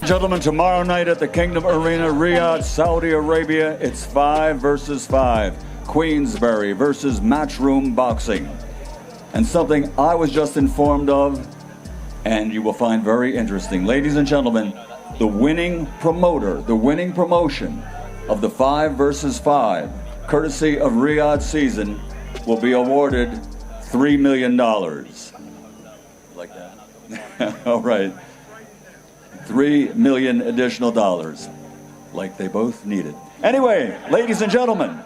Gentlemen, tomorrow night at the Kingdom Arena, Riyadh, Saudi Arabia, it's 5 versus 5. Queensberry versus Matchroom Boxing. And something I was just informed of, and you will find very interesting. Ladies and gentlemen, the winning promoter, the winning promotion of the 5 versus 5, courtesy of Riyadh season, will be awarded $3 million. Like that? All right. 3 million additional dollars, like they both needed. Anyway, ladies and gentlemen,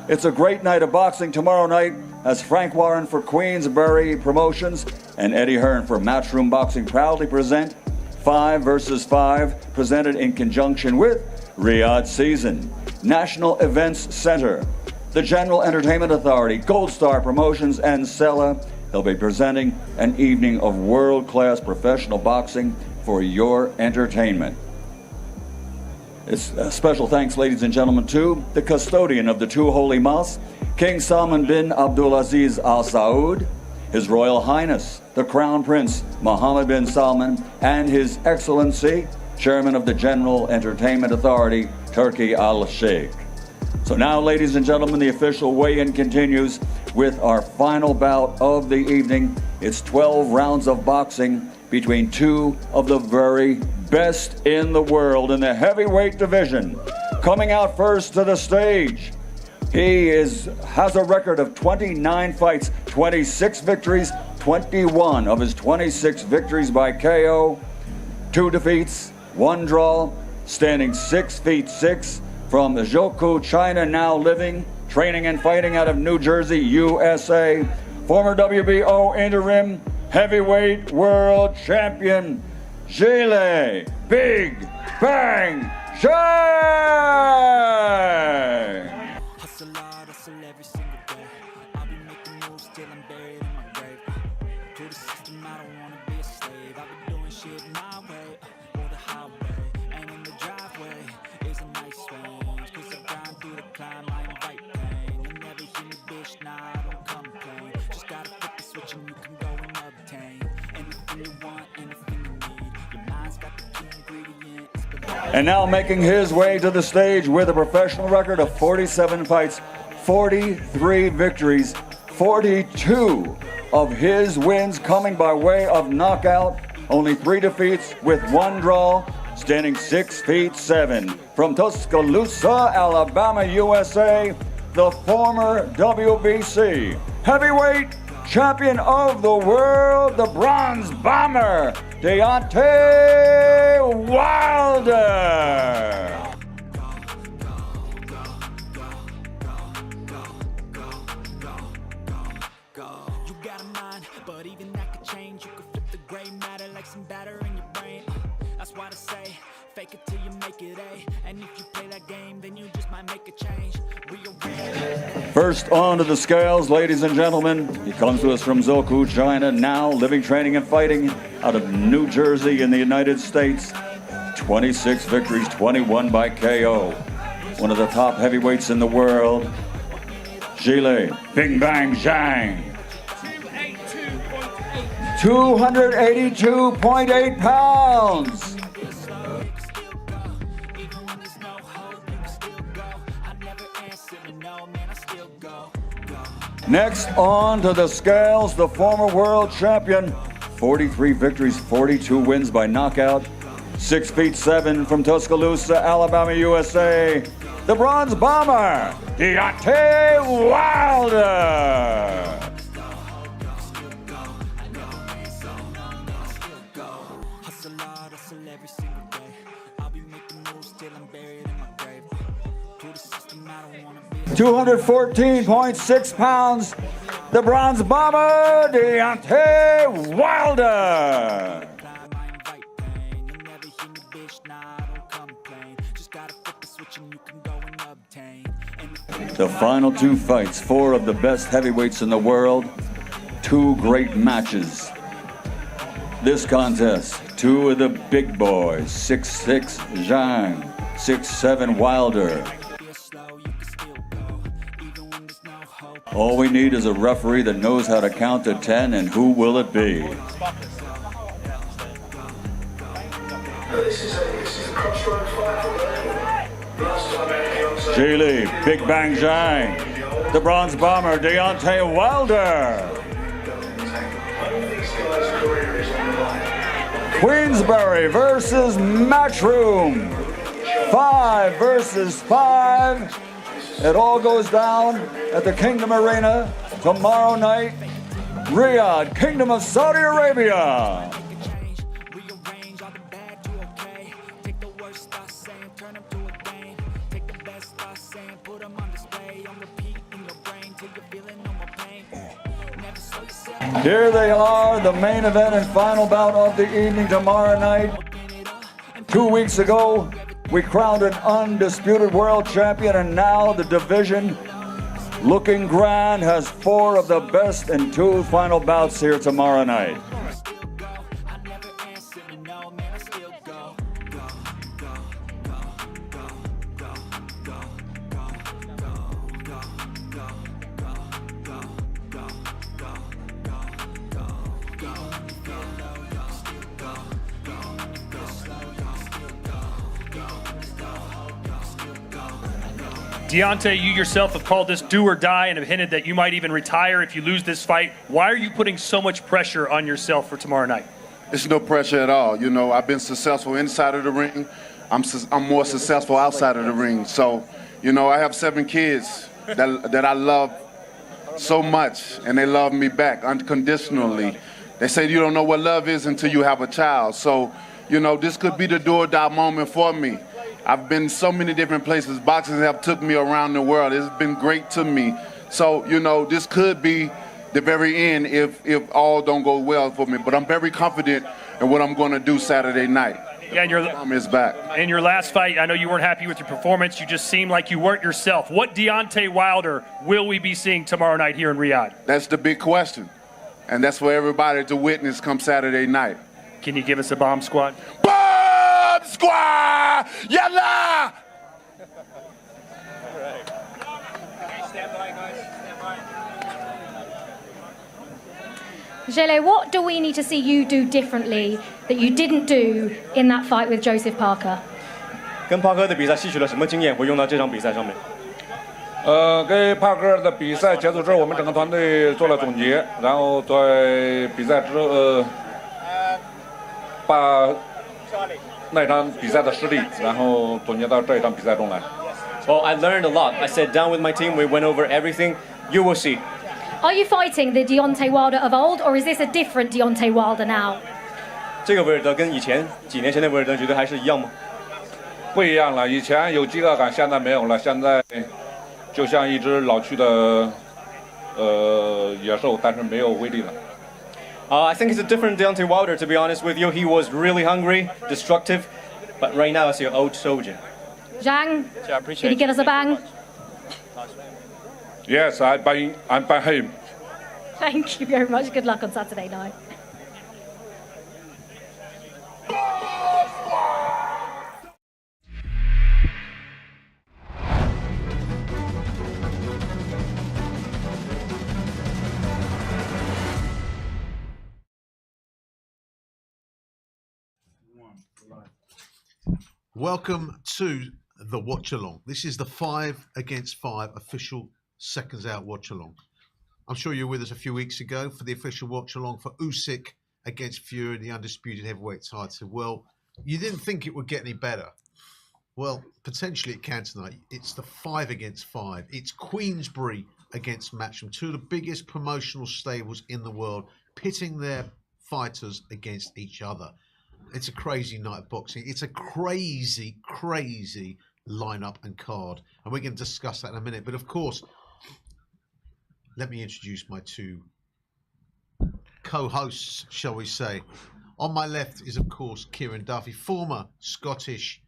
it's a great night of boxing tomorrow night as Frank Warren for Queensberry Promotions and Eddie Hearn for Matchroom Boxing proudly present 5 versus 5, presented in conjunction with Riyadh Season, National Events Center, the General Entertainment Authority, Gold Star Promotions, and Sela. They'll be presenting an evening of world-class professional boxing for your entertainment. It's a special thanks, ladies and gentlemen, to the custodian of the two holy mosques, King Salman bin Abdulaziz Al Saud, His Royal Highness, the Crown Prince Mohammed bin Salman, and His Excellency, Chairman of the General Entertainment Authority, Turki Al Sheikh. So now, ladies and gentlemen, the official weigh-in continues with our final bout of the evening. It's 12 rounds of boxing between two of the very best in the world in the heavyweight division. Coming out first to the stage, he has a record of 29 fights, 26 victories, 21 of his 26 victories by KO, 2 defeats, 1 draw, standing 6 feet 6, from Zhou, China, now living, training and fighting out of New Jersey, USA, former WBO interim heavyweight world champion, ZHILEI Big Bang Zhang! Hustle hard, hustle every single day. I'll be making moves till I'm buried in my grave. To the system, I don't wanna be a slave. I've been doing shit my way, or the highway. And in the driveway is a nice range. Cause I grind through the climb, I invite pain. You never hear me, bitch, nah, I don't complain. Just gotta flip the switch and you can go and obtain anything you want, anything you need. Your mind's got the key ingredients. And now making his way to the stage with a professional record of 47 fights, 43 victories, 42 of his wins coming by way of knockout, only 3 defeats with 1 draw, standing 6 feet 7. From Tuscaloosa, Alabama, USA, the former WBC heavyweight champion of the world, the Bronze Bomber, Deontay Wilder. You got a mind, but even that could change. You could flip the gray matter like some batter in your brain. That's why I say, fake it till you make it A. And if you play that game, then you just might make a change. First onto the scales, ladies and gentlemen. He comes to us from Zhou, China, now living, training, and fighting out of New Jersey in the United States. 26 victories, 21 by KO. One of the top heavyweights in the world, ZHILEI Big Bang Zhang. 282.8 pounds. Next on to the scales, the former world champion, 43 victories, 42 wins by knockout, 6 feet 7 from Tuscaloosa, Alabama, USA, the Bronze Bomber, Deontay Wilder. Hustle hard, hustle every single day. I'll be making moves till I'm buried in my grave. To the system, I don't wanna be 214.6 pounds, the Bronze Bomber, Deontay Wilder. The final 2 fights, 4 of the best heavyweights in the world, 2 great matches. This contest, 2 of the big boys, 6'6" Zhang, 6'7" Wilder. All we need is a referee that knows how to count to 10, and who will it be? This is a crossroad fight for me. Last time out, ZHILEI, Big Bang Zhang. The Bronze Bomber, Deontay Wilder. These guys' career is on the line. Queensberry versus Matchroom. 5 versus 5. It all goes down at the Kingdom Arena tomorrow night. Riyadh, Kingdom of Saudi Arabia. Rearrange all the bad to okay. Take the worst thoughts saying, turn them to a game. Take the best thoughts saying, put them on display. On repeat in your brain till you're feeling no more pain. Never slow yourself. Here they are, the main event and final bout of the evening tomorrow night. 2 weeks ago, we crowned an undisputed world champion, and now the division, looking grand, has 4 of the best in 2 final bouts here tomorrow night. I never answer to no, man, I still go. Go, go, go, go, go, go, go, go, go, go, go, go, go, go, go, go, go, go, still go, go, go, slow, go, still go, go, go, still go. Deontay, you yourself have called this do or die and have hinted that you might even retire if you lose this fight. Why are you putting so much pressure on yourself for tomorrow night? It's no pressure at all. You know, I've been successful inside of the ring. I'm more successful outside of the ring. So, you know, I have 7 kids that I love so much, and they love me back unconditionally. They say you don't know what love is until you have a child. So, you know, this could be the do or die moment for me. I've been so many different places. Boxing have took me around the world. It's been great to me. So, you know, this could be the very end if all don't go well for me. But I'm very confident in what I'm going to do Saturday night. Yeah, Is back. in your last fight, I know you weren't happy with your performance. You just seemed like you weren't yourself. What Deontay Wilder will we be seeing tomorrow night here in Riyadh? That's the big question. And that's for everybody to witness come Saturday night. Can you give us a bomb squad? Bomb Squad! Yalla! ZHILEI, what do we need to see you do differently that you didn't do in that fight with Joseph Parker? 跟帕克的比赛吸取了什么经验，会用到这场比赛上面？跟帕克的比赛结束之后，我们整个团队做了总结，然后在比赛之后，把那场比赛的失利，然后总结到这一场比赛中来。Well, I learned a lot. I sat down with my team. We went over everything. You will see. Are you fighting the Deontay Wilder of old, or is this a different Deontay Wilder now? 这个威尔德跟以前几年前的威尔德，觉得还是一样吗？不一样了，以前有饥饿感，现在没有了。现在就像一只老去的野兽，但是没有威力了。I think it's a different Deontay Wilder, to be honest with you. He was really hungry, destructive, but right now I see an old soldier. Zhang, Yeah, I appreciate can you give us a bang? Yes, I'm by him. Thank you very much. Good luck on Saturday night. Welcome to the Watch Along. This is the 5 against 5 official Seconds Out Watch Along. I'm sure you were with us a few weeks ago for the official Watch Along for Usyk against Fury, the undisputed heavyweight title. Well, you didn't think it would get any better. Well, potentially it can tonight. It's the 5 against 5. It's Queensberry against Matchroom, 2 of the biggest promotional stables in the world, pitting their fighters against each other. It's a crazy night of boxing. It's a crazy, crazy lineup and card. And we're going to discuss that in a minute. But of course, let me introduce my 2 co-hosts, shall we say. On my left is, of course, Kieran Duffy, former Scottish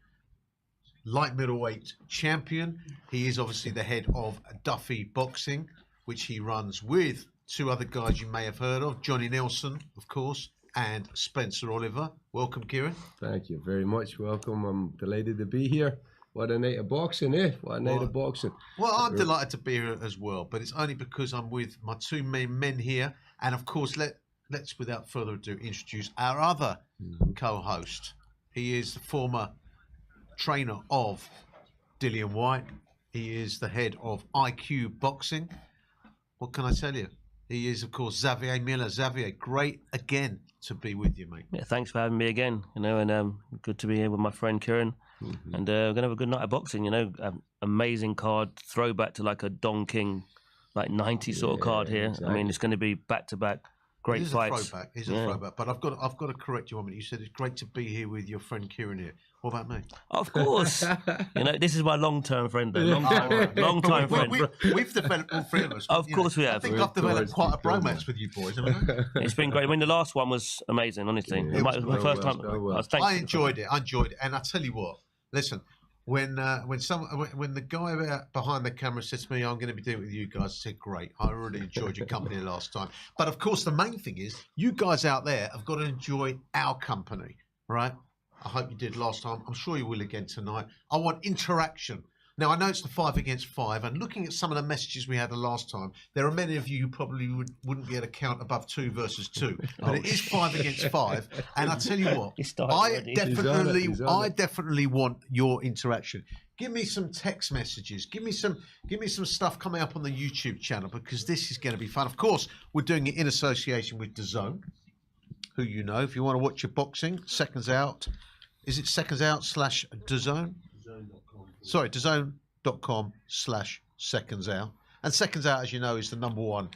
light middleweight champion. He is obviously the head of Duffy Boxing, which he runs with 2 other guys you may have heard of. Johnny Nelson, of course, and Spencer Oliver. Welcome, Kieran. Thank you very much. Welcome. I'm delighted to be here. What a night of boxing, eh? What a night of boxing. Well, I'm delighted to be here as well, but it's only because I'm with my 2 main men here. And of course, let's without further ado, introduce our other co-host. He is the former trainer of Dillian White. He is the head of IQ Boxing. What can I tell you? He is, of course, Xavier Miller. Xavier, great again to be with you, mate. Yeah, thanks for having me again. And good to be here with my friend Kieran. And we're gonna have a good night of boxing. Amazing card, throwback to like a Don King, like 90 sort of card here. Exactly. I mean, it's going to be back to back. Great fights. He's a throwback. But I've got to correct you one minute. You said it's great to be here with your friend Kieran here. What about me? Of course. This is my long-term friend. Long-time friend. We've developed, all three of us. Of course we have. I think I've developed quite a bromance with you boys, haven't I? It's been great. I mean, the last one was amazing, honestly. Yeah, it was my first time. I enjoyed it. And I tell you what, listen, when the guy behind the camera said to me, I'm going to be doing it with you guys, I said, great. I really enjoyed your company last time. But of course, the main thing is you guys out there have got to enjoy our company, right? I hope you did last time. I'm sure you will again tonight. I want interaction. Now, I know it's the 5 against 5, and looking at some of the messages we had the last time, there are many of you who probably wouldn't be able to count above 2 versus 2. But it is 5 against 5, and I tell you what, I definitely want your interaction. Give me some text messages. Give me some stuff coming up on the YouTube channel, because this is going to be fun. Of course, we're doing it in association with DAZN, who you know. If you want to watch your boxing, Seconds Out. Is it SecondsOut/DAZN? Sorry, DAZN.com/SecondsOut. And Seconds Out, as you know, is the #1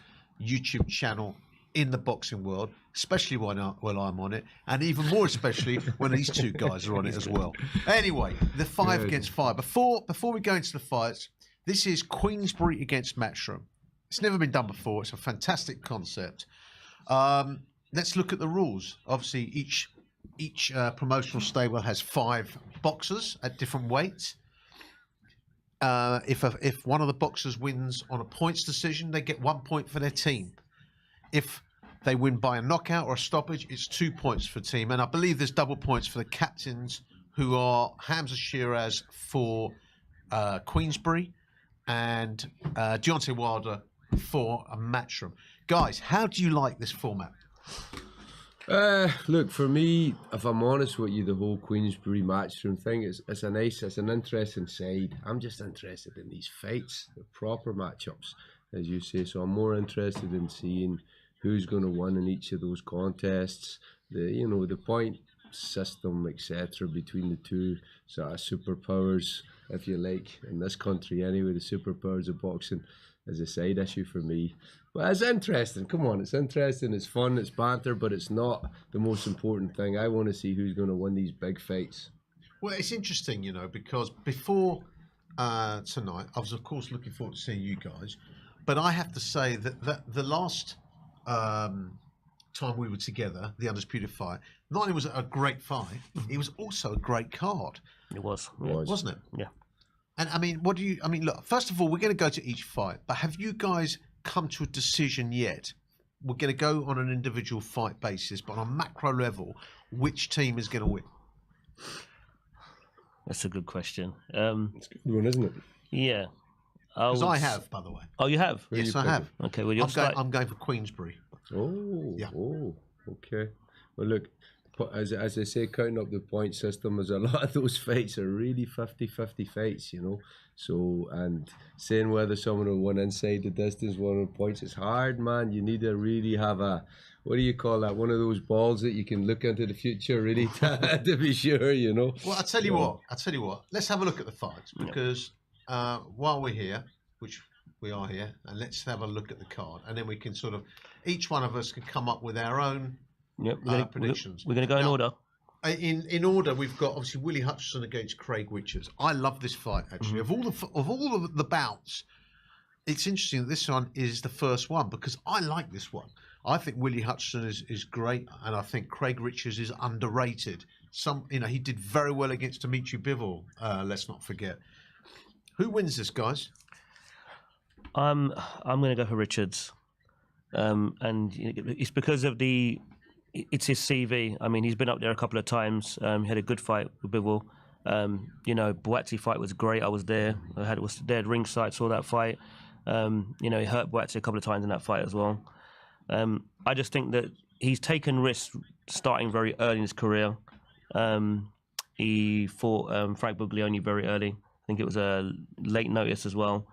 YouTube channel in the boxing world, especially when I'm on it, and even more especially when these two guys are on it as well. Anyway, the 5 against 5. Before we go into the fights, this is Queensberry against Matchroom. It's never been done before. It's a fantastic concept. Let's look at the rules. Obviously, each promotional stable has 5 boxers at different weights. If one of the boxers wins on a points decision, they get 1 point for their team. If they win by a knockout or a stoppage, it's 2 points for the team. And I believe there's double points for the captains, who are Hamza Shiraz for Queensberry and Deontay Wilder for a Matchroom. Guys, how do you like this format? Look, for me, if I'm honest with you, the whole Queensberry Matchroom thing it's an interesting side. I'm just interested in these fights, the proper matchups, as you say. So I'm more interested in seeing who's going to win in each of those contests, the point system, etc., between the two sort of superpowers, if you like, in this country anyway. The superpowers of boxing is a side issue for me. Well, it's interesting. Come on, it's interesting. It's fun. It's banter, but it's not the most important thing. I want to see who's going to win these big fights. Well, it's interesting, because before tonight, I was, of course, looking forward to seeing you guys. But I have to say that the last time we were together, the Undisputed fight, not only was it a great fight, it was also a great card. It was. Wasn't it? Yeah. And look, first of all, we're going to go to each fight, but have you guys come to a decision yet? We're going to go on an individual fight basis, but on a macro level, which team is going to win? That's a good question. It's a good one, isn't it? Yeah. Because I have, by the way. Oh, you have? Yes, I have. Okay, well, I'm going for Queensberry. Oh, yeah. Oh, okay. Well, look, as I say, counting up the point system, as a lot of those fights are really 50-50 fights, So, and saying whether someone will win inside the distance, one of the points, it's hard, man. You need to really have what do you call that? One of those balls that you can look into the future, really, to be sure, Well, I'll tell you what. Let's have a look at the fights, because while we're here, which we are here, and let's have a look at the card, and then we can sort of, each one of us can come up with our own predictions. We're going to go in order. In order, we've got obviously Willie Hutchinson against Craig Richards. I love this fight, actually. Of all of the bouts, it's interesting that this one is the first one, because I like this one. I think Willie Hutchinson is great, and I think Craig Richards is underrated. He did very well against Dimitri Bivol. Let's not forget. Who wins this, guys? I'm going to go for Richards, and it's because of it's his CV. I mean, he's been up there a couple of times. He had a good fight with Bivol. Boatsi fight was great. I was there. Was there at ringside, saw that fight. He hurt Boatsi a couple of times in that fight as well. I just think that he's taken risks starting very early in his career. he fought Frank Buglioni very early. I think it was a late notice as well.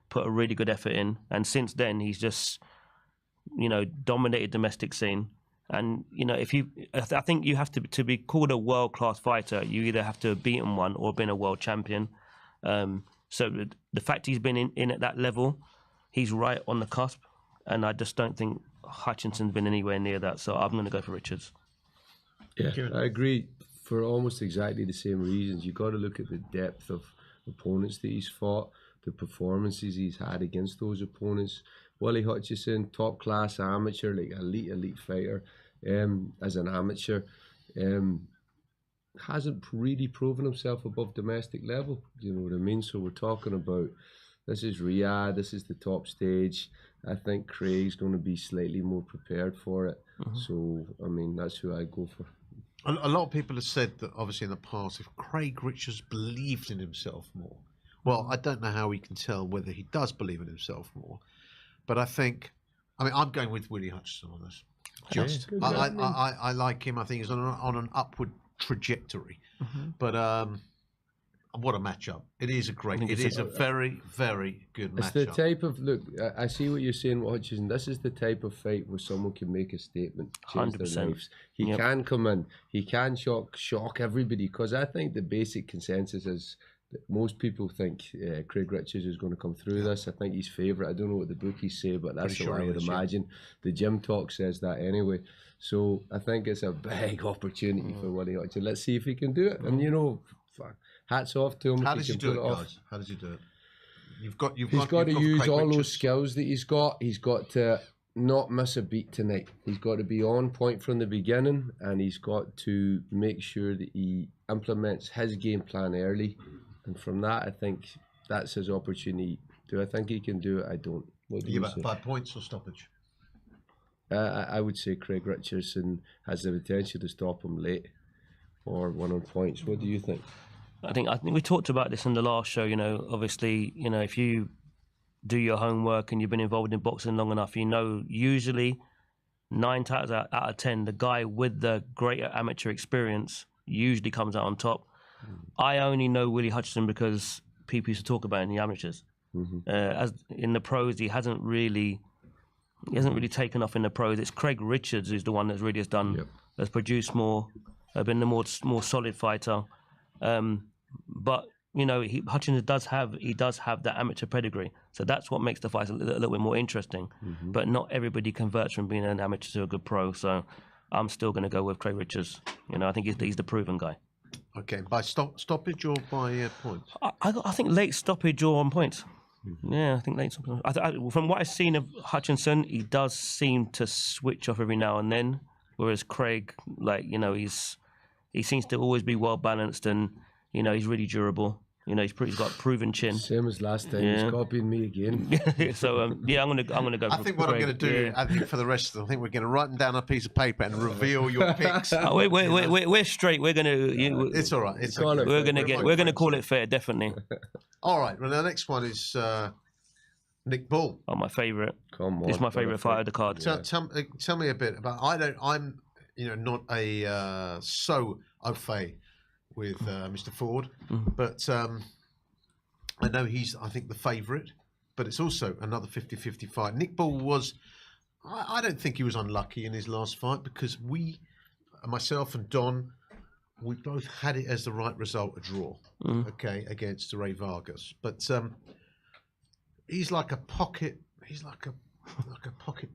Put a really good effort in, and since then he's just, dominated domestic scene. And I think you have to be called a world-class fighter. You either have to have beaten one or been a world champion. So the fact he's been in at that level, he's right on the cusp. And I just don't think Hutchinson's been anywhere near that. So I'm going to go for Richards. Yeah, I agree for almost exactly the same reasons. You've got to look at the depth of opponents that he's fought, the performances he's had against those opponents. Willie Hutchinson, top class amateur, like elite fighter, as an amateur, hasn't really proven himself above domestic level. You know what I mean? So we're talking about, this is Riyadh, this is the top stage. I think Craig's going to be slightly more prepared for it. So I mean, that's who I go for. A lot of people have said that obviously in the past, if Craig Richards believed in himself more, well, I don't know how we can tell whether he does believe in himself more, but I mean, I'm going with Willie Hutchinson on this. Just, I like him. I think he's on an upward trajectory. But what a matchup! It is a very, very good matchup. It's the type of look. I see what you're saying, Hutchinson. This is the type of fight where someone can make a statement, change their lives. He can come in. He can shock everybody. Because I think the basic consensus is that most people think Craig Richards is going to come through this. I think he's favourite. I don't know what the bookies say, but that's what I would imagine. The gym talk says that anyway. So I think it's a big opportunity for Willie Hutchinson. Let's see if he can do it. And hats off to him. How does he do it, guys? How does he do it? He's got to use all those skills that he's got. He's got to not miss a beat tonight. He's got to be on point from the beginning, and he's got to make sure that he implements his game plan early. And from that, I think that's his opportunity. Do I think he can do it? I don't. What do you say? By points or stoppage? I would say Craig Richardson has the potential to stop him late or one on points. What do you think? I think we talked about this in the last show. Obviously, if you do your homework and you've been involved in boxing long enough, usually 9 times out of 10, the guy with the greater amateur experience usually comes out on top. I only know Willie Hutchinson because people used to talk about it in the amateurs. As in the pros, he hasn't really taken off in the pros. It's Craig Richards who's the one that's really has produced more, been the more solid fighter. But Hutchinson does have that amateur pedigree, so that's what makes the fight a little bit more interesting. But not everybody converts from being an amateur to a good pro. So I'm still going to go with Craig Richards. I think he's the proven guy. Okay, by stoppage or by points? I think late stoppage or on points. Yeah, I think late stoppage. From what I've seen of Hutchinson, he does seem to switch off every now and then, whereas Craig, he seems to always be well balanced, and he's really durable. He's got a proven chin. Same as last time. He's copying me again. So I'm gonna go. I think what Craig. I'm going to do. I think for the rest of them, I think we're going to write them down on a piece of paper and reveal your picks. We're straight. We're going to. It's all right. It's okay. We're going to call it fair, definitely. All right. Well, the next one is Nick Bull. Oh, my favourite. Come on. It's my favourite fight of the card. Tell me a bit about. I'm not a so au fait with Mr. Ford, but I know he's, I think, the favourite, but it's also another 50-50 fight. Nick Bull was, I don't think he was unlucky in his last fight, because myself and Don, we both had it as the right result, a draw, against Ray Vargas. But he's like a pocket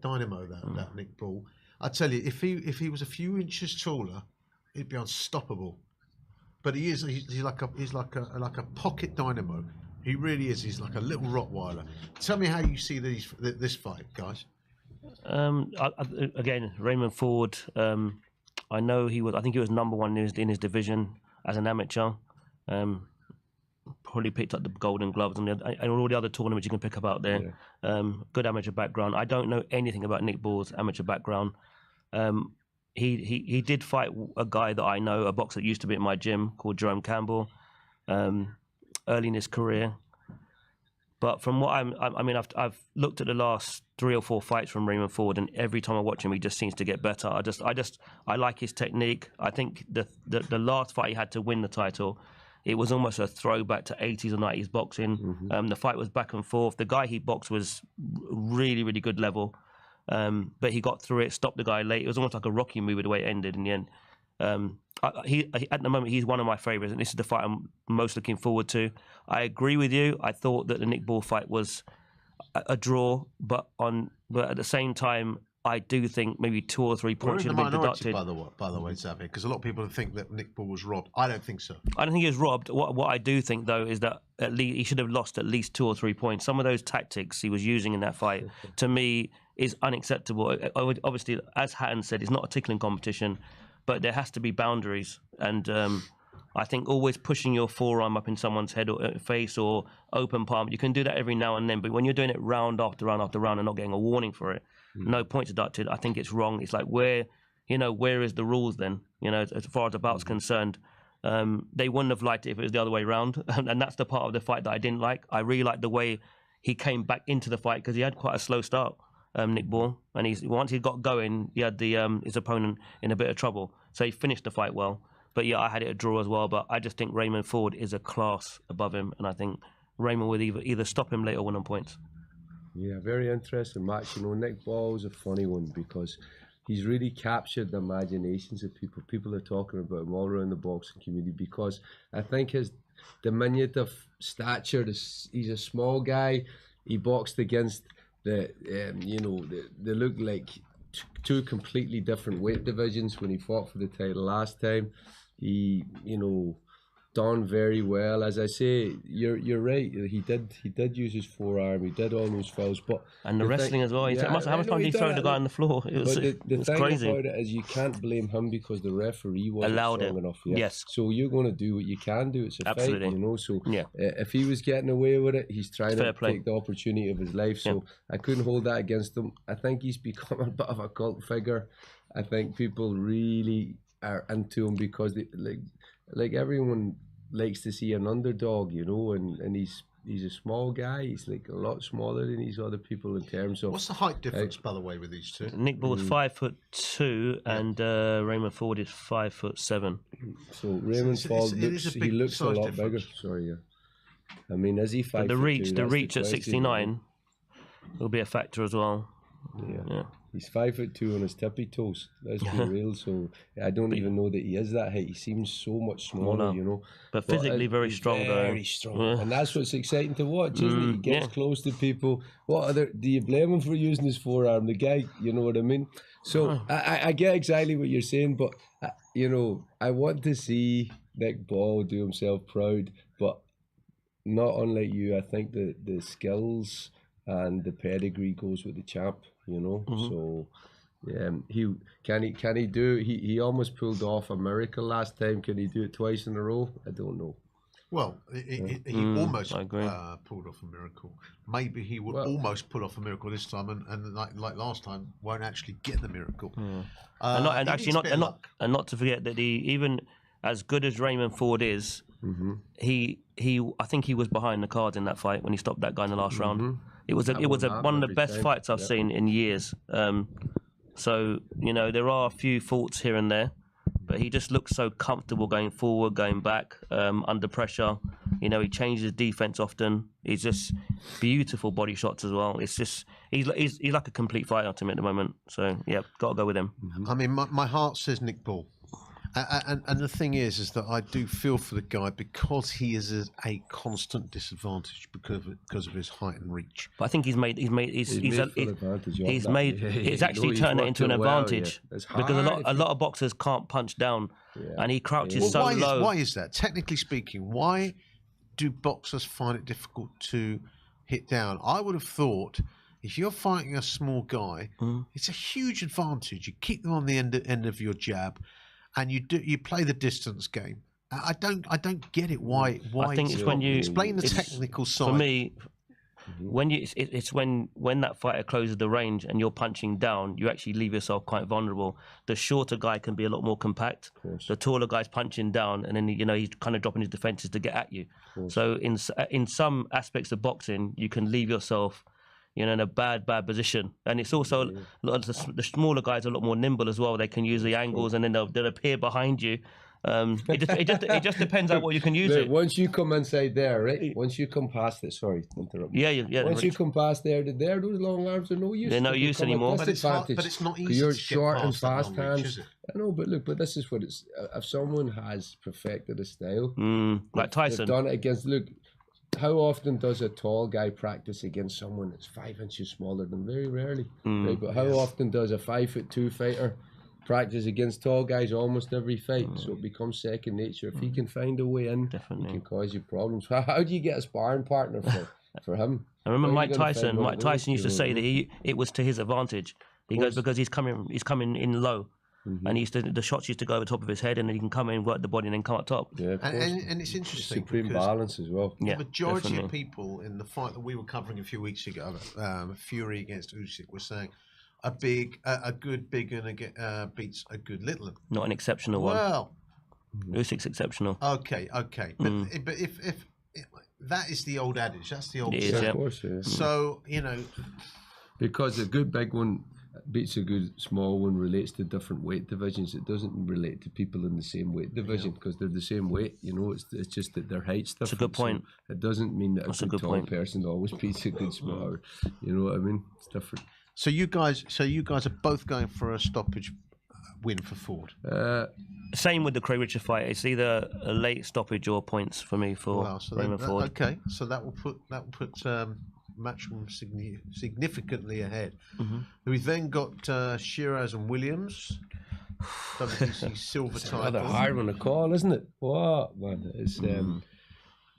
dynamo, that Nick Bull. I tell you, if he was a few inches taller, he'd be unstoppable. But he's like a pocket dynamo. He really is. He's like a little Rottweiler. Tell me how you see this fight, guys. Again, Raymond Ford. I know I think he was number one in his division as an amateur. Probably picked up the Golden Gloves and all the other tournaments you can pick up out there. Good amateur background. I don't know anything about Nick Bull's amateur background. He did fight a guy that I know, a boxer that used to be at my gym called Jerome Campbell, early in his career. But from what I mean, I've looked at the last 3 or 4 fights from Raymond Ford, and every time I watch him, he just seems to get better. I like his technique. I think the last fight he had to win the title, it was almost a throwback to 80s or 90s boxing. The fight was back and forth. The guy he boxed was really, really good level, but he got through it, stopped the guy late. It was almost like a Rocky movie the way it ended in the end. At the moment, he's one of my favourites, and this is the fight I'm most looking forward to. I agree with you. I thought that the Nick Ball fight was a draw, but at the same time, I do think maybe 2 or 3 points should have been deducted. By the way, Xavier, because a lot of people think that Nick Ball was robbed. I don't think so. I don't think he was robbed. What I do think, though, is that at least he should have lost at least 2 or 3 points. Some of those tactics he was using in that fight, to me, is unacceptable. Obviously, as Hatton said, it's not a tickling competition, but there has to be boundaries. And I think always pushing your forearm up in someone's head or face or open palm, you can do that every now and then. But when you're doing it round after round after round and not getting a warning for it, no points deducted, I think it's wrong. It's like, where is the rules then? As far as the bout's concerned, they wouldn't have liked it if it was the other way around. And that's the part of the fight that I didn't like. I really liked the way he came back into the fight, because he had quite a slow start, Nick Ball, and once he got going, he had his opponent in a bit of trouble. So he finished the fight well. But yeah, I had it a draw as well. But I just think Raymond Ford is a class above him, and I think Raymond would either stop him late or win on points. Yeah, very interesting match. Nick Ball's a funny one because he's really captured the imaginations of people. People are talking about him all around the boxing community because I think his diminutive stature, he's a small guy. He boxed against they look like 2 completely different weight divisions when he fought for the title last time. He, done very well. As I say, you're right. He did use his forearm. He did all those fouls, and the wrestling as well. How much time did he throw the guy on the floor? It was thing crazy. About it is you can't blame him because the referee wasn't allowed strong it enough. Yeah? Yes. So you're going to do what you can do. It's a Absolutely. fight, So yeah. If he was getting away with it, he's trying to play. take the opportunity of his life. So I couldn't hold that against him. I think he's become a bit of a cult figure. I think people really are into him because they, like everyone likes to see an underdog, and he's a small guy. He's like a lot smaller than these other people in terms of. What's the height difference, by the way, with these two? Nick Ball is 5'2", and Raymond Ford is 5'7". So Raymond Ford looks a lot bigger. Sorry, yeah. I mean, is he 5'2"? The reach at 69 will be a factor as well. Yeah. He's 5'2" on his tippy toes. Let's be real. So I don't even know that he is that height. He seems so much smaller, But physically very strong, very strong, and that's what's exciting to watch, isn't it? He gets close to people. Do you blame him for using his forearm? The guy, you know what I mean? So I get exactly what you're saying, but I want to see Nick Ball do himself proud, but not unlike you. I think the skills and the pedigree goes with the champ, So he do? He almost pulled off a miracle last time. Can he do it twice in a row? I don't know. Well, he almost pulled off a miracle. Maybe he would almost pull off a miracle this time, and like last time, won't actually get the miracle. And not to forget that even as good as Raymond Ford is, I think he was behind the cards in that fight when he stopped that guy in the last round. It was one of the best fights I've seen in years. So there are a few faults here and there, but he just looks so comfortable going forward, going back, under pressure. He changes his defense often. He's just beautiful body shots as well. It's just he's like a complete fighter to me at the moment. So yeah, got to go with him. I mean, my heart says Nick Ball. And the thing is that I do feel for the guy because he is a constant disadvantage because of his height and reach. But I think he's actually turned it into an advantage because a lot of boxers can't punch down, and he crouches so low. Why is that? Technically speaking, why do boxers find it difficult to hit down? I would have thought if you're fighting a small guy, it's a huge advantage. You keep them on the end of your jab. And you play the distance game. I don't get it. Why? I think it's when you explain the technical side. For me, When it's when that fighter closes the range and you're punching down, you actually leave yourself quite vulnerable. The shorter guy can be a lot more compact. The taller guy's punching down, and then he's kind of dropping his defenses to get at you. So in some aspects of boxing, you can leave yourself in a bad position. And it's also the smaller guys are a lot more nimble as well. They can use the angles, and then they'll appear behind you. It just depends on what you can use it. Once you come inside there, right? Once you come past it, sorry, interrupt. Yeah. Once you come past those long arms are no use. They're no use anymore. But it's not easy. You're to short get and past that fast long reach, hands. is it? I know, but this is what it's. If someone has perfected a style, like Tyson, they've done it against. Look, how often does a tall guy practice against someone that's 5 inches smaller than? Very rarely. Right? But how often does a 5'2" fighter practice against tall guys? Almost every fight. So it becomes second nature. If he can find a way in, he can cause you problems. How do you get a sparring partner for him? I remember Mike Tyson. Mike Tyson used to say that it was to his advantage. He goes because he's coming in low. And the shots used to go over the top of his head, and then he can come in, work the body, and then come up top. Yeah, and it's interesting. Supreme balance as well. The majority of people in the fight that we were covering a few weeks ago, Fury against Usyk, were saying a good big one beats a good little one. Not an exceptional one. Well, Usyk's exceptional. Okay. But if that is the old adage, that's the old saying. Of course, yeah. So because a good big one beats a good small one relates to different weight divisions. It doesn't relate to people in the same weight division because they're the same weight. It's just that their height's different. That's a good point. So it doesn't mean that a good tall person always beats a good smaller. You know what I mean? It's different. So you guys are both going for a stoppage win for Ford. Same with the Craig Richard fight. It's either a late stoppage or points for me for Raymond Ford. Okay, so that will put Matchroom significantly ahead. We've then got Shiraz and Williams, WBC silver title. Another hard one to call, isn't it? What man? It's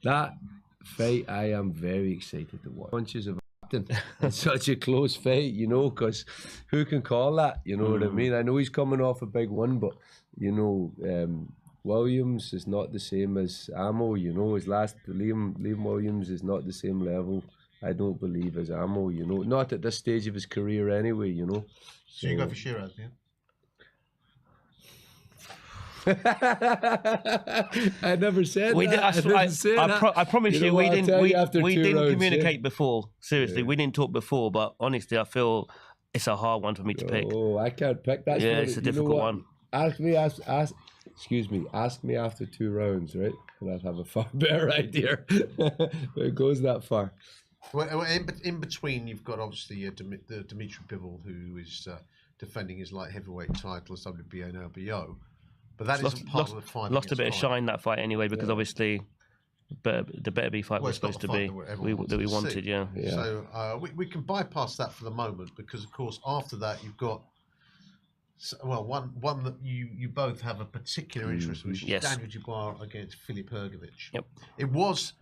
that fight. I am very excited to watch. Punches of it's such a close fight, because who can call that? You know what I mean? I know he's coming off a big one, but Williams is not the same as Ammo. His last Liam Williams is not the same level. I don't believe as Ammo. Not at this stage of his career anyway. So you go for Shiraz, yeah? I never said that. I promise you, we didn't communicate yeah. before. Seriously, we didn't talk before. But honestly, I feel it's a hard one for me to pick. Oh, I can't pick that. Yeah, it's a difficult one. Ask me after 2 rounds, right? And I'll have a far better idea. It goes that far. Well, in between, you've got obviously the Dimitri Bivol, who is defending his light heavyweight title as WBA and LBO. But that isn't part of the fight. Lost a bit of shine that fight anyway, because obviously the better be fight was supposed to be that we wanted. Yeah. So we can bypass that for the moment, because of course after that you've got one that you both have a particular interest in, which is Daniel Dubois against Filip Hrgović. Yep. It was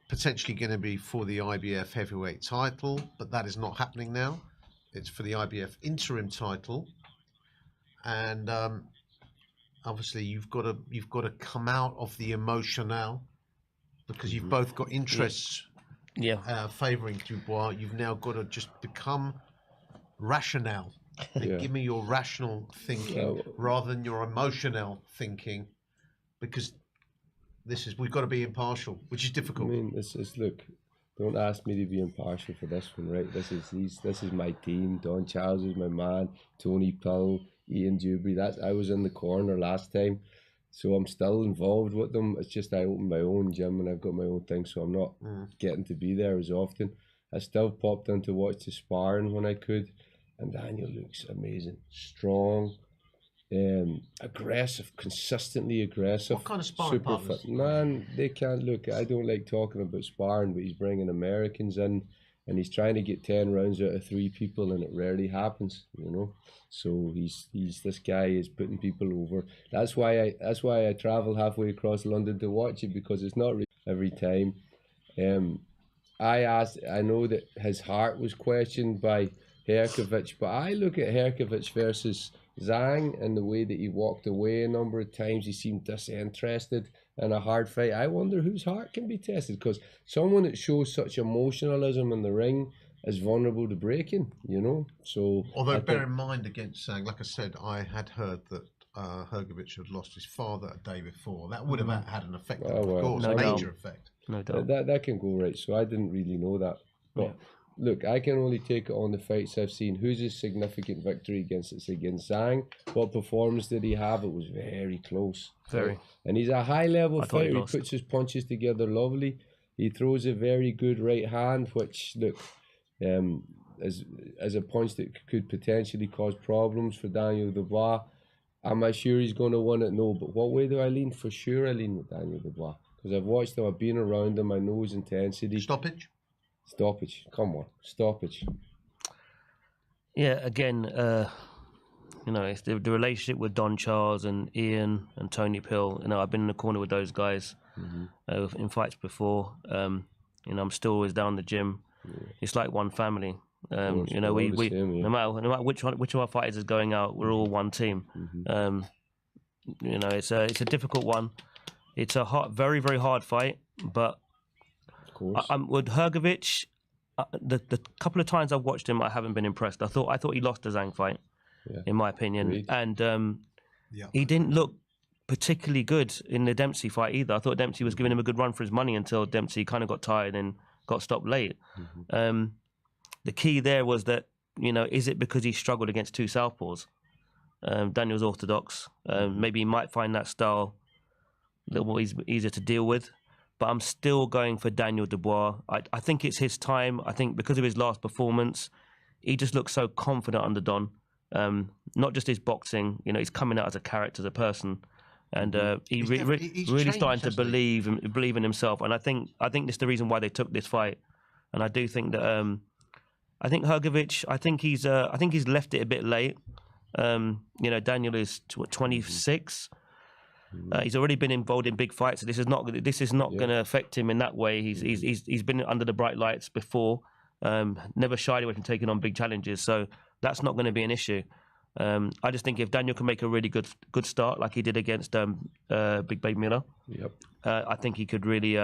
potentially going to be for the IBF heavyweight title, but that is not happening now. It's for the IBF interim title, and obviously you've got to come out of the emotional, because you've both got interests favouring Dubois. You've now got to just become rational. Give me your rational thinking rather than your emotional thinking, because we've got to be impartial, which is difficult. I mean, look, don't ask me to be impartial for this one, right? This is my team. Don Charles is my man. Tony Pill, Ian Dewberry. I was in the corner last time, so I'm still involved with them. It's just I opened my own gym and I've got my own thing, so I'm not getting to be there as often. I still popped in to watch the sparring when I could, and Daniel looks amazing, strong, aggressive, consistently aggressive. What kind of sparring partners? Man, they can't look. I don't like talking about sparring, but he's bringing Americans in, and he's trying to get 10 rounds out of 3 people, and it rarely happens, So this guy is putting people over. That's why I travel halfway across London to watch it, because it's not every time. I know that his heart was questioned by Hrgović, but I look at Hrgović versus Zhang and the way that he walked away a number of times, he seemed disinterested in a hard fight. I wonder whose heart can be tested, because someone that shows such emotionalism in the ring is vulnerable to breaking, you know. So, although bear in mind against Zhang, like I said, I had heard that Hrgović had lost his father a day before. That would have had an effect, of course, a major effect. No doubt. That can go right. So I didn't really know that. But look, I can only take it on the fights I've seen. Who's his significant victory against? It's against Zhang. What performance did he have? It was very close. Very. And he's a high-level fighter. He lost. puts his punches together lovely. He throws a very good right hand, which, look, as a punch that could potentially cause problems for Daniel Dubois. Am I sure he's going to win it? No. But what way do I lean? For sure I lean with Daniel Dubois. Because I've watched him, I've been around him, I know his intensity. Stoppage? Stoppage. Come on. Stoppage. Yeah, again, you know, it's the relationship with Don Charles and Ian and Tony Pill. You know, I've been in the corner with those guys in fights before. You know, I'm still always down the gym. It's like one family. You know, we no matter which of our fighters is going out, we're all one team. You know, it's a difficult one. It's a very, very hard fight, but with Hrgović, the couple of times I've watched him, I haven't been impressed. I thought he lost the Zhang fight, in my opinion, and he didn't look particularly good in the Dempsey fight either. I thought Dempsey was giving him a good run for his money until Dempsey kind of got tired and got stopped late. The key there was that, you know, is it because he struggled against two southpaws? Daniel's orthodox. Maybe he might find that style a little more easier to deal with. But I'm still going for Daniel Dubois. I think it's his time. I think because of his last performance, he just looks so confident under Don. Not just his boxing, you know, he's coming out as a character, as a person. And he's really starting to believe in himself. And I think this is the reason why they took this fight. And I do think that I think Hrgović, I think he's left it a bit late. You know, Daniel is 26. He's already been involved in big fights, so this is not going to affect him in that way. He's been under the bright lights before, never shied away from taking on big challenges, so that's not going to be an issue. I just think if Daniel can make a really good start, like he did against Big Babe Miller, I think he could really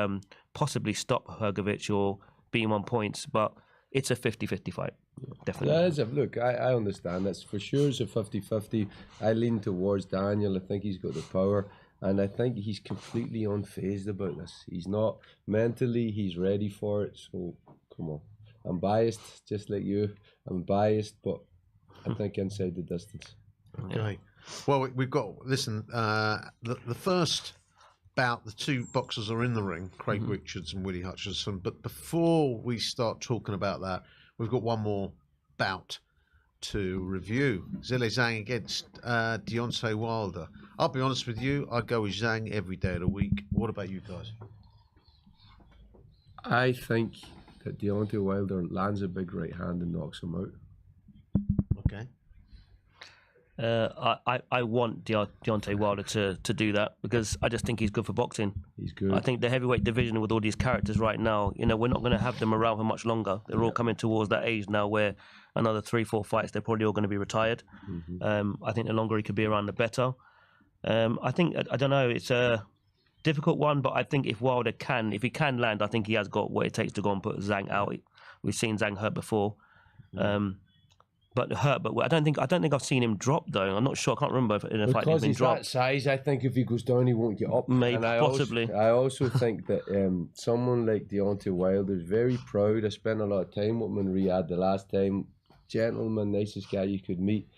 possibly stop Hrgović or beat him on points. But it's a 50-50 fight, definitely. Look, I understand. That's for sure. It's a 50-50. I lean towards Daniel. I think he's got the power, and I think he's completely unfazed about this. He's not mentally. He's ready for it. So come on. I'm biased, just like you. I'm biased, but I think inside the distance. Okay. Well, we've got. Listen, the first bout, the two boxers are in the ring, Craig Richards and Willie Hutchinson. But before we start talking about that, we've got one more bout to review. ZHILEI Zhang against Deontay Wilder. I'll be honest with you, I go with Zhang every day of the week. What about you guys? I think that Deontay Wilder lands a big right hand and knocks him out. Okay. I want Deontay Wilder to do that because I just think he's good for boxing. He's good. I think the heavyweight division with all these characters right now, you know, we're not going to have them around for much longer. They're all coming towards that age now where another 3-4 fights, they're probably all going to be retired. I think the longer he could be around, the better. I think, I don't know, it's a difficult one, but I think if Wilder if he can land, I think he has got what it takes to go and put Zhang out. We've seen Zhang hurt before. But I don't think I've seen him drop though. I'm not sure. I can't remember if in a fight he's been dropped. Because he's that size, I think if he goes down, he won't get up. Maybe, possibly. I also think that someone like Deontay Wilder is very proud. I spent a lot of time with him in Riyadh the last time. Gentleman, nicest guy you could meet.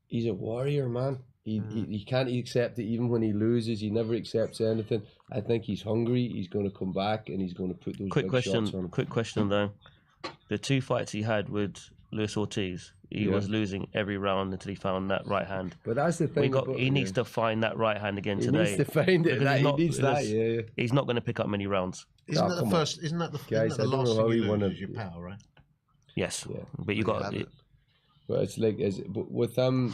He's a warrior, man. He can't accept it even when he loses. He never accepts anything. I think he's hungry. He's going to come back and he's going to put those big shots on him. Quick question though. The two fights he had with Luis Ortiz, he was losing every round until he found that right hand. But that's the thing. He needs to find that right hand again today. He needs to find it. He's not going to pick up many rounds. Isn't that the first? Isn't that the guys? I don't last know how thing he you won lose is your power, right? Yes, but you got. But it's like, but with him,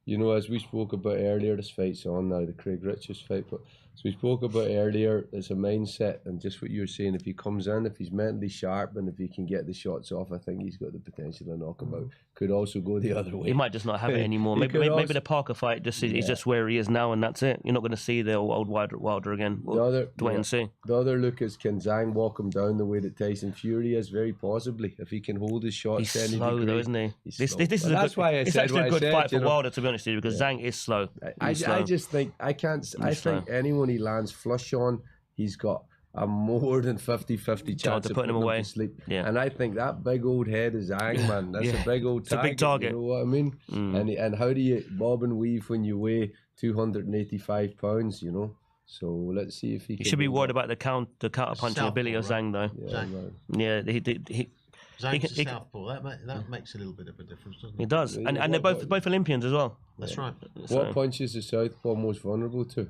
you know, as we spoke about earlier, this fight's on now, the Craig Richards fight, but as we spoke about earlier, it's a mindset, and just what you were saying, if he comes in, if he's mentally sharp, and if he can get the shots off, I think he's got the potential to knock him out. Could also go the other way. He might just not have it anymore. Maybe the Parker fight is just where he is now, and that's it. You're not going to see the old Wilder again. We'll wait and see. The other look is, can Zhang walk him down the way that Tyson Fury is? Very possibly, if he can hold his shots. He's slow though, isn't he? This is actually a good fight for Wilder, to be honest with you, because Zhang is slow. I just think I think anyone he lands flush on, he's got a more than 50-50 chance of putting him away. To sleep. Yeah. And I think that big old head is Zhang, man. That's a big old target. It's a big target. You know what I mean? And how do you bob and weave when you weigh 285 pounds? You know. So let's see if he. You should be worried about the counter punching ability of Zhang, though. Yeah, he Zhang's a southpaw. That makes a little bit of a difference, doesn't it? It does, and they're both Olympians as well. That's right. What punch is the southpaw most vulnerable to?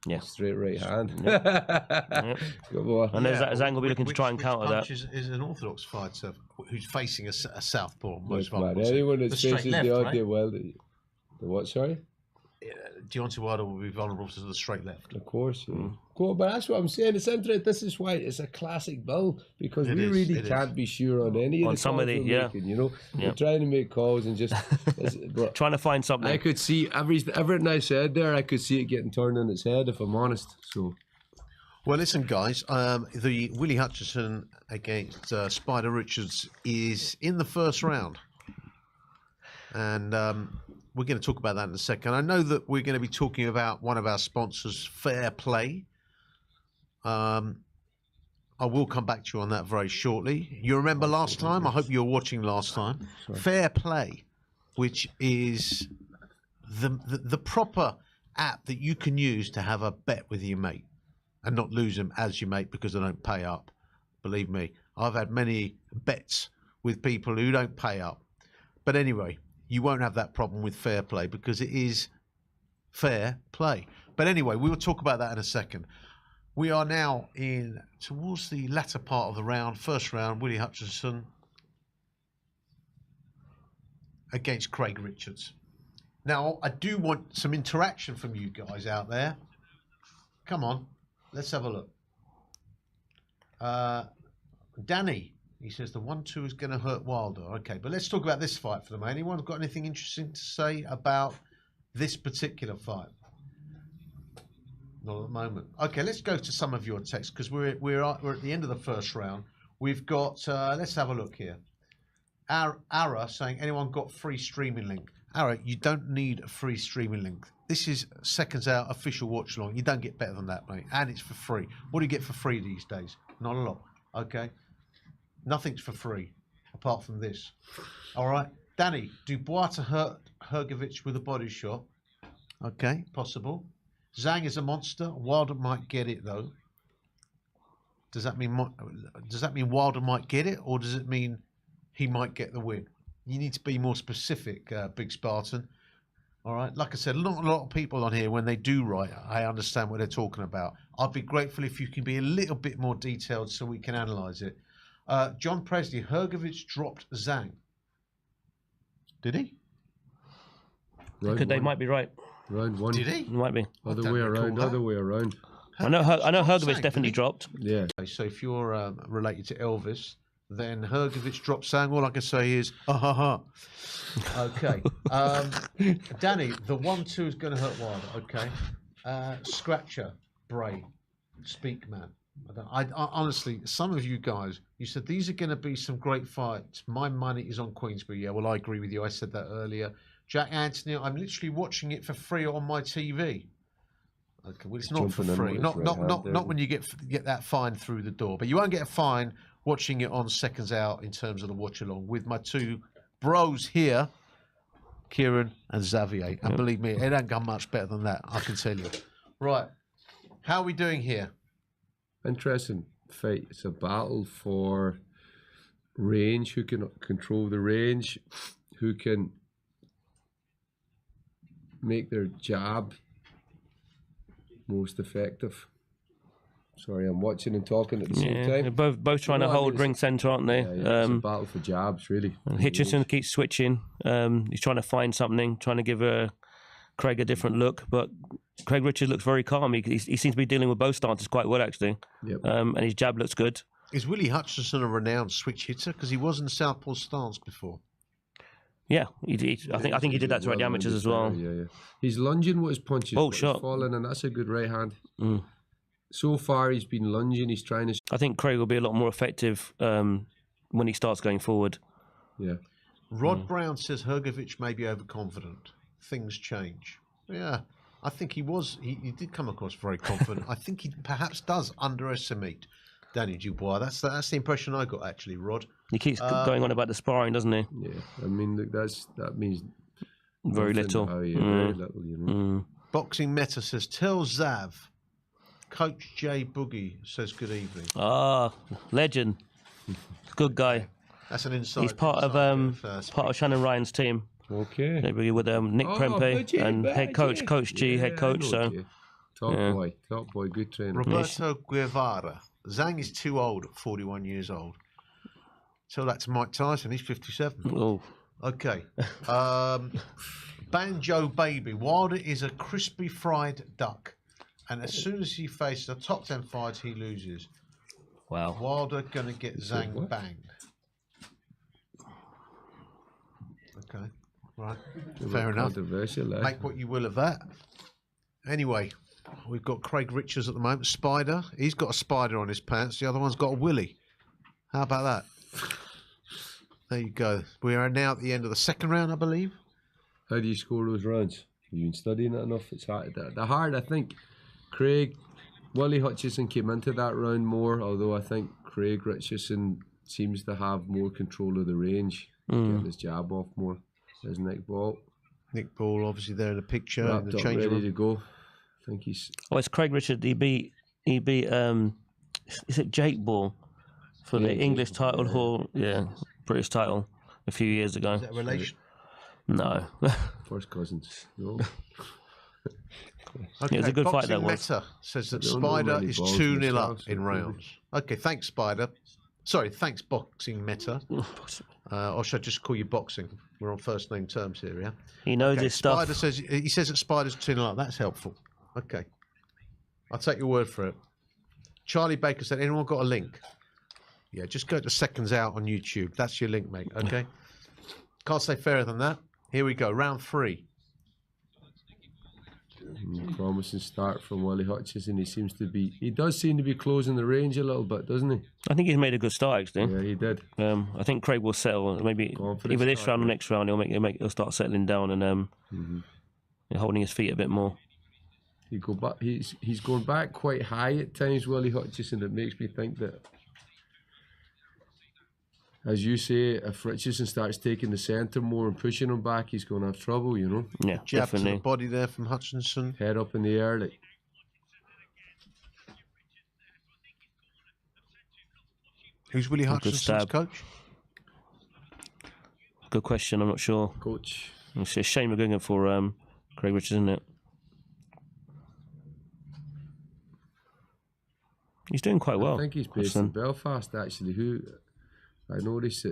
Yeah, straight right hand. Yep. And Zhang will be looking to try and counter that. Is an orthodox fighter who's facing a southpaw most vulnerable. Anyone that's facing Deontay Wilder, the what? Sorry. Deontay Wilder will be vulnerable to the straight left. Of course, Cool, but that's what I'm saying. It's interesting. This is why it's a classic build, because we really can't be sure on any of the some of the making, you know, we're trying to make calls and just trying to find something. I could see everything I said there. I could see it getting turned on its head, if I'm honest. So, well, listen, guys. The Willie Hutchinson against Spider Richards is in the first round, and we're going to talk about that in a second. I know that we're going to be talking about one of our sponsors, Fair Play. I will come back to you on that very shortly. You remember last time? I hope you were watching last time. Fair Play, which is the proper app that you can use to have a bet with your mate and not lose them as your mate because they don't pay up. Believe me, I've had many bets with people who don't pay up. But anyway, you won't have that problem with Fair Play because it is fair play. But anyway, we will talk about that in a second. We are now towards the latter part of the round, first round, Willie Hutchinson against Craig Richards. Now, I do want some interaction from you guys out there. Come on, let's have a look. Danny. He says the 1-2 is going to hurt Wilder. Okay, but let's talk about this fight for the moment. Anyone got anything interesting to say about this particular fight? Not at the moment. Okay, let's go to some of your texts because we're at the end of the first round. We've got let's have a look here. Ara saying, anyone got free streaming link? Ara, you don't need a free streaming link. This is Seconds Out official watch along. You don't get better than that, mate, and it's for free. What do you get for free these days? Not a lot. Okay. Nothing's for free, apart from this. All right. Danny, Dubois to hurt Hrgovic with a body shot. Okay, possible. Zhang is a monster. Wilder might get it, though. Does that mean Wilder might get it, or does it mean he might get the win? You need to be more specific, Big Spartan. All right. Like I said, not a lot of people on here, when they do write, I understand what they're talking about. I'd be grateful if you can be a little bit more detailed so we can analyse it. John Presley, Hrgovic dropped Zhang. Did he? They might be right. Round one. Did he? Might be. Other way around. I know Hrgovic definitely dropped. Yeah. Okay, so if you're related to Elvis, then Hrgovic dropped Zhang. All I can say is, ha ha ha. Okay. Danny, the 1-2 is going to hurt Wilder. Okay. Scratcher, Bray, Speak Man. I honestly, some of you guys, you said these are going to be some great fights. My money is on Queensberry. Yeah, well, I agree with you. I said that earlier. Jack Anthony, I'm literally watching it for free on my TV. Okay, well, it's not for free. Not when you get that fine through the door. But you won't get a fine watching it on Seconds Out in terms of the watch along with my two bros here, Kieran and Xavier. And believe me, it ain't gone much better than that. I can tell you. Right, how are we doing here? Interesting fight. It's a battle for range. Who can control the range? Who can make their jab most effective? Sorry, I'm watching and talking at the same time. They're both trying to hold ring centre, aren't they? Yeah, it's a battle for jabs, really. Hutchinson keeps switching. He's trying to find something, trying to give Craig a different look. But Craig Richards looks very calm. He seems to be dealing with both stances quite well, actually. Yep. And his jab looks good. Is Willie Hutchinson a renowned switch hitter? Because he was in the southpaw stance before. Yeah, I think he did that to the amateurs as well. Yeah. He's lunging with his punches. Oh, shot. Falling, and that's a good right hand. So far, he's been lunging. He's trying to. I think Craig will be a lot more effective when he starts going forward. Yeah. Rod Brown says Hrgovic may be overconfident. Things change. Yeah, I think he was. He did come across very confident. I think he perhaps does underestimate Danny Dubois. That's the impression I got, actually, Rod. He keeps going on about the sparring, doesn't he? Yeah, I mean, look, that means very little. Very little, you know. Boxing Meta says, tell Zav. Coach Jay Boogie says good evening. Ah, legend. Good guy. That's an insight. He's part of Shannon Ryan's team. Okay. Jay Boogie with Nick Prempe and head coach, Coach G, head coach. So Top boy, good trainer. Roberto Guevara. Zhang is too old at 41 years old. Tell that to Mike Tyson. He's 57. Oh. Okay. Banjo Baby. Wilder is a crispy fried duck. And as soon as he faces a top 10 fights, he loses. Wow. Wilder going to get Zhang banged. Okay. Right. Fair enough. Make what you will of that. Anyway, we've got Craig Richards at the moment. Spider. He's got a spider on his pants. The other one's got a willy. How about that? There you go. We are now at the end of the second round, I believe. How do you score those rounds? You've been studying it enough. It's hard. The hard, I think, Willie Hutchison came into that round more, although I think Craig Richardson seems to have more control of the range, getting his jab off more. There's Nick Ball. Nick Ball, obviously, there in the picture. Wrapped in the up, change ready room. to go. I think he's. Oh, it's Craig Richards. He beat is it Jake Ball for the English title or British title a few years ago. Is that a relation? No. First cousins. No. Okay, it was a good fight that was. Meta says that Spider is 2-0 up in rounds. Okay, thanks, Spider. Sorry, thanks, Boxing Meta. Or should I just call you Boxing? We're on first name terms here, yeah? He knows his stuff. Spider says, he says that Spider's 2-0 up. That's helpful. Okay. I'll take your word for it. Charlie Baker said, anyone got a link? Yeah, just go to Seconds Out on YouTube. That's your link, mate, okay? Can't say fairer than that. Here we go, round 3. Promising start from Willie Hutchison. He does seem to be closing the range a little bit, doesn't he? I think he's made a good start, actually. Yeah, he did. I think Craig will settle. Maybe either this round or next round, he'll start settling down and holding his feet a bit more. He go back. He's going back quite high at times, Willie Hutchison. It makes me think that, as you say, if Richardson starts taking the centre more and pushing him back, he's going to have trouble, you know. Yeah, Jab definitely. to the body there from Hutchinson. Head up in the air, like. Who's Willie Hutchinson's coach? Good question. I'm not sure. Coach. It's a shame we're going for Craig Richards, isn't it? He's doing quite well. I think he's based in Belfast, actually. Who I noticed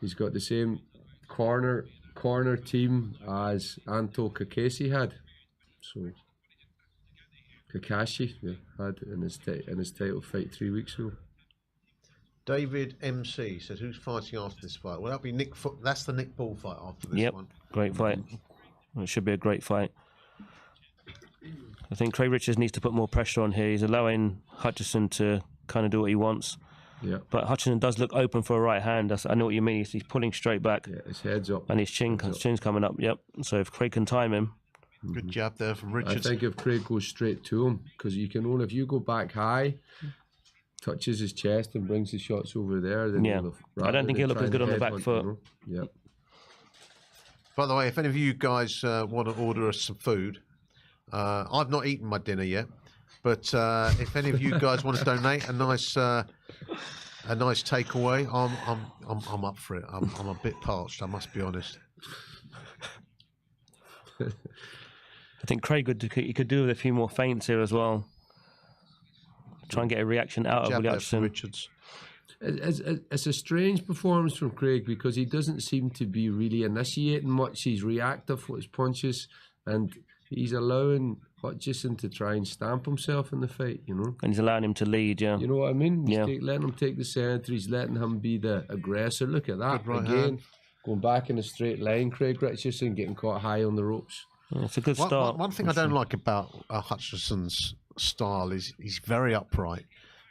he's got the same corner team as Anto Kakashi had. So Kakashi had in his title fight 3 weeks ago. David MC says, who's fighting after this fight? Well, that'll be Nick. That's the Nick Ball fight after this one. Great fight. It should be a great fight. I think Craig Richards needs to put more pressure on here. He's allowing Hutchison to kind of do what he wants. Yeah. But Hutchison does look open for a right hand. I know what you mean. He's pulling straight back. Yeah, his head's up. And his chin's coming up. Yep. So if Craig can time him. Good jab there from Richards. I think if Craig goes straight to him, because you can only, if you go back high, touches his chest and brings his shots over there, then I don't think he'll look as good on the back foot. You know? By the way, if any of you guys want to order us some food, I've not eaten my dinner yet, but if any of you guys want to donate a nice takeaway, I'm up for it. I'm a bit parched, I must be honest. I think Craig could do with a few more feints here as well. Try and get a reaction out of Willie Hutchison. Richards. it's a strange performance from Craig because he doesn't seem to be really initiating much. He's reactive with his punches, and he's allowing Hutchison to try and stamp himself in the fight, you know. And he's allowing him to lead, yeah. You know what I mean? He's Yeah. letting him take the centre. He's letting him be the aggressor. Look at that Good right again. hand. Going back in a straight line, Craig Richardson getting caught high on the ropes. Yeah, it's a good One- start. One thing I don't like about Hutchison's style is he's very upright.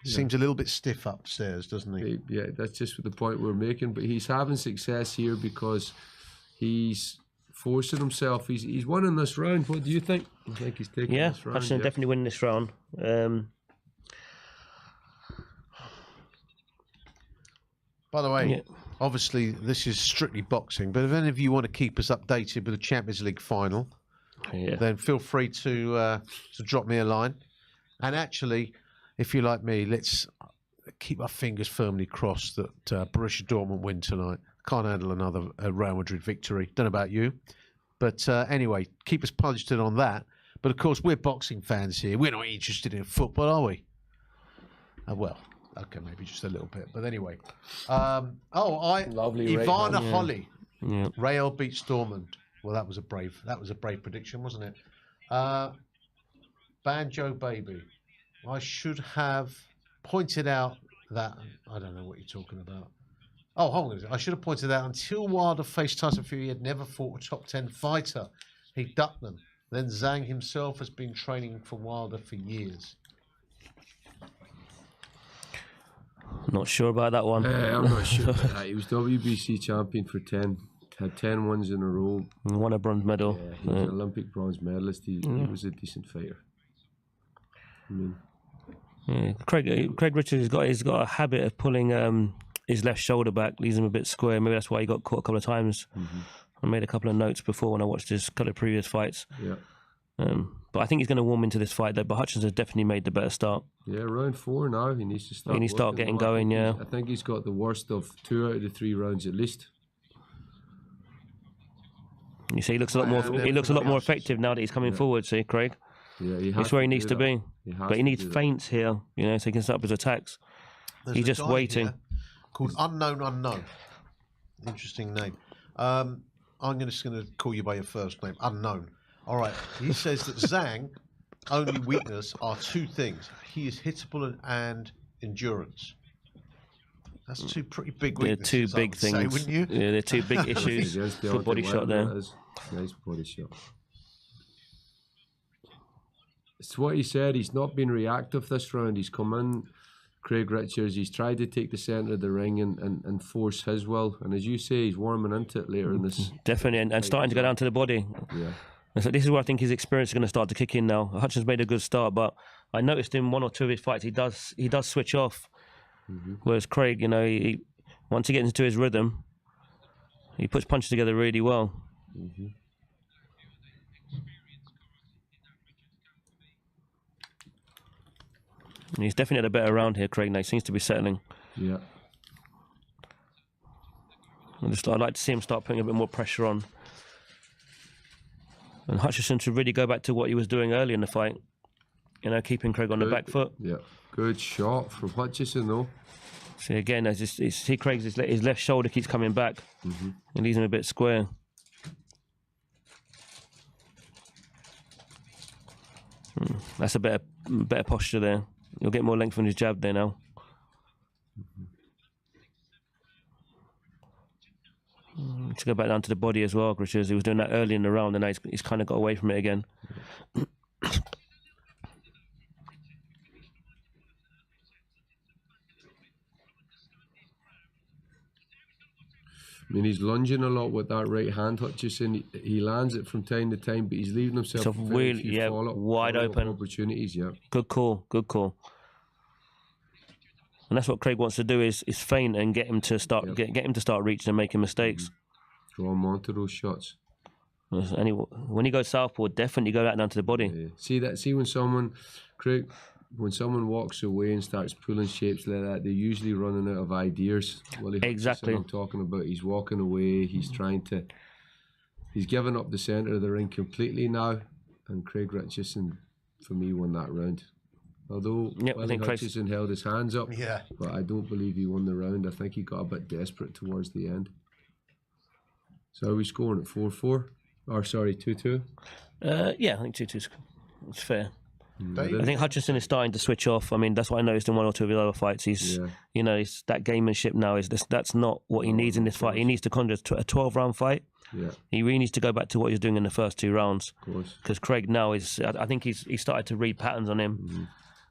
Seems a little bit stiff upstairs, doesn't he? Yeah, that's just the point we're making. But he's having success here because he's forcing himself. He's winning this round. What do you think? I think he's taking Yeah, this round. Hutchison definitely winning this round. By the way, Yeah. obviously this is strictly boxing, but if any of you want to keep us updated with the Champions League final, Yeah. then feel free to drop me a line. And actually, if you're like me, let's keep our fingers firmly crossed that Borussia Dortmund win tonight. Can't handle another Real Madrid victory. Don't know about you. But anyway, keep us posted on that. But of course, we're boxing fans here. We're not interested in football, are we? Well, okay, maybe just a little bit. But anyway. Lovely right Ivana hand, yeah. Holly. Yeah. Real beats Dortmund. Well, that was a brave prediction, wasn't it? Banjo Baby. I should have pointed out that I don't know what you're talking about. Oh, hold on. I should have pointed out until Wilder faced Tyson Fury, he had never fought a top 10 fighter. He ducked them. Then Zhang himself has been training for Wilder for years. Not sure about that one. I'm not sure about that. He was WBC champion for 10. Had 10 wins in a row. Won a bronze medal. Yeah, he was an Olympic bronze medalist. He was a decent fighter. I mean, Yeah. Craig Richards has got a habit of pulling his left shoulder back, leaves him a bit square. Maybe that's why he got caught a couple of times. I made a couple of notes before when I watched his couple of previous fights. yeah. But I think he's going to warm into this fight though. But Hutchins has definitely made the better start. Yeah, round 4 now. He needs to start. He needs to start working getting hard. going, yeah. I think he's got the worst of 2 out of the 3 rounds at least. You see, he looks a lot more. He looks a lot more effective now that he's coming forward. See, Craig. Yeah, he has It's where he to needs do to that. be. Has But he to needs do that. feints here, you know, so he can set up his attacks. There's He's a just guy waiting. here called Unknown Unknown. Interesting name. I'm just going to call you by your first name, Unknown. All right. He says that Zhang only weakness are 2 things. He is hittable and endurance. That's 2 pretty big They're weaknesses. 2 big I would say, things. wouldn't you? Yeah, they're 2 big issues. Against Good body Deontay shot Wilder, there. that is. Nice body shot. It's what he said. He's not been reactive this round. He's come in, Craig Richards. He's tried to take the centre of the ring and force his will. And as you say, he's warming into it later in this. Definitely, and starting to go down to the body. Yeah. And so this is where I think his experience is going to start to kick in now. Hutchins made a good start, but I noticed in 1 or 2 of his fights he does switch off. Whereas Craig, you know, he once he gets into his rhythm, he puts punches together really well. And he's definitely had a better round here, Craig. Now he seems to be settling. Yeah. I'd like to see him start putting a bit more pressure on. And Hutchison should really go back to what he was doing early in the fight. You know, keeping Craig on the back foot. Yeah. Good shot from Hutchison, though. See, again, see Craig's his left shoulder keeps coming back. It leaves him a bit square. That's a better posture there. You'll get more length from his jab there now. To go back down to the body as well, Richards. He was doing that early in the round, and now he's kind of got away from it again. I mean, he's lunging a lot with that right hand, Hutchison. He lands it from time to time, but he's leaving himself So very really, few yeah, wide open opportunities. Yeah, good call. And that's what Craig wants to do is feint and get him to start get him to start reaching and making mistakes. Draw him onto those shots. And when he goes southpaw, definitely go out down to the body. Yeah. See when someone, Craig, when someone walks away and starts pulling shapes like that, they're usually running out of ideas. Well, exactly. I'm talking about. He's walking away. He's given up the centre of the ring completely now. And Craig Richardson, for me, won that round. Although Yep, I think Craig's... Hutchison held his hands up, Yeah. but I don't believe he won the round. I think he got a bit desperate towards the end. So are we scoring at 4-4? Or sorry, 2-2? Yeah, I think 2-2 is fair. David? I think Hutchison is starting to switch off. I mean, that's what I noticed in one or two of his other fights. He's, you know, it's that gamemanship now. That's not what he needs in this fight. He needs to conjure a 12-round fight. Yeah. He really needs to go back to what he was doing in the first 2 rounds. Of course. Because Craig now is, I think he started to read patterns on him.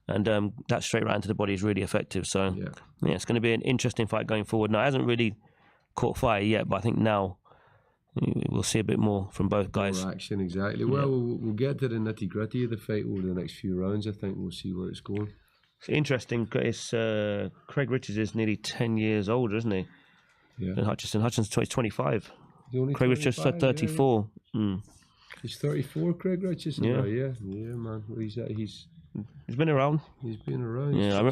And that straight right into the body is really effective. So, yeah, it's going to be an interesting fight going forward. Now, it hasn't really caught fire yet, but I think now we'll see a bit more from both guys. More action, exactly. Well, we'll get to the nitty-gritty of the fight over the next few rounds. I think we'll see where it's going. It's interesting. It's, Craig Richards is nearly 10 years older, isn't he? Yeah. And Hutchison's 25. Craig Richards is 34. Yeah. He's 34, Craig Richardson. Yeah. Yeah, man. Well, he's been around. He's been around. Yeah, I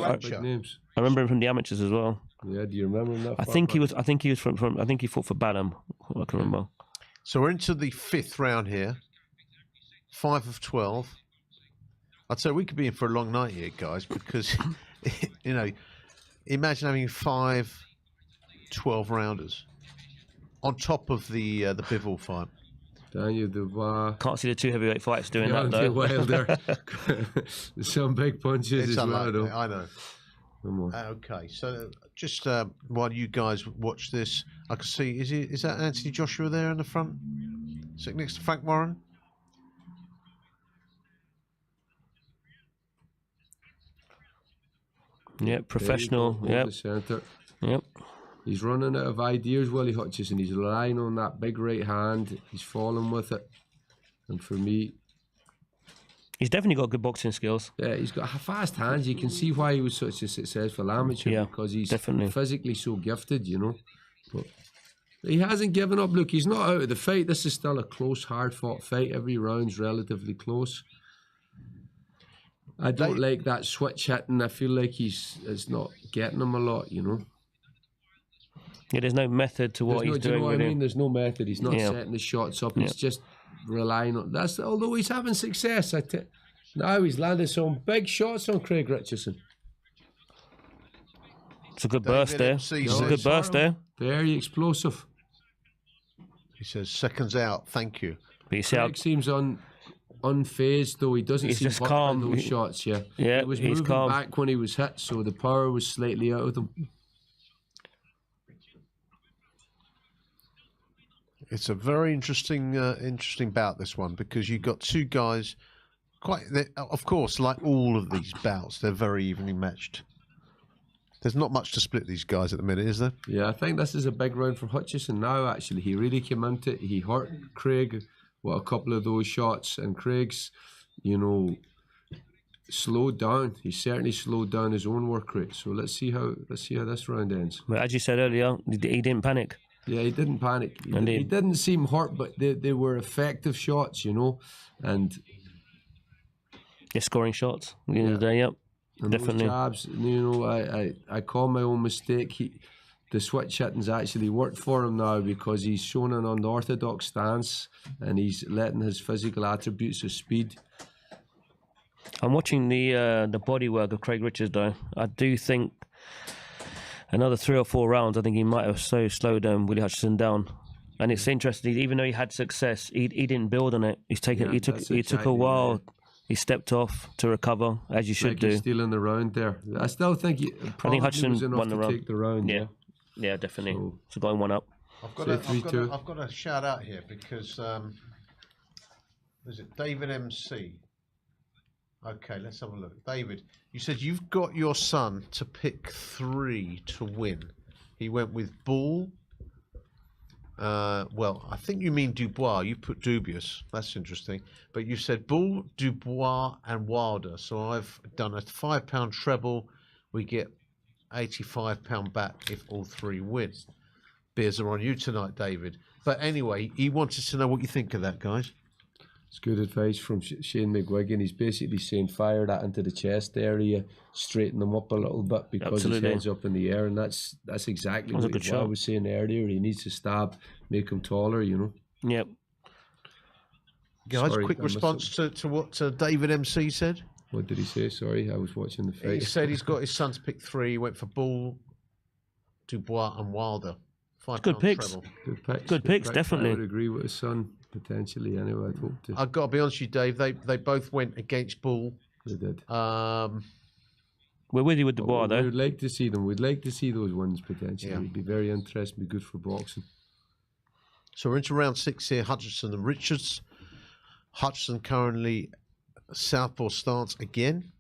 remember him from the amateurs as well. Yeah, do you remember him? I think he fought for Badham. I can remember. So we're into the 5th round here. 5 of 12. I'd say we could be in for a long night here, guys, because you know, imagine having 5 12-rounders on top of the Bivol fight. Daniel Dubois. Can't see the 2 heavyweight fights doing that though. Wilder. Some big punches as well, though. I know. Come on. Okay, so just while you guys watch this, I can see, is that Anthony Joshua there in the front? Sitting next to Frank Warren? Yep, professional. Yep. Center. Yep. He's running out of ideas, Willie Hutchison. He's relying on that big right hand. He's falling with it. And for me... He's definitely got good boxing skills. Yeah, he's got fast hands. You can see why he was such a successful amateur, because he's physically so gifted, you know. But he hasn't given up. Look, he's not out of the fight. This is still a close, hard-fought fight. Every round's relatively close. I don't like that switch hitting. I feel like it's not getting him a lot, you know. Yeah, there's no method to what he's doing. Do you know what I really. mean? There's no method. He's not setting the shots up. He's just relying on that's. Although he's having success, now he's landed some big shots on Craig Richardson. It's a good burst there. It's a good burst there. Very explosive. He says, "Seconds out, thank you." But you see Craig seems unfazed though. He doesn't seem just calm. Those shots, yeah. Yeah, he was he's moving calm. back when he was hit, so the power was slightly out of him. It's a very interesting bout, this one, because you've got 2 guys. Of course, like all of these bouts, they're very evenly matched. There's not much to split these guys at the minute, is there? Yeah, I think this is a big round for Hutchison now, actually. He really came into it. He hurt Craig with a couple of those shots, and Craig's, you know, slowed down. He certainly slowed down his own work rate. So let's see how this round ends. But as you said earlier, he didn't panic. Yeah, he didn't panic. He didn't seem hurt, but they were effective shots, you know. And scoring shots at the end of the day, yep. And definitely. Those jabs, you know, I call my own mistake. The switch hitting's actually worked for him now, because he's shown an unorthodox stance and he's letting his physical attributes of speed. I'm watching the body work of Craig Richards though. I do think another 3 or 4 rounds, I think he might have slowed Willie Hutchison down. And it's interesting, even though he had success, he didn't build on it. He took a while. Right. He stepped off to recover, as you should do. Stealing the round there. I still think Hutchison won the round. Take the round. Yeah, definitely. So going 1 up. I've got a shout out here because is it David MC? Okay, let's have a look. David, you said you've got your son to pick 3 to win. He went with Bull. Well, I think you mean Dubois. You put dubious. That's interesting. But you said Bull, Dubois, and Wilder. So I've done a £5 treble. We get £85 back if all 3 win. Beers are on you tonight, David. But anyway, he wanted to know what you think of that, guys. It's good advice from Shane McGuigan. He's basically saying fire that into the chest area, straighten them up a little bit because his head's up in the air, and that's exactly what I was saying earlier. He needs to stab, make him taller, you know. Yep. Guys, quick response to what David MC said. What did he say? Sorry, I was watching the fight. He said he's got his son to pick 3. He went for Bull, Dubois, and Wilder. Good picks. Good picks, definitely. I would agree with his son, potentially, anyway. I'd hope to. I've got to be honest with you, Dave. They both went against Bull. They did. We're with you with Dubois, though. We'd like to see them. We'd like to see those wins, potentially. It'd be very interesting, be good for boxing. So we're into round 6 here, Hutchinson and Richards. Hutchinson currently southpaw stance again.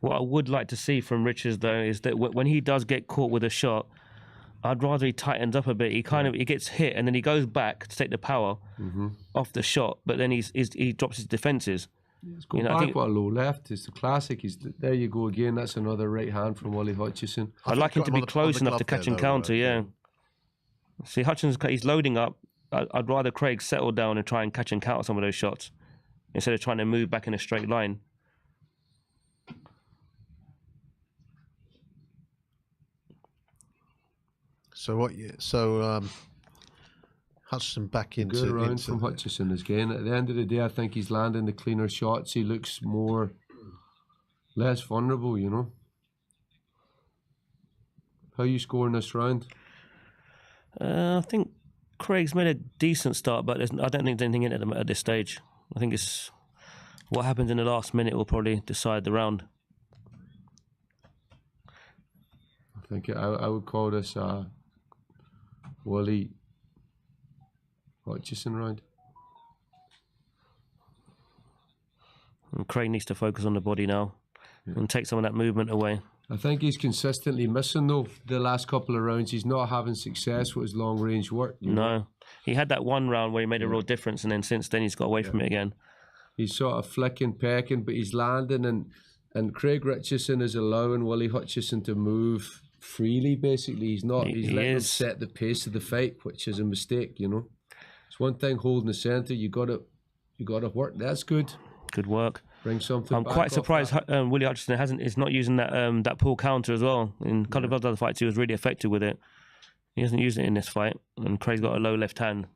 What I would like to see from Richards, though, is that when he does get caught with a shot, I'd rather he tightens up a bit. He he gets hit and then he goes back to take the power off the shot, but then he drops his defences. He's going back with a low left. It's the classic. There you go again. That's another right hand from Willie Hutchison. I'd like him to be close enough to catch and counter, yeah. See, Hutchins, he's loading up. I'd rather Craig settle down and try and catch and counter some of those shots instead of trying to move back in a straight line. So Hutchison back into... Good round from Hutchison again. At the end of the day, I think he's landing the cleaner shots. He looks less vulnerable, you know. How are you scoring this round? I think Craig's made a decent start, but I don't think there's anything in it at this stage. I think it's what happens in the last minute will probably decide the round. I think I would call this Willie Hutchison round. And Craig needs to focus on the body now and take some of that movement away. I think he's consistently missing, though, the last couple of rounds. He's not having success with his long-range work. No. He had that one round where he made a real difference, and then since then he's got away from it again. He's sort of flicking, pecking, but he's landing, and Craig Richardson is allowing Willie Hutchison to move freely, basically. He's letting him set the pace of the fight, which is a mistake, you know. It's one thing holding the centre. You got to work. That's good. Good work. Bring something. I'm quite surprised Willie Hutchison is not using that pull counter as well. In a couple of other fights, he was really effective with it. He hasn't used it in this fight, and Craig's got a low left hand.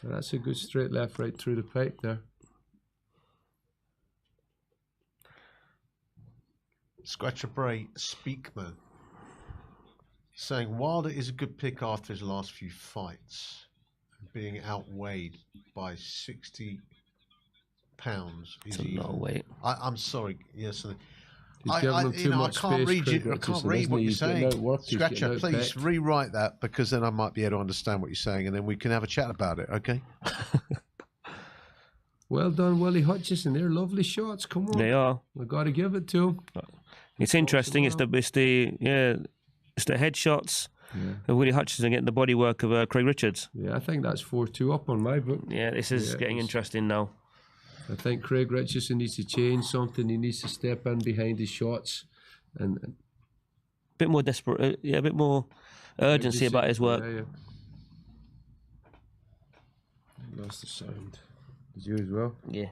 So that's a good straight left right through the pipe there. Scratcher Bray Speakman saying Wilder is a good pick after his last few fights, being outweighed by 60 pounds. It's a lot of weight. I'm sorry. Yes, I can't read you. I can't read what you're saying. Scratcher, please rewrite that, because then I might be able to understand what you're saying, and then we can have a chat about it. Okay. Well done, Willie Hutchison. They're lovely shots. Come on. They are. We've got to give it to him. It's interesting. It's the headshots of Willie Hutchison getting the body work of Craig Richards. Yeah, I think that's 4-2 up on my book. Yeah, this is getting interesting now. I think Craig Richardson needs to change something. He needs to step in behind his shots and a bit more desperate. A bit more urgency about his work. Yeah. Lost the sound. Did you as well? Yeah.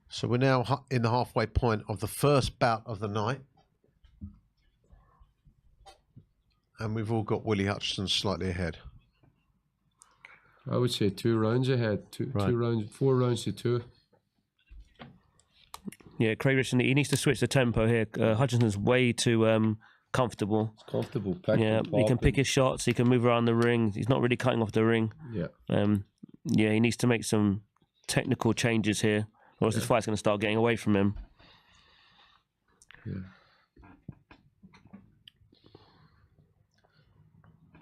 So we're now in the halfway point of the first bout of the night. And we've all got Willie Hutchison slightly ahead. I would say 2 rounds ahead. 4 rounds to 2. Yeah, Craig Richardson, he needs to switch the tempo here. Hutchison's way too comfortable. It's comfortable. He can pick his shots. He can move around the ring. He's not really cutting off the ring. Yeah. He needs to make some technical changes here, or else this fight's going to start getting away from him. Yeah.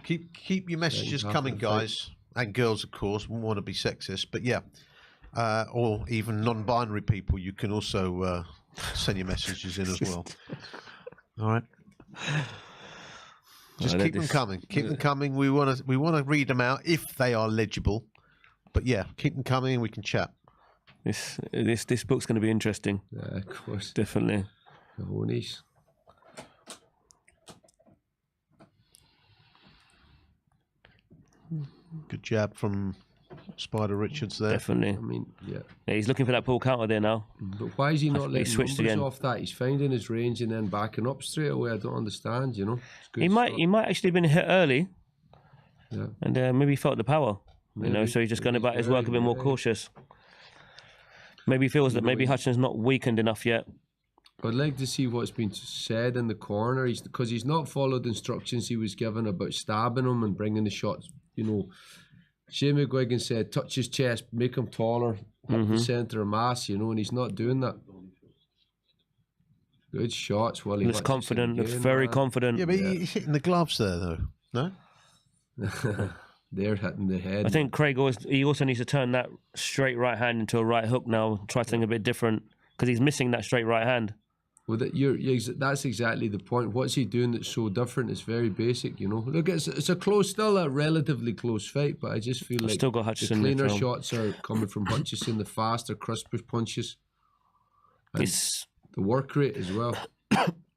Keep your messages coming, guys, and girls, of course. We want to be sexist, but yeah, or even non-binary people. You can also send your messages in as well. All right. Just keep them coming. Keep them coming. We want to read them out if they are legible. But yeah, keep them coming and we can chat. This book's going to be interesting. Yeah, of course. Definitely. The Honies. Good jab from Spider Richards there. Definitely. I mean, yeah. He's looking for that pull counter there now. But why is he not letting numbers again off that? He's finding his range and then backing up straight away. I don't understand, you know. He might actually have been hit early. Yeah. And maybe he felt the power. You know, so he's just going about his work a bit more cautious. Maybe he feels that maybe Hutchinson's not weakened enough yet. I'd like to see what's been said in the corner. Because he's not followed instructions he was given about stabbing him and bringing the shots. You know, Shane McGuigan said, touch his chest, make him taller, hit the centre of mass, you know, and he's not doing that. Good shots, Willie. Looks confident, looks very confident. Yeah, but he's hitting the gloves there, though. No? They're hitting the head. I think Craig also needs to turn that straight right hand into a right hook now. Try something a bit different because he's missing that straight right hand. Well, that's exactly the point. What's he doing that's so different? It's very basic, you know. Look, it's still a relatively close fight, but I just feel like still got Hutchison the cleaner shots are coming from Hutchison, the faster, crisper punches. And the work rate as well.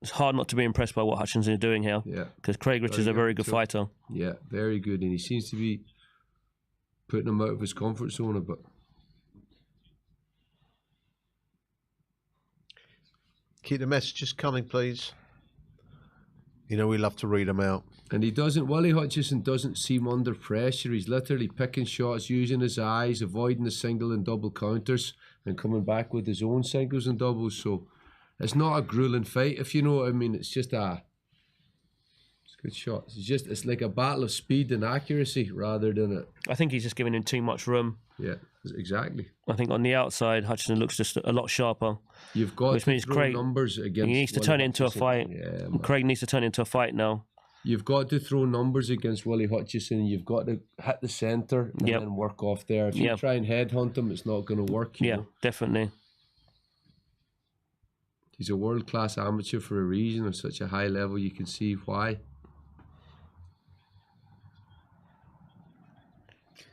It's hard not to be impressed by what Hutchinson is doing here. Yeah. Because Craig Richards is a very good fighter. Yeah, very good. And he seems to be putting him out of his comfort zone a bit. Keep the messages coming, please. You know we love to read them out. And Willie Hutchison doesn't seem under pressure. He's literally picking shots, using his eyes, avoiding the single and double counters, and coming back with his own singles and doubles. So it's not a grueling fight, if you know what I mean. It's just it's good shots. It's like a battle of speed and accuracy rather than I think he's just giving him too much room. Yeah, exactly. I think on the outside, Hutchison looks just a lot sharper. You've got which means Craig numbers against. He needs to turn it into a fight. Yeah, Craig needs to turn it into a fight now. You've got to throw numbers against Willie Hutchison. You've got to hit the centre and then work off there. If you try and headhunt him, it's not going to work. You know? Definitely. He's a world-class amateur for a reason. On such a high level, you can see why.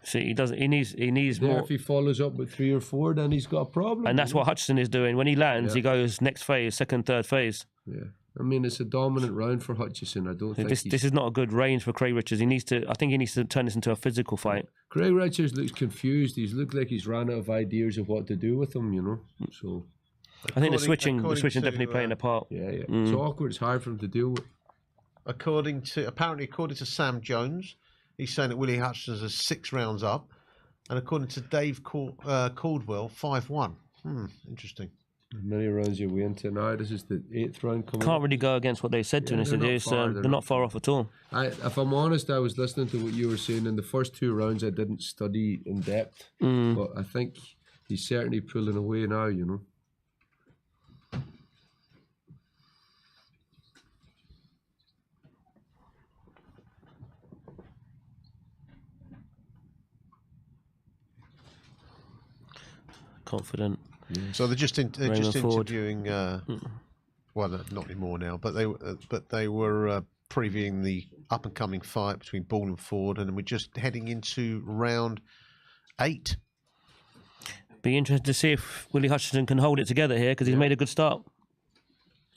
See, he needs more. If he follows up with 3 or 4, then he's got a problem. And that's what Hutchison is doing. When he lands, he goes next phase, second, third phase. Yeah. I mean, it's a dominant round for Hutchison. I don't think this is not a good range for Craig Richards. I think he needs to turn this into a physical fight. Craig Richards looks confused. He's looked like he's run out of ideas of what to do with him, you know. So I think the switching definitely playing a part. Yeah. It's awkward. It's hard for him to deal with. According to Sam Jones, he's saying that Willie Hutchison is 6 rounds up, and according to Dave Caldwell, 5-1. Interesting. Many rounds you're way into now. This is the 8th round coming. Can't really go against what they said to us. They're not far off at all. If I'm honest, I was listening to what you were saying. In the first 2 rounds, I didn't study in depth, but I think he's certainly pulling away now, you know. Confident. So they're just interviewing. Well, not anymore now. But they were previewing the up and coming fight between Ball and Ford, and we're just heading into round 8. Be interested to see if Willie Hutchison can hold it together here because he's made a good start.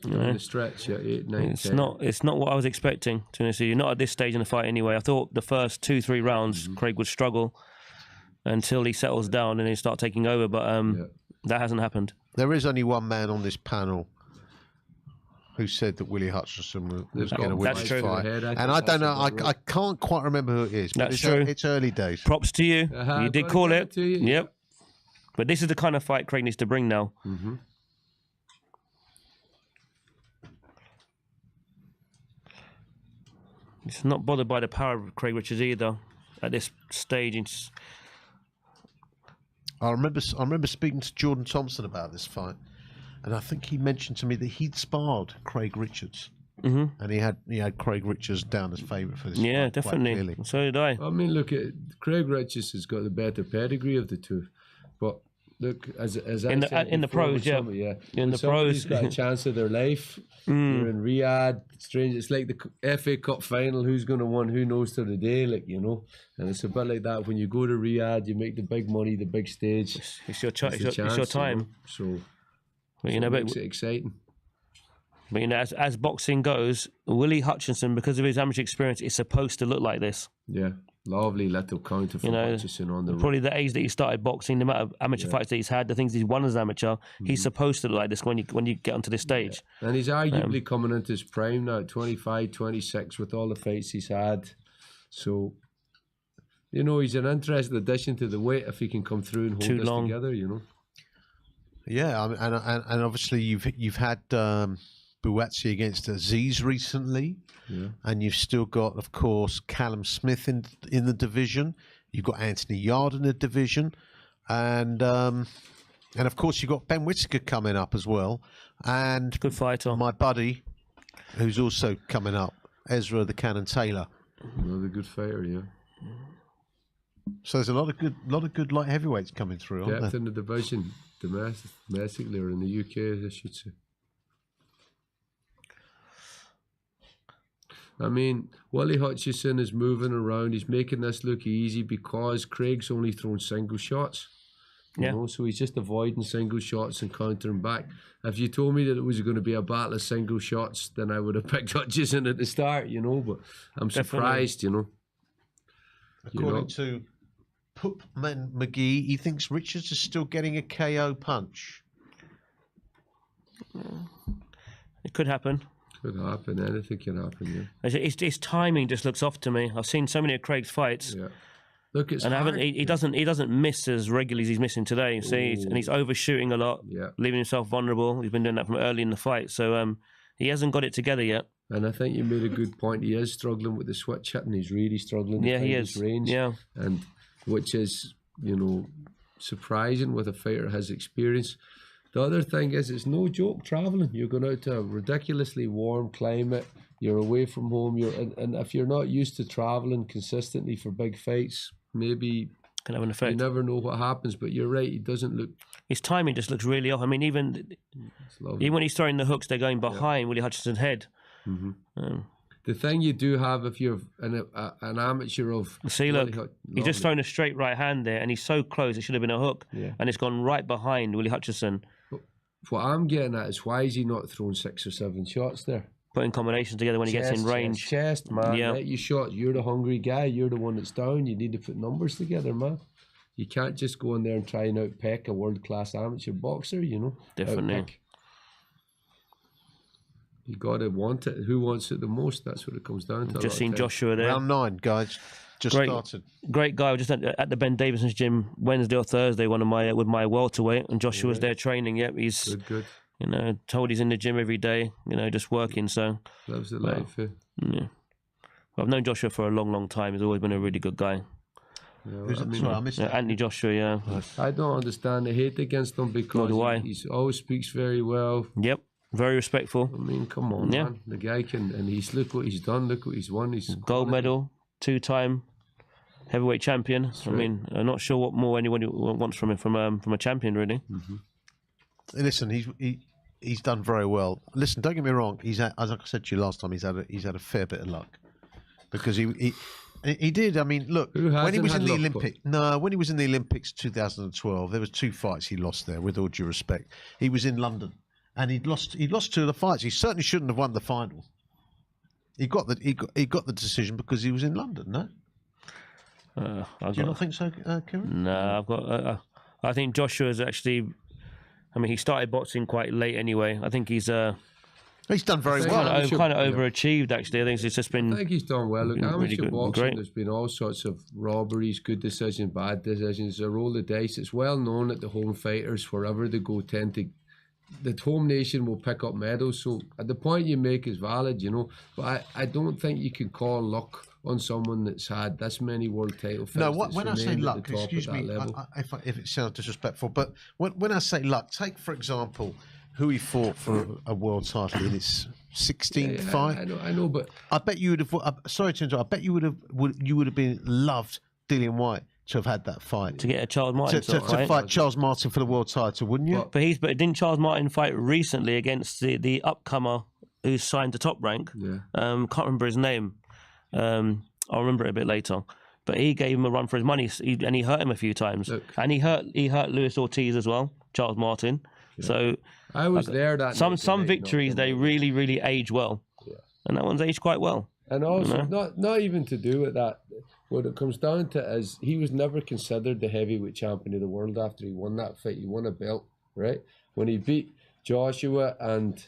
In the stretch, 8, 9, 10. It's not what I was expecting. To be honest with you, not at this stage in the fight anyway. I thought the first 2-3 rounds Craig would struggle until he settles down and he start taking over, but that hasn't happened. There is only one man on this panel who said that Willie Hutchison was going to win this fight. And I don't know, I can't quite remember who it is. But That's true. It's early days. Props to you. You did call it. Yep. But this is the kind of fight Craig needs to bring now. He's not bothered by the power of Craig Richards either at this stage. I remember speaking to Jordan Thompson about this fight, and I think he mentioned to me that he'd sparred Craig Richards, and he had Craig Richards down as favourite for this fight. Yeah, definitely. So did I. I mean, look, Craig Richards has got the better pedigree of the two, but look, as in the pros, in the pros, he's got a chance of their life. You're in Riyadh. Strange. It's like the FA Cup final. Who's going to win? Who knows till the day? Like, you know. And it's a bit like that when you go to Riyadh. You make the big money, the big stage. It's your time. It's your time. You know? So, but you know, it makes it exciting. But you know, as boxing goes, Willie Hutchison, because of his amateur experience, is supposed to look like this. Yeah, lovely little counter from Hutchison on the probably the age that he started boxing, the amount of amateur fights that he's had, the things he's won as amateur, he's supposed to look like this when you get onto this stage. And he's arguably coming into his prime now, 25, 26, with all the fights he's had. So, you know, he's an interesting addition to the weight if he can come through and hold this together, you know. Yeah, I mean, and obviously you've had Buatsi against Aziz recently, and you've still got, of course, Callum Smith in the division. You've got Anthony Yard in the division, and of course you've got Ben Whittaker coming up as well, and good fighter, my buddy, who's also coming up, Ezra the Cannon Taylor. Another good fighter, yeah. So there's a lot of good light heavyweights coming through. Aren't Depth there? in the division, domestically or in the UK, I should say. I mean, Willie Hutchison is moving around. He's making this look easy because Craig's only thrown single shots. You know, so he's just avoiding single shots and countering back. If you told me that it was going to be a battle of single shots, then I would have picked Hutchison at the start, you know, but I'm surprised, you know. According to Pupman McGee, he thinks Richards is still getting a KO punch. It could happen. Could happen. Anything can happen, yeah. His timing just looks off to me. I've seen so many of Craig's fights. Yeah. Look, it's and hard. he doesn't miss as regularly as he's missing today. See, and he's overshooting a lot, leaving himself vulnerable. He's been doing that from early in the fight, so he hasn't got it together yet. And I think you made a good point. He is struggling with the switch hitting. He's really struggling. To find his range. Yeah, and which is, you know, surprising with a fighter his experience. The other thing is, it's no joke traveling. You're going out to a ridiculously warm climate. You're away from home. And if you're not used to traveling consistently for big fights, maybe can have an effect. You never know what happens. But you're right. He doesn't look. His timing just looks really off. I mean, even when he's throwing the hooks, they're going behind Willie Hutchison's head. The thing you do have if you're an amateur of... See, look, he's just thrown a straight right hand there, and he's so close, it should have been a hook, and it's gone right behind Willie Hutchison. But what I'm getting at is, why is he not throwing 6 or 7 shots there? Putting combinations together when he gets in range. Chest, man. Yeah. Let you shot. You're the hungry guy. You're the one that's down. You need to put numbers together, man. You can't just go in there and try and outpeck a world-class amateur boxer, you know. Definitely. Outpeck. You got to want it. Who wants it the most? That's what it comes down to. Just seen Joshua there. Round 9, guys. Just started. Great guy. Just at the Ben Davison's gym Wednesday or Thursday, with my welterweight, and Joshua was there training. Yep, he's good. You know, told he's in the gym every day. You know, just working. So loves the life. Yeah. I've known Joshua for a long, long time. He's always been a really good guy. Yeah, Anthony Joshua, yeah. I don't understand the hate against him because he always speaks very well. Yep. Very respectful. I mean, come on, man. The guy can, and look what he's done, look what he's won. He's gold medal, 2-time heavyweight champion. That's right. I mean, I'm not sure what more anyone wants from him, from a champion, really. Listen, he's done very well. Listen, don't get me wrong. He's had, as I said to you last time, he's had a fair bit of luck because he did. I mean, look, when he was in the Olympics. No, when he was in the Olympics 2012, there was 2 fights he lost there. With all due respect, he was in London. And he lost 2 of the fights. He certainly shouldn't have won the final. He got the decision because he was in London. No, do you not think so, Kieran? No, I've got. I think Joshua's actually. I mean, he started boxing quite late anyway. I think he's done very well. Kind of overachieved, actually. I think it's just been. I think he's done well. Look, amateur really boxing, great. There's been all sorts of robberies, good decisions, bad decisions. A roll of dice. It's well known that the home fighters, wherever they go, tend to. The home nation will pick up medals. So the point you make is valid, you know. But I don't think you can call luck on someone that's had this many world title fights. No, when I say luck, excuse me, if it sounds disrespectful, but when I say luck, take for example who he fought for a world title in his 16th fight. I know, but I bet you would have. Sorry to interrupt. I bet you would have been loved Dillian White to have had that fight, to get a Charles Martin to fight Charles Martin for the world title, wouldn't you? But didn't Charles Martin fight recently against the upcomer who's signed to Top Rank? Yeah. Can't remember his name. I'll remember it a bit later. But he gave him a run for his money, and he hurt him a few times. Look. And he hurt Luis Ortiz as well, Charles Martin. Yeah. So I was there. That some victories they really, really age well, and that one's aged quite well. And also, not even to do with that. What it comes down to is he was never considered the heavyweight champion of the world after he won that fight. He won a belt, right? When he beat Joshua and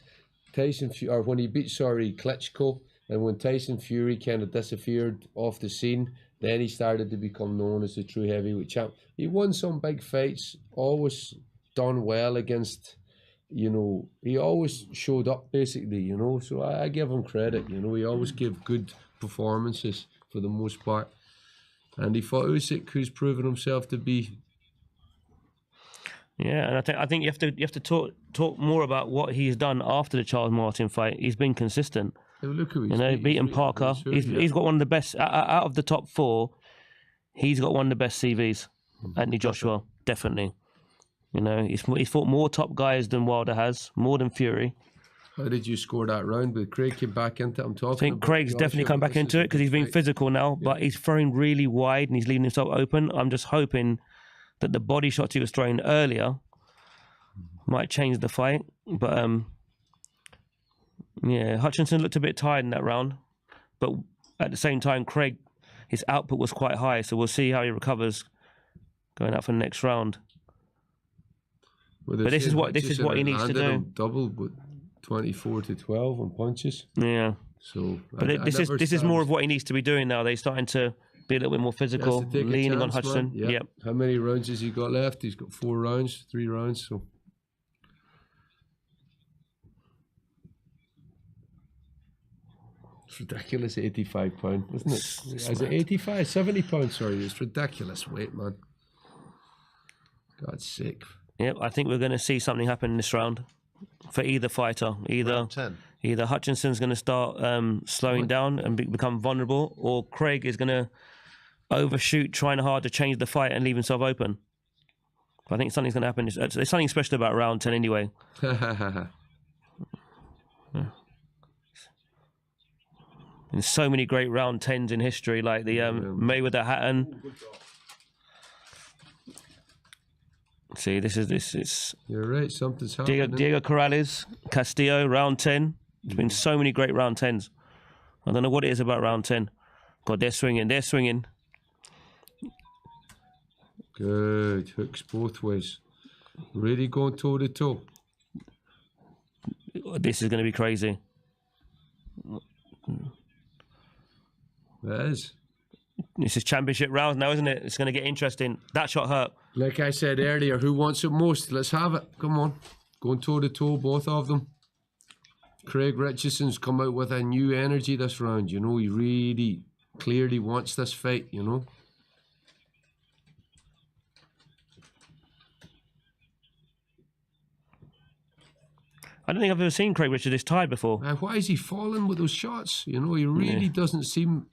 Tyson, or when he beat Klitschko, and when Tyson Fury kind of disappeared off the scene, then he started to become known as the true heavyweight champ. He won some big fights, always done well against, you know, he always showed up basically, you know, so I give him credit, you know, he always gave good performances for the most part. And he fought Usyk, who's proven himself to be. Yeah, and I think you have to talk more about what he's done after the Charles Martin fight. He's been consistent. Look who he's beating Parker. He's got one of the best out of the top 4. He's got one of the best CVs. Anthony Joshua, definitely. You know, he's fought more top guys than Wilder has, more than Fury. How did you score that round? But Craig came back into it. I'm talking. I think Craig's definitely come back into it because he's been physical now, but he's throwing really wide and he's leaving himself open. I'm just hoping that the body shots he was throwing earlier might change the fight. But yeah, Hutchinson looked a bit tired in that round, but at the same time, Craig, his output was quite high, so we'll see how he recovers going out for the next round. Well, but this is what he needs to do. Double, but 24-12 on punches. Yeah. So, but this is more of what he needs to be doing now. They're starting to be a little bit more physical, leaning on Hutchinson. Yep. How many rounds has he got left? He's got 4 rounds, 3 rounds. So. It's ridiculous, £85, isn't it? Is it 85, 70 pounds? Sorry, it's ridiculous weight, man. God's sake. Yep, I think we're going to see something happen in this round for either fighter. Either Hutchinson's going to start slowing down and become vulnerable, or Craig is going to overshoot, trying hard to change the fight and leave himself open. I think something's going to happen. There's something special about round 10 anyway. There's so many great round 10s in history, like the Mayweather Hatton. See, this is. You're right. Something's happening. Diego Corrales, Castillo, round 10. There's been so many great round 10s. I don't know what it is about round 10. God, they're swinging. They're swinging. Good hooks both ways. Really going toe to toe. This is going to be crazy. It is. This is championship rounds now, isn't it? It's going to get interesting. That shot hurt. Like I said earlier, who wants it most? Let's have it. Come on. Going toe to toe, both of them. Craig Richardson's come out with a new energy this round. You know, he really clearly wants this fight, you know. I don't think I've ever seen Craig Richards this tired before. Why is he falling with those shots? You know, he really doesn't seem...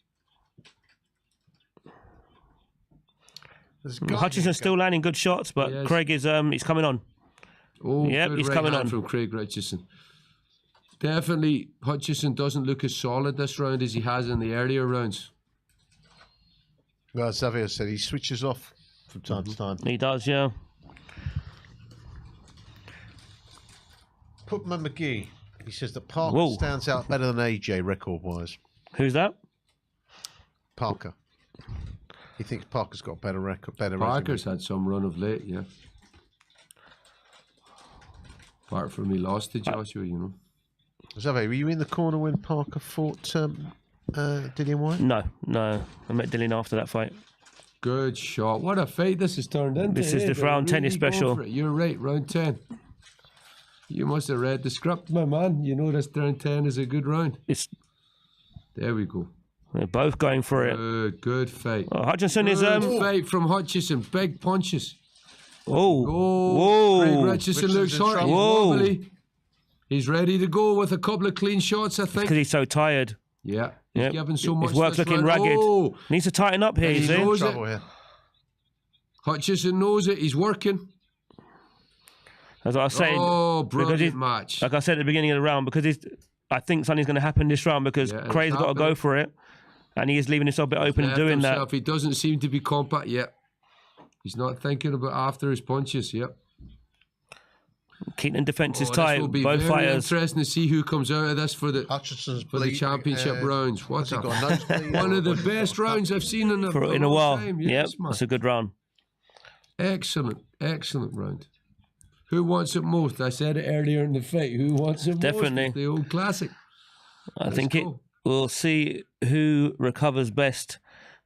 Hutchinson's still landing good shots, but Craig is he's coming on. Oh, yep, he's coming on from Craig Richardson. Definitely, Hutchinson doesn't look as solid this round as he has in the earlier rounds. Well, Xavier said he switches off from time to time. He does, yeah. Putman McGee, he says that Parker stands out better than AJ record-wise. Who's that? Parker. He thinks Parker's got a better record. Parker's had some run of late, yeah. Apart from he lost to Joshua, you know. Xavier, were you in the corner when Parker fought Dillian White? No. I met Dillian after that fight. Good shot. What a fight this has turned into. This is the round 10 is special. You're right, round 10. You must have read the script, my man. You know this round 10 is a good round. There we go. They're both going for it. Good fight. Hutchinson is fight from Hutchinson. Big punches. Whoa. Craig Richardson looks hurt. He's wobbly. He's ready to go with a couple of clean shots, I think. Because he's so tired. Yeah. He's given so much. His work's looking ragged. Needs to tighten up here, he knows it. Hutchinson knows it. He's working. As I was saying, brilliant match. Like I said at the beginning of the round, because I think something's going to happen this round because Craig's got to go for it, and he is leaving himself a bit open doing that. He doesn't seem to be compact yet. He's not thinking about after his punches. Yep. Keeping defence is tight. Will be both very fighters. Interesting to see who comes out of this for the championship rounds. One of the best rounds I've seen in a while. Yes, it's a good round. Excellent round. Who wants it most? I said it earlier in the fight. Who wants it Definitely. most? The old classic. I think we'll see who recovers best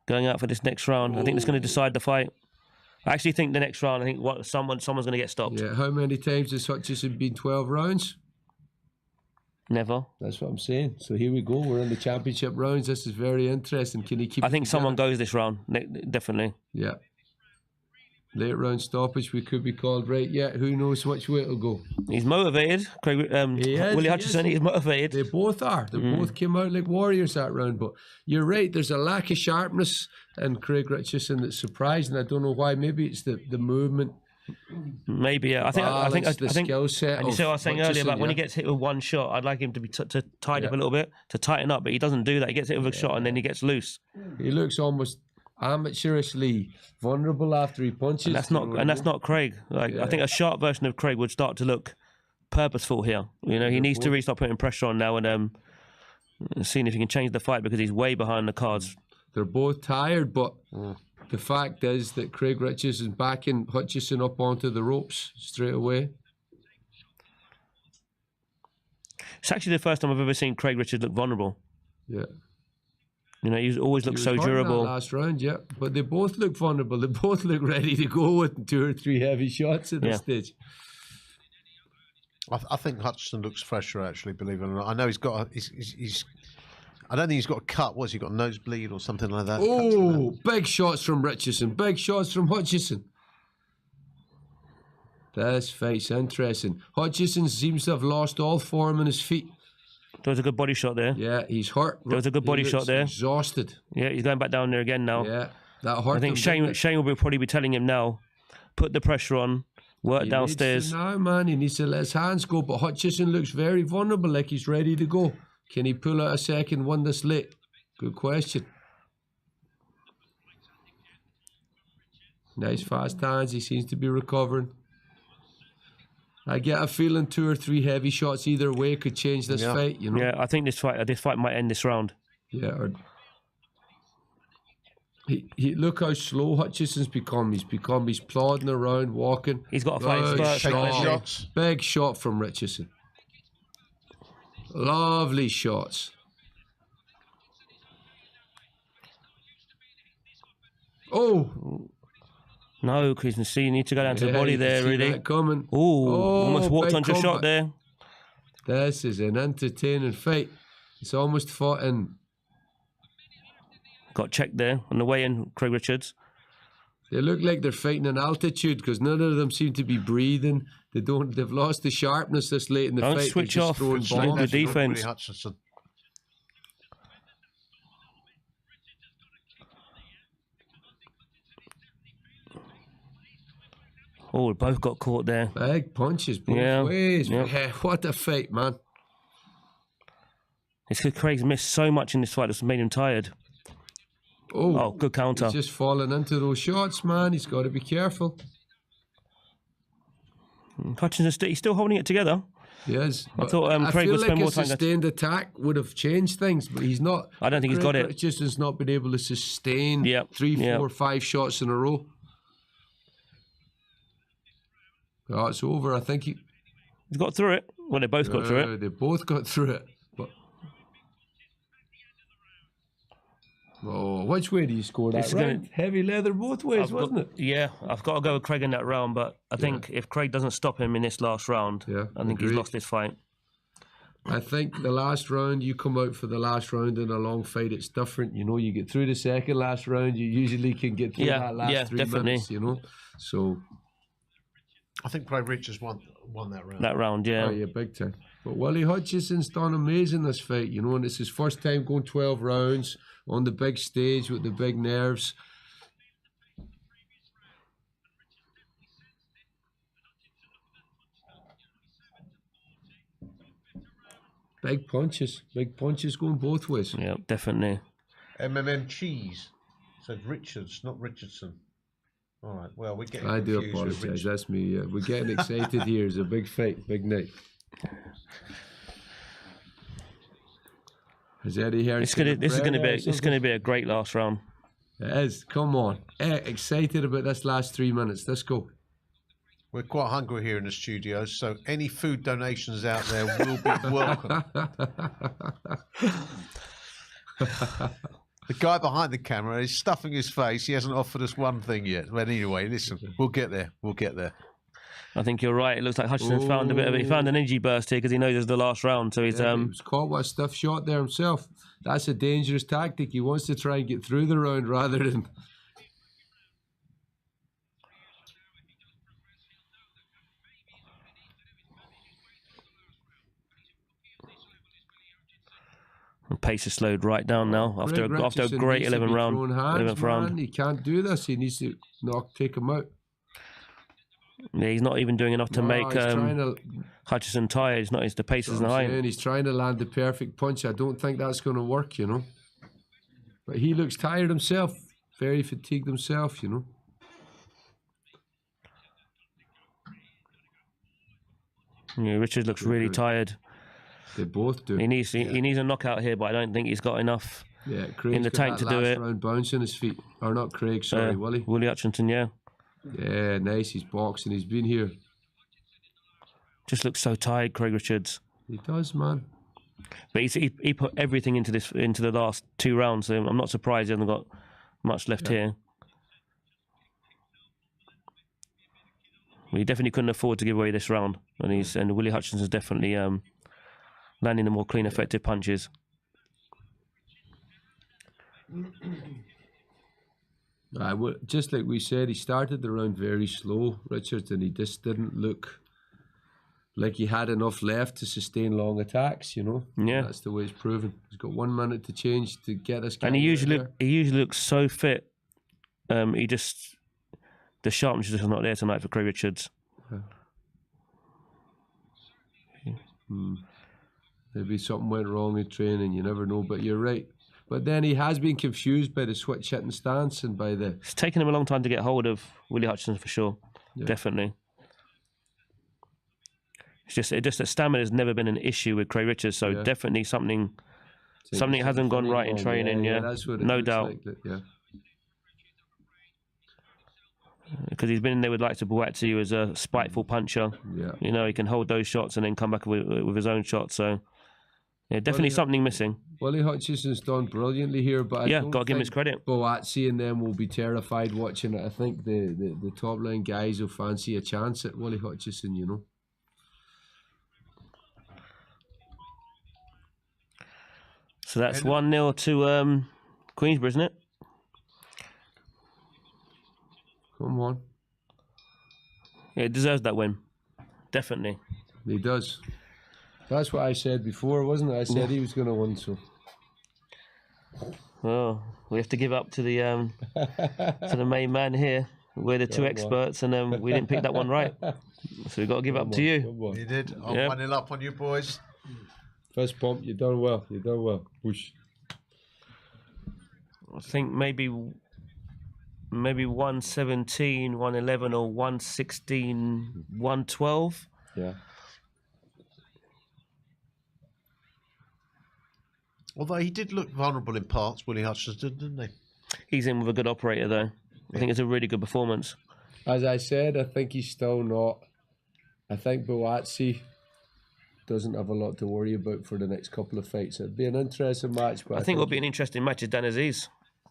going out for this next round. I think it's going to decide the fight. I actually think the next round, I think someone's going to get stopped. Yeah, how many times has Hutchison been 12 rounds? Never. That's what I'm saying. So here we go. We're in the championship rounds. This is very interesting. Can he keep? I think someone goes this round, definitely. Yeah. Late round stoppage, we could be called right yet. Who knows which way it'll go? He's motivated. Willie Hutchison, he's motivated. They both are. They both came out like warriors that round. But you're right, there's a lack of sharpness in Craig Richardson that's surprising. I don't know why. Maybe it's the movement. Maybe, yeah. I think the skill set. And you see what I was saying earlier about when he gets hit with one shot, I'd like him to be to tied up a little bit, to tighten up, but he doesn't do that. He gets hit with a shot and then he gets loose. He looks almost amateurishly vulnerable after he punches. And that's not Craig. I think a sharp version of Craig would start to look purposeful here. You know, he needs to really start putting pressure on now and seeing if he can change the fight because he's way behind the cards. They're both tired, but the fact is that Craig Richards is backing Hutchison up onto the ropes straight away. It's actually the first time I've ever seen Craig Richards look vulnerable. Yeah. You know, he always looks so durable. Last round, yeah. But they both look vulnerable. They both look ready to go with 2 or 3 heavy shots at this stage. I think Hutchison looks fresher, actually, believe it or not. I know he's got he's I don't think he's got a cut. What's he got? A nosebleed or something like that? Oh, big shots from Richardson. Big shots from Hutchison. This fight's interesting. Hutchison seems to have lost all form on his feet. There was a good body shot there. Yeah, he's hurt. There was a good body shot there. Exhausted. Yeah, he's going back down there again now. Yeah, that hurt. I think Shane will probably be telling him now, put the pressure on, work downstairs. No, man, he needs to let his hands go. But Hutchison looks very vulnerable, like he's ready to go. Can he pull out a second one this late? Good question. Nice fast hands. He seems to be recovering. I get a feeling 2 or 3 heavy shots either way could change this fight. You know? Yeah, I think this fight might end this round. Yeah. Look how slow Hutchison's become. He's plodding around, walking. He's got a fight shots. Big shot from Richardson. Lovely shots. Oh. No, because you need to go down to the body there, really. Coming. Oh, almost walked onto a shot there. This is an entertaining fight. It's almost fought in. Got checked there on the way in, Craig Richards. They look like they're fighting in altitude because none of them seem to be breathing. They've lost the sharpness this late in the fight. Don't switch off. The defense. Oh, we both got caught there. Big punches both ways. Yeah, what a fight, man. It's because Craig's missed so much in this fight that's made him tired. Oh, good counter. He's just falling into those shots, man. He's got to be careful. Hutchinson, he's still holding it together. He is. I thought Craig would spend more time. A sustained attack would have changed things, but he's not. I don't think he's got it. Richardson's not been able to sustain 3, 4, 5 shots in a row. Oh, it's over. I think he's got through it. Well, they both got through it. They both got through it. But which way do you score that round? Heavy leather both ways, wasn't it? Yeah, I've got to go with Craig in that round, but I think if Craig doesn't stop him in this last round, I think he's lost this fight. I think the last round, you come out for the last round in a long fight, it's different. You know, you get through the second last round, you usually can get through that last 3 minutes, you know. So I think Craig Richards won that round. That round, yeah. Oh, yeah, big time. But Willie Hutchison's done amazing this fight, you know, and it's his first time going 12 rounds on the big stage with the big nerves. Big punches going both ways. Yeah, definitely. MMM Cheese said Richards, not Richardson. All right, well, we're getting I do apologise, that's me. Yeah. We're getting excited here. It's a big fight, big night. Is Eddie Harris? This is gonna be a great last round. It is. Come on, excited about this last 3 minutes. Let's go. We're quite hungry here in the studio, so any food donations out there will be welcome. The guy behind the camera is stuffing his face. He hasn't offered us one thing yet. But anyway, listen, we'll get there. We'll get there. I think you're right. It looks like Hutchinson's found a bit of it. He found an energy burst here because he knows it's the last round. So he's he was caught with a stiff shot there himself. That's a dangerous tactic. He wants to try and get through the round rather than. Pace is slowed right down now after a great 11th round. He can't do this. He needs to take him out. Yeah, he's not even doing enough to make Hutchinson tired. The pace isn't high. He's trying to land the perfect punch. I don't think that's going to work, you know. But he looks tired himself, very fatigued himself, you know. Yeah, Richards looks really tired. They both do. He needs a knockout here, but I don't think he's got enough in the tank to do it. Round bounce on his feet, or not Craig? Sorry, Willie. Willie Hutchinson, yeah. Yeah, nice. He's boxing. He's been here. Just looks so tired, Craig Richards. He does, man. But he put everything into the last 2 rounds. So I'm not surprised he hasn't got much left here. Well, he definitely couldn't afford to give away this round, and Willie Hutchinson's definitely landing the more clean, effective punches. Just like we said, he started the round very slow, Richards, and he just didn't look like he had enough left to sustain long attacks, you know. Yeah, that's the way it's proven. He's got 1 minute to change to get us. And he usually looks so fit. The sharpness is just not there tonight for Craig Richards. Maybe something went wrong in training. You never know, but you're right. But then he has been confused by the switch hitting stance and by the. It's taken him a long time to get hold of Willie Hutchinson for sure. Yeah. Definitely. It's just that stamina has never been an issue with Craig Richards. So definitely something hasn't gone right in training. Yeah, that's what it no doubt. Yeah. Because he's been in there with likes of Buatsi as a spiteful puncher. Yeah. You know, he can hold those shots and then come back with his own shot. So, yeah, definitely something missing. Willie Hutchinson's done brilliantly here, but I got to give him his credit. Buatsi and them will be terrified watching it. I think the top line guys will fancy a chance at Willie Hutchinson, you know. So that's 1-0 to Queensberry, isn't it? Come on. Yeah, it deserves that win. Definitely. He does. That's what I said before, wasn't it? I said he was going to win, so. Well, we have to give up to the main man here. We're the two experts, and we didn't pick that one right. So we've got to give up to you. You did. I'm 1-0 up on you boys. Fist pump. You done well. You done well. Push. I think maybe 117, 111, or 116, 112. Yeah. Although he did look vulnerable in parts, Willie Hutchinson, didn't he? He's in with a good operator, though. I think it's a really good performance. As I said, I think he's still not. I think Buatsi doesn't have a lot to worry about for the next couple of fights. It'd be an interesting match. But I think it would be an interesting match is Dan Aziz.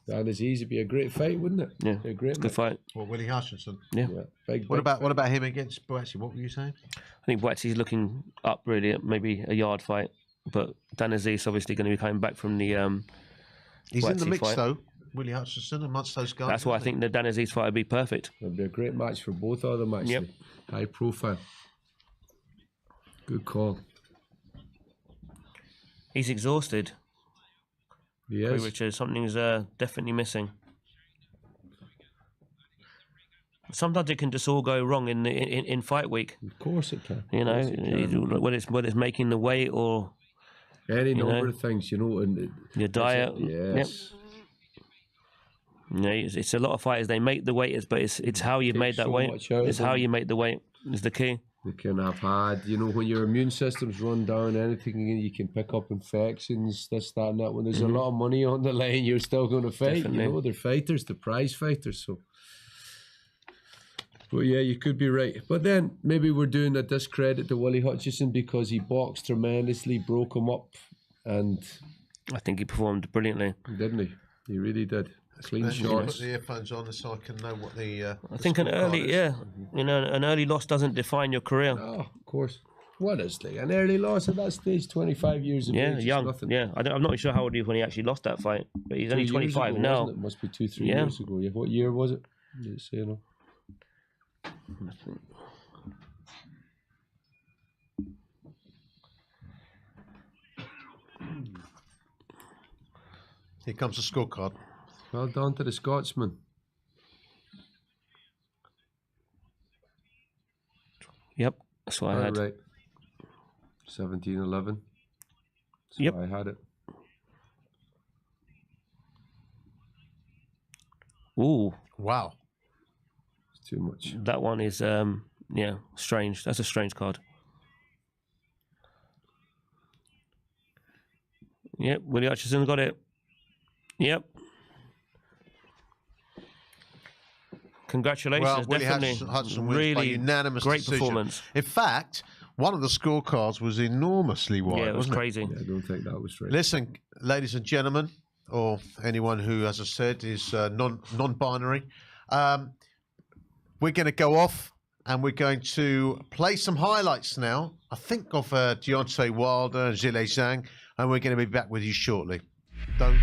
Dan Aziz would be a great fight, wouldn't it? Yeah, a great good fight. Well, Willie Hutchinson. Yeah. Big what about him against Buatsi? What were you saying? I think Buatsi's looking up really at maybe a yard fight, but Dan Aziz obviously going to be coming back from the. He's Buatsi in the mix fight. though. Willie Hutchinson amongst those guys. That's why I think the Dan Aziz fight would be perfect. It'd be a great match for both of them, actually. Yep. High profile. Good call. He's exhausted. He is. Richard, something's definitely missing. Sometimes it can just all go wrong in fight week. Of course it can. You know, whether it's making the weight or any number of things, you know, and your diet. Yes. Yep. You know, it's a lot of fighters. They make the weight, but it's how you made that weight. It's how you make the weight is the key. They can have had, you know, when your immune system's run down, anything you can pick up infections, this, that, and that. When there's a lot of money on the line, you're still going to fight. Definitely. You know, they're fighters, they're prize fighters. So, but yeah, you could be right. But then maybe we're doing a discredit to Willie Hutchinson because he boxed tremendously, broke him up, and I think he performed brilliantly. Didn't he? He really did. Clean Put shots. the earphones on so I can know what the. I think an early, an early loss doesn't define your career. Oh, of course. What is an early loss at that stage? 25 years of age. Young. Nothing. Yeah, I'm not sure how old he was when he actually lost that fight, but he's only 25 ago, now. It must be 2-3 years ago. Yeah. What year was it? Here comes the scorecard. Well done to the Scotsman. Yep, that's what I had. Right. 17-11. Yep. I had it. Ooh. Wow. It's too much. That one is, strange. That's a strange card. Yep, Willie Hutchinson got it. Yep. Congratulations, Well, Willie definitely. Hutchinson wins by unanimous great decision. performance. In fact, one of the scorecards was enormously wide. Yeah, it was wasn't crazy. Yeah, I don't think that was right. Listen, ladies and gentlemen, or anyone who, as I said, is non-binary, we're going to go off and we're going to play some highlights now. I think of Deontay Wilder and ZHILEI ZHANG, and we're going to be back with you shortly. Don't.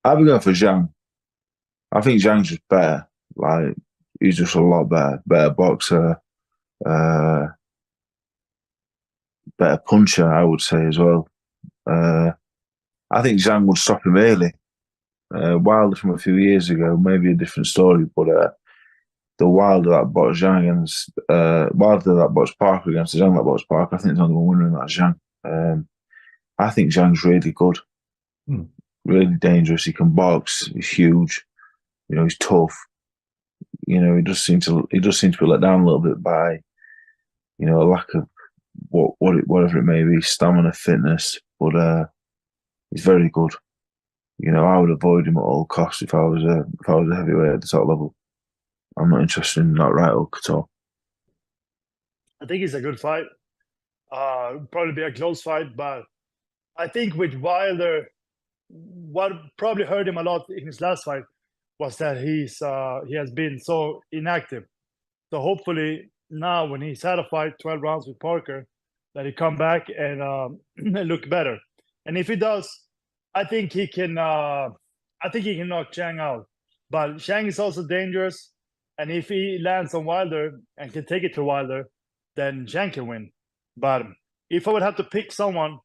I'll be going for Zhang. I think Zhang's just better. Like, he's just a lot better boxer, better puncher, I would say as well. I think Zhang would stop him early. Wilder from a few years ago, maybe a different story, but the Wilder that boxed Zhang and Wilder that boxed Parker against the Zhang that boxed Parker, I think there's only one winner in that Zhang. I think Zhang's really good. Really dangerous. He can box. He's huge. You know, he's tough. You know, he does seem to be let down a little bit by, you know, a lack of whatever it may be, stamina, fitness. But he's very good. You know, I would avoid him at all costs if I was a heavyweight at the top level. I'm not interested in that right hook at all. I think it's a good fight. Probably be a close fight, but I think with Wilder, what probably hurt him a lot in his last fight was that he has been so inactive. So hopefully now when he's had a fight, 12 rounds with Parker, that he come back and look better. And if he does, I think he can knock Zhang out. But Zhang is also dangerous, and if he lands on Wilder and can take it to Wilder, then Zhang can win. But if I would have to pick someone,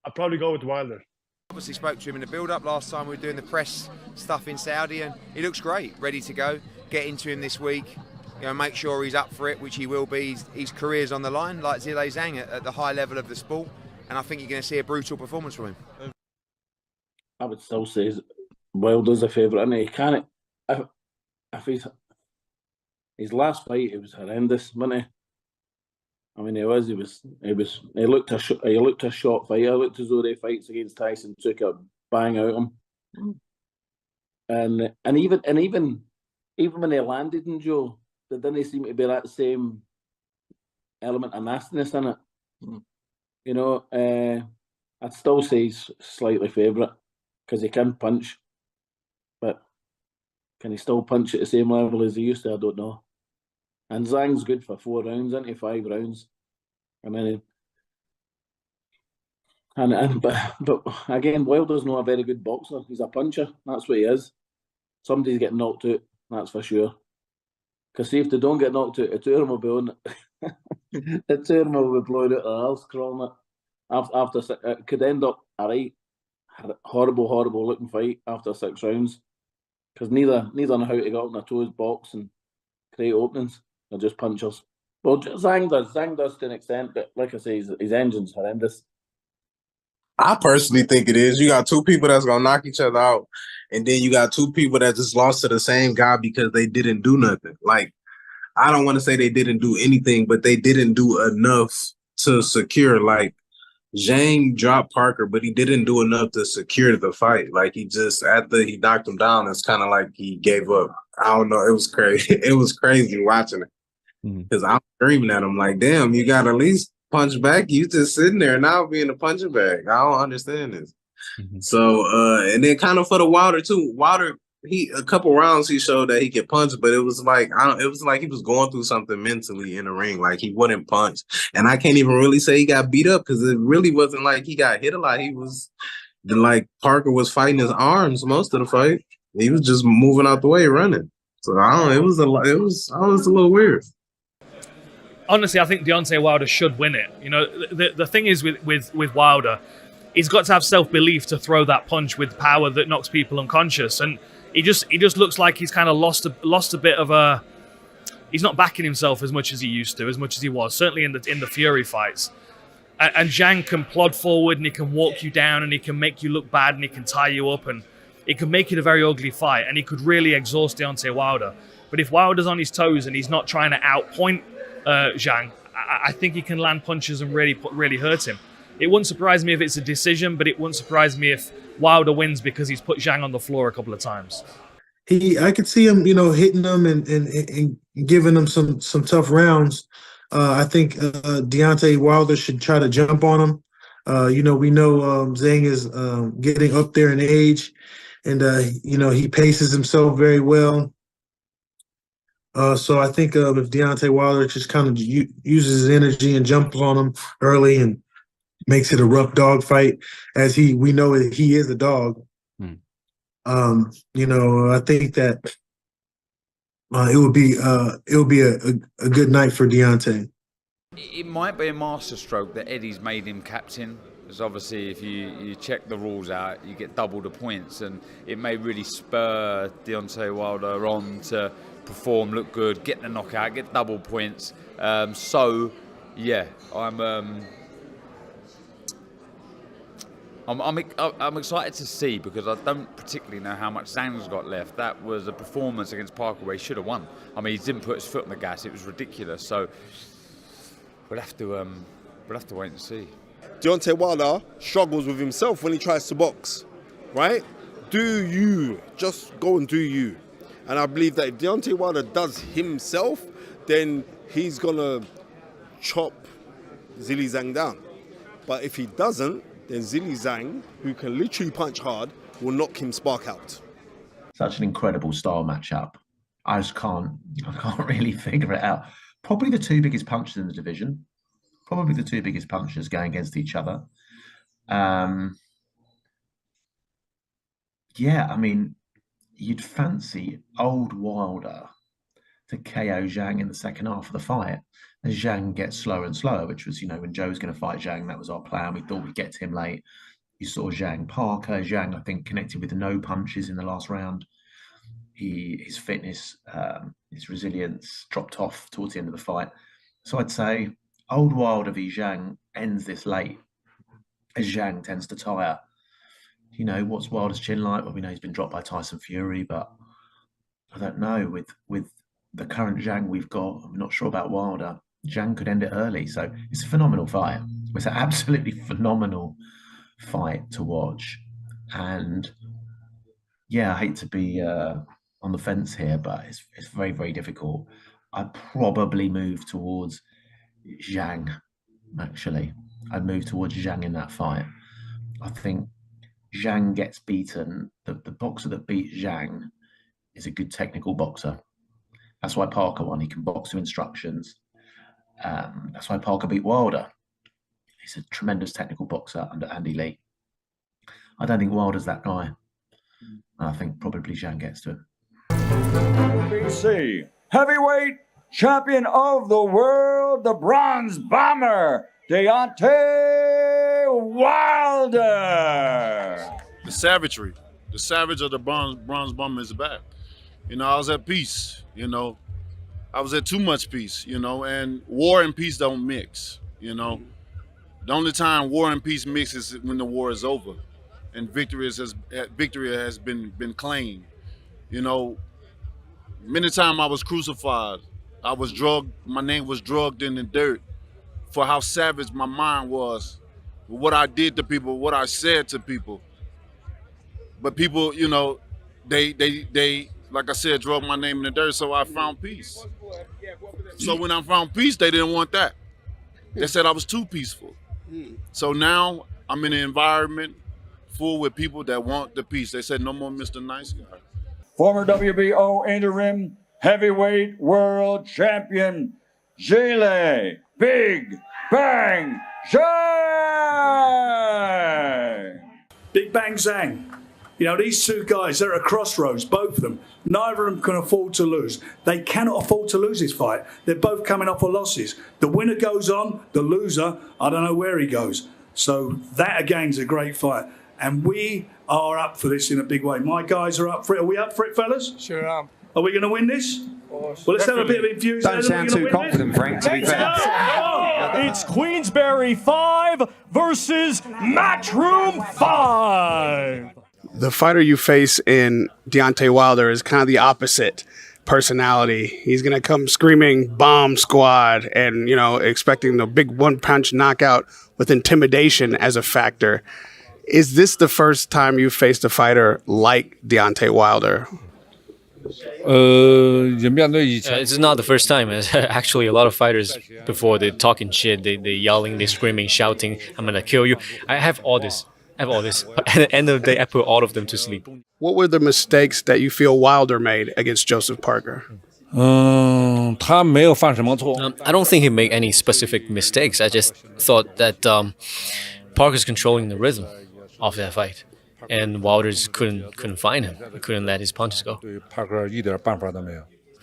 I'd probably go with Wilder. Obviously spoke to him in the build-up last time we were doing the press stuff in Saudi, and he looks great, ready to go. Get into him this week, you know, make sure he's up for it, which he will be. His career's on the line, like ZHILEI ZHANG at the high level of the sport, and I think you're going to see a brutal performance from him. I would still say Wilder's a favourite, and he can't. If his last fight, it was horrendous, wasn't he? I mean, he looked a shot fighter. He looked as though the fights against Tyson took a bang out of him. And even when they landed in Joe, there didn't seem to be that same element of nastiness in it. You know, I'd still say he's slightly favourite because he can punch, but can he still punch at the same level as he used to? I don't know. And Zhang's good for 4 rounds, into 5 rounds. I mean, but again, Wilder's not a very good boxer. He's a puncher. That's what he is. Somebody's getting knocked out. That's for sure. Because see, if they don't get knocked out, the two of them will be on. The two of them will be blowing out their arse, crawling it. After it could end up a right horrible looking fight after 6 rounds. Because neither know how to get on their toes, box and create openings. They're just punchers. Well, Zhang does to an extent, but like I say, his engine's horrendous. I personally think it is. You got 2 people that's gonna knock each other out, and then you got 2 people that just lost to the same guy because they didn't do nothing. Like, I don't want to say they didn't do anything, but they didn't do enough to secure. Like, Zhang dropped Parker, but he didn't do enough to secure the fight. Like, he just, after he knocked him down, it's kind of like he gave up. I don't know. It was crazy. It was crazy watching it because I'm screaming at him like, "Damn, you got to at least punch back. You just sitting there now being a punching bag. I don't understand this." So, and then kind of for the Wilder too. Wilder, a couple rounds he showed that he could punch, but it was like it was like he was going through something mentally in the ring. Like he wouldn't punch, and I can't even really say he got beat up because it really wasn't like he got hit a lot. He was like Parker was fighting his arms most of the fight. He was just moving out the way, running. So I don't know. It was a little weird. Honestly, I think Deontay Wilder should win it. You know, the thing is with Wilder, he's got to have self-belief to throw that punch with power that knocks people unconscious, and he just looks like he's kind of lost a bit of a. He's not backing himself as much as he used to, as much as he was, certainly in the Fury fights. And Zhang can plod forward, and he can walk you down, and he can make you look bad, and he can tie you up, and it could make it a very ugly fight, and he could really exhaust Deontay Wilder. But if Wilder's on his toes and he's not trying to outpoint Zhang, I think he can land punches and really hurt him. It wouldn't surprise me if it's a decision, but it wouldn't surprise me if Wilder wins because he's put Zhang on the floor a couple of times. I could see him, hitting them and giving them some tough rounds. I think Deontay Wilder should try to jump on him. We know Zhang is getting up there in age, and he paces himself very well. So I think if Deontay Wilder just kind of uses his energy and jumps on him early and makes it a rough dog fight, as we know he is a dog. I think that it would be a good night for Deontay. It might be a masterstroke that Eddie's made him captain, because obviously if you check the rules out, you get double the points, and it may really spur Deontay Wilder on to perform, look good, get the knockout, get double points. Yeah, I'm excited to see, because I don't particularly know how much Zhang's got left. That was a performance against Parker where he should have won. I mean, he didn't put his foot on the gas. It was ridiculous. So we'll have to wait and see. Deontay Wilder struggles with himself when he tries to box, right? Do you. Just go and do you. And I believe that if Deontay Wilder does himself, then he's going to chop ZHILEI Zhang down. But if he doesn't, then ZHILEI Zhang, who can literally punch hard, will knock him spark out. Such an incredible style matchup. I can't really figure it out. Probably the two biggest punchers in the division. Probably the two biggest punchers going against each other. Yeah, I mean, you'd fancy old Wilder to KO Zhang in the second half of the fight as Zhang gets slower and slower, which was, when Joe was going to fight Zhang, that was our plan. We thought we'd get to him late. You saw Zhang Parker. Zhang, I think, connected with the no punches in the last round. His fitness, his resilience dropped off towards the end of the fight. So I'd say old Wilder v Zhang ends this late as Zhang tends to tire. What's Wilder's chin like? Well, we know he's been dropped by Tyson Fury, but I don't know. With the current Zhang we've got, I'm not sure about Wilder. Zhang could end it early. So it's a phenomenal fight. It's an absolutely phenomenal fight to watch. And yeah, I hate to be on the fence here, but it's very, very difficult. I'd probably move towards Zhang, actually. I'd move towards Zhang in that fight. I think Zhang gets beaten. The boxer that beat Zhang is a good technical boxer. That's why Parker won. He can box to instructions. That's why Parker beat Wilder. He's a tremendous technical boxer under Andy Lee. I don't think Wilder's that guy. I think probably Zhang gets to him. BC heavyweight champion of the world, the Bronze Bomber, Deontay Wilder. The savagery, the savage of the bronze Bomber is back. I was at peace. I was at too much peace. And war and peace don't mix. The only time war and peace mix is when the war is over, and victory has been claimed. Many times I was crucified. I was drugged. My name was drugged in the dirt for how savage my mind was, what I did to people, what I said to people. But people, they like I said, drug my name in the dirt, so I found peace. So when I found peace, they didn't want that. They said I was too peaceful. So now I'm in an environment full with people that want the peace. They said no more Mr. Nice Guy. Former WBO interim heavyweight world champion, ZHILEI Big Bang ZHANG! Big Bang ZHANG. You know, these two guys, they're at a crossroads, both of them. Neither of them can afford to lose. They cannot afford to lose this fight. They're both coming off of losses. The winner goes on, the loser, I don't know where he goes. So that, again's a great fight. And we are up for this in a big way. My guys are up for it. Are we up for it, fellas? Sure am. Are we going to win this? Well, let's have a bit of enthusiasm. Don't sound too confident, Frank, to be fair. It's Queensberry 5 versus Matchroom 5. The fighter you face in Deontay Wilder is kind of the opposite personality. He's going to come screaming bomb squad and, you know, expecting the big one-punch knockout with intimidation as a factor. Is this the first time you faced a fighter like Deontay Wilder? It's not the first time. Actually, a lot of fighters before, they're talking shit, they're yelling, they're screaming, shouting, I'm going to kill you. I have all this. But at the end of the day, I put all of them to sleep. What were the mistakes that you feel Wilder made against Joseph Parker? I don't think he made any specific mistakes. I just thought that Parker's controlling the rhythm of that fight, and Wilder's couldn't find him. He couldn't let his punches go.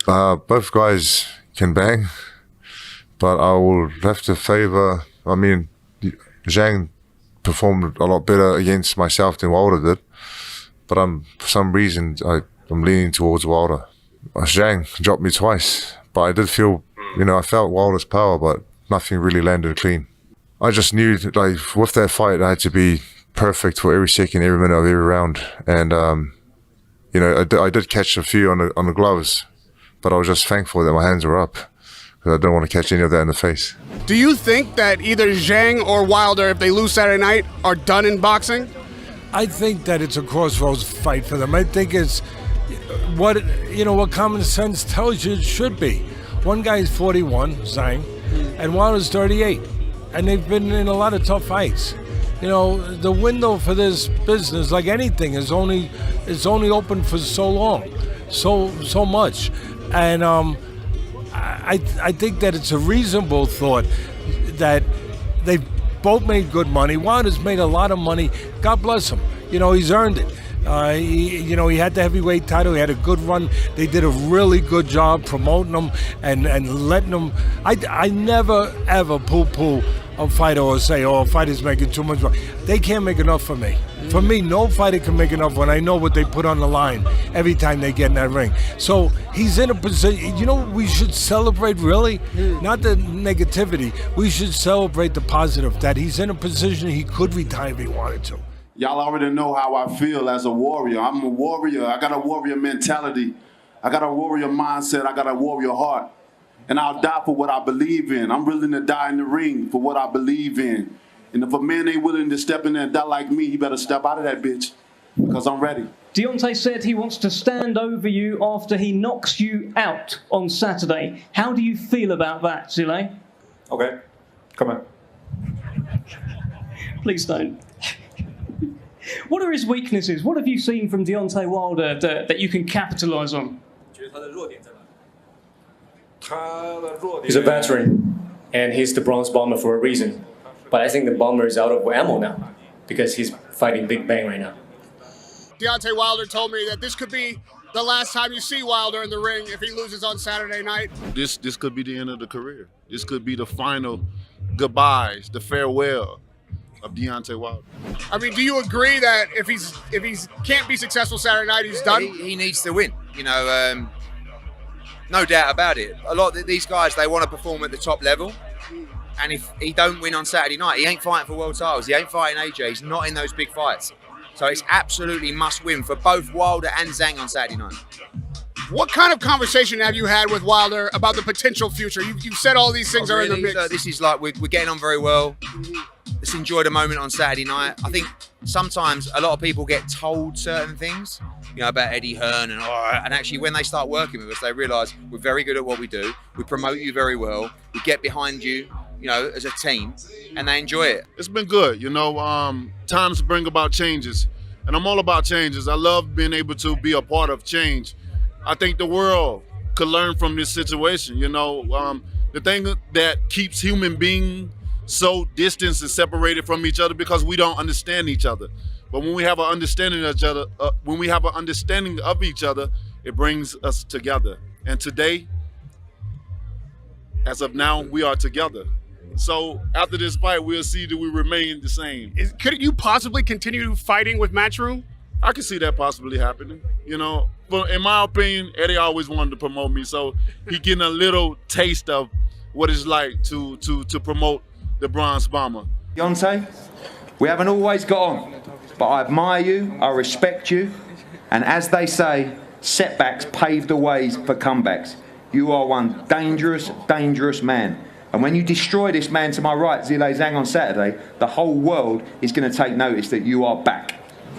Both guys can bang, but I will have to favor. I mean, Zhang performed a lot better against myself than Wilder did, but for some reason I'm leaning towards Wilder. Zhang dropped me twice, but I did feel, I felt Wilder's power, but nothing really landed clean. I just knew that, with that fight, I had to be perfect for every second, every minute of every round, and I did catch a few on the gloves, but I was just thankful that my hands were up, because I don't want to catch any of that in the face. Do you think that either Zhang or Wilder, if they lose Saturday night, are done in boxing? I think that it's a crossroads fight for them. I think it's what common sense tells you it should be. One guy is 41, Zhang, and Wilder's 38, and they've been in a lot of tough fights. The window for this business, like anything, is only open for so long, so much, and I think that it's a reasonable thought that they've both made good money. Wilder's made a lot of money. God bless him. He's earned it. He had the heavyweight title. He had a good run. They did a really good job promoting him and letting him. I never ever poo-poo a fighter or say, a fighter's making too much money. They can't make enough for me. For me, no fighter can make enough when I know what they put on the line every time they get in that ring. So he's in a position, we should celebrate, really? Not the negativity. We should celebrate the positive, that he's in a position he could retire if he wanted to. Y'all already know how I feel as a warrior. I'm a warrior. I got a warrior mentality. I got a warrior mindset. I got a warrior heart. And I'll die for what I believe in. I'm willing to die in the ring for what I believe in. And if a man ain't willing to step in there and die like me, he better step out of that bitch, because I'm ready. Deontay said he wants to stand over you after he knocks you out on Saturday. How do you feel about that, ZHILEI? Okay, come on. Please don't. What are his weaknesses? What have you seen from Deontay Wilder that you can capitalise on? He's a veteran, and he's the bronze bomber for a reason. But I think the bomber is out of ammo now, because he's fighting Big Bang right now. Deontay Wilder told me that this could be the last time you see Wilder in the ring if he loses on Saturday night. This could be the end of the career. This could be the final goodbyes, the farewell of Deontay Wilder. I mean, do you agree that if he's can't be successful Saturday night, he's done? He needs to win. No doubt about it. A lot of these guys, they want to perform at the top level. And if he don't win on Saturday night, he ain't fighting for world titles. He ain't fighting AJ. He's not in those big fights. So it's absolutely must win for both Wilder and Zhang on Saturday night. What kind of conversation have you had with Wilder about the potential future? You've said all these things are in the mix. This is like we're getting on very well. Let's enjoy the moment on Saturday night. I think sometimes a lot of people get told certain things you know, about Eddie Hearn and actually when they start working with us, they realise we're very good at what we do. We promote you very well. We get behind you, you know, as a team, and they enjoy it. It's been good, you know. Times bring about changes, and I'm all about changes. I love being able to be a part of change. I think the world could learn from this situation, you know. The thing that keeps human beings so distant and separated from each other because we don't understand each other. But when we have an understanding of each other, it brings us together. And today, as of now, we are together. So after this fight, we'll see that we remain the same. Could you possibly continue fighting with Matchroom? I can see that possibly happening. You know, but in my opinion, Eddie always wanted to promote me, so he getting a little taste of what it's like to promote the Bronze Bomber. Deontay, we haven't always got on, but I admire you, I respect you, and as they say, setbacks pave the ways for comebacks. You are one dangerous, dangerous man. And when you destroy this man to my right, ZHILEI ZHANG, on Saturday, the whole world is going to take notice that you are back.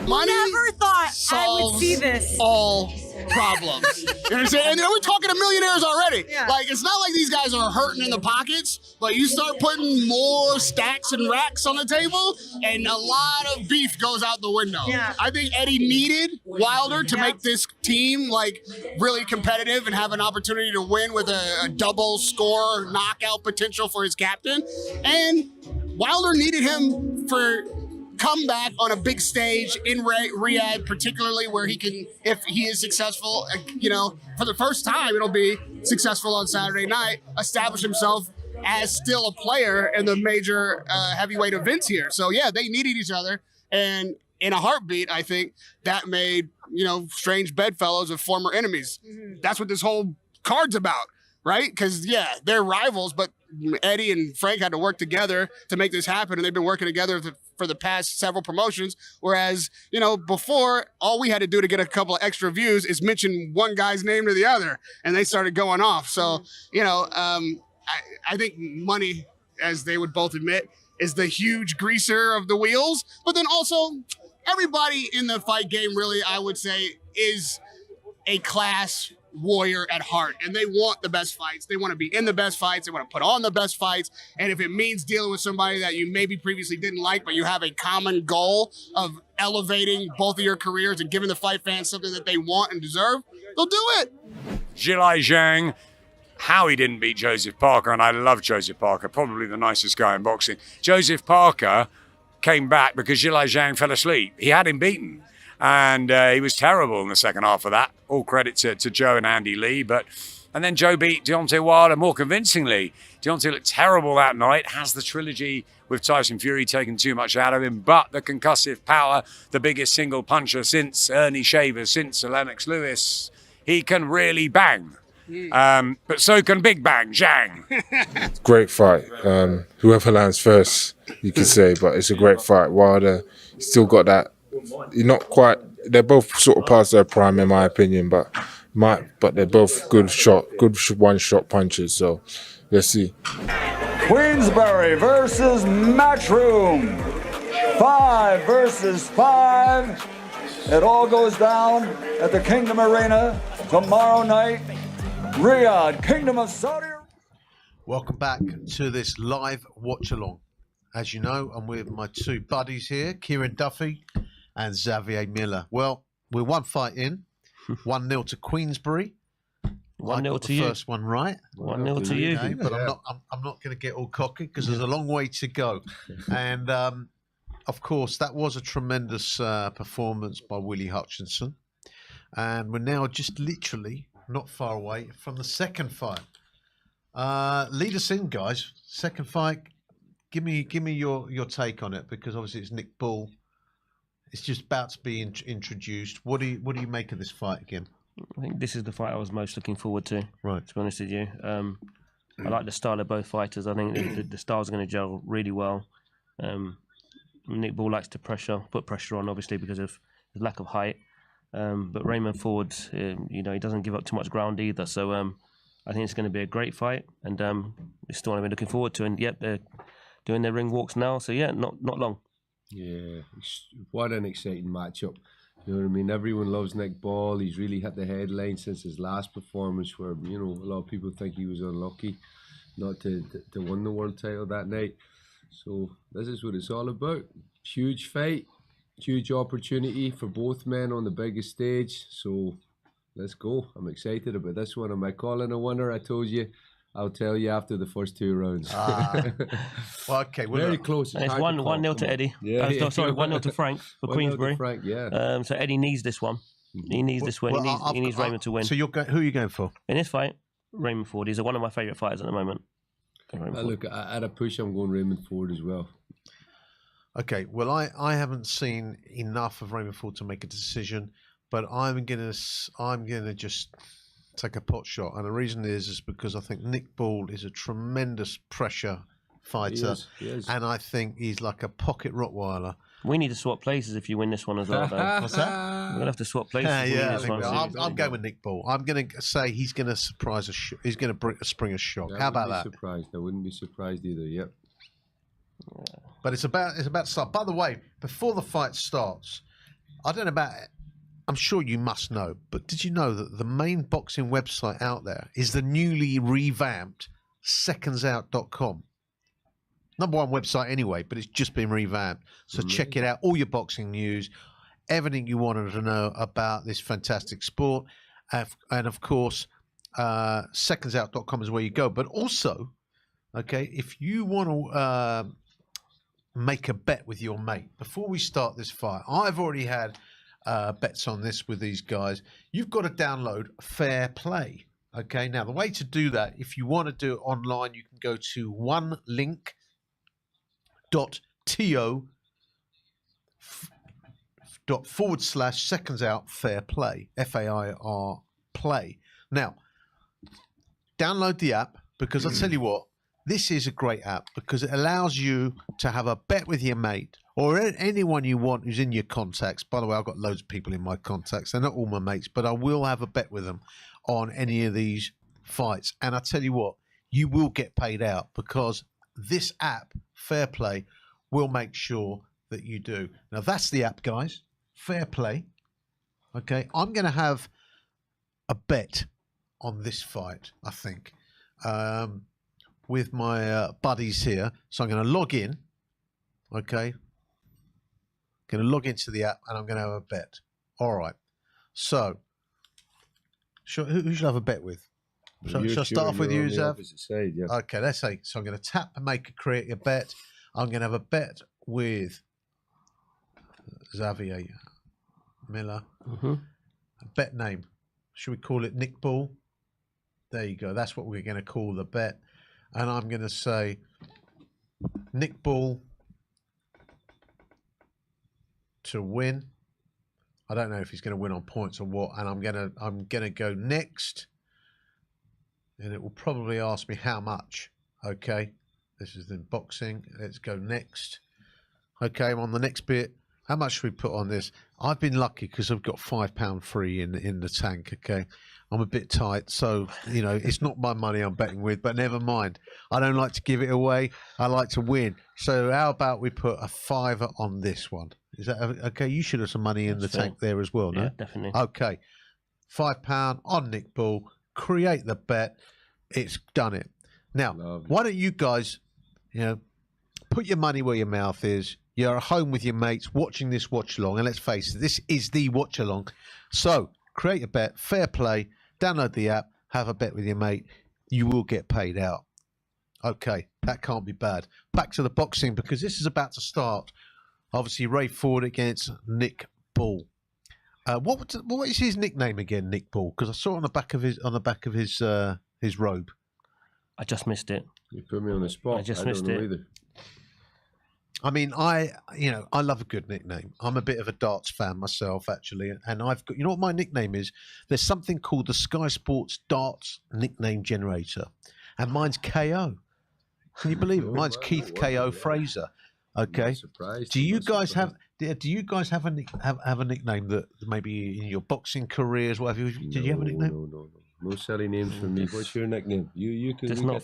Money never thought I would see this. All problems. You know what I'm saying? And we're talking to millionaires already. Yeah. Like, it's not like these guys are hurting in the pockets, but you start putting more stacks and racks on the table, and a lot of beef goes out the window. Yeah. I think Eddie needed Wilder to make this team, like, really competitive and have an opportunity to win with a double score knockout potential for his captain. And Wilder needed him for comeback on a big stage in Riyadh, particularly where he can, if he is successful, you know, for the first time, it'll be successful on Saturday night, establish himself as still a player in the major heavyweight events here. So yeah, they needed each other, and in a heartbeat, I think that made, you know, strange bedfellows of former enemies. That's what this whole card's about, right? Because yeah, they're rivals, but Eddie and Frank had to work together to make this happen, and they've been working together for the past several promotions. Whereas, you know, before, all we had to do to get a couple of extra views is mention one guy's name to the other, and they started going off. So, you know, I think money, as they would both admit, is the huge greaser of the wheels. But then also, everybody in the fight game, really, I would say, is a class warrior at heart, and they want the best fights. They want to be in the best fights. They want to put on the best fights. And if it means dealing with somebody that you maybe previously didn't like, but you have a common goal of elevating both of your careers and giving the fight fans something that they want and deserve, they'll do it. ZHILEI ZHANG, how he didn't beat Joseph Parker, and I love Joseph Parker, probably the nicest guy in boxing. Joseph Parker came back because ZHILEI ZHANG fell asleep. He had him beaten. And he was terrible in the second half of that. All credit to Joe and Andy Lee. And then Joe beat Deontay Wilder more convincingly. Deontay looked terrible that night. Has the trilogy with Tyson Fury taken too much out of him? But the concussive power, the biggest single puncher since Ernie Shaver, since Lennox Lewis, he can really bang. But so can Big Bang Zhang. Great fight. Whoever lands first, you can say, but it's a great fight. Wilder still got that. You're not quite. They're both sort of past their prime, in my opinion, but they're both good one-shot punches. So let's see. Queensberry versus Matchroom. 5 versus 5. It all goes down at the Kingdom Arena tomorrow night. Riyadh, Kingdom of Saudi Arabia. Welcome back to this live watch-along. As you know, I'm with my two buddies here, Kieran Duffy and Xavier Miller. Well, we're one fight in, 1-0 to Queensberry. 1-0 to you. First one right. 1-0 to you. But I'm not going to get all cocky because there's a long way to go. And of course, that was a tremendous performance by Willie Hutchinson. And we're now just literally not far away from the second fight. Lead us in, guys. Second fight. Give me your take on it, because obviously it's Nick Bull. It's just about to be introduced. What do you make of this fight again? I think this is the fight I was most looking forward to. Right. To be honest with you, I like the style of both fighters. I think the styles are going to gel really well. Nick Bull likes to put pressure on, obviously because of his lack of height. But Raymond Ford, he doesn't give up too much ground either. So I think it's going to be a great fight, and it's the one I've been looking forward to. And yep, they're doing their ring walks now. So yeah, not long. Yeah, it's quite an exciting matchup. You know what I mean? Everyone loves Nick Ball. He's really hit the headline since his last performance, where a lot of people think he was unlucky not to win the world title that night. So this is what it's all about. Huge fight, huge opportunity for both men on the biggest stage. So let's go. I'm excited about this one. Am I calling a winner? I told you. I'll tell you after the first 2 rounds. Well, okay. Well, very close. And it's 1-0 to Eddie. Sorry, 1-0 to Frank for Queensberry. Frank, yeah. So Eddie needs this one. He needs this win. He needs Raymond to win. So who are you going for? In this fight, Raymond Ford. He's one of my favourite fighters at the moment. Look, at a push, I'm going Raymond Ford as well. Okay, well, I haven't seen enough of Raymond Ford to make a decision, but I'm gonna just take a pot shot, and the reason is because I think Nick Ball is a tremendous pressure fighter, he is. and I think he's like a pocket Rottweiler. We need to swap places if you win this one as well, though. What's that? We're gonna have to swap places. Yeah, I'm going with Nick Ball. I'm going to say he's going to surprise us. He's going to spring a shock. How about that? I wouldn't be surprised either. Yep. But it's about to start. By the way, before the fight starts, I don't know about it. I'm sure you must know, but did you know that the main boxing website out there is the newly revamped SecondsOut.com? Number one website anyway, but it's just been revamped. So check it out. All your boxing news, everything you wanted to know about this fantastic sport. And of course, SecondsOut.com is where you go. But also, okay, if you want to make a bet with your mate before we start this fight, I've already had bets on this with these guys. You've got to download Fair Play. Okay, now the way to do that, if you want to do it online, you can go to onelink.to/SecondsOut Fair Play, FAIR Play. Now, download the app, because I'll tell you what, this is a great app because it allows you to have a bet with your mate or anyone you want who's in your contacts. By the way, I've got loads of people in my contacts. They're not all my mates, but I will have a bet with them on any of these fights. And I tell you what, you will get paid out because this app, Fair Play, will make sure that you do. Now, that's the app, guys. Fair Play. Okay, I'm going to have a bet on this fight, I think, with my buddies here. So I'm going to log in. Okay. Going to log into the app and I'm going to have a bet. All right. So, who should I have a bet with? Shall I start off with you, Zav? Yeah. Okay, let's say. So I'm going to tap and create a bet. I'm going to have a bet with Xavier Miller. A bet name. Should we call it Nick Ball? There you go. That's what we're going to call the bet. And I'm going to say Nick Ball to win. I don't know if he's going to win on points or what. And I'm going to go next. And it will probably ask me how much. Okay. This is in boxing. Let's go next. Okay, I'm on the next bit. How much should we put on this? I've been lucky because I've got £5 free in the tank, okay? I'm a bit tight, so, you know, it's not my money I'm betting with, but never mind. I don't like to give it away. I like to win. So how about we put a £5 on this one? Is that okay? You should have some money in the tank there as well, no? Yeah, definitely. Okay. £5 on Nick Ball. Create the bet. It's done it. Now, why don't you guys, you know, put your money where your mouth is. You're at home with your mates watching this watch along, and let's face it, this is the watch along. So create a bet, Fair Play, download the app, have a bet with your mate. You will get paid out. Okay, that can't be bad. Back to the boxing because this is about to start. Obviously, Ray Ford against Nick Ball. What is his nickname again, Nick Ball? Because I saw it on the back of his robe. I just missed it. You put me on the spot. I just missed it. Either. I mean, I love a good nickname. I'm a bit of a darts fan myself, actually, and I've got, you know what my nickname is? There's something called the Sky Sports Darts Nickname Generator, and mine's KO. Can you believe it? Mine's Keith KO Fraser. Okay. Do you guys have a nickname that maybe in your boxing careers, whatever? Did you have a nickname? No silly names for me. What's your nickname? You can just not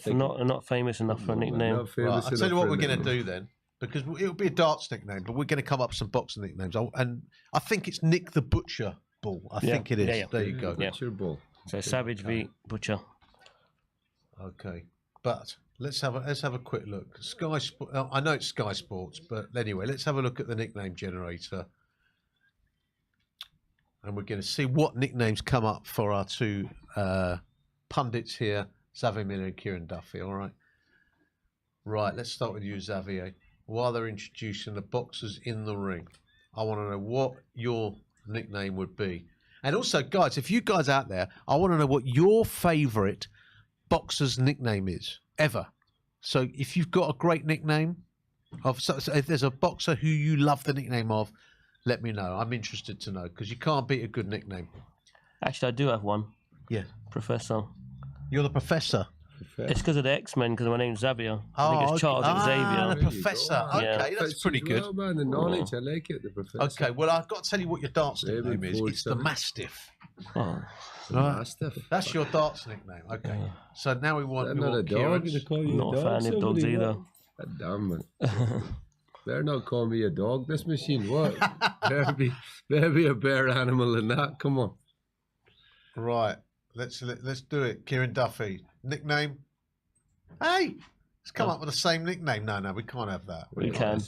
famous enough for a nickname. Right, I'll tell you what we're going to do then. because it'll be a darts nickname, but we're going to come up with some boxing nicknames. And I think it's Nick the Butcher Bull. I think it is. There you go. Butcher Bull. So Savage v Butcher. Okay, but let's have a quick look. Sky Sport. I know it's Sky Sports, but anyway, let's have a look at the nickname generator, and we're going to see what nicknames come up for our two pundits here, Xavier Miller and Kieran Duffy. All right. Right, let's start with you, Xavier. While they're introducing the boxers in the ring, I want to know what your nickname would be. And also, guys, if you guys out there, I want to know what your favourite boxer's nickname is, ever. So if you've got a great nickname, so if there's a boxer who you love the nickname of, let me know. I'm interested to know, because you can't beat a good nickname. Actually, I do have one. Yeah. Professor. You're the Professor? It's because of the X-Men, because my name's Xavier. Oh, I think it's Charles Xavier. the Professor. Okay, that's pretty good. Well, man, the knowledge, I like it, the Professor. Okay, well, I've got to tell you what your darts nickname is. It's the Mastiff. Oh. Mastiff. That's your darts nickname. Okay. So now we want Not a dog. Kieran's. Not a fan of dogs either. Damn it. Better not call me a dog. This machine, what? better be a better animal than that. Come on. Right. Let's do it. Kieran Duffy. Nickname? Hey! Let's come up with the same nickname. No, we can't have that. We can. That's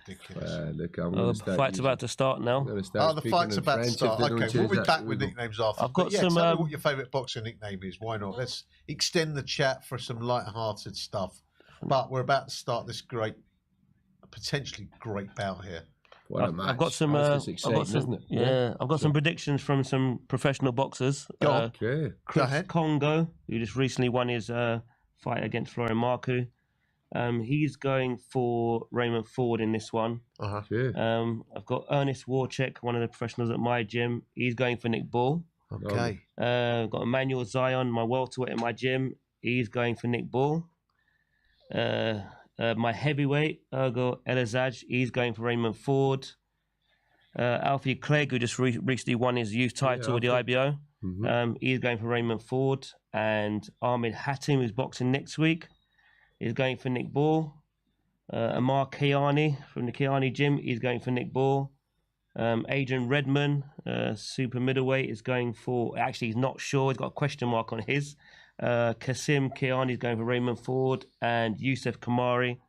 ridiculous. Look, I'm The fight's about to start now. The fight's about to start. Okay, we'll be back with nicknames after. I've got tell some. me what your favourite boxing nickname is. Why not? Let's extend the chat for some light-hearted stuff. But we're about to start this potentially great bout here. I've got some. I've got some predictions from some professional boxers. Okay. Chris Congo, who just recently won his fight against Florian Marku. He's going for Raymond Ford in this one. I've got Ernest Warchek, one of the professionals at my gym. He's going for Nick Bull. Okay. I've got Emmanuel Zion, my welterweight at my gym. He's going for Nick Bull. My heavyweight, Ergo Elizaj, he's going for Raymond Ford. Alfie Clegg, who just recently won his youth title with the IBO, he's going for Raymond Ford. And Ahmed Hatim, who's boxing next week, is going for Nick Bull. Amar Kiani from the Kiani gym, he's going for Nick Bull. Adrian Redman, super middleweight, is going for, actually he's not sure, he's got a question mark on his. Kasim Kiani is going for Raymond Ford, and Youssef Kamari,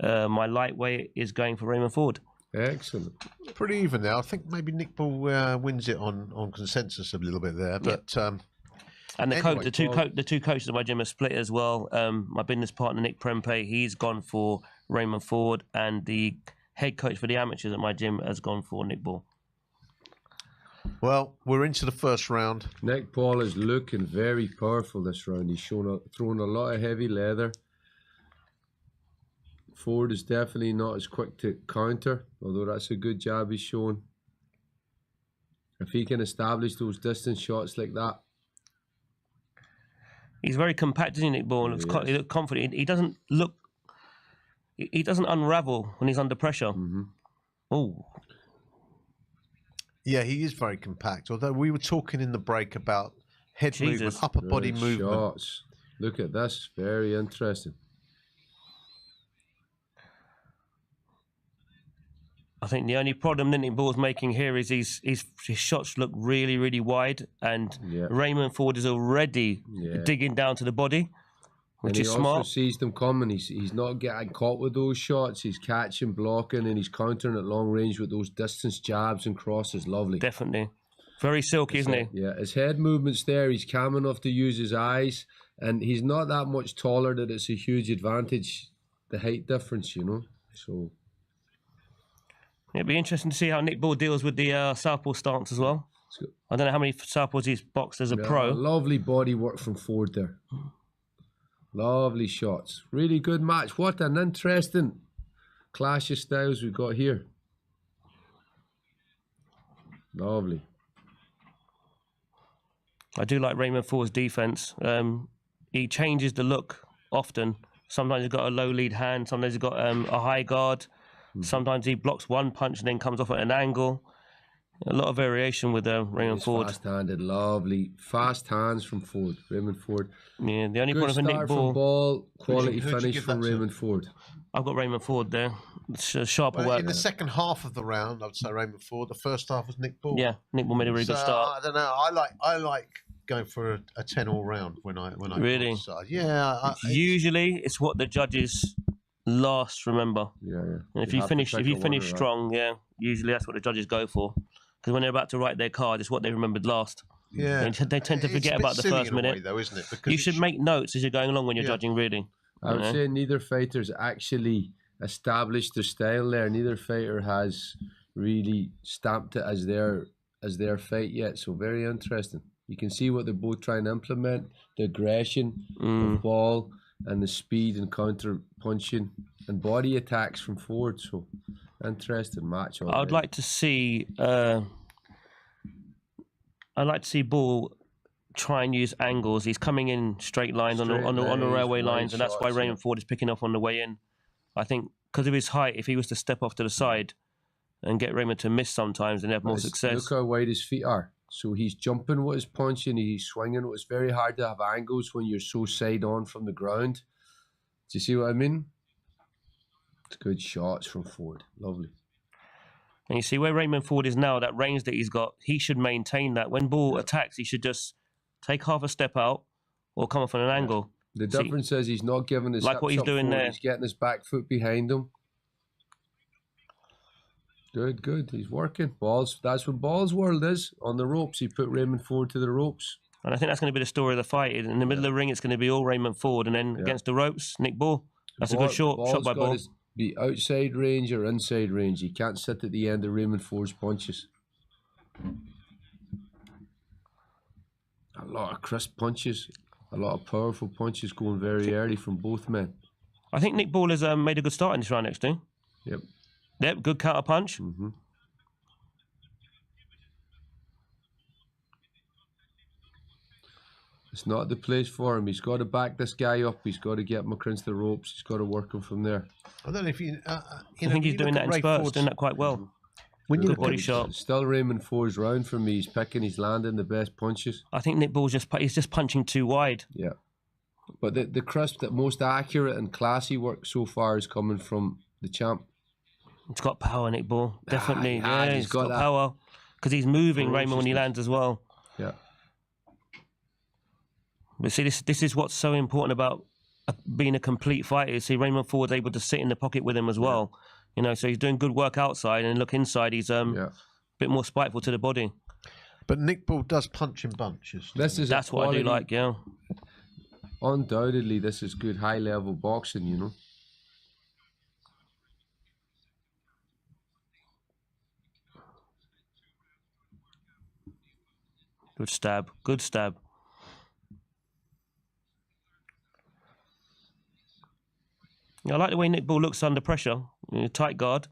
my lightweight, is going for Raymond Ford. Excellent. Pretty even now. I think maybe Nick Bull wins it on consensus a little bit there, but. And anyway, the two coaches of my gym are split as well. My business partner Nick Prempe, he's gone for Raymond Ford, and the head coach for the amateurs at my gym has gone for Nick Bull. Well, we're into the first round. Nick Paul is looking very powerful this round. He's throwing a lot of heavy leather. Ford is definitely not as quick to counter, although that's a good job he's showing. If he can establish those distance shots like that. He's very compact, isn't he, Nick Bull? He looks confident. He doesn't look... He doesn't unravel when he's under pressure. Oh. Yeah, he is very compact. Although we were talking in the break about head movement, upper body movement. Shots. Look at this. Very interesting. I think the only problem Nick Bull's making here is his shots look really, really wide, and Raymond Ford is already digging down to the body, which is smart. He also sees them coming. He's not getting caught with those shots. He's catching, blocking, and he's countering at long range with those distance jabs and crosses. Lovely. Definitely. Very silky, isn't he? Yeah, his head movement's there. He's calm enough to use his eyes, and he's not that much taller that it's a huge advantage, the height difference, you know. So it'd be interesting to see how Nick Bull deals with the southpaw stance as well. I don't know how many southpaws he's boxed as a pro. Lovely body work from Ford there. Lovely shots. Really good match. What an interesting clash of styles we've got here. Lovely. I do like Raymond Ford's defense. He changes the look often. Sometimes he's got a low lead hand. Sometimes he's got a high guard. Sometimes he blocks one punch and then comes off at an angle. A lot of variation with Raymond He's Ford. Fast-handed, lovely, fast hands from Ford. Raymond Ford. Yeah, the only Good problem for Nick start Ball. from ball, quality Who'd you finish give from that to? Raymond Ford. I've got Raymond Ford there. Sharper Well, work. in the second half of the round, I'd say Raymond Ford. The first half was Nick Ball. Yeah, Nick Ball made a really good start. I don't know. I like going for a 10-all round when I Really? decide. Yeah. Usually, it's what the judges last remember. Yeah. And if You you have to finish, pick if you a finish winner, right? strong, yeah, usually that's what the judges go for. Because when they're about to write their card, it's what they remembered last. Yeah. They tend to It's forget a bit about the silly first in a minute. way, though, isn't it? Because You should make notes as you're going along when you're judging, really. I would You know? say neither fighter's actually established their style there. Neither fighter has really stamped it as their fight yet. So very interesting. You can see what they're both trying to implement: the aggression of Ball and the speed and counter punching and body attacks from Ford. So interesting match. I'd like to see. I'd like to see Ball try and use angles. He's coming in straight lines on the railway lines, and that's why Raymond Ford is picking up on the way in. I think because of his height, if he was to step off to the side and get Raymond to miss sometimes, then have more success. Look how wide his feet are. So he's jumping with his punching, he's swinging. It's very hard to have angles when you're so side on from the ground. Do you see what I mean? It's good shots from Ford. Lovely. And you see where Raymond Ford is now, that range that he's got, he should maintain that. When Ball attacks, he should just take half a step out or come off on an angle. The difference is he's not giving his like hips what he's up doing forward. there. He's getting his back foot behind him. Good. He's working. Balls. That's what Ball's world is. On the ropes, he put Raymond Ford to the ropes. And I think that's going to be the story of the fight. In the middle of the ring, it's going to be all Raymond Ford, and then against the ropes, Nick Ball. That's a good shot by Ball. Ball's be outside range or inside range. He can't sit at the end of Raymond Ford's punches. A lot of crisp punches, a lot of powerful punches going very early from both men. I think Nick Ball has made a good start in this round, actually. Yep. Yep, good counter punch. It's not the place for him. He's got to back this guy up. He's got to get him across the ropes. He's got to work him from there. I don't know if you. I think he's doing that in spurts, doing that quite well. When Good body shot. Still Raymond Ford's round for me. He's picking, he's landing the best punches. I think Nick Ball's he's just punching too wide. Yeah. But the crisp, the most accurate and classy work so far is coming from the champ. He's got power, Nick Ball. Definitely. Yeah, he's got that power. Because he's moving Raymond when he ferociousness. lands as well. Yeah. But see, this is what's so important about being a complete fighter. See, Raymond Ford's able to sit in the pocket with him as well. You know, so he's doing good work outside, and look inside, he's a bit more spiteful to the body. But Nick Ball does punch in bunches. That's what I do like, yeah. Undoubtedly, this is good high-level boxing, you know. Good stab. Good stab. I like the way Nick Ball looks under pressure. Tight guard.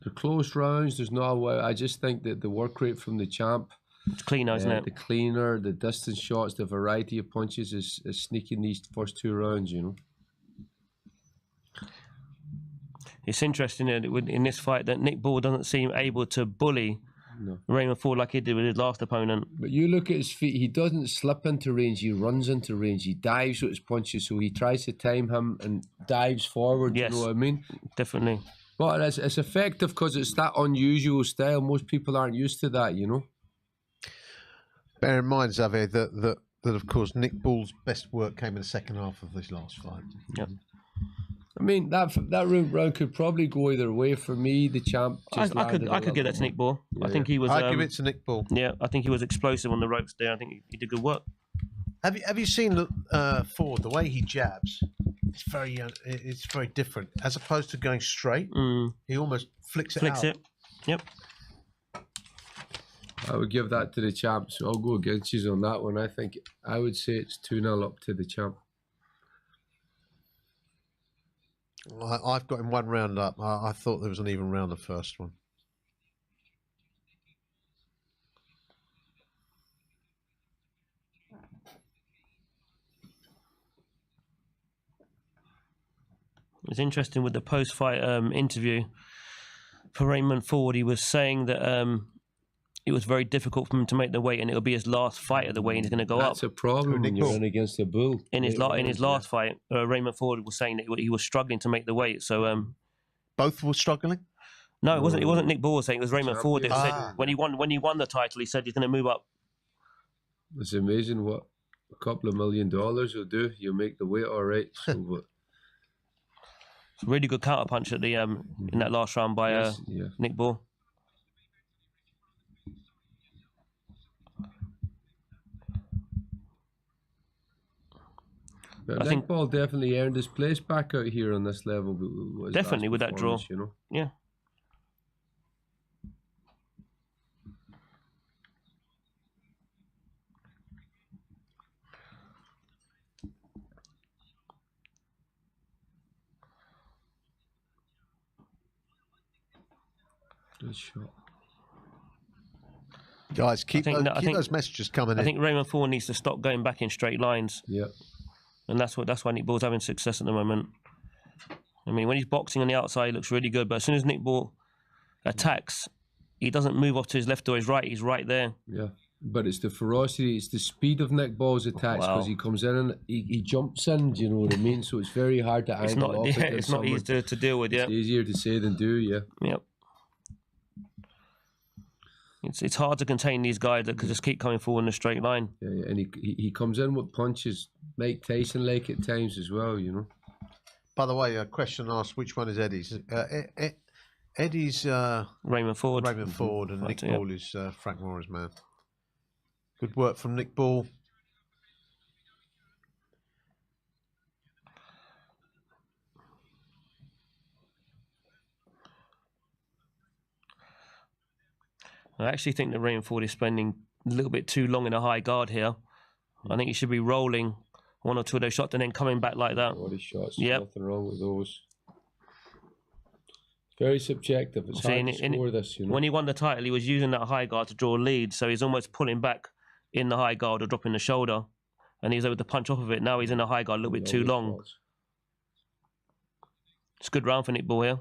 They're close rounds. There's no way. I just think that the work rate from the champ, it's cleaner, isn't it? The cleaner, the distance shots, the variety of punches is sneaking these first two rounds, you know. It's interesting in this fight that Nick Ball doesn't seem able to bully Raymond Ford like he did with his last opponent. But you look at his feet, he doesn't slip into range, he runs into range, he dives with his punches, so he tries to time him and dives forward, Yes, you know what I mean? Definitely. But it's effective because it's that unusual style. Most people aren't used to that, you know? Bear in mind, Xavier, that of course Nick Ball's best work came in the second half of this last fight. Yep. I mean, that round could probably go either way. For me, the champ just I could give that to Nick Ball. I think he was. I'd give it to Nick Ball. Yeah, I think he was explosive on the ropes there. I think he did good work. Have you seen Ford, the way he jabs? It's very different. As opposed to going straight, he almost flicks it out. Yep. I would give that to the champ, so I'll go against you on that one. I would say it's 2-0 up to the champ. I've got him one round up. I thought there was an even round the first one. It's interesting with the post-fight interview. for Raymond Ford, he was saying that it was very difficult for him to make the weight, and it'll be his last fight at the weight, and he's going to go That's up. a problem when you're running against a bull. In his last fight, Raymond Ford was saying that he was struggling to make the weight. So both were struggling. No, it wasn't. It wasn't Nick Ball saying. It was Raymond Ford that said when he won the title, he said he's going to move up. It's amazing what a couple of $1 million will do. You make the weight all right. So, but it's a really good counter punch at the in that last round by Nick Ball. I think Ball definitely earned his place back out here on this level. Definitely with that draw, you know. Yeah. Good shot. Guys, keep those messages coming in. I think Raymond Ford needs to stop going back in straight lines. Yeah. And that's why Nick Ball's having success at the moment. I mean, when he's boxing on the outside, he looks really good. But as soon as Nick Ball attacks, he doesn't move off to his left or his right. He's right there. Yeah. But it's the ferocity, it's the speed of Nick Ball's attacks because he comes in and he jumps in, do you know what I mean? So it's very hard to angle off. It's not easy to deal with, It's easier to say than do, yeah. Yep. It's hard to contain these guys that could just keep coming forward in a straight line. Yeah, and he comes in with punches, Mike Tyson-like at times as well, you know. By the way, a question asked, which one is Eddie's? Eddie's Raymond Ford. Raymond Ford, and Nick Ball is Frank Morris' man. Good work from Nick Ball. I actually think that Raymond Ford is spending a little bit too long in a high guard here. I think he should be rolling one or two of those shots and then coming back like that. Body shots, yep. Nothing wrong with those. It's very subjective. It's hard to score this, you know. When he won the title, he was using that high guard to draw a lead, so he's almost pulling back in the high guard or dropping the shoulder, and he's able to punch off of it. Now he's in the high guard a little bit too long. It's a good round for Nick Ball here.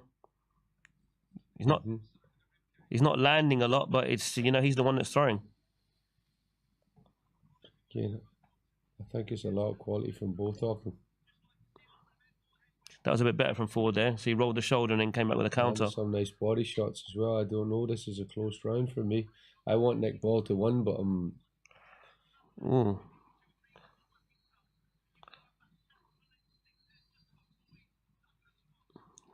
He's not landing a lot, but it's he's the one that's throwing. Again, I think it's a lot of quality from both of them. That was a bit better from Ford there. So he rolled the shoulder and then came back with a counter. And some nice body shots as well. I don't know. This is a close round for me. I want Nick Ball to win, but I'm. Ooh.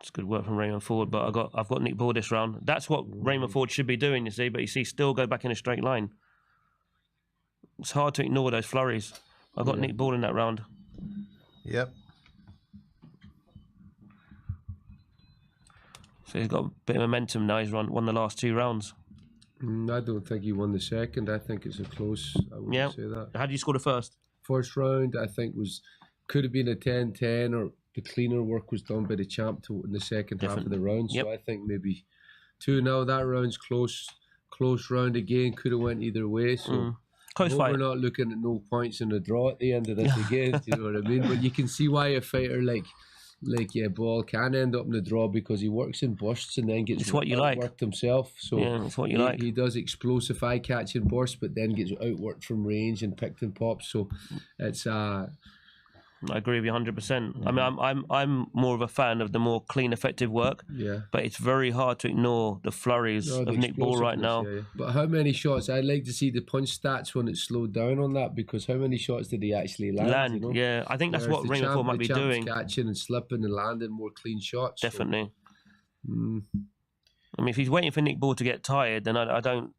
It's good work from Raymond Ford, but I've got Nick Ball this round. That's what Raymond Ford should be doing, you see. But you see, still go back in a straight line. It's hard to ignore those flurries. I've got Nick Ball in that round. Yep. So he's got a bit of momentum now. He's won the last two rounds. I don't think he won the second. I think it's a close. I wouldn't say that. How did you score the first? First round, I think could have been a 10-10, or the cleaner work was done by the champ in the second half of the round. So I think maybe 2-0. That round's close round again. Could have went either way. So close fight. We're not looking at no points in a draw at the end of this again. Do you know what I mean? But you can see why a fighter like Ball can end up in a draw, because he works in bursts and then gets outworked himself. So it's what you like. He does explosive eye-catching bursts, but then gets outworked from range and picked and popped. So it's I agree with you 100%. I mean, I'm more of a fan of the more clean, effective work. Yeah. But it's very hard to ignore the flurries of Nick Ball right now. Yeah. But how many shots? I'd like to see the punch stats when it's slowed down on that, because how many shots did he actually land? You know? Yeah. I think that's what Raymond Ford might be doing. Catching and slipping and landing more clean shots. Definitely. I mean, if he's waiting for Nick Ball to get tired, then I don't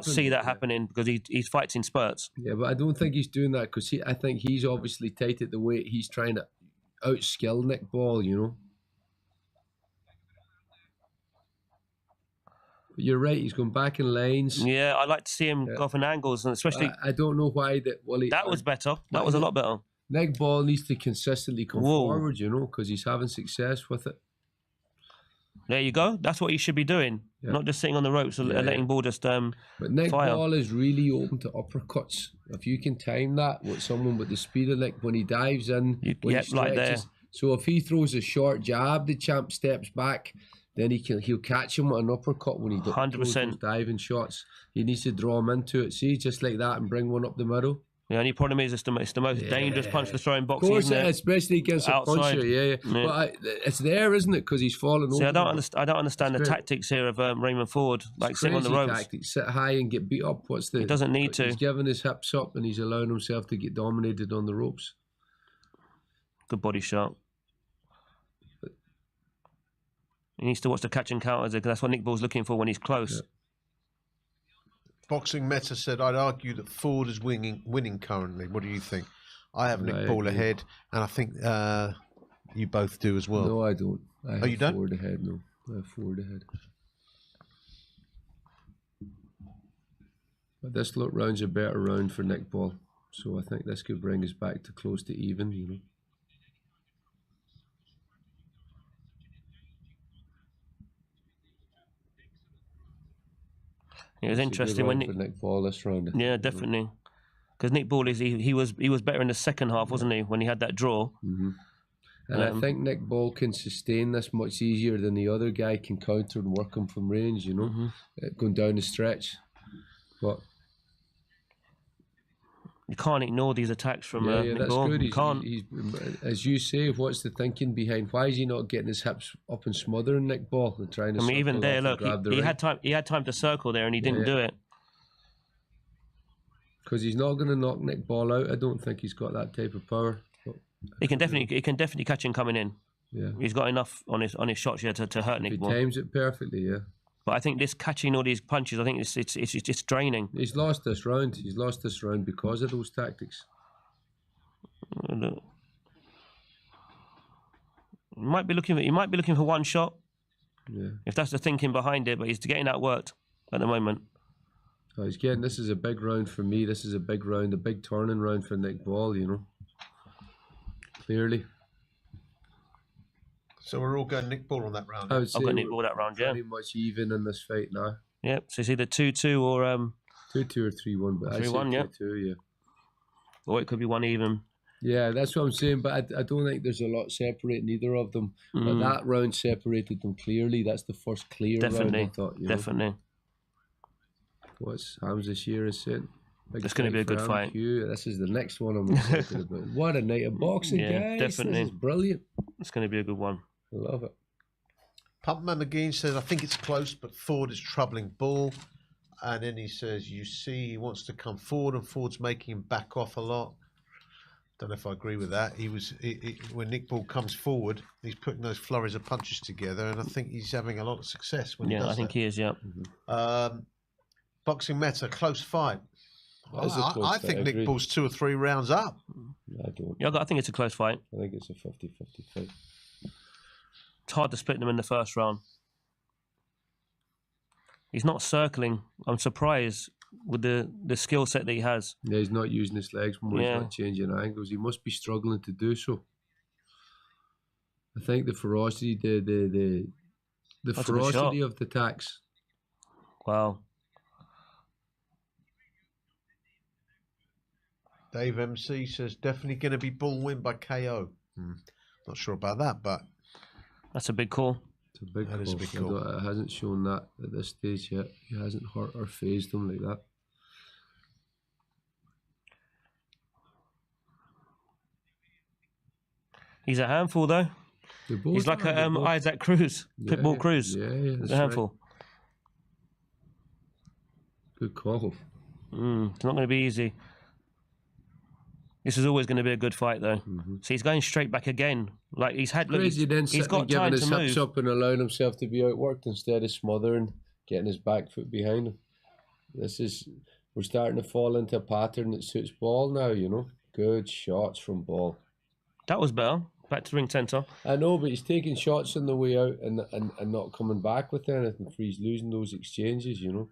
see that happening, because he fights in spurts. Yeah, but I don't think he's doing that, because I think he's obviously tight at the weight. He's trying to outskill Nick Ball, you know. But you're right, he's going back in lines. Yeah, I'd like to see him go off in angles, and especially... I don't know why that... that was better. That was a lot better. Nick Ball needs to consistently come forward, you know, because he's having success with it. There you go. That's what he should be doing. Not just sitting on the ropes and letting Ball just But Nick fire. Ball is really open to uppercuts. If you can time that with someone with the speed of Nick, when he dives in, when he stretches. like there. So if he throws a short jab, the champ steps back, then he'll catch him with an uppercut when he throws 100%. those diving shots. He needs to draw him into it, see, just like that, and bring one up the middle. The only problem is it's the most dangerous punch to throw in boxing. Of course, isn't it? especially against Outside. a puncher. Yeah. But it's there, isn't it? Because he's fallen over. See, I don't understand the tactics here of Raymond Ford, like sitting on the ropes. Tactics. Sit high and get beat up. He doesn't need to. He's giving his hips up and he's allowing himself to get dominated on the ropes. Good body shot. He needs to watch the catch and counters because that's what Nick Ball's looking for when he's close. Yeah. Boxing Meta said, I'd argue that Ford is winning currently. What do you think? I have Nick Ball ahead, and I think you both do as well. No, I don't. You don't? Ford ahead, no. I have Ford ahead. But this round's a better round for Nick Ball, so I think this could bring us back to close to even, you know. It was interesting when Nick Ball this round. Yeah, definitely. Because Nick Ball he was better in the second half, wasn't he? When he had that draw. Mm-hmm. And I think Nick Ball can sustain this much easier than the other guy can counter and work him from range. You know, going down the stretch. But you can't ignore these attacks from Nick that's Ball. good. You can't. He's, as you say, what's the thinking behind? Why is he not getting his hips up and smothering Nick Ball and trying to? I mean, even there, look, he ring? had time. He had time to circle there, and he didn't do it. Because he's not going to knock Nick Ball out. I don't think he's got that type of power. But He can definitely catch him coming in. Yeah, he's got enough on his shots here to hurt Nick Ball. He times it perfectly. Yeah. But I think this catching all these punches, I think it's draining. He's lost this round. He's lost this round because of those tactics. Look. He might be looking for one shot. Yeah. If that's the thinking behind it, but he's getting that worked at the moment. Oh, he's getting. This is a big round for me. This is a big round, a big turning round for Nick Ball. You know, clearly. So we're all going Nick Ball on that round. I've got Nick Ball that round, yeah. Pretty much even in this fight now. Yep. So it's either 2-2 or 2-2 or 3-1, but 3-1, yeah. 2-2, yeah. Or it could be one even. Yeah, that's what I'm saying. But I don't think there's a lot separating either of them. But that round separated them clearly. That's the first clear round. I thought, Definitely. What's Hamza Shearer saying? It's going to be a good fight. This is the next one I'm excited about. What a night of boxing, guys. Definitely. This is brilliant. It's going to be a good one. I love it. Pumpman McGee says, I think it's close, but Ford is troubling Ball. And then he says, you see, he wants to come forward, and Ford's making him back off a lot. Don't know if I agree with that. When Nick Ball comes forward, he's putting those flurries of punches together, and I think he's having a lot of success when he does I think he is, yeah. Boxing Meta, close fight. I think I Nick agree. Ball's 2 or 3 rounds up. I don't. Yeah, I think it's a close fight. I think it's a 50-50 fight. It's hard to split them in the first round. He's not circling. I'm surprised with the skill set that he has. Yeah, he's not using his legs more. He's not changing angles. He must be struggling to do so. I think the ferocity, the ferocity of the attacks. Wow. Dave MC says, definitely going to be Ball win by KO. Not sure about that, but... That's a big call. It's a big That is a big call. It hasn't shown that at this stage yet. He hasn't hurt or phased him like that. He's a handful, though. He's like Isaac Cruz, Pitbull Cruz. Yeah, He's that's a handful. right. Good call. It's not going to be easy. This is always going to be a good fight, though. So he's going straight back again. Like he's had. Look, Crazy then he's got giving time his to hips move. up and allowing himself to be outworked instead of smothering, getting his back foot behind him. We're starting to fall into a pattern that suits Ball now, you know. Good shots from Ball. That was better. Back to ring centre. I know, but he's taking shots on the way out and not coming back with anything. For he's losing those exchanges, you know.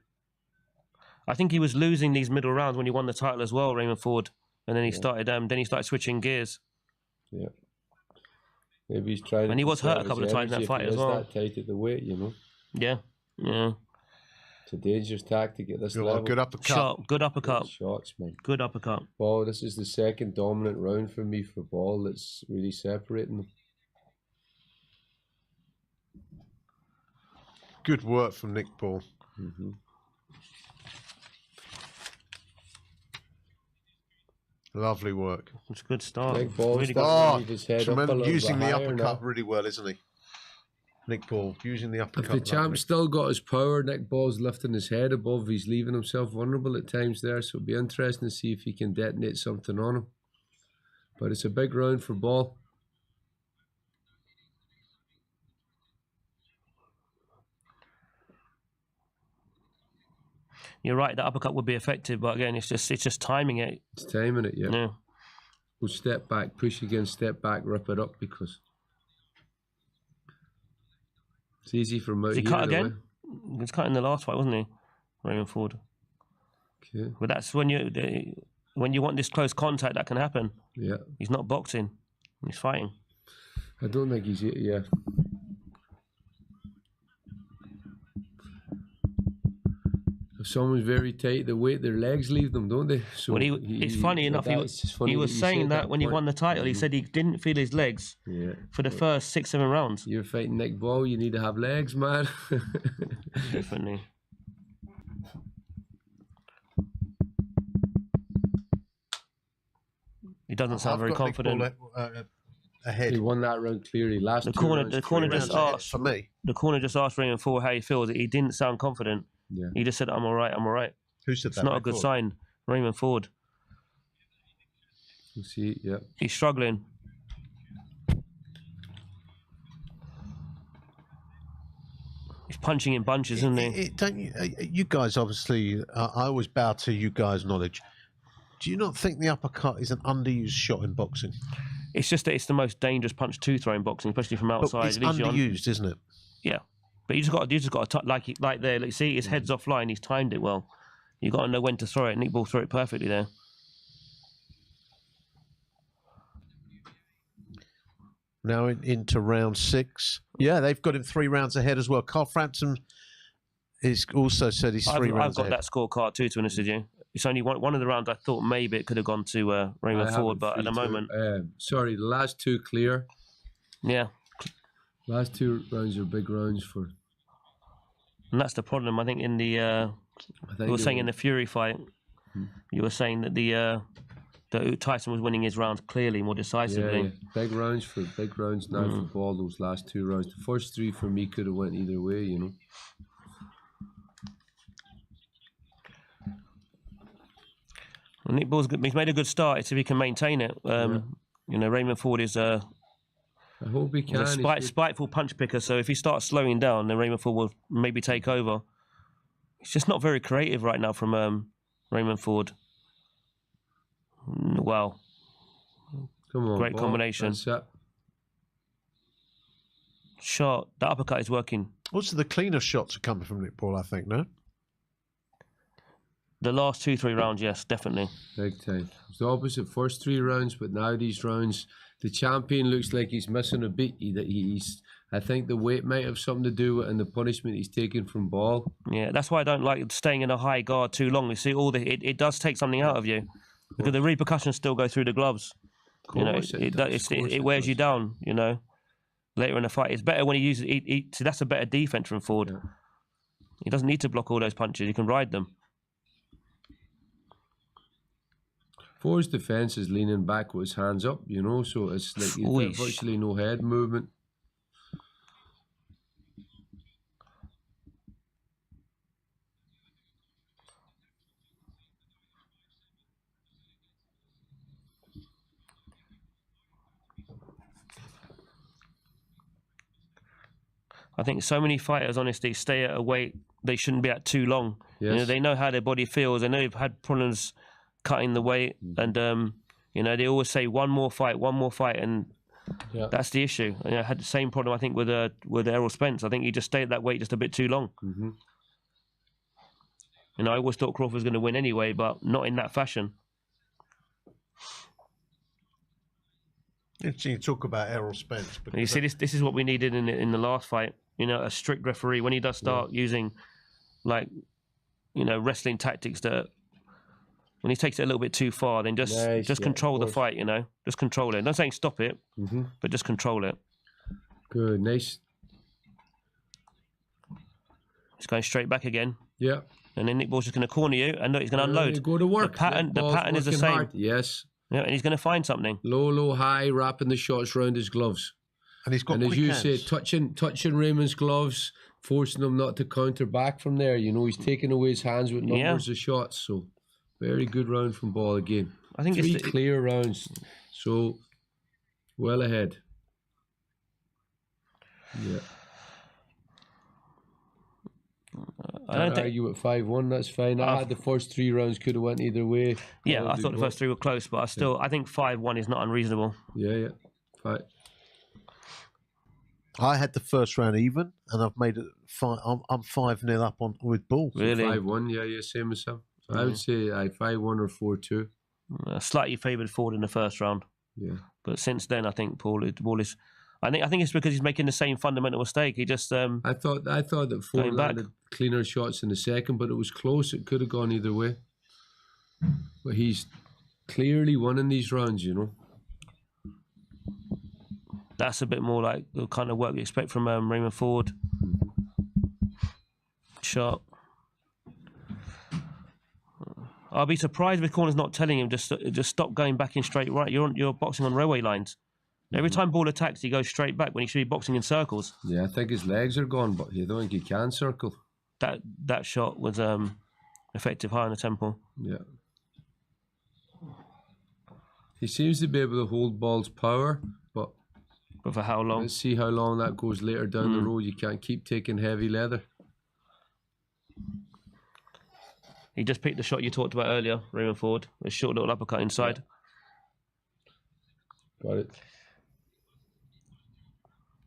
I think he was losing these middle rounds when he won the title as well, Raymond Ford. And then he started. Then he started switching gears. Yeah. Maybe he's trying. And he was hurt a couple of times in that fight as well. That tight at the weight, you know. Yeah. Yeah. It's a dangerous tactic at this level. Good uppercut. Shot. Good uppercut. Good shots, man. Good uppercut. Ball. This is the second dominant round for me for Ball. That's really separating them. Good work from Nick Paul. Lovely work. It's a good start. Nick Paul's Really got good. to leave his head up a Tremendous. little Using bit the higher uppercut now. really well, isn't he? Nick Paul using the uppercut. If the champ's still got his power, Nick Paul's lifting his head above. He's leaving himself vulnerable at times there, so it'll be interesting to see if he can detonate something on him. But it's a big round for Ball. You're right. The uppercut would be effective, but again, it's just timing it. It's timing it, yeah. Yeah. We'll step back, push again, step back, rip it up because it's easy from out Did he here. cut again? He was cutting the last fight, wasn't he, Raymond Ford? Okay. But that's when you want this close contact, that can happen. Yeah. He's not boxing. He's fighting. I don't think he's, yeah. If someone's very tight, the weight, their legs leave them, don't they? So Well, it's funny enough. He was saying that when he won the title, he said he didn't feel his legs for the first 6-7 rounds. You're fighting Nick Ball, you need to have legs, man. Definitely. He doesn't sound very confident. Ahead. He won that round clearly. The corner just asked for me. The corner just asked Raymond Ford how he feels. He didn't sound confident. Yeah. He just said, "I'm all right. I'm all right." Who said it's that? It's not a good sign. Raymond Ford. You see, yeah. He's struggling. He's punching in bunches, isn't he? Don't you? You guys obviously. I always bow to you guys' knowledge. Do you not think the uppercut is an underused shot in boxing? It's just that it's the most dangerous punch to throw in boxing, especially from outside. But it's underused, isn't it? Yeah, but you just got to like there. Like, see, his head's offline. He's timed it well. You got to know when to throw it. Nick Ball threw it perfectly there. Now into round 6. Yeah, they've got him 3 rounds ahead as well. Carl Frampton is also said he's 3 rounds I've got ahead. that scorecard too, to be honest with you. It's only one of the rounds I thought maybe it could have gone to Raymond Ford, but at the moment... sorry, the last 2 clear. Yeah. Last 2 rounds are big rounds for... And that's the problem, I think, in the... you were saying in the Fury fight, you were saying that that Tyson was winning his rounds clearly, more decisively. Yeah. Big rounds now for Ball, those last 2 rounds. The first 3 for me could have went either way, you know. Well, Nick Ball's he's made a good start. It's if he can maintain it. You know, Raymond Ford is I hope he can. He's a spiteful punch picker, so if he starts slowing down, then Raymond Ford will maybe take over. It's just not very creative right now from Raymond Ford. Well, come on, great Ball. combination. Shot. The uppercut is working. Also, the cleaner shots are coming from Nick Paul, I think, no? The last 2-3 rounds, yes, definitely. Big time. It's the opposite first 3 rounds, but now these rounds, the champion looks like he's missing a beat. I think the weight might have something to do with it and the punishment he's taken from Ball. Yeah, that's why I don't like staying in a high guard too long. You see, it does take something out of you because the repercussions still go through the gloves. You know, it wears you down. You know, later in the fight, it's better when he uses. See, that's a better defense from Ford. Yeah. He doesn't need to block all those punches. He can ride them. Ford's defense is leaning back with his hands up, you know, so it's like he's got virtually no head movement. I think so many fighters, honestly, stay at a weight they shouldn't be at too long. Yes. You know, they know how their body feels. They know they've had problems cutting the weight, and you know, they always say one more fight, and that's the issue. You know, I had the same problem, I think, with Errol Spence. I think he just stayed at that weight just a bit too long. You know, I always thought Crawford was going to win anyway, but not in that fashion. You talk about Errol Spence. You see, this is what we needed in the last fight. You know, a strict referee when he does start using, like, you know, wrestling tactics that. When he takes it a little bit too far, then just control the fight, you know. Just control it. Not saying stop it, but just control it. Good, nice. It's going straight back again. Yeah. And then Nick Ball's just going to corner you, and look, he's going to unload. Go to work. The pattern is the same. Hard. Yes. Yeah, and he's going to find something. Low, high, wrapping the shots round his gloves. And he's got and as quick you hands. say, touching Raymond's gloves, forcing him not to counter back from there. You know, he's taking away his hands with numbers of shots. So, very good round from Ball again. I think 3 it's clear rounds. So, well ahead. Yeah. I don't think argue at 5-1. That's fine. I had the first 3 rounds could have went either way. Yeah, I thought the first 3 were close, but I think 5-1 is not unreasonable. Yeah. Right. I had the first round even, and I've made it. I'm 5-0 up on with Ball. Really? 5-1. Yeah. Same as Sam. I would say 5-1 or 4-2. Slightly favoured Ford in the first round. Yeah. But since then, I think Ball is. I think it's because he's making the same fundamental mistake. He just. I thought that Ford landed cleaner shots in the second, but it was close. It could have gone either way. But he's clearly winning these rounds, you know. That's a bit more like the kind of work we expect from Raymond Ford. Shot. I'll be surprised if corner's not telling him just stop going back in straight right. You're boxing on railway lines. Every time Ball attacks, he goes straight back when he should be boxing in circles. Yeah, I think his legs are gone, but I don't think he can circle. That shot was effective high on the temple. Yeah. He seems to be able to hold Ball's power, but for how long? Let's see how long that goes later down the road. You can't keep taking heavy leather. He just picked the shot you talked about earlier, Raymond Ford. A short little uppercut inside. Got it.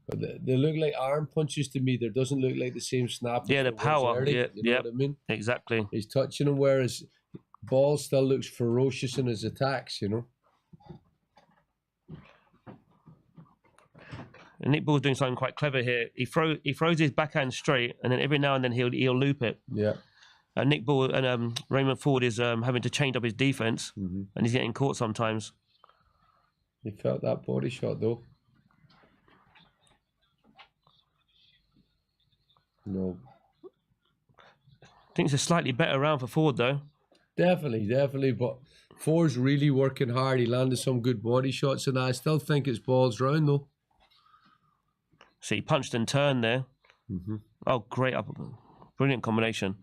But they look like arm punches to me. There doesn't look like the same snap. Yeah, the power. Early, you know what I mean? Exactly. He's touching him, whereas Ball still looks ferocious in his attacks, you know? And Nick Ball's doing something quite clever here. He throws his backhand straight, and then every now and then he'll loop it. Yeah. And Nick Ball and Raymond Ford is having to change up his defense, and he's getting caught sometimes. He felt that body shot though. No. I think it's a slightly better round for Ford though. Definitely. But Ford's really working hard. He landed some good body shots, and I still think it's Ball's round though. See, he punched and turned there. Oh, great brilliant combination.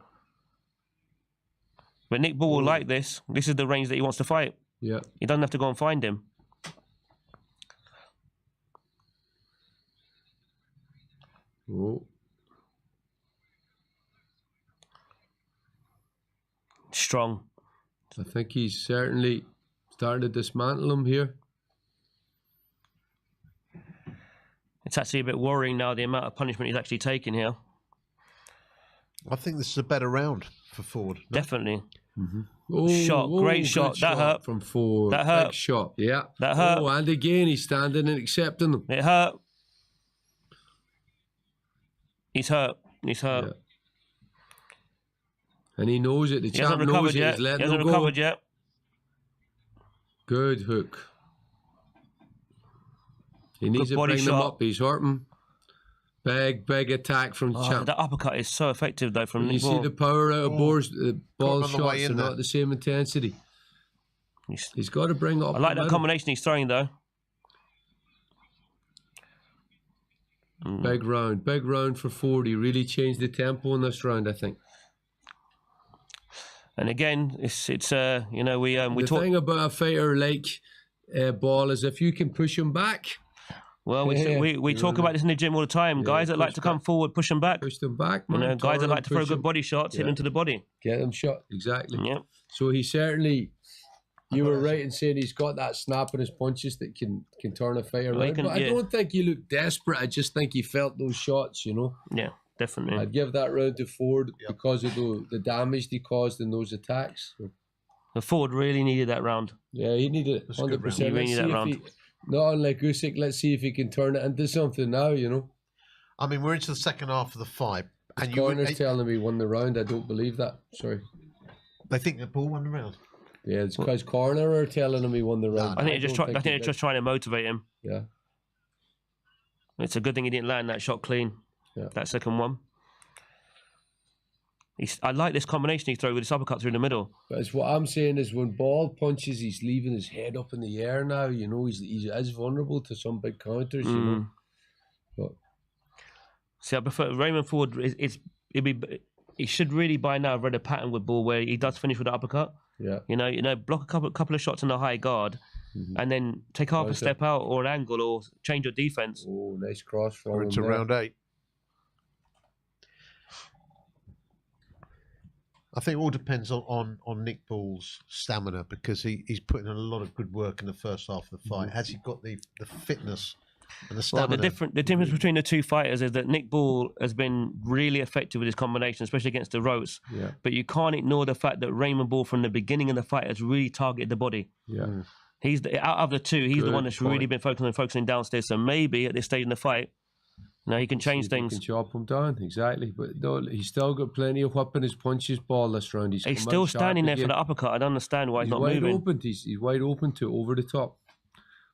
But Nick Ball will like this. This is the range that he wants to fight. Yeah. He doesn't have to go and find him. Oh. Strong. I think he's certainly starting to dismantle him here. It's actually a bit worrying now, the amount of punishment he's actually taking here. I think this is a better round for Ford. No? Definitely. Oh, great shot. That hurt. From Ford. That hurt. Big shot. Yeah. That hurt. Oh, and again, he's standing and accepting them. It hurt. He's hurt. Yeah. And he knows it. The champ knows it. He's letting him go. He hasn't recovered yet. Good hook. He needs to bring them up. He's hurting. Big attack from champ. That uppercut is so effective though from You Nick see Ball. the power out of Ball's shots are not the same intensity. He's got to bring it up. I like that combination he's throwing though. Big round for Ford. He really changed the tempo in this round, I think. And again, it's we the talk. thing about a fighter like Ball is if you can push him back. Well, we talk about this in the gym all the time. Guys that like to come forward, push them back. Push them back, man. Guys that like to throw good body shots, hit them to the body. Get them shot, exactly. Yeah. So he certainly, you were right in saying he's got that snap in his punches that can turn a fighter around. But I don't think he looked desperate. I just think he felt those shots, you know. Yeah, definitely. I'd give that round to Ford because of the damage he caused in those attacks. The Ford really needed that round. Yeah, he needed it 100%. He really needed that round. Not unlike Usyk, let's see if he can turn it into something now, you know. I mean, we're into the second half of the fight. And corner's telling him he won the round. I don't believe that. Sorry. They think the Ball won the round? Yeah, it's because corner are telling him he won the round. I think they're just trying to motivate him. Yeah. It's a good thing he didn't land that shot clean. Yeah. That second one. I like this combination he throws with this uppercut through the middle. But it's what I'm saying is when Ball punches, he's leaving his head up in the air now. You know, he is vulnerable to some big counters. You know, but see, I prefer Raymond Ford. He should really by now have read a pattern with Ball where he does finish with the uppercut. Yeah. You know, block a couple of shots on the high guard, and then take half a step out or an angle or change your defense. Oh, nice cross from We're into round 8. I think it all depends on Nick Ball's stamina, because he's putting in a lot of good work in the first half of the fight. Has he got the fitness and the stamina? Well, the difference between the two fighters is that Nick Ball has been really effective with his combination, especially against the ropes. Yeah. But you can't ignore the fact that Raymond Ball, from the beginning of the fight, has really targeted the body. Yeah. He's out of the two, he's the Good one that's point. really been focusing downstairs. So maybe at this stage in the fight, now he can change things. He can chop him down, exactly. But no, he's still got plenty of whip in his punches. Ball this round. He's still standing there for the uppercut. I don't understand why he's not wide moving. Open. He's wide open to over the top.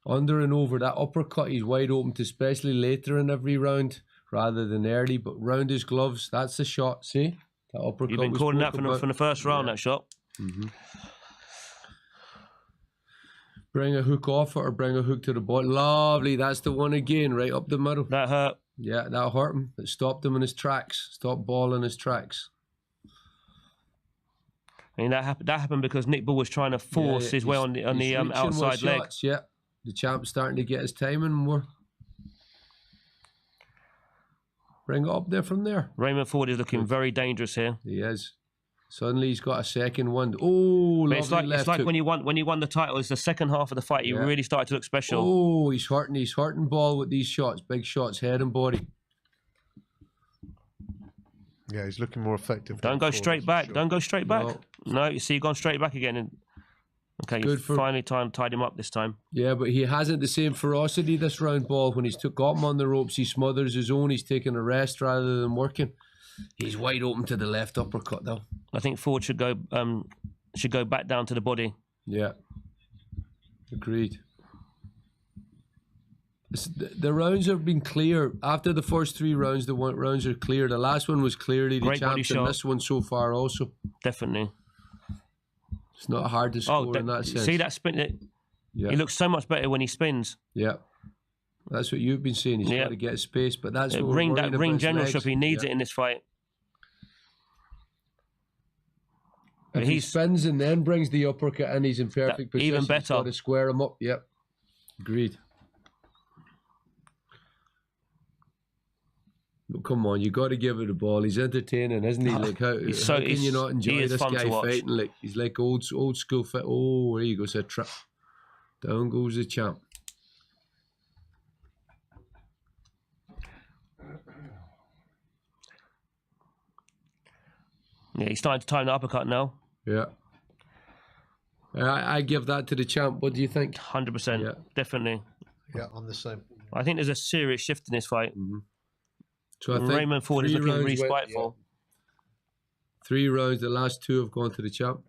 Under and over that uppercut, he's wide open to, especially later in every round rather than early. But round his gloves, that's the shot. See? That uppercut. You've been calling that from the first round, that shot. Bring a hook off it or bring a hook to the body. Lovely. That's the one again, right up the middle. That hurt. Yeah, that hurt him. It stopped him in his tracks. Stopped Ball in his tracks. I mean, that happened because Nick Ball was trying to force his way on the outside leg. Shots, yeah. The champ's starting to get his timing more. Bring it up there from there. Raymond Ford is looking very dangerous here. He is. Suddenly he's got a second one. Oh, it's like when you won the title. It's the second half of the fight. You really started to look special. Oh, he's hurting Ball with these shots, big shots, head and body. Yeah, he's looking more effective. Don't go straight back. Don't go straight back. No, you see, you've gone straight back again. And okay, you finally tied him up this time. Yeah, but he hasn't the same ferocity this round, Ball. When he's got him on the ropes, he smothers his own. He's taking a rest rather than working. He's wide open to the left uppercut, though. I think Ford should go back down to the body. Yeah, agreed. The rounds have been clear. After the first 3 rounds, the rounds are clear. The last one was clearly the champ, and this one so far also. Definitely. It's not hard to score in that sense. See that spin? He looks so much better when he spins. Yeah. That's what you've been saying. He's got to get space, but that's what that ring generalship. He needs it in this fight. If he spins and then brings the uppercut and he's in perfect position, even better. He's got to square him up. Yep, agreed. But come on, you got to give it a ball. He's entertaining, isn't he? Like how can you not enjoy this guy fighting? Like he's like old school fight. Oh, there you go. It's a trap. Down goes the champ. Yeah, he's starting to time the uppercut now. Yeah. I give that to the champ. What do you think? 100%. Yeah. Definitely. Yeah, I'm the same. I think there's a serious shift in this fight. So I think Raymond Ford is looking really spiteful. 3 rounds, the last 2 have gone to the champ.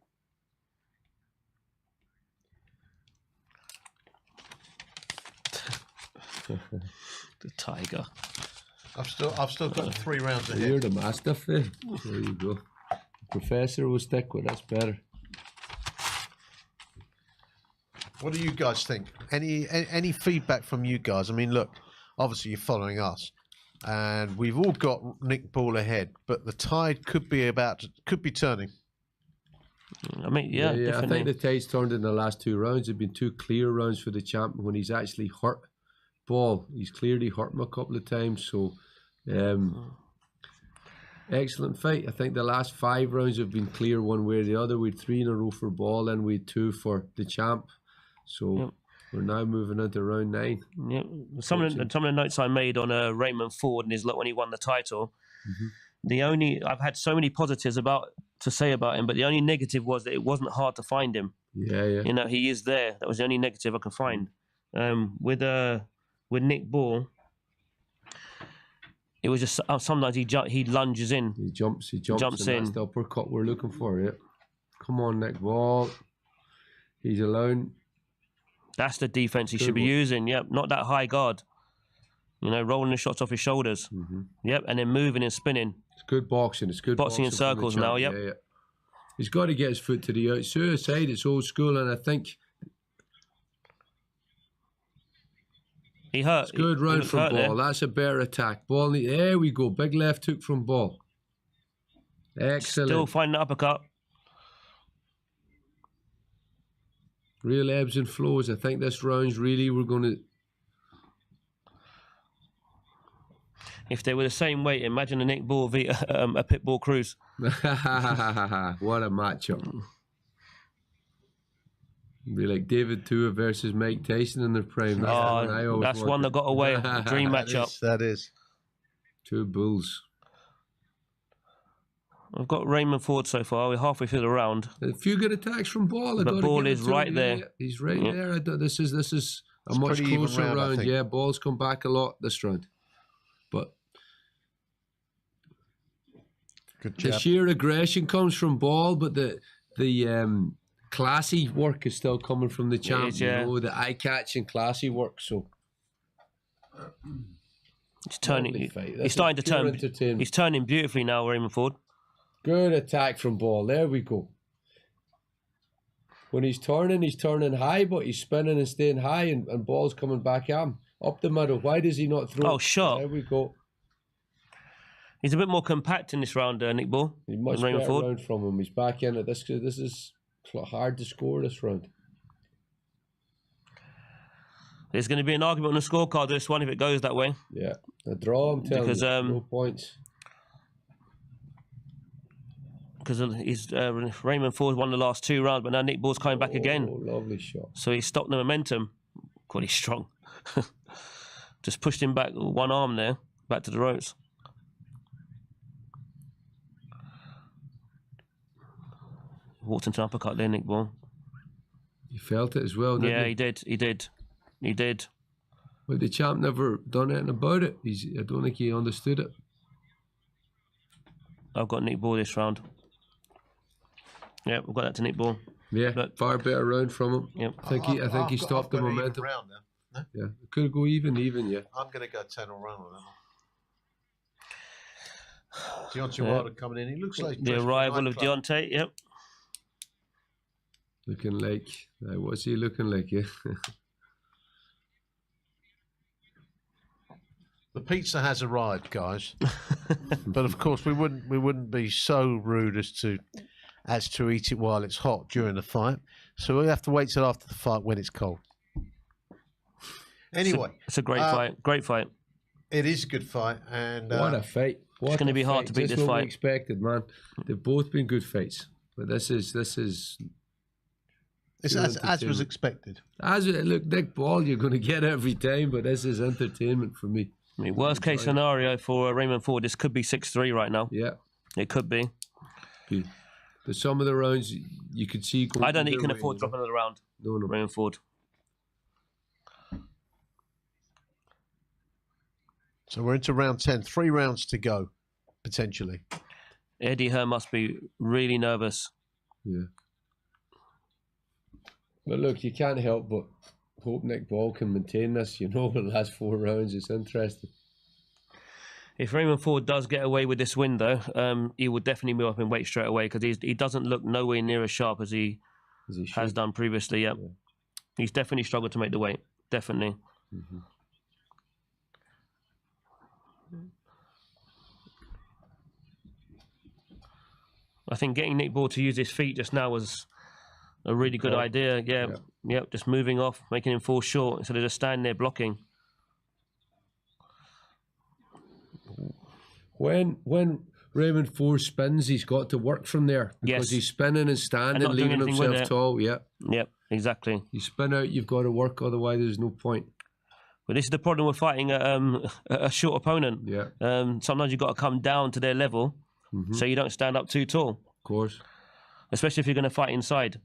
The tiger. I've still got 3 rounds ahead. You're the master, Phil. There you go. Professor will stick with us better. What do you guys think? Any feedback from you guys? I mean, look, obviously you're following us, and we've all got Nick Ball ahead, but the tide could be turning. I mean, yeah, I think the tide's turned in the last 2 rounds. There've been 2 clear rounds for the champ when he's actually hurt Ball. He's clearly hurt him a couple of times, so excellent fight. I think the last 5 rounds have been clear one way or the other. We had 3 in a row for Ball and we had 2 for the champ. So we're now moving into round 9. Yeah. Some of the notes I made on Raymond Ford and his look when he won the title. I've had so many positives to say about him, but the only negative was that it wasn't hard to find him. Yeah. You know, he is there. That was the only negative I could find. With Nick Ball, it was just sometimes he lunges in. He jumps in. That's the uppercut we're looking for. Yeah. Come on, Nick Ball. He's alone. That's the defense he should be using. Yep, not that high guard. You know, rolling the shots off his shoulders. Yep, and then moving and spinning. It's good boxing. It's good Boxing in from the circles now, champ. yep. Yeah. He's got to get his foot to the outside. It's old school, and I think he hurt. It's good round from Ball. That's a better attack. Ball. There we go. Big left hook from Ball. Excellent. Still finding the uppercut. Real ebbs and flows. I think this round's really we're going to. If they were the same weight, imagine a Nick Ball v a Pitbull Cruz. What a matchup. Be like David Tua versus Mike Tyson in their prime. That's one that got away. Dream matchup. That is. Two bulls. I've got Raymond Ford so far. We're halfway through the round. A few good attacks from Ball. But Ball is right there. He's right there. This is a much pretty even closer round, I round. think. Yeah, Ball's come back a lot this round. But good the jab. sheer aggression comes from Ball, but the classy work is still coming from the champ. yeah. You know, the eye-catching classy work. So He's turning. Lovely fight. He's That's starting to pure turn. entertainment. He's turning beautifully now, Raymond Ford. Good attack from Ball. There we go. When he's turning high, but he's spinning and staying high, and Ball's coming back at him. Up the middle. Why does he not throw? Oh, shot. There we go. He's a bit more compact in this round, Nick Ball. He's much than Raymond better Ford. round from him. He's back in it. This is hard to score this round. There's going to be an argument on the scorecard this one if it goes that way. Yeah, a draw. I'm telling Because, you, no points. Because Raymond Ford won the last two rounds, but now Nick Ball's coming back again. Oh, lovely shot. So he stopped the momentum. God, he's strong. Just pushed him back, one arm there, back to the ropes. Walked into an uppercut there, Nick Ball. He felt it as well, didn't Yeah, he? he did. He did. He did. But the champ never done anything about it. I don't think he understood it. I've got Nick Ball this round. Yeah, we've got that to Nick Ball. Yeah, Look. far better round from him. Yep. I think he stopped the momentum. Round now. No? Yeah, it could go even, yeah. I'm going to go 10 all round on that one. Deontay Yeah. Wilder coming in. He looks like The arrival of Deontay, yep. Looking like, what's he looking like? Yeah. The pizza has arrived, guys. But of course, we wouldn't be so rude as to eat it while it's hot during the fight. So we have to wait till after the fight when it's cold. Anyway, it's a great fight. Great fight. It is a good fight, and What a fight! It's going to be hard to beat this what we fight. expected, man. They've both been good fights, but this is it's pure as was entertainment. expected. Look, Nick Ball, you're going to get every time, but this is entertainment for me. I mean, worst case scenario for Raymond Ford, this could be 6-3 right now. Yeah, it could be. But some of the rounds you could see. Going I don't think he can either way, afford to drop another round. No. Raymond Ford. So we're into round 10. 3 rounds to go, potentially. Eddie Hearn must be really nervous. Yeah. But look, you can't help but hope Nick Ball can maintain this. You know, the last 4 rounds, it's interesting. If Raymond Ford does get away with this win, though, he will definitely move up in weight straight away because he doesn't look nowhere near as sharp as he has done previously. Yep. Yeah. He's definitely struggled to make the weight. Definitely. Mm-hmm. I think getting Nick Ball to use his feet just now was a really good idea. Yeah. Yep. Just moving off, making him fall short instead of just standing there blocking. When Raymond Ford spins, he's got to work from there because he's spinning and standing, not doing leaving anything with himself it. tall. Yeah. Yep, exactly. You spin out, you've got to work, otherwise there's no point. But this is the problem with fighting a short opponent. Yeah. Sometimes you've got to come down to their level so you don't stand up too tall. Of course. Especially if you're going to fight inside.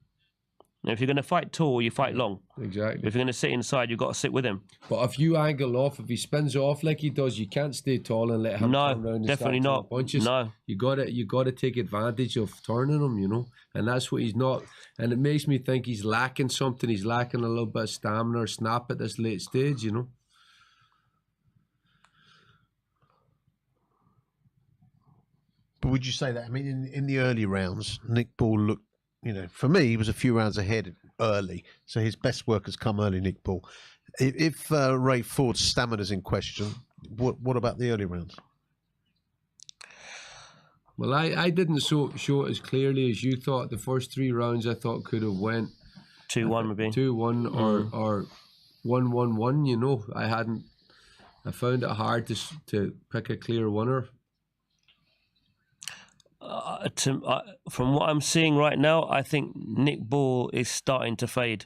Now, if you're going to fight tall, you fight long. Exactly. If you're going to sit inside, you've got to sit with him. But if you angle off, if he spins off like he does, you can't stay tall and let him turn around and definitely start not. throwing punches. No. You got to take advantage of turning him, you know, and that's what he's not. And it makes me think he's lacking something. He's lacking a little bit of stamina or snap at this late stage, you know. But would you say that? I mean, in the early rounds, Nick Ball looked, for me, he was a few rounds ahead early. So his best work has come early, Nick Ball. If Ray Ford's stamina's in question, what about the early rounds? Well, I didn't show it as clearly as you thought. The first 3 rounds I thought could have went 2-1 maybe 2-1 or 1-1-1. I found it hard to pick a clear winner. From what I'm seeing right now, I think Nick Ball is starting to fade.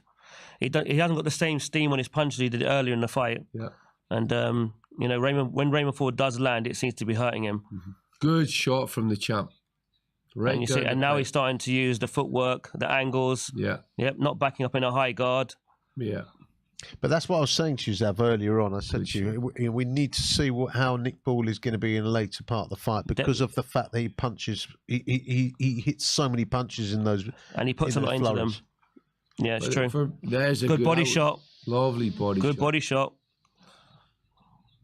He hasn't got the same steam on his punches he did earlier in the fight. Yeah. And when Raymond Ford does land, it seems to be hurting him. Good shot from the champ. Right. And now he's starting to use the footwork, the angles. Yeah. Yep. Not backing up in a high guard. Yeah. But that's what I was saying to you, Zav, earlier on. I said to you, we need to see how Nick Ball is going to be in the later part of the fight because of the fact that he punches. He hits so many punches in those, and he puts a lot into them. Yeah, it's true. There's a good body shot. Lovely body. Good body shot.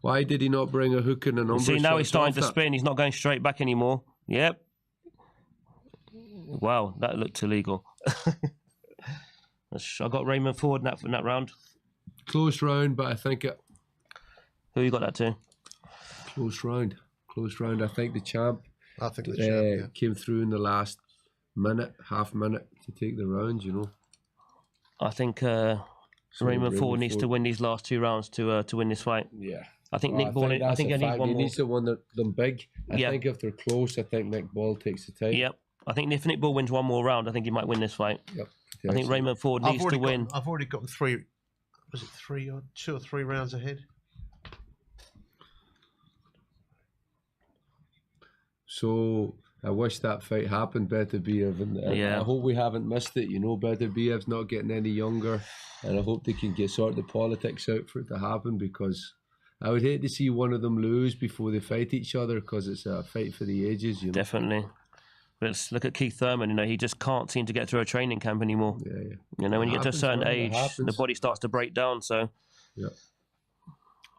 Why did he not bring a hook and a number? See, now he's starting to spin. He's not going straight back anymore. Yep. Wow, that looked illegal. I got Raymond Ford in that round. Close round, but I think it. Who you got that to? Close round. I think the champ. I think the champ came through in the last half minute to take the round. I think Raymond Ford needs to win these last 2 rounds to win this fight. Yeah. I think Nick Ball. I think he needs one more. He needs to win them big. I think if they're close, I think Nick Ball takes the title. Yep. I think if Nick Ball wins one more round, I think he might win this fight. Yep. I think Raymond Ford needs to win. I've already gotten 3. Was it 3 or 2 or 3 rounds ahead? So I wish that fight happened, Beterbiev, and I hope we haven't missed it. Beterbiev's not getting any younger, and I hope they can sort the politics out for it to happen, because I would hate to see one of them lose before they fight each other, because it's a fight for the ages. Definitely. Let's look at Keith Thurman. He just can't seem to get through a training camp anymore. Yeah. When you get to a certain age, the body starts to break down. So, yeah.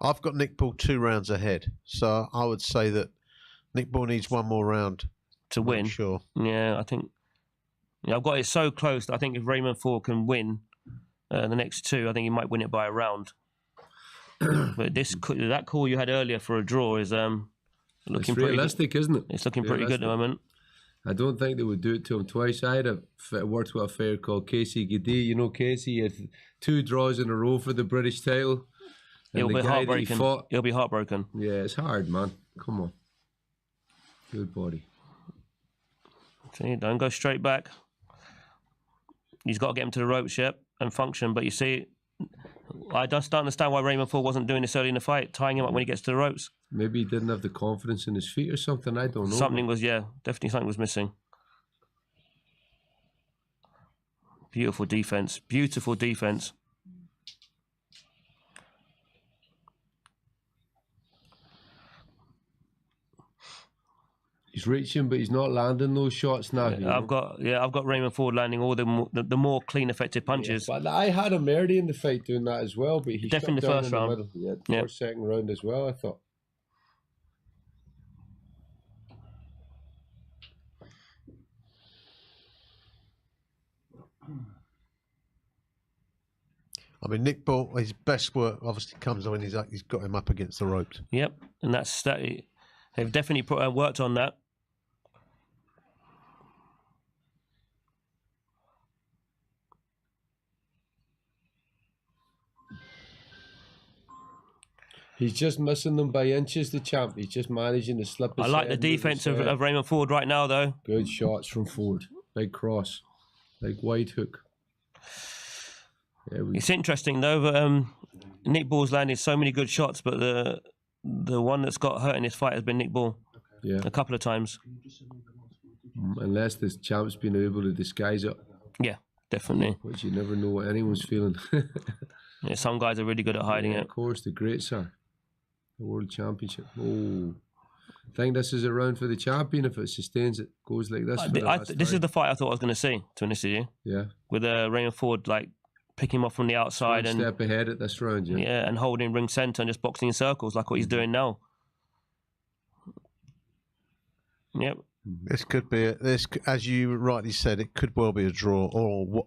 I've got Nick Ball 2 rounds ahead, so I would say that Nick Ball needs one more round to win. Sure. Yeah, I think. I've got it so close that I think if Raymond Ford can win the next 2, I think he might win it by a round. But that call you had earlier for a draw is looking pretty realistic, isn't it? It's looking pretty good at the moment. I don't think they would do it to him twice. I had worked with a fighter called Casey Giddy. Casey had 2 draws in a row for the British title. He'll be heartbroken. He'll be heartbroken. Yeah, it's hard, man. Come on. Good body. See, don't go straight back. He's got to get him to the ropes, and function. But you see, I just don't understand why Raymond Ford wasn't doing this early in the fight, tying him up when he gets to the ropes. Maybe he didn't have the confidence in his feet or something. I don't know. Definitely something was missing. Beautiful defense. Beautiful defense. He's reaching, but he's not landing those shots now. I've got Raymond Ford landing all the more clean, effective punches. Yeah, but I had him early in the fight doing that as well, but he definitely the first round. First, second round as well, I thought. I mean, Nick Ball, his best work obviously comes when he's got him up against the ropes. Yep, and that's that. They've definitely worked on that. He's just missing them by inches, the champ. He's just managing to slip his I like the defense of Raymond Ford right now, though. Good shots from Ford. Big cross. Big wide hook. It's interesting, though, that Nick Ball's landed so many good shots, but the one that's got hurt in this fight has been Nick Ball. Yeah. A couple of times. Unless the champ's been able to disguise it. Yeah, definitely. Which you never know what anyone's feeling. Yeah, some guys are really good at hiding it. Of course, the greats are. The World Championship. Oh, I think this is a round for the champion if it sustains it. Goes like this. This is the fight I thought I was going to see, to be honest with you. Yeah. With Raymond Ford, picking him off from the outside. One step ahead at this round, yeah. Yeah, and holding ring centre and just boxing in circles like what he's doing now. Yep. This could be as you rightly said, it could well be a draw. Or what?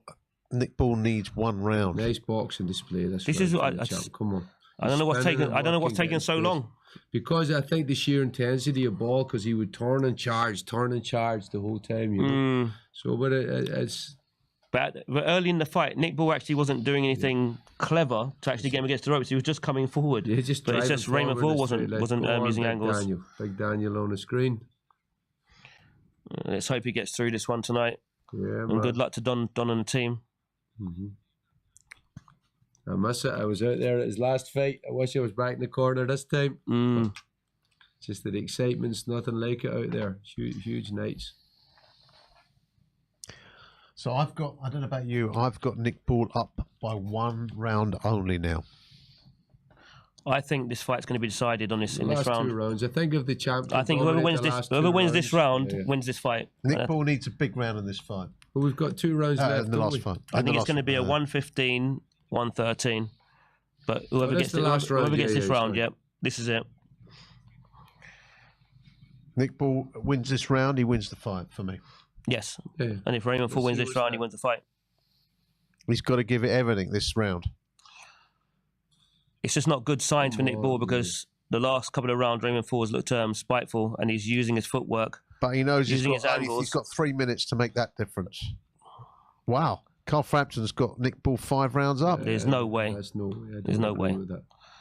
Nick Ball needs one round. Nice boxing display. This is what come on. I don't know what's taking. I don't know what's taking so long. Because I think the sheer intensity of ball, because he would turn and charge the whole time. You know. So, but it's. But early in the fight, Nick Ball actually wasn't doing anything clever to actually get him against the ropes. He was just coming forward. Yeah, but it's just Raymond Ball wasn't using angles. Big Daniel on the screen. Let's hope he gets through this one tonight. Yeah, and good luck to Don and the team. I must say, I was out there at his last fight. I wish I was back in the corner this time. Just that the excitement's nothing like it out there. Huge nights. So I don't know about you, I've got Nick Ball up by 1 round only now. I think this fight's going to be decided on this in this round. 2 rounds. I think of the champion. I think whoever wins this round wins this fight. Nick Ball needs a big round in this fight. Well, we've got 2 rounds left in the last fight. I think it's going to be a 115, 113. But whoever gets this round, yep, this is it. Nick Ball wins this round, he wins the fight for me. Yes. Yeah. And if Raymond Ball wins this round, he wins the fight. He's got to give it everything this round. It's just not good signs for Nick Ball because the last couple of rounds, Raymond Ball has looked spiteful and he's using his footwork. But he knows he's got 3 minutes to make that difference. Wow. Carl Frampton's got Nick Ball 5 rounds up. There's no way. There's no way.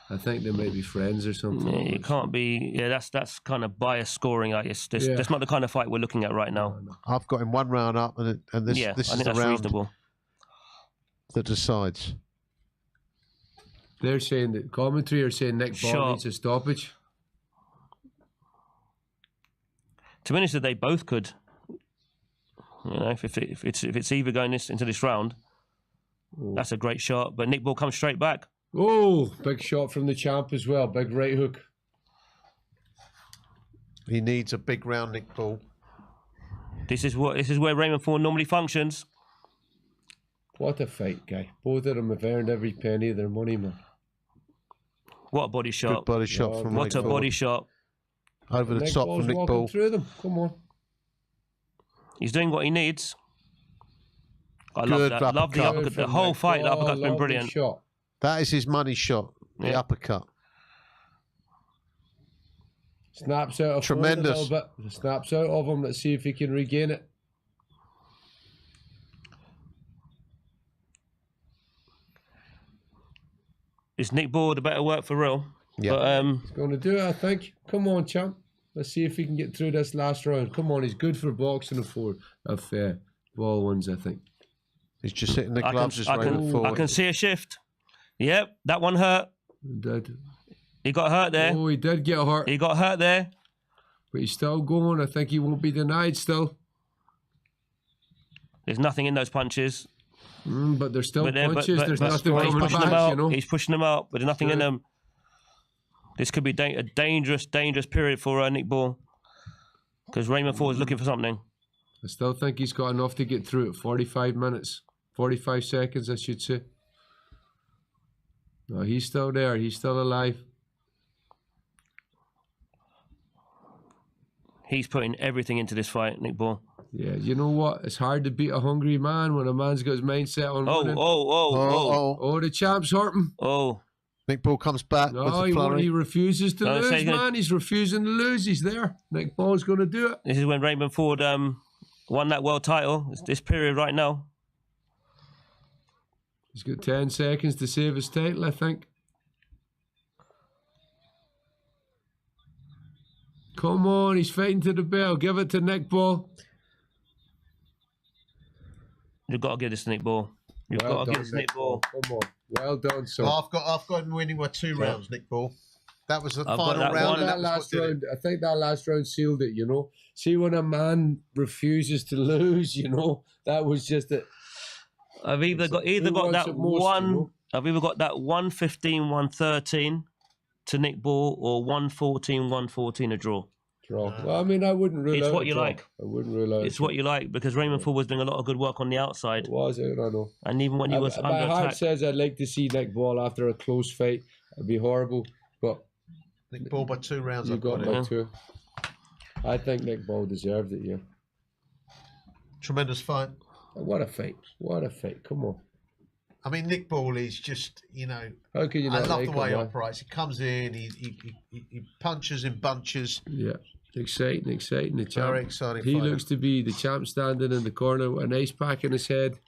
I think they may be friends or something. It can't be. Yeah, that's kind of biased scoring. That's not the kind of fight we're looking at right now. I've got him 1 round up, and this is the round reasonable. That decides. They're saying that commentary are saying Nick Ball needs a stoppage. To be honest, they both could. You know, if it's either going into this round, that's a great shot. But Nick Ball comes straight back. Oh, big shot from the champ as well. Big right hook. He needs a big round, Nick Ball. This is where Raymond Ball normally functions. What a fight, guy. Both of them have earned every penny of their money, man. What a body shot. Good body shot from What Nick a body shot. Over the top from Nick Ball. Through them. Come on. He's doing what he needs. I love that. Love the uppercut. The whole fight, the uppercut's been brilliant. Shot. That is his money shot. The uppercut. Snaps out of tremendous. A little bit. Snaps out of him. Let's see if he can regain it. Is Nick Ball the better work for real? Yeah. But, he's going to do it, I think. Come on, champ. Let's see if he can get through this last round. Come on, he's good for boxing of ball ones, I think. He's just hitting the gloves, just running forward. I can see a shift. Yep, that one hurt. He got hurt there. Oh, he did get hurt. He got hurt there. But he's still going. I think he won't be denied still. There's nothing in those punches. But there's still punches. There's nothing coming back, you know. He's pushing them out, but there's nothing in them. This could be a dangerous period for Nick Ball. Because Raymond Ball is looking for something. I still think he's got enough to get through it. 45 minutes. 45 seconds, I should say. No, he's still there. He's still alive. He's putting everything into this fight, Nick Ball. Yeah, you know what? It's hard to beat a hungry man when a man's got his mindset on winning. Oh, the champ's hurting. Oh. Nick Ball comes back. No, he refuses to lose, man. He's refusing to lose. He's there. Nick Ball's going to do it. This is when Raymond Ford won that world title. It's this period right now. He's got 10 seconds to save his title, I think. Come on, he's fighting to the bell. Give it to Nick Ball. You've got to give this to Nick Ball. You've got to give this to Nick Ball. Come on. Well done, sir. Well, I've got him winning by 2 rounds, Nick Ball. That was the final round. That last round, I think that last round sealed it, you know. See, when a man refuses to lose, you know, that was just it. I've either got that one. I've either got that 115, 113 to Nick Ball or 114, 114 a draw. Well, I mean, I wouldn't rule out. It's what you like. I wouldn't rule out. It's what you like because Raymond Ford was doing a lot of good work on the outside. It was, I know. And even when he was under attack. My heart says I'd like to see Nick Ball after a close fight. It'd be horrible, but Nick Ball by 2 rounds. You got by 2. I think Nick Ball deserved it, yeah. Tremendous fight. What a fight. What a fight. Come on. I mean, Nick Ball is just, you know, How can you I not love like the way he him, man? operates. He comes in, he punches in bunches. Yeah. Exciting. The champ. Very exciting He fighter. looks to be the champ standing in the corner with an ice pack in his head,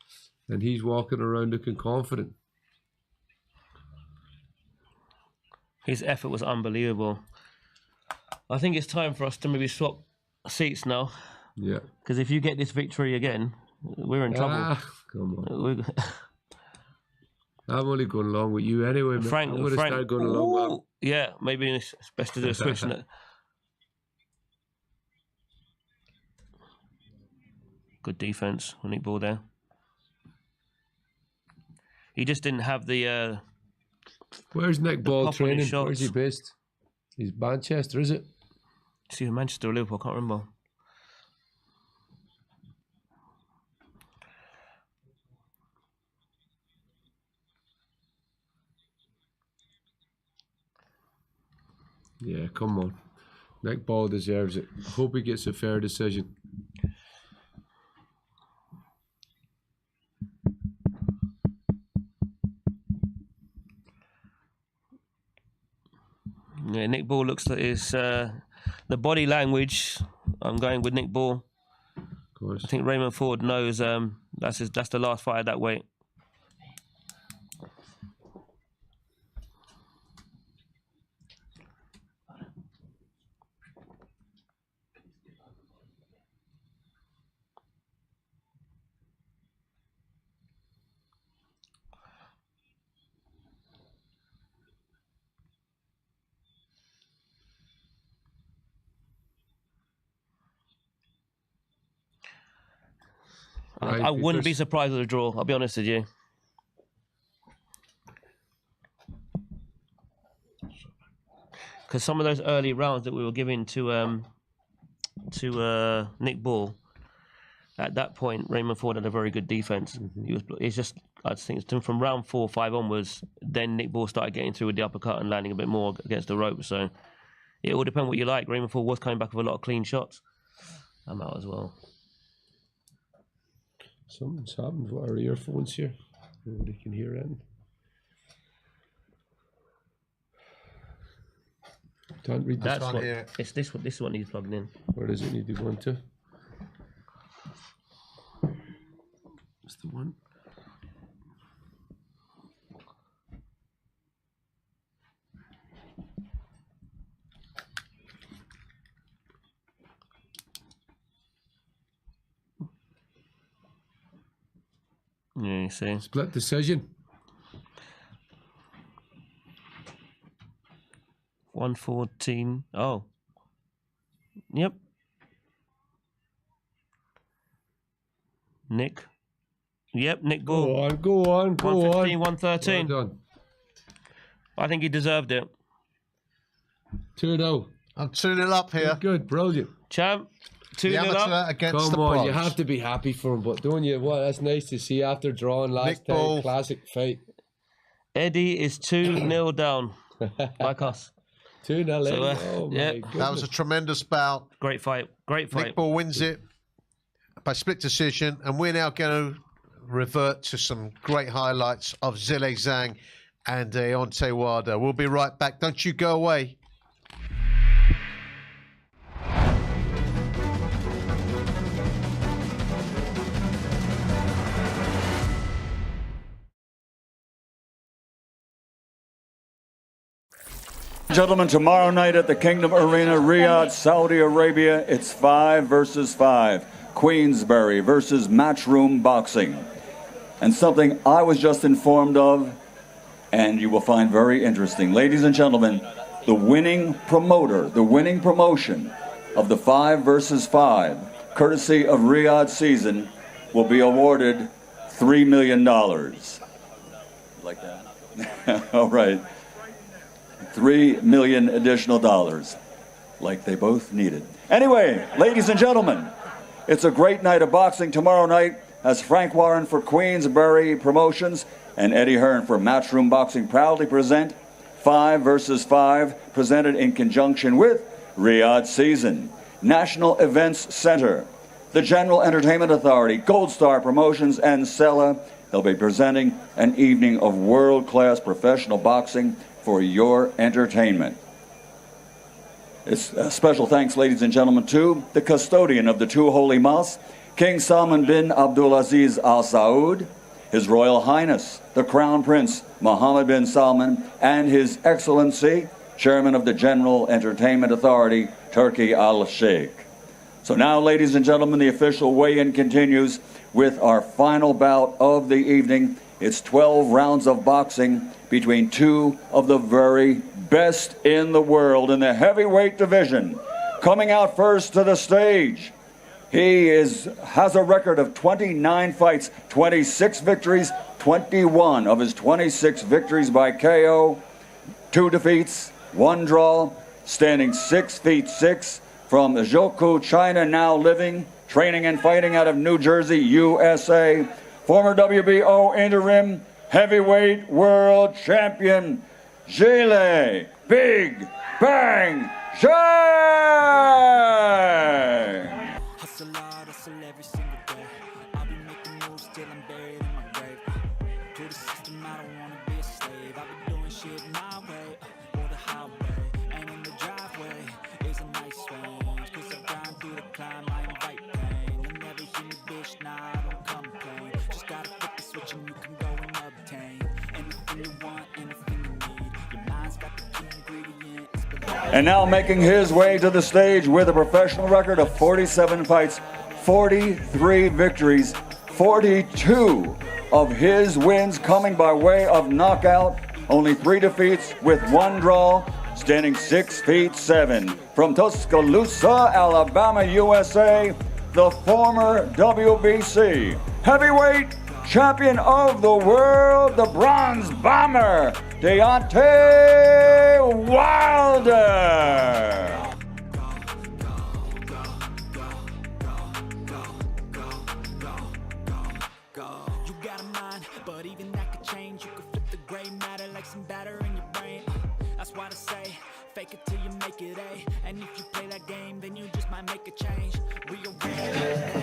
and he's walking around looking confident. His effort was unbelievable. I think it's time for us to maybe swap seats now. Yeah. Because if you get this victory again, we're in trouble. Come on. I'm only going along with you anyway, man. Frank, I'm going to start going along with him. Yeah, maybe it's best to do a switch. Good defense on Nick Ball there. He just didn't have the. Where's Nick Ball pop on his training? shots. Where's he based? He's Manchester, is it? See, Manchester or Liverpool, I can't remember. Yeah, come on. Nick Ball deserves it. I hope he gets a fair decision. Yeah, Nick Ball looks like his the body language. I'm going with Nick Ball. Of course. I think Raymond Ford knows that's the last fight at that weight. I wouldn't be surprised with a draw. I'll be honest with you. Because some of those early rounds that we were giving to Nick Ball, at that point Raymond Ford had a very good defense. It's just, I think it's from round 4 or 5 onwards. Then Nick Ball started getting through with the uppercut and landing a bit more against the rope. So it will depend what you like. Raymond Ford was coming back with a lot of clean shots. I'm out as well. Something's happened with our earphones here. Nobody can hear it. Can't read That's that. what, it's this one. This is what needs plugged in. Where does it need to go into? What's the one? Yeah, you see. Split decision. 114. Oh. Yep. Nick. Yep, Nick Ball. Go on. 115, 113. Well done. I think he deserved it. 2-0. I'm 2-0 up here. Good, brilliant. Champ. 2-0 amateur up. against Come the on, pros. you have to be happy for him, but don't you? Well, that's nice to see after drawing last Nick time. Ball. Classic fight. Eddie is 2-0 down. Like us. 2-0. So, oh, yeah. my That was a tremendous bout. Great fight. Great fight. Nick Ball wins it by split decision, and we're now going to revert to some great highlights of ZHILEI ZHANG and DEONTAY Wilder. We'll be right back. Don't you go away. Gentlemen, tomorrow night at the Kingdom Arena, Riyadh, Saudi Arabia, it's 5 versus 5. Queensberry versus Matchroom Boxing. And something I was just informed of, and you will find very interesting. Ladies and gentlemen, the winning promoter, the winning promotion of the 5 versus 5, courtesy of Riyadh season, will be awarded $3 million. Like that? All right. $3 million additional dollars, like they both needed. Anyway, ladies and gentlemen, it's a great night of boxing tomorrow night as Frank Warren for Queensberry Promotions and Eddie Hearn for Matchroom Boxing proudly present 5 versus 5, presented in conjunction with Riyadh Season. National Events Center, the General Entertainment Authority, Gold Star Promotions, and Sella. They'll be presenting an evening of world-class professional boxing for your entertainment. It's a special thanks, ladies and gentlemen, to the custodian of the two holy mosques, King Salman bin Abdulaziz Al Saud, His Royal Highness, the Crown Prince Mohammed bin Salman, and His Excellency, Chairman of the General Entertainment Authority, Turki Al Sheikh. So now, ladies and gentlemen, the official weigh-in continues with our final bout of the evening. It's 12 rounds of boxing between two of the very best in the world in the heavyweight division. Coming out first to the stage, he has a record of 29 fights, 26 victories, 21 of his 26 victories by KO, 2 defeats, 1 draw, standing 6 feet 6, from Zhou, China, now living, training and fighting out of New Jersey, USA, former WBO interim heavyweight world champion, ZHILEI Big Bang Zhang! Hustle hard, hustle every single day. I'll be making moves till I'm buried in my grave. To the system, I don't wanna be a slave. I've been doing shit my way, or the highway. And in the driveway is a nice range. Cause I grind through the climb, I invite pain. You'll never hear me, bitch, nah, I don't complain. Just gotta flip the switch and you can go and obtain anything you want, anything you need. Your mind's got the key ingredient. And now making his way to the stage with a professional record of 47 fights, 43 victories, 42 of his wins coming by way of knockout, only 3 defeats with 1 draw, standing 6 feet 7. From Tuscaloosa, Alabama, USA, the former WBC heavyweight champion of the world, the Bronze Bomber, Deontay Wilder. You got a mind, but even that could change. You could flip the gray matter like some batter in your brain. That's why I say, fake it till you make it A. And if you play that game, then you just might make a change.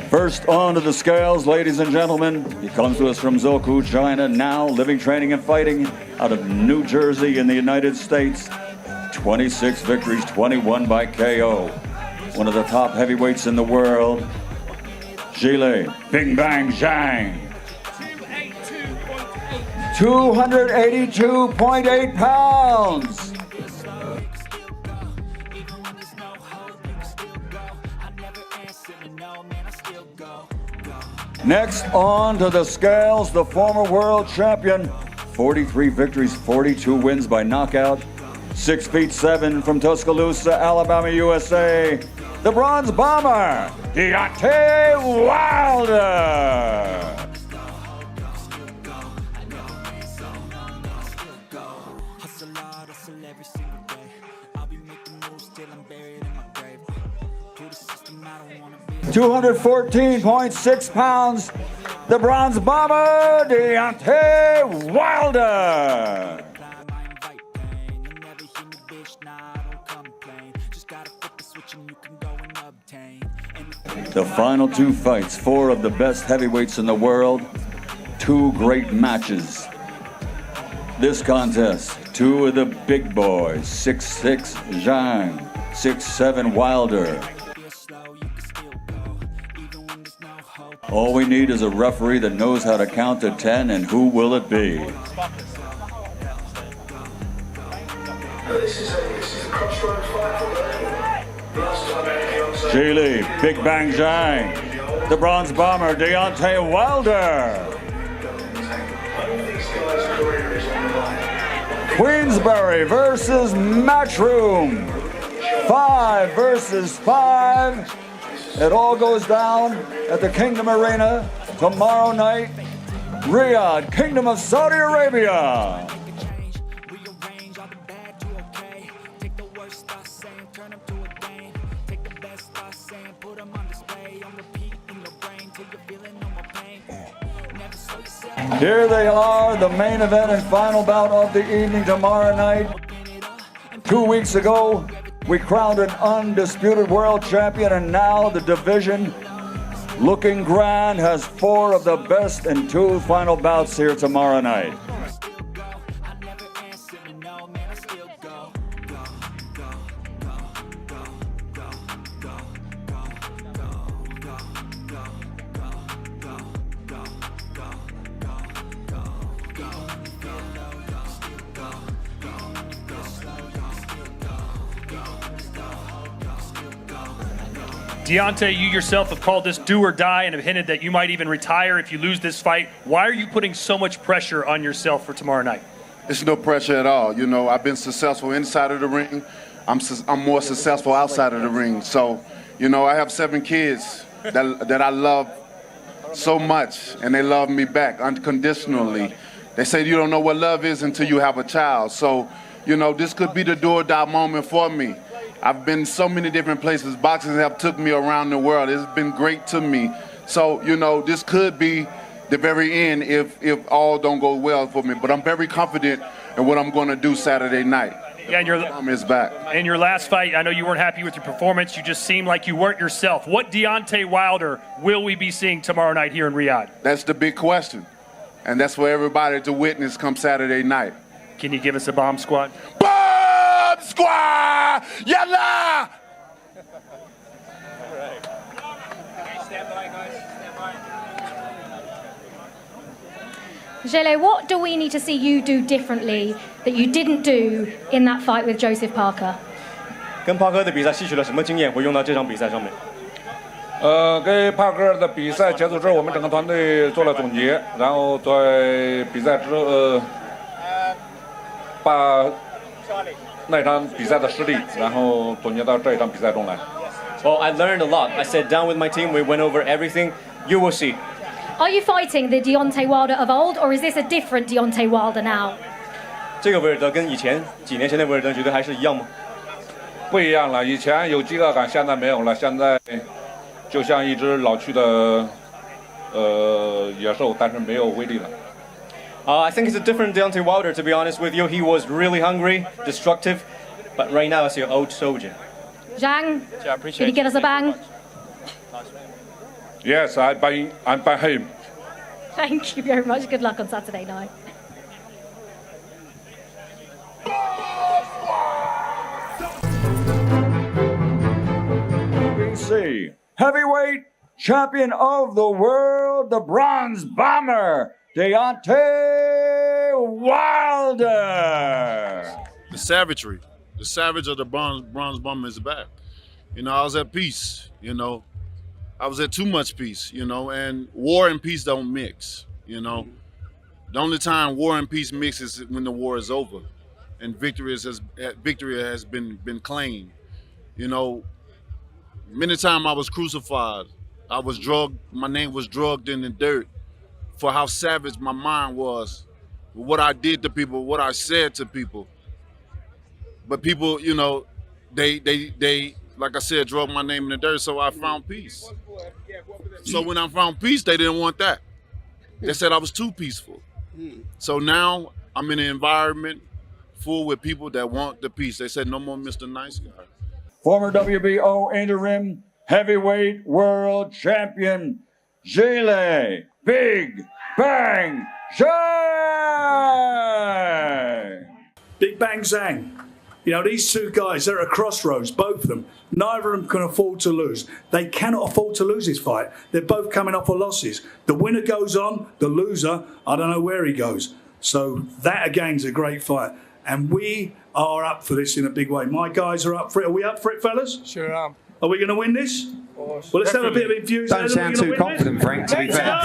First onto the scales, ladies and gentlemen. He comes to us from Zhou, China, now living, training, and fighting out of New Jersey in the United States. 26 victories, 21 by KO. One of the top heavyweights in the world, ZHILEI Big Bang Zhang. 282.8 pounds. Next on to the scales, the former world champion. 43 victories, 42 wins by knockout. 6 feet 7 from Tuscaloosa, Alabama, USA. The Bronze Bomber, Deontay Wilder. Hustle hard, hustle every single day. I'll be making moves till I'm buried in my grave. To the system, I don't wanna be 214.6 pounds, the Bronze Bomber, Deontay Wilder. The final 2 fights, 4 of the best heavyweights in the world, 2 great matches. This contest, 2 of the big boys, 6'6" Zhang, 6'7" Wilder. All we need is a referee that knows how to count to 10, and who will it be? ZHILEI Big Bang Zhang, the Bronze Bomber, Deontay Wilder. Queensberry versus Matchroom. 5 versus 5. It all goes down at the Kingdom Arena tomorrow night. Riyadh, Kingdom of Saudi Arabia. Here they are, the main event and final bout of the evening tomorrow night. 2 weeks ago, We crowned an undisputed world champion, and now the division, looking grand, has 4 of the best in 2 final bouts here tomorrow night. Deontay, you yourself have called this do or die and have hinted that you might even retire if you lose this fight. Why are you putting so much pressure on yourself for tomorrow night? It's no pressure at all. You know, I've been successful inside of the ring. I'm more successful outside of the ring. So, you know, I have 7 kids that I love so much, and they love me back unconditionally. They say you don't know what love is until you have a child. So, you know, this could be the do or die moment for me. I've been so many different places. Boxing have took me around the world. It's been great to me. So, you know, this could be the very end if all don't go well for me. But I'm very confident in what I'm going to do Saturday night. Yeah, and is back. In your last fight, I know you weren't happy with your performance. You just seemed like you weren't yourself. What Deontay Wilder will we be seeing tomorrow night here in Riyadh? That's the big question. And that's for everybody to witness come Saturday night. Can you give us a bomb squad? Bomb squad! Yalla! ZHILEI, what do we need to see you do differently that you didn't do in that fight with Joseph Parker? 跟帕克的比赛吸取了什么经验，会用到这场比赛上面？跟帕克的比赛结束之后，我们整个团队做了总结，然后在比赛之后，把那场比赛的失利，然后总结到这一场比赛中来。Well, I learned a lot. I sat down with my team. We went over everything. You will see. Are you fighting the Deontay Wilder of old, or is this a different Deontay Wilder now? 这个威尔德跟以前几年前的威尔德觉得还是一样吗？不一样了，以前有饥饿感，现在没有了。现在就像一只老去的野兽，但是没有威力了。I think it's a different Deontay Wilder, to be honest with you. He was really hungry, destructive, but right now it's your old soldier. Zhang, Yeah, I appreciate can you give us a bang? Yes, I'm by him. Thank you very much. Good luck on Saturday night. BC heavyweight champion of the world, the Bronze Bomber, Deontay Wilder. The savagery, the savage of the bronze bomber is back. You know, I was at peace, you know. I was at too much peace, you know, and war and peace don't mix, you know. The only time war and peace mix is when the war is over and victory has been claimed. You know, many times I was crucified. I was drugged, my name was drugged in the dirt for how savage my mind was, what I did to people, what I said to people. But people, you know, they like I said, drug my name in the dirt, so I found peace. So when I found peace, they didn't want that. They said I was too peaceful. So now I'm in an environment full with people that want the peace. They said no more Mr. Nice Guy. Former WBO interim heavyweight world champion, ZHILEI Big Bang Zhang! Big Bang Zhang. You know, these 2 guys, they're at a crossroads, both of them. Neither of them can afford to lose. They cannot afford to lose this fight. They're both coming off of losses. The winner goes on, the loser, I don't know where he goes. So that, again, is a great fight. And we are up for this in a big way. My guys are up for it. Are we up for it, fellas? Sure am. Are we going to win this? Well, let's have a bit of enthusiasm. Don't sound too confident, Frank, to be fair.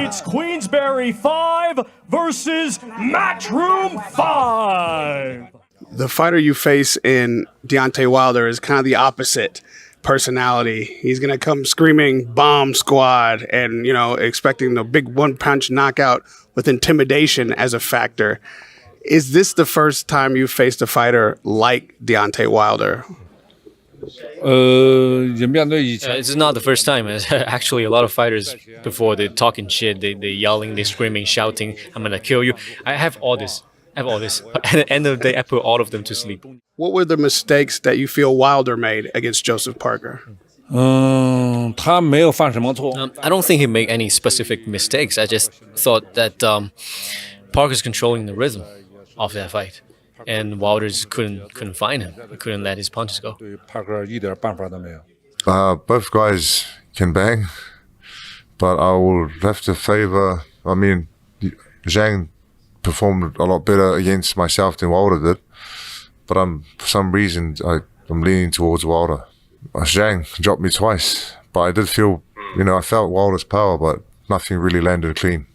It's Queensberry 5 versus Matchroom 5. The fighter you face in Deontay Wilder is kind of the opposite personality. He's going to come screaming bomb squad and, you know, expecting the big 1-punch knockout with intimidation as a factor. Is this the first time you faced a fighter like Deontay Wilder? It's not the first time. Actually, a lot of fighters before, they're talking shit, they're yelling, they're screaming, shouting, I'm going to kill you. I have all this I have all this. At the end of the day, I put all of them to sleep. What were the mistakes that you feel Wilder made against Joseph Parker? I don't think he made any specific mistakes. I just thought that Parker's controlling the rhythm of that fight, and Wilder's couldn't find him. He couldn't let his punches go. Both guys can bang, but I will have to favor. I mean, Zhang performed a lot better against myself than Wilder did, but for some reason I'm leaning towards Wilder. Zhang dropped me twice, but I did feel, I felt Wilder's power, but nothing really landed clean.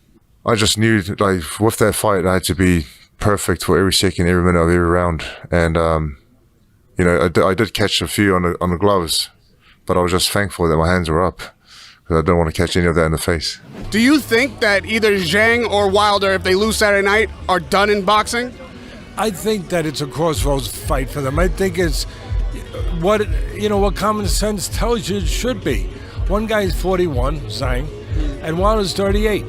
I just knew, with that fight, I had to be perfect for every second, every minute of every round, and I did catch a few on the gloves, but I was just thankful that my hands were up, because I didn't want to catch any of that in the face. Do you think that either Zhang or Wilder, if they lose Saturday night, are done in boxing? I think that it's a crossroads fight for them. I think it's what common sense tells you it should be. One guy's 41, Zhang, and Wilder's 38,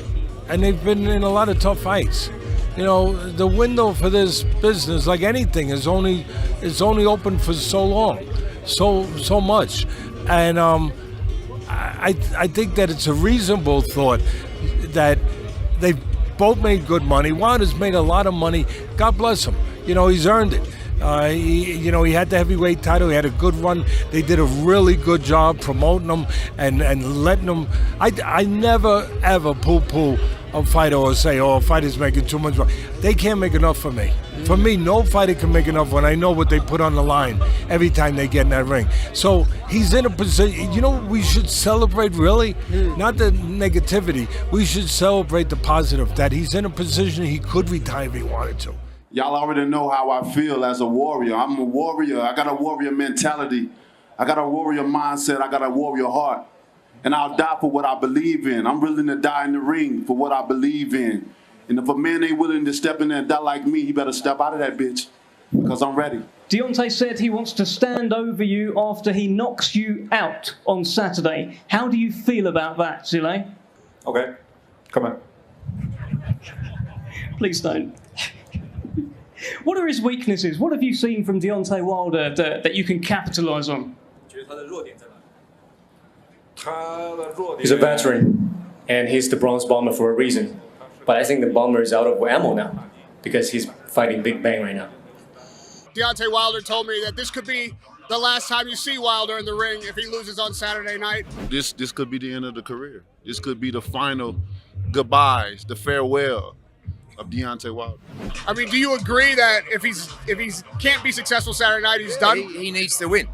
and they've been in a lot of tough fights. The window for this business, like anything, is only open for so long, so much, and I think that it's a reasonable thought that they've both made good money. Wilder's made a lot of money. God bless him. He's earned it. He had the heavyweight title. He had a good run. They did a really good job promoting him and letting him. I never ever poo-poo a fighter or say, a fighter's making too much money. They can't make enough for me. For me, no fighter can make enough when I know what they put on the line every time they get in that ring. So he's in a position. We should celebrate, really, not the negativity. We should celebrate the positive, that he's in a position he could retire if he wanted to. Y'all already know how I feel as a warrior. I'm a warrior. I got a warrior mentality. I got a warrior mindset. I got a warrior heart. And I'll die for what I believe in. I'm willing to die in the ring for what I believe in. And if a man ain't willing to step in there and die like me, he better step out of that bitch, because I'm ready. Deontay said he wants to stand over you after he knocks you out on Saturday. How do you feel about that, ZHILEI? Okay, come on. Please don't. What are his weaknesses? What have you seen from Deontay Wilder that you can capitalise on? He's a veteran, and he's the bronze bomber for a reason. But I think the bomber is out of ammo now, because he's fighting Big Bang right now. Deontay Wilder told me that this could be the last time you see Wilder in the ring if he loses on Saturday night. This could be the end of the career. This could be the final goodbyes, the farewell of Deontay Wilder. I mean, do you agree that if he's can't be successful Saturday night, he's done? He needs to win.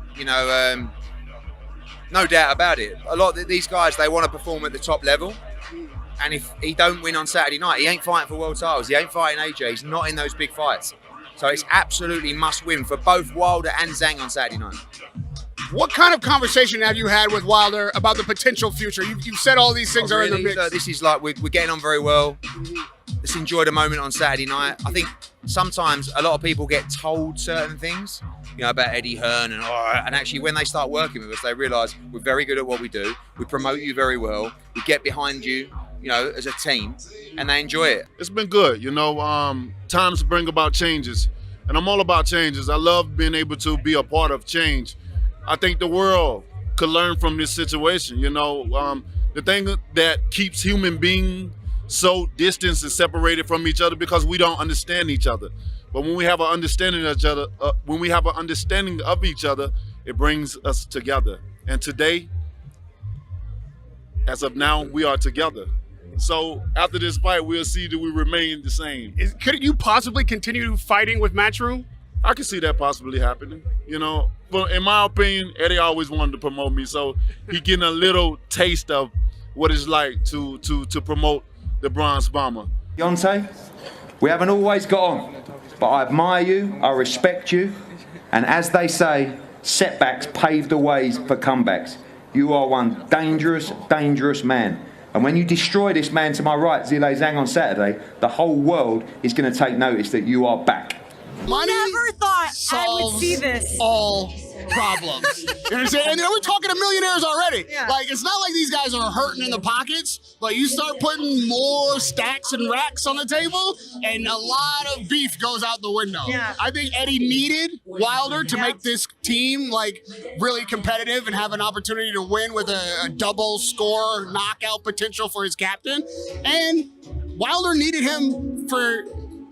No doubt about it. A lot of these guys, they want to perform at the top level. And if he don't win on Saturday night, he ain't fighting for world titles. He ain't fighting AJ. He's not in those big fights. So it's absolutely must win for both Wilder and Zhang on Saturday night. What kind of conversation have you had with Wilder about the potential future? You've said all these things are in the mix. This is like we're getting on very well. Let's enjoy the moment on Saturday night. I think sometimes a lot of people get told certain things, about Eddie Hearn and actually when they start working with us, they realise we're very good at what we do. We promote you very well. We get behind you, as a team, and they enjoy it. It's been good, times bring about changes, and I'm all about changes. I love being able to be a part of change. I think the world could learn from this situation, the thing that keeps human beings so distanced and separated from each other because we don't understand each other. But when we have an understanding of each other, it brings us together. And today, as of now, we are together. So after this fight, we'll see that we remain the same. Could you possibly continue fighting with Matchroom? I can see that possibly happening. But in my opinion, Eddie always wanted to promote me, so he getting a little taste of what it's like to promote the Bronze Bomber. Deontay, we haven't always got on, but I admire you, I respect you, and as they say, setbacks pave the ways for comebacks. You are one dangerous, dangerous man. And when you destroy this man to my right, ZHILEI ZHANG, on Saturday, the whole world is going to take notice that you are back. Never thought I would see this. All problems. You know what I'm saying? And we're talking to millionaires already. Like, it's not like these guys are hurting in the pockets, but you start putting more stacks and racks on the table, and a lot of beef goes out the window. I think Eddie needed Wilder to make this team, like, really competitive and have an opportunity to win with a double score knockout potential for his captain. And Wilder needed him for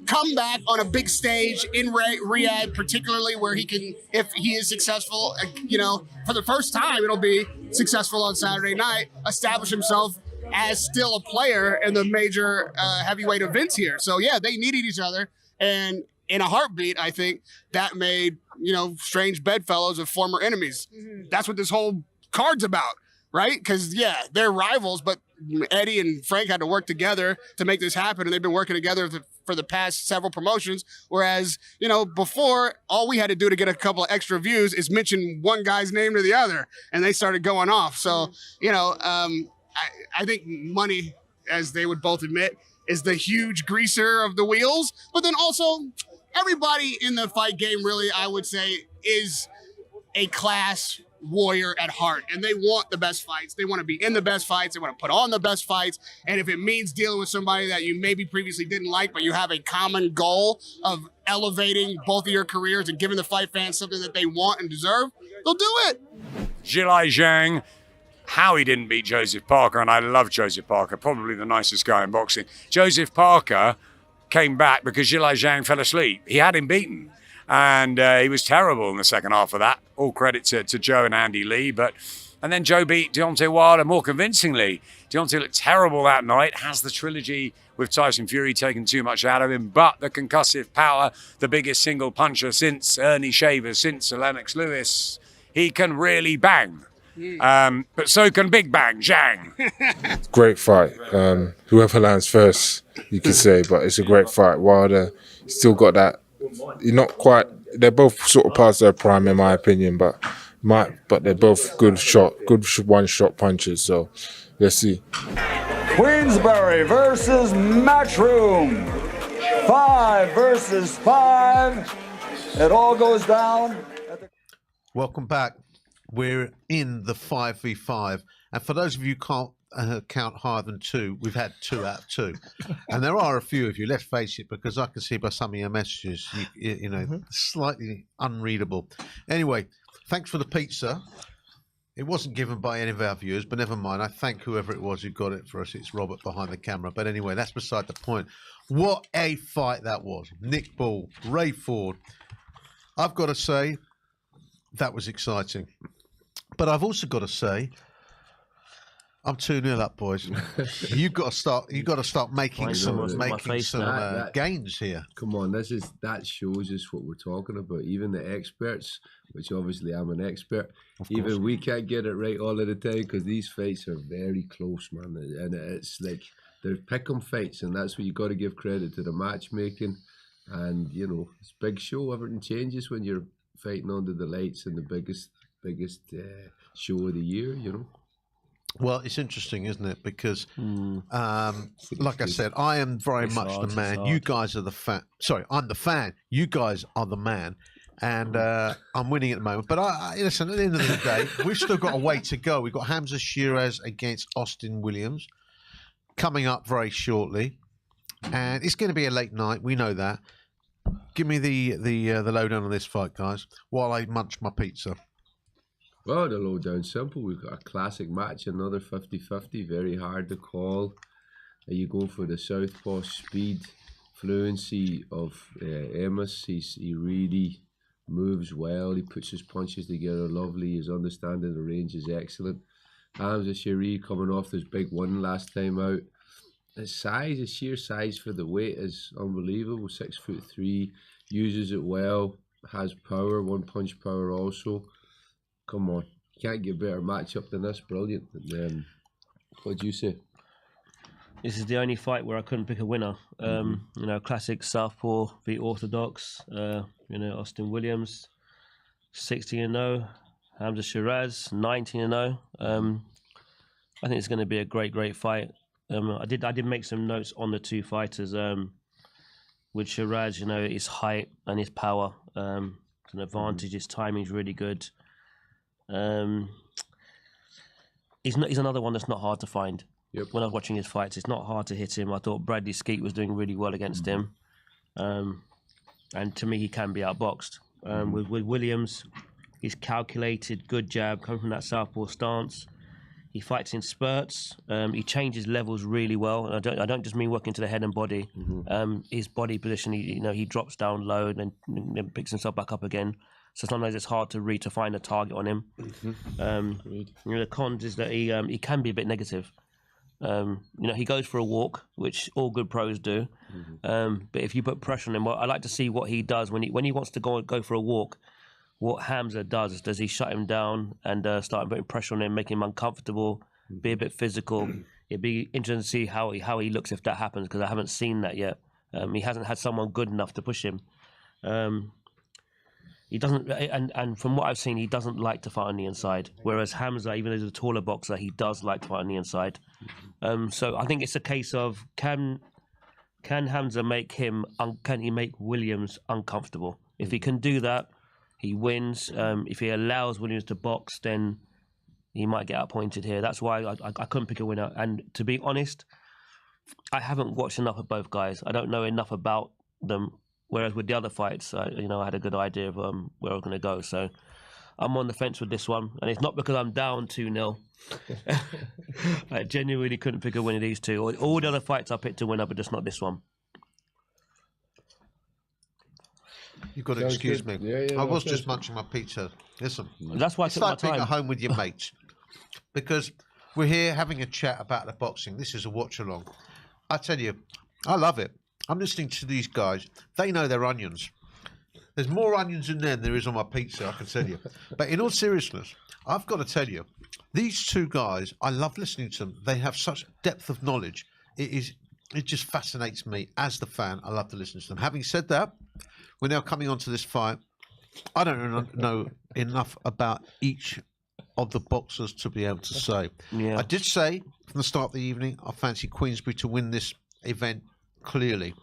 comeback on a big stage in Riyadh, particularly where he can, if he is successful, you know, for the first time, it'll be successful on Saturday night, establish himself as still a player in the major heavyweight events here. So yeah, they needed each other, and in a heartbeat, I think that made, you know, strange bedfellows of former enemies. That's what this whole card's about, right? Because yeah, they're rivals, but Eddie and Frank had to work together to make this happen, and they've been working together for the past several promotions. Whereas, you know, before, all we had to do to get a couple of extra views is mention one guy's name to the other, and they started going off. So, you know, I think money, as they would both admit, is the huge greaser of the wheels. But then also, everybody in the fight game, really, I would say, is a class warrior at heart, and they want the best fights. They want to be in the best fights. They want to put on the best fights. And if it means dealing with somebody that you maybe previously didn't like, but you have a common goal of elevating both of your careers and giving the fight fans something that they want and deserve, they'll do it. ZHILEI ZHANG, how he didn't beat Joseph Parker, and I love Joseph Parker, probably the nicest guy in boxing. Joseph Parker came back because ZHILEI ZHANG fell asleep. He had him beaten. And he was terrible in the second half of that. All credit to Joe and Andy Lee. And then Joe beat Deontay Wilder more convincingly. Deontay looked terrible that night. Has the trilogy with Tyson Fury taken too much out of him? But the concussive power, the biggest single puncher since Ernie Shaver, since Lennox Lewis, he can really bang. But so can Big Bang Zhang. Great fight. Whoever lands first, you could say, but it's a great fight. Wilder still got that. You're not quite. They're both sort of past their prime, in my opinion, but they're both good one-shot punches. So let's see. Queensberry versus Matchroom. 5 versus 5. It all goes down. Welcome back. We're in the 5v5, and for those of you who can't count higher than 2, we've had 2 out of 2, and there are a few of you. Let's face it, because I can see by some of your messages, you know, slightly unreadable. Anyway, thanks for the pizza. It wasn't given by any of our viewers, but never mind. I thank whoever it was who got it for us. It's Robert behind the camera. But anyway, that's beside the point. What a fight that was. Nick Ball, Ray Ford. I've got to say, that was exciting. But I've also got to say, I'm 2-0 up, boys. You've got to start making some gains here. Come on, that shows us what we're talking about. Even the experts, which obviously I'm an expert, even we can't get it right all of the time, because these fights are very close, man. And it's like they're pick'em fights, and that's what you got to give credit to the matchmaking. And you know, it's a big show. Everything changes when you're fighting under the lights in the biggest show of the year. You know. Well, it's interesting, isn't it? Because, like I said, I am very much the man. You guys are the fan. Sorry, I'm the fan. You guys are the man. And I'm winning at the moment. But listen, at the end of the day, we've still got a way to go. We've got Hamza Shiraz against Austin Williams coming up very shortly. And it's going to be a late night. We know that. Give me the lowdown on this fight, guys, while I munch my pizza. Well, the lowdown simple. We've got a classic match, another 50-50, very hard to call. Are you going for the southpaw speed, fluency of Amos? He really moves well. He puts his punches together lovely. His understanding of the range is excellent. Hamza Shiraz coming off this big win last time out. His size, his sheer size for the weight is unbelievable. 6'3", uses it well, has power, one punch power also. Come on, you can't get a better matchup than this. Brilliant. What do you say? This is the only fight where I couldn't pick a winner. You know, classic southpaw beat orthodox. You know, Austin Williams, 16-0. Hamza Shiraz, 19-0. I think it's going to be a great fight. I did make some notes on the two fighters. With Shiraz, you know, his height and his power. It's an advantage. His timing's really good. He's another one that's not hard to find. Yep. When I was watching his fights, it's not hard to hit him. I thought Bradley Skeet was doing really well against him. And to me, he can be outboxed. With Williams, he's calculated, good jab, coming from that southpaw stance. He fights in spurts. He changes levels really well. And I don't just mean working to the head and body. His body position, he drops down low and then picks himself back up again. So sometimes it's hard to read to find a target on him. The cons is that he can be a bit negative. He goes for a walk, which all good pros do. But if you put pressure on him, I like to see what he does when he wants to go for a walk. What Hamza does he shut him down and start putting pressure on him, make him uncomfortable, be a bit physical. It'd be interesting to see how he looks if that happens, because I haven't seen that yet. He hasn't had someone good enough to push him. He doesn't, and from what I've seen, he doesn't like to fight on the inside. Whereas Hamza, even though he's a taller boxer, he does like to fight on the inside. So I think it's a case of can Hamza can he make Williams uncomfortable? If he can do that, he wins. If he allows Williams to box, then he might get outpointed here. That's why I couldn't pick a winner. And to be honest, I haven't watched enough of both guys. I don't know enough about them. Whereas with the other fights, I had a good idea of where I was going to go. So I'm on the fence with this one. And it's not because I'm down 2-0. I genuinely couldn't pick a winner of these two. All the other fights I picked a winner, but just not this one. You've got to excuse me. I was just munching my pizza. Listen, that's why I it's took like my time. being at home with your mates, because we're here having a chat about the boxing. This is a watch along. I tell you, I love it. I'm listening to these guys. They know their onions. There's more onions in there than there is on my pizza, I can tell you. But in all seriousness, I've got to tell you, these two guys, I love listening to them. They have such depth of knowledge. It just fascinates me as the fan. I love to listen to them. Having said that, we're now coming on to this fight. I don't know enough about each of the boxers to be able to say. Yeah. I did say from the start of the evening, I fancy Queensberry to win this event clearly.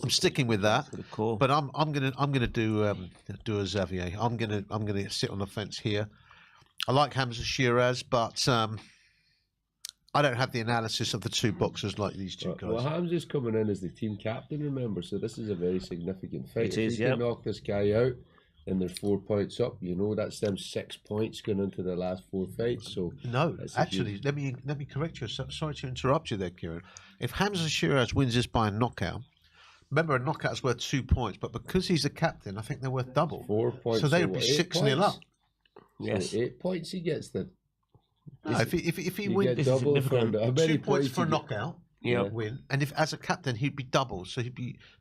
I'm sticking with that, but I'm gonna do a Xavier. I'm gonna sit on the fence here. I like Hamza Shiraz, but I don't have the analysis of the two boxers like these two guys. Well, Hamza's coming in as the team captain, remember, so this is a very significant fight. It is, if he can knock this guy out, and they're 4 points up, that's them 6 points going into the last 4 fights. So no, actually, let me correct you. Sorry to interrupt you there, Kieran. If Hamza Shiraz wins this by a knockout, remember a knockout is worth 2 points, but because he's a captain, I think they're worth double. 4 points. So they would be 6-0 up. Yes, so 8 points he gets then. No, if he wins, this is significant. 2 points for a knockout. Yeah. Win, and if as a captain he'd be double, so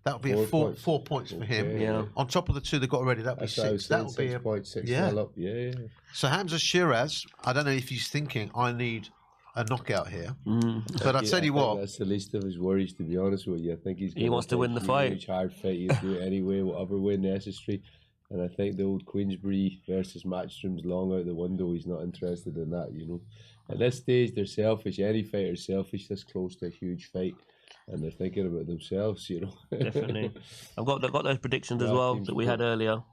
that would be 4 points for him. Yeah. On top of the two they got already, that would be 6. That would be 6 points, 6 yeah. up. Yeah. So Hamza Shiraz, I don't know if he's thinking I need a knockout here, but I tell you what, that's the least of his worries, to be honest with you. I think he wants to win the fight. Huge hard fight. He'll do it anyway, whatever way necessary. And I think the old Queensberry versus Matchroom's long out the window. He's not interested in that, At this stage, they're selfish. Any fighter's selfish this close to a huge fight, and they're thinking about themselves, Definitely. I've got those predictions as well that we had earlier.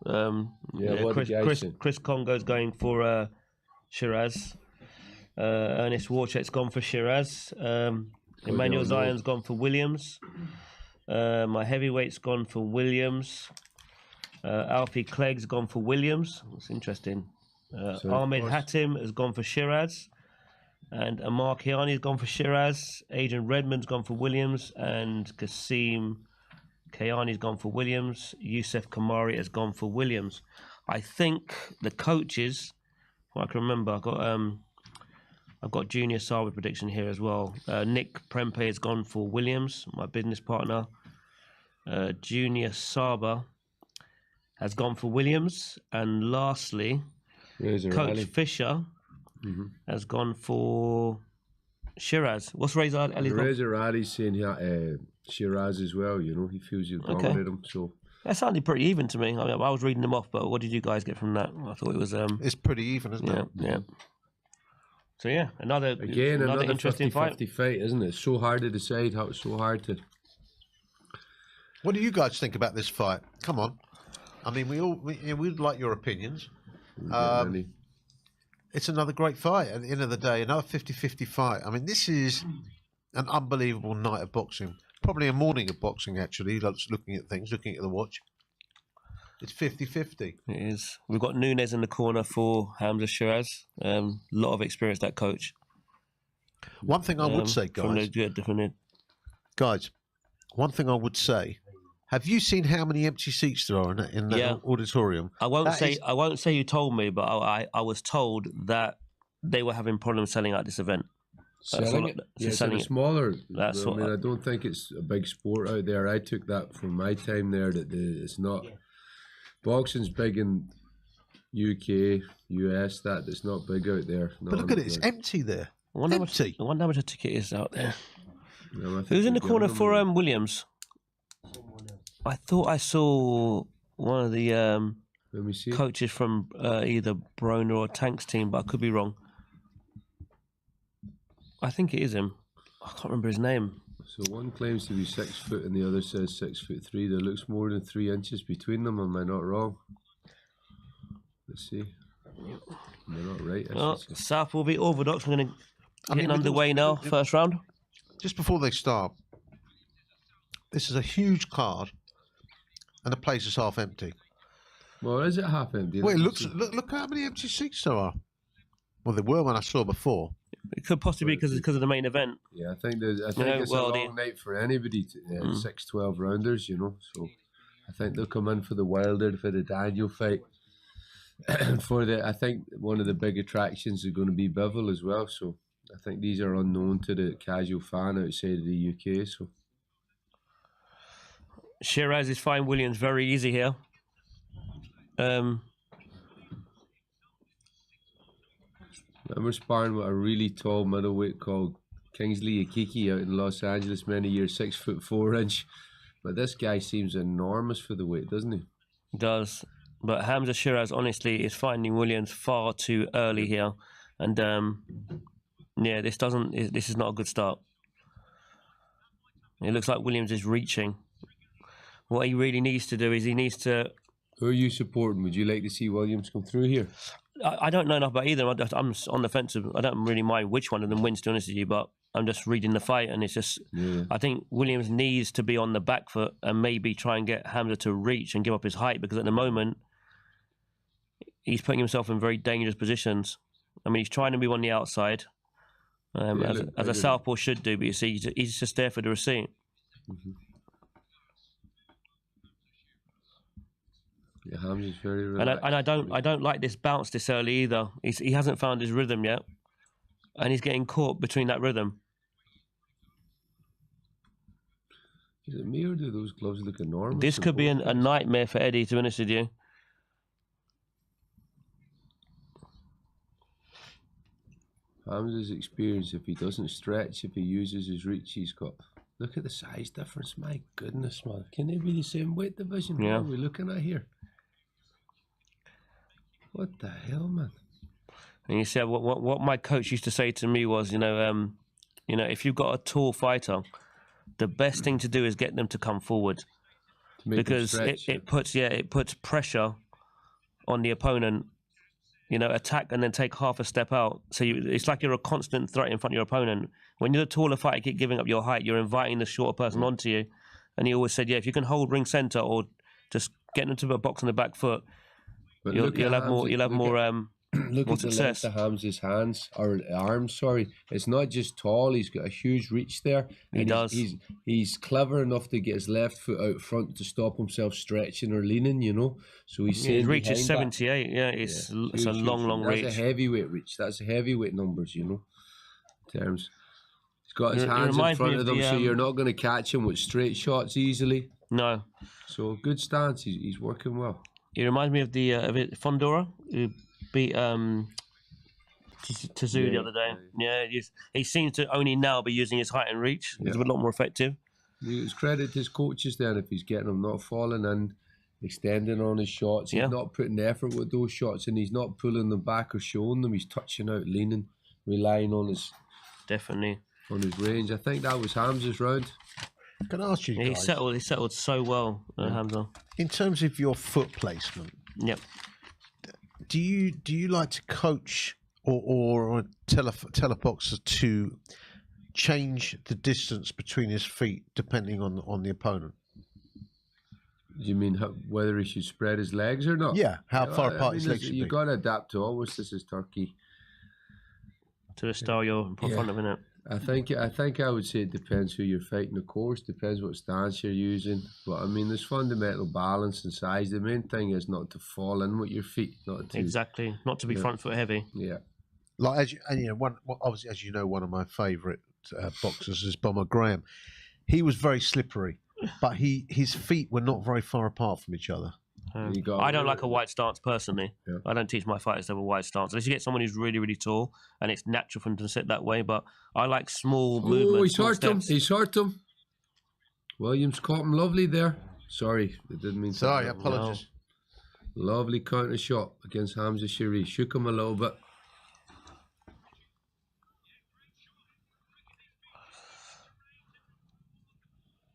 Chris Congo's going for Shiraz. Ernest Warcheck's gone for Shiraz. Emmanuel Zion's gone for Williams. My heavyweight's gone for Williams. Alfie Clegg's gone for Williams. That's interesting. Ahmed Hatim has gone for Shiraz. And Amar Kiani's gone for Shiraz. Adrian Redmond's gone for Williams. And Kasim Kiani's gone for Williams. Youssef Kamari has gone for Williams. I think the coaches, I can remember, I've got Junior Saba prediction here as well. Nick Prempe has gone for Williams, my business partner. Junior Saba has gone for Williams. And lastly, Coach Fisher has gone for Shiraz. What's Reza Ali? Reza Ali's saying Shiraz as well. He feels you've dominated him. So that sounded pretty even to me. I was reading them off, but what did you guys get from that? I thought it was. It's pretty even, isn't it? Yeah. So yeah, another interesting 50-50 fight, isn't it? So hard to decide. How it's so hard to. What do you guys think about this fight? Come on. I mean, we'd like your opinions. Really. It's another great fight at the end of the day, another 50-50 fight. I mean, this is an unbelievable night of boxing. Probably a morning of boxing, actually, just looking at things, looking at the watch. It's 50-50. It is. We've got Nunes in the corner for Hamza Shiraz. Lot of experience, that coach. One thing I would say, guys. Guys, one thing I would say. Have you seen how many empty seats there are in that auditorium? I won't say you told me, but I was told that they were having problems selling out this event. Selling it? Yeah, it's smaller. I don't think it's a big sport out there. I took that from my time there that it's not. Boxing's big in UK, US. It's not big out there. But look at it; it's empty there. I wonder how much a ticket is out there. Who's in the corner for Williams? I thought I saw one of the coaches from either Broner or Tank's team, but I could be wrong. I think it is him. I can't remember his name. So one claims to be 6 foot and the other says 6'3". There looks more than 3 inches between them. Am I not wrong? Let's see. Am I not right? South will be orthodox. We're going to get underway now. First round. Just before they start, this is a huge card, and the place is half empty. Well, is it half empty? Well, look how many empty seats there are. Well, there were when I saw before. It could possibly be because of the main event. Yeah, I think it's a long night for anybody. 6-12 rounders, So I think they'll come in for the Wilder, for the Daniel fight. I think one of the big attractions is going to be Bivol as well. So I think these are unknown to the casual fan outside of the UK. So Shiraz is fine. Williams very easy here. I was sparring with a really tall middleweight called Kingsley Akiki out in Los Angeles many years, 6'4". But this guy seems enormous for the weight, doesn't he? Does. But Hamza Shiraz, honestly, is finding Williams far too early here. And, this is not a good start. It looks like Williams is reaching. What he really needs to do is he needs to... Who are you supporting? Would you like to see Williams come through here? I don't know enough about either. I'm on the fence. I don't really mind which one of them wins, to be honest with you, but I'm just reading the fight, and it's just... Yeah. I think Williams needs to be on the back foot and maybe try and get Hamza to reach and give up his height, because at the moment, he's putting himself in very dangerous positions. I mean, he's trying to move on the outside, as a southpaw should do, but you see, he's just there for the receipt. Mm-hmm. Yeah, Hamza's very relaxed. And I don't like this bounce this early either. He hasn't found his rhythm yet, and he's getting caught between that rhythm. Is it me or do those gloves look enormous? This could be a nightmare for Eddie, to be honest with you. Hamza's experience, if he doesn't stretch, if he uses his reach, he's got... Look at the size difference. My goodness, man. Can they be the same weight division? Yeah. What are we looking at here? What the hell, man? And you see, what my coach used to say to me was, if you've got a tall fighter, the best thing to do is get them to come forward, because it puts pressure on the opponent. Attack and then take half a step out. So it's like you're a constant threat in front of your opponent. When you're a taller fighter, keep giving up your height, you're inviting the shorter person onto you. And he always said, if you can hold ring center or just get them to a box on the back foot, you'll have more Look at success. the length of Hamza's hands, or arms, sorry. It's not just tall, he's got a huge reach there. He does. He's clever enough to get his left foot out front to stop himself stretching or leaning, So he's his reach is 78, it's a long reach. That's a heavyweight reach. That's heavyweight numbers, terms. He's got his hands in front of them, so you're not going to catch him with straight shots easily. No. So good stance, he's working well. He reminds me of the Fondora, who beat Tazoo the other day. Yeah, he seems to only now be using his height and reach. It's a lot more effective. It's credit to his coaches then if he's getting them, not falling in, extending on his shots. He's not putting effort with those shots, and he's not pulling them back or showing them. He's touching out, leaning, relying on his... Definitely. On his range. I think that was Hamza's round. Can I ask you He guys? settled so well, Hamza. In terms of your foot placement, Yep. do you like to coach or tell a boxer to change the distance between his feet depending on the opponent? Do you mean whether he should spread his legs or not? Yeah, how far apart his legs should you be. got to adapt to always. This is Turkey. To the style you're in front of, innit? I think I would say it depends who you're fighting. Of course, depends what stance you're using. But I mean, there's fundamental balance and size. The main thing is not to fall in with your feet, not to Exactly. Not to be front foot heavy. Yeah. Like obviously, as you know, one of my favourite boxers is Bomber Graham. He was very slippery, but his feet were not very far apart from each other. I don't like a wide stance personally. Yeah. I don't teach my fighters to have a wide stance unless you get someone who's really, really tall and it's natural for them to sit that way. But I like small movements. Oh, he's small hurt him. steps. He's hurt him. Williams caught him lovely there. Sorry, it didn't mean. Sorry, to. apologies. No. Lovely counter shot against Hamza Shiri. Shook him a little bit.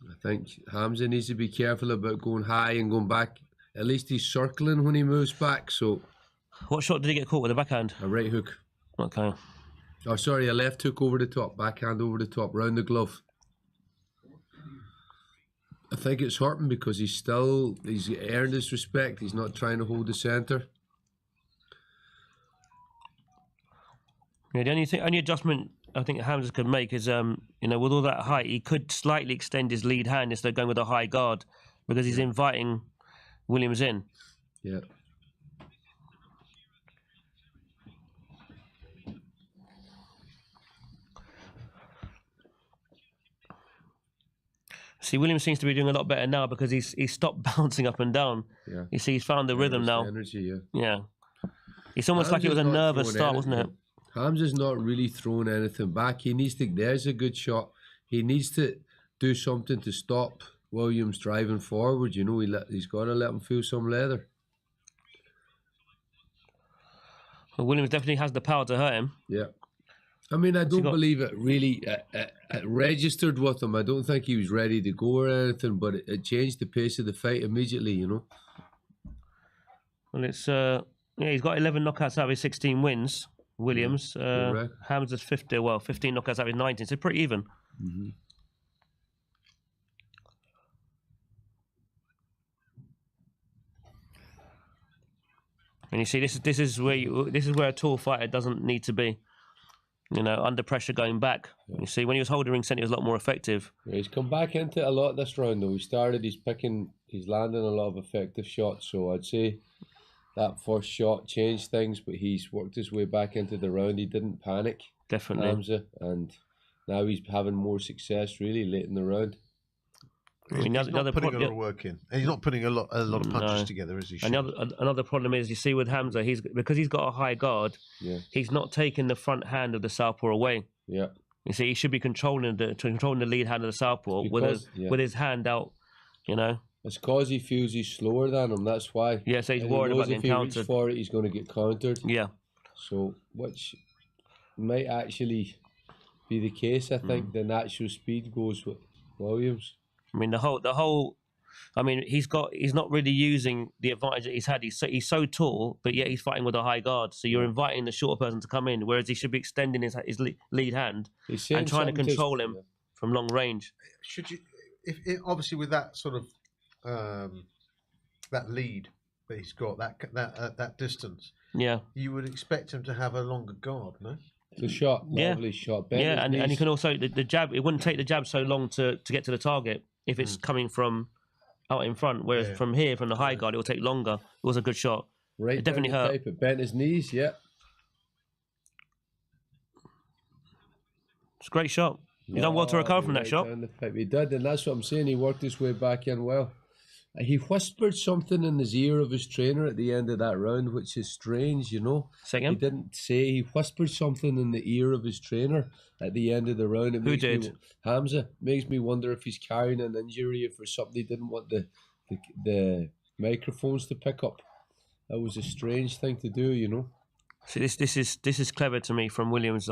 I think Hamza needs to be careful about going high and going back. At least he's circling when he moves back. So, what shot did he get caught with? The backhand? A right hook. Okay. Oh, sorry, a left hook over the top, backhand over the top, round the glove. I think it's hurting because he's earned his respect. He's not trying to hold the centre. Yeah, the only adjustment I think Hamza could make is, with all that height, he could slightly extend his lead hand instead of going with a high guard because he's inviting Williams in. Yeah. See, Williams seems to be doing a lot better now because he's stopped bouncing up and down. Yeah. You see, he's found the rhythm now. Energy, yeah. Yeah. It's almost like it was a nervous start, wasn't it? Hamza's not really throwing anything back. He needs to. There's a good shot. He needs to do something to stop Williams driving forward. You know, he's got to let him feel some leather. Well, Williams definitely has the power to hurt him. Yeah. I mean, I don't believe it really registered with him. I don't think he was ready to go or anything, but it changed the pace of the fight immediately, you know. Well, it's he's got 11 knockouts out of his 16 wins, Williams. Hamza's 15 knockouts out of his 19, so pretty even. Mm-hmm. And you see, this is where a tall fighter doesn't need to be. You know, under pressure going back. Yeah. You see, when he was holding ring center, he was a lot more effective. Yeah, he's come back into it a lot this round, though. He's landing a lot of effective shots. So I'd say that first shot changed things, but he's worked his way back into the round. He didn't panic. Definitely. Hamza, and now he's having more success really late in the round. He's not putting a lot of work in. And he's not putting a lot of punches together, is he? Another problem is, you see, with Hamza, because he's got a high guard, he's not taking the front hand of the southpaw away. Yeah. You see, he should be controlling the lead hand of the southpaw with his hand out, you know. It's because he feels he's slower than him, that's why. Yeah, so he's worried about getting countered. If he reaches for it, he's going to get countered. Yeah. So, which might actually be the case, I think. The natural speed goes with Williams. I mean, he's not really using the advantage that he's had. He's so tall, but yet he's fighting with a high guard. So you're inviting the shorter person to come in, whereas he should be extending his lead hand and trying to control him from long range. Should you, obviously with that sort of that lead that he's got, that distance, you would expect him to have a longer guard, no? The shot, lovely shot. And you can also the jab. It wouldn't take the jab so long to get to the target if it's coming from out in front. Whereas from here, from the high guard, it will take longer. It was a good shot. Right, it definitely hurt. It bent his knees. Yeah, it's a great shot. He done well to recover from that shot. He did, and that's what I'm saying. He worked his way back in well. He whispered something in his ear of his trainer at the end of that round, which is strange, you know. Second? He didn't say. He whispered something in the ear of his trainer at the end of the round. Who did? Hamza. Makes me wonder if he's carrying an injury, if for something he didn't want the microphones to pick up. That was a strange thing to do, you know. See, this is clever to me from Williams.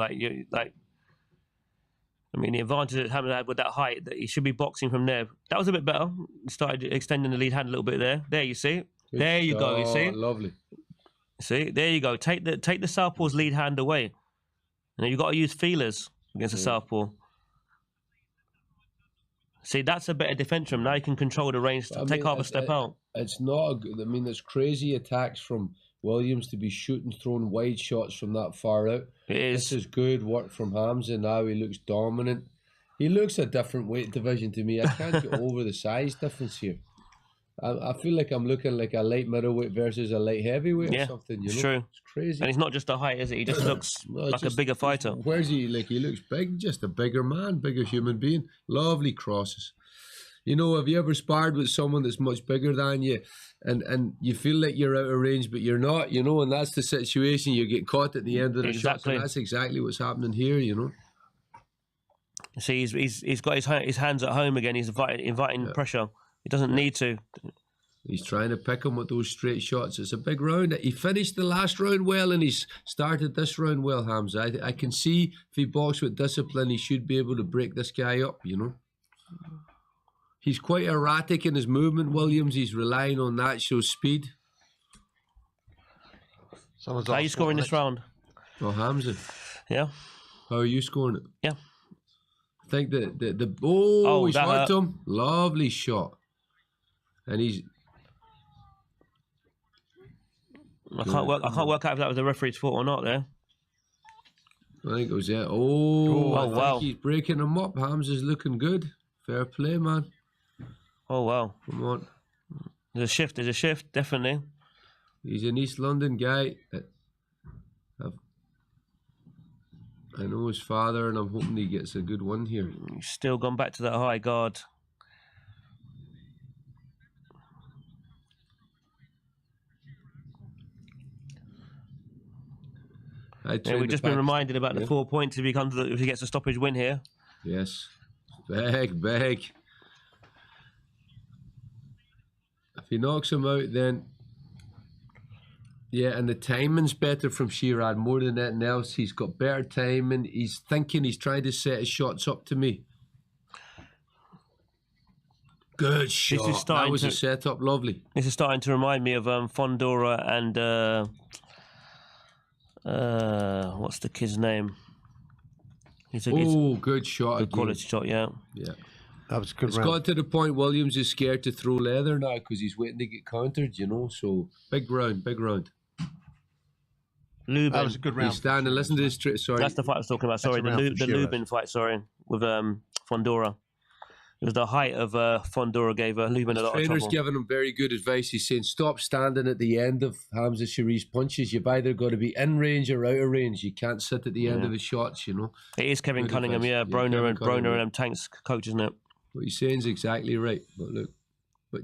I mean, the advantage that Hamza had with that height, that he should be boxing from there. That was a bit better. He started extending the lead hand a little bit there. There, you see. There you go. You see. Lovely. See, there you go. Take the southpaw's lead hand away. And you've got to use feelers against the southpaw. See, that's a better defense from him. Now he can control the range, take half a step out. It's not a good. I mean, there's crazy attacks from Williams to be shooting, throwing wide shots from that far out. It is. This is good work from Hamza. Now he looks dominant. He looks a different weight division to me. I can't get over the size difference here. I feel like I'm looking like a light middleweight versus a light heavyweight or something. You know? True. It's crazy. And he's not just a height, is he? He just looks like a bigger fighter. Where's he? Like, he looks big, just a bigger man, bigger human being. Lovely crosses. You know, have you ever sparred with someone that's much bigger than you and you feel like you're out of range, but you're not, you know, and that's the situation. You get caught at the end of the shot. And that's exactly what's happening here, you know. See, he's got his hands at home again. He's inviting pressure. He doesn't need to. He's trying to pick him with those straight shots. It's a big round. He finished the last round well, and he's started this round well, Hamza. I can see if he boxes with discipline, he should be able to break this guy up, you know. He's quite erratic in his movement, Williams. He's relying on that, shows speed. How are you scoring this round? Oh, Hamza. Yeah. How are you scoring it? Yeah. I think he's hurt him. Lovely shot. And he's... I can't work out if that was the referee's fault or not there. I think it was it. I think wow. He's breaking him up. Hamza's looking good. Fair play, man. Oh, wow. Come on. There's a shift, definitely. He's an East London guy. I know his father, and I'm hoping he gets a good one here. He's still gone back to that high guard. We've just been reminded about the 4 points if he gets a stoppage win here. Yes. Big. If he knocks him out, then... Yeah, and the timing's better from Shirad more than anything else. He's got better timing. He's thinking, he's trying to set his shots up to me. Good shot. That was a setup, lovely. This is starting to remind me of Fondora and... what's the kid's name? Good shot. Good quality shot, yeah. Yeah. That was a good round. It's got to the point Williams is scared to throw leather now because he's waiting to get countered, you know. So, big round. Lubin. That was a good round. He's standing, listen to this. Sorry. That's the fight I was talking about. Sorry, the Lubin fight, with Fondora. It was the height of Fondora gave Lubin a lot of trouble. Trainer's giving him very good advice. He's saying, stop standing at the end of Hamza Sharif's punches. You've either got to be in range or out of range. You can't sit at the end of his shots, you know. It is Kevin Cunningham, Broner and Tank's coach, isn't it? What he's saying is exactly right. But look,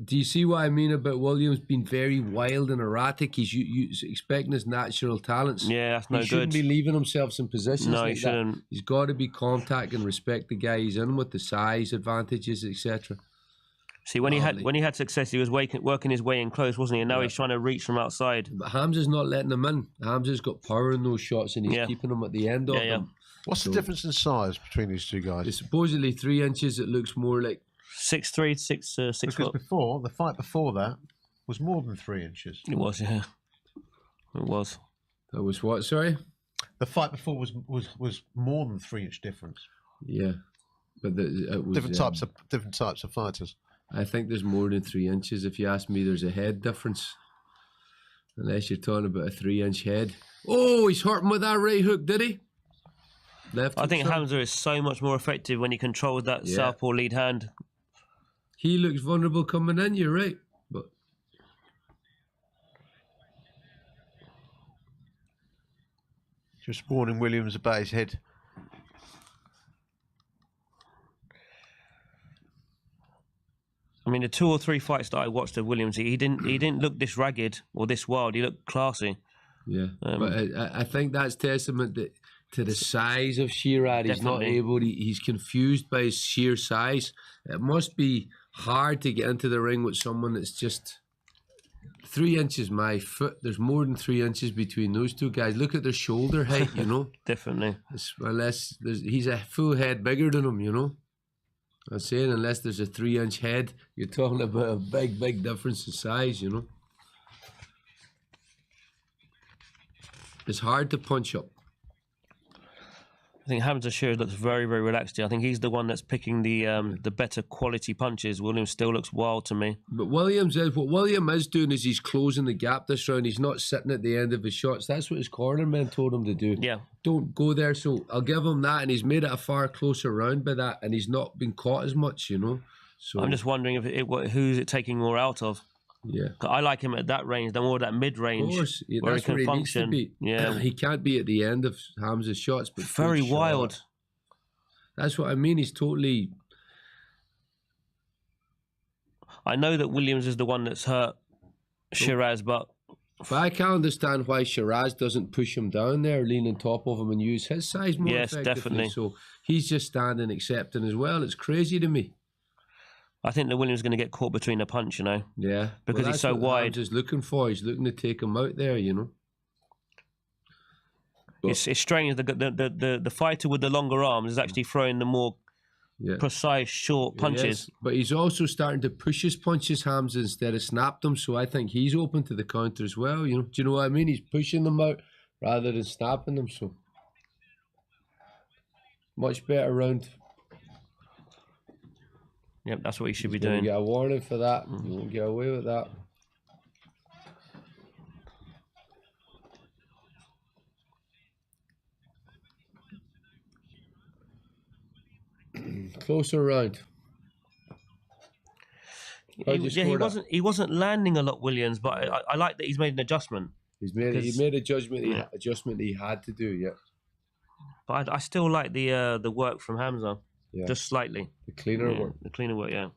do you see what I mean about Williams being very wild and erratic? He's expecting his natural talents. Yeah, that's no good. He shouldn't be leaving himself in positions like he shouldn't. That. He's got to be contact and respect the guy he's in with, the size advantages, etc. See, when he had success, he was working his way in close, wasn't he? And now he's trying to reach from outside. But Hamza's not letting him in. Hamza's got power in those shots, and he's keeping them at the end of them. What's the difference in size between these two guys? It's supposedly 3 inches. It looks more like 6'3", 6 foot. Because the fight before that was more than 3 inches. It was, yeah. It was. That was what? Sorry. The fight before was more than 3 inch difference. Yeah, but it was different types of fighters. I think there's more than 3 inches. If you ask me, there's a head difference. Unless you're talking about a 3 inch head. Oh, he's hurt him with that right hook, did he? I think Hamza is so much more effective when he controls that southpaw lead hand. He looks vulnerable coming in, you're right. But just warning Williams about his head. I mean, the 2 or 3 fights that I watched of Williams, he didn't look this ragged or this wild. He looked classy. Yeah, but I think that's testament to the size of Shirad. He's not able. He's confused by his sheer size. It must be hard to get into the ring with someone that's just 3 inches my foot. There's more than 3 inches between those two guys. Look at their shoulder height, you know. Definitely. Unless he's a full head bigger than him, you know. I'm saying unless there's a 3-inch head, you're talking about a big difference in size, you know. It's hard to punch up. I think Hamza Shearer looks very relaxed here. I think he's the one that's picking the better quality punches. Williams still looks wild to me. But what William is doing is he's closing the gap this round. He's not sitting at the end of his shots. That's what his cornerman told him to do. Yeah. Don't go there. So I'll give him that, and he's made it a far closer round by that, and he's not been caught as much, you know. So I'm just wondering who's it taking more out of. Yeah, I like him at that range, the more that mid range, of course, where he that's can where he function. needs to be. Yeah, he can't be at the end of Hamza's shots, but very wild. That's what I mean. He's totally. I know that Williams is the one that's hurt Shiraz, but I can't understand why Shiraz doesn't push him down there, lean on top of him, and use his size more Yes, effectively. definitely. So he's just standing accepting as well. It's crazy to me. I think that Williams is going to get caught between a punch, you know. Yeah, because he's so wide. He's looking for. He's looking to take him out there, you know. It's strange. The fighter with the longer arms is actually throwing the more precise, short punches. Yes, but he's also starting to push his punches, Hamza, instead of snap them. So I think he's open to the counter as well. You know, do you know what I mean? He's pushing them out rather than snapping them. So much better round. Yep, that's what he should be Gonna doing. get a warning for that. You won't get away with that. Closer round. He wasn't landing a lot, Williams, but I like that he's made an adjustment. He made a adjustment he had to do. Yeah. But I still like the work from Hamza. Yeah. Just slightly. The cleaner work. The cleaner work, yeah.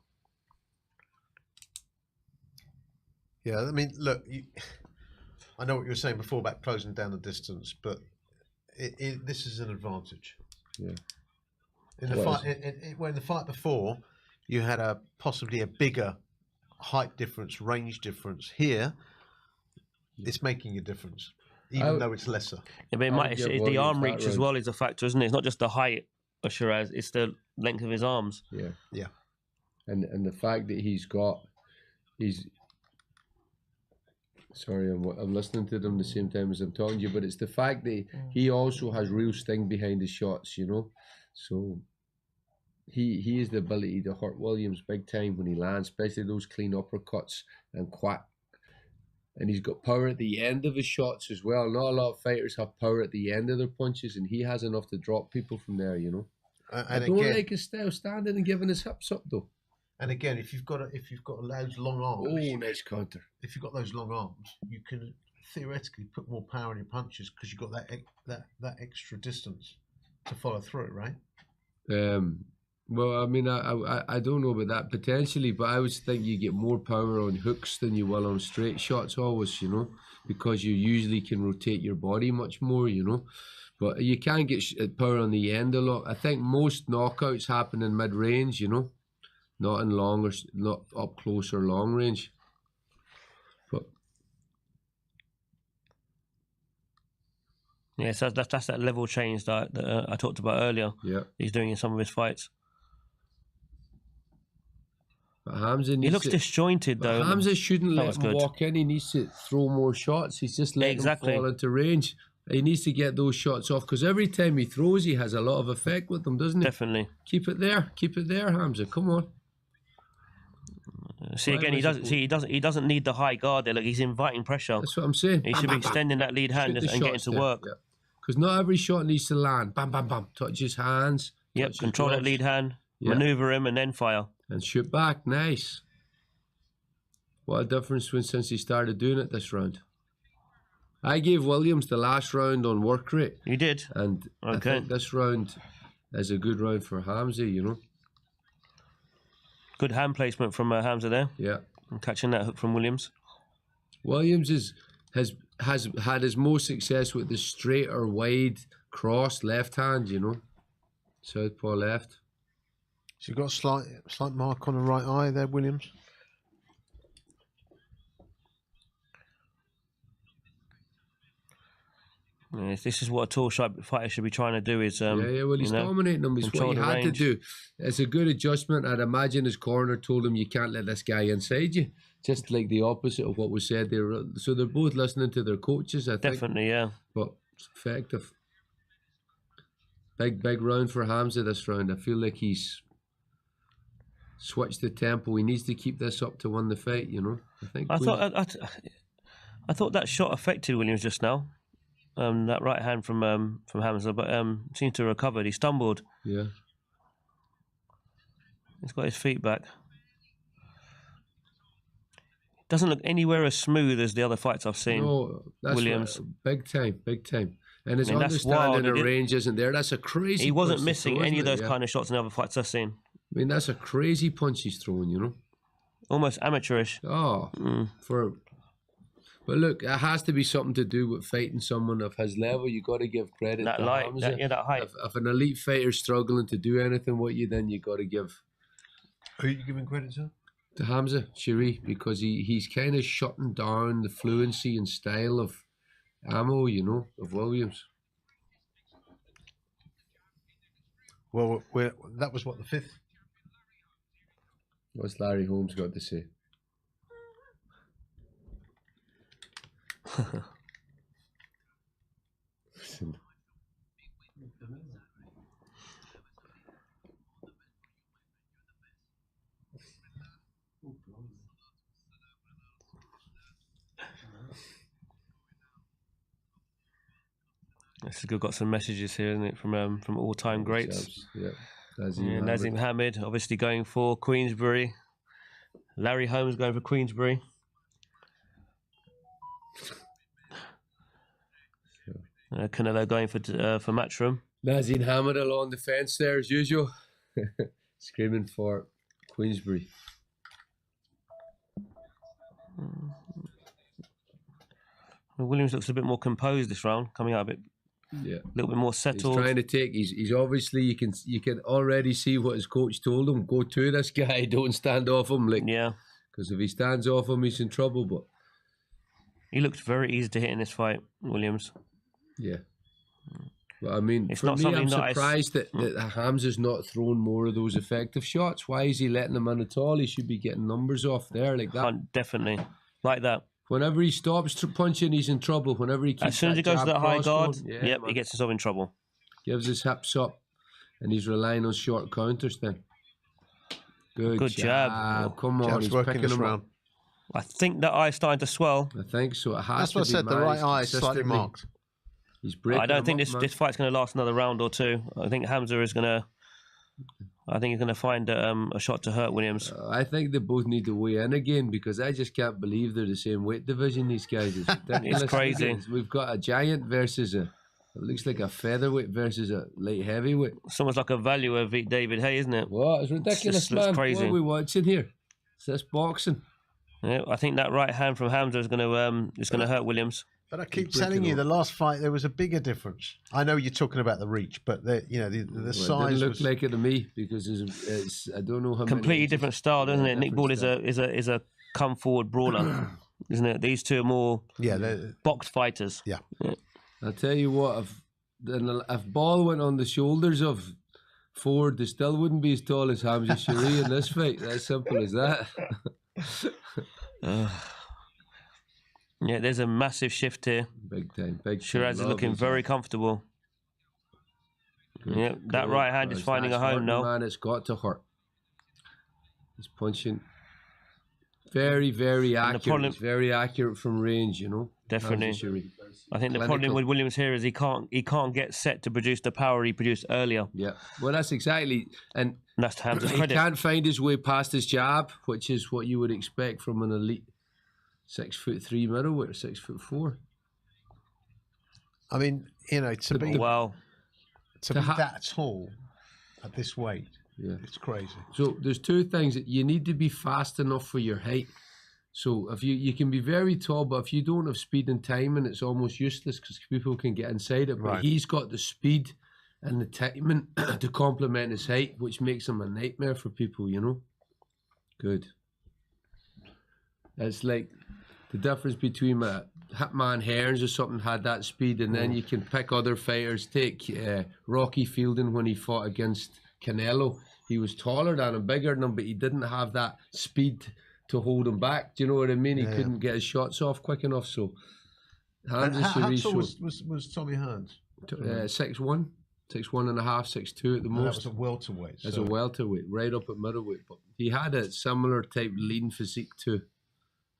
Yeah, I mean, look, I know what you were saying before about closing down the distance, but this is an advantage. Yeah. In the fight, when the fight before, you had possibly a bigger height difference, range difference. Here, it's making a difference, even though it's lesser. Yeah, but the arm reach as well is a factor, isn't it? It's not just the height of Shiraz; it's the length of his arms. Yeah, yeah, and the fact that he's. Sorry, I'm listening to them the same time as I'm talking to you, but it's the fact that he also has real sting behind his shots, you know. So he has the ability to hurt Williams big time when he lands, especially those clean uppercuts and quack. And he's got power at the end of his shots as well. Not a lot of fighters have power at the end of their punches, and he has enough to drop people from there, you know. I don't like his style standing and giving his hips up though. And again, if you've got those long arms, nice counter. If you've got those long arms, you can theoretically put more power in your punches because you've got that extra distance to follow through, right? Well, I mean, I don't know about that potentially, but I would think you get more power on hooks than you will on straight shots always, you know, because you usually can rotate your body much more, you know. But you can get power on the end a lot. I think most knockouts happen in mid-range, you know. Not in long or not up close or long range. But yeah, so that's that level change that I talked about earlier. Yeah, he's doing in some of his fights. But Hamza he looks disjointed though. Hamza shouldn't let him walk in. He needs to throw more shots. He's just letting him fall into range. He needs to get those shots off because every time he throws, he has a lot of effect with them, doesn't he? Definitely. Keep it there, Hamza. Come on. See again, he doesn't need the high guard there. Look, he's inviting pressure. That's what I'm saying. He should be extending that lead hand and getting to work. Because not every shot needs to land. Bam, bam, bam. Touch his hands. Yep. Control that lead hand. Maneuver him and then fire. And shoot back. Nice. What a difference since he started doing it this round. I gave Williams the last round on work rate. You did. And I think this round is a good round for Hamza, you know. Good hand placement from Hamza there. Yeah. And catching that hook from Williams. Williams has had his most success with the straight or wide cross left hand, you know. Southpaw left. So you've got a slight mark on the right eye there, Williams. Yes, this is what a tall fighter should be trying to do. Is well, he's dominating them. It's what he had to do. It's a good adjustment. I'd imagine his corner told him you can't let this guy inside you. Just like the opposite of what was said there. So they're both listening to their coaches, I think. Definitely, yeah. But it's effective. Big round for Hamza this round. I feel like he's switched the tempo. He needs to keep this up to win the fight, you know. I thought that shot affected Williams just now. That right hand from Hamza, but seemed to have recovered. He stumbled. Yeah. He's got his feet back. Doesn't look anywhere as smooth as the other fights I've seen. No, that's Williams. Big time. And his understanding of range isn't there. That's a crazy. He wasn't missing any of those kind of shots in the other fights I've seen. I mean, that's a crazy punch he's throwing, you know. Almost amateurish. Oh, But look, it has to be something to do with fighting someone of his level. You got to give credit that to light, Hamza. that height. If an elite fighter's struggling to do anything with you, then you got to give. Who are you giving credit to? To Hamza Shiri, because he's kind of shutting down the fluency and style of ammo, you know, of Williams. Well, that was what, the 5th? What's Larry Holmes got to say? This is good. Got some messages here, isn't it, from all-time greats? Yeah. Nazim Hamid obviously going for Queensberry. Larry Holmes going for Queensberry. Canelo going for Matchroom. Nazim Hamid along the fence there as usual, screaming for Queensberry. Williams looks a bit more composed this round, coming out a bit. Yeah, a little bit more settled. He's trying to take. He's obviously you can already see what his coach told him. Go to this guy. Don't stand off him. Because if he stands off him, he's in trouble. But he looked very easy to hit in this fight, Williams. Yeah, but I mean, it's for me, I'm surprised that Hamza's not throwing more of those effective shots. Why is he letting them in at all? He should be getting numbers off there like that. Definitely, like that. Whenever he stops punching, he's in trouble. Whenever he keeps as soon as he goes to that high guard, he gets himself in trouble. Gives his hips up, and he's relying on short counters. Then, good jab. Come on, he's picking him up. I think that eye's starting to swell. I think so. It has That's what I said. The right eye is slightly marked. He's breaking. I don't think this fight's going to last another round or two. I think Hamza is going to. I think he's going to find a shot to hurt Williams. I think they both need to weigh in again because I just can't believe they're the same weight division. These guys, it's ridiculous. It's crazy. We've got a giant versus it looks like a featherweight versus a light heavyweight. It's almost like a value of David Hay, isn't it? What? It's ridiculous, man. Crazy. What are we watching here? It's this boxing. Yeah, I think that right hand from Hamza is going to hurt Williams. But I keep telling you, the last fight there was a bigger difference. I know you're talking about the reach, but the size. It didn't look like it to me because it's I don't know how completely different style, doesn't it? Nick Ball is a come forward brawler, isn't it? These two are more boxed fighters. Yeah. I'll tell you what, if Ball went on the shoulders of Ford, they still wouldn't be as tall as Hamza Shiri in this fight. That's simple as that. Yeah, there's a massive shift here. Big time. Shiraz is looking very comfortable. Yeah, that right hand is finding a home now. Man, it's got to hurt. He's punching very, very accurate. It's very accurate from range, you know. Definitely. I think the problem with Williams here is he can't get set to produce the power he produced earlier. Yeah. Well, that's exactly, and that's to Hamza's credit. He can't find his way past his jab, which is what you would expect from an elite 6'3" middleweight or 6'4". I mean, you know, to be that tall at this weight, it's crazy. So there's two things that you need to be fast enough for your height. So if you can be very tall, but if you don't have speed and timing, it's almost useless because people can get inside it. But he's got the speed and the timing to complement his height, which makes him a nightmare for people, you know. Good. It's like the difference between a Hitman Hearns or something had that speed, and then you can pick other fighters. Take Rocky Fielding when he fought against Canelo. He was taller than him, bigger than him, but he didn't have that speed to hold him back. Do you know what I mean? He couldn't get his shots off quick enough. So, How tall was Tommy Hearns? 6'1", 6'1.5", 6'2" at the most. That was a welterweight. As a welterweight, right up at middleweight. But he had a similar type lean physique to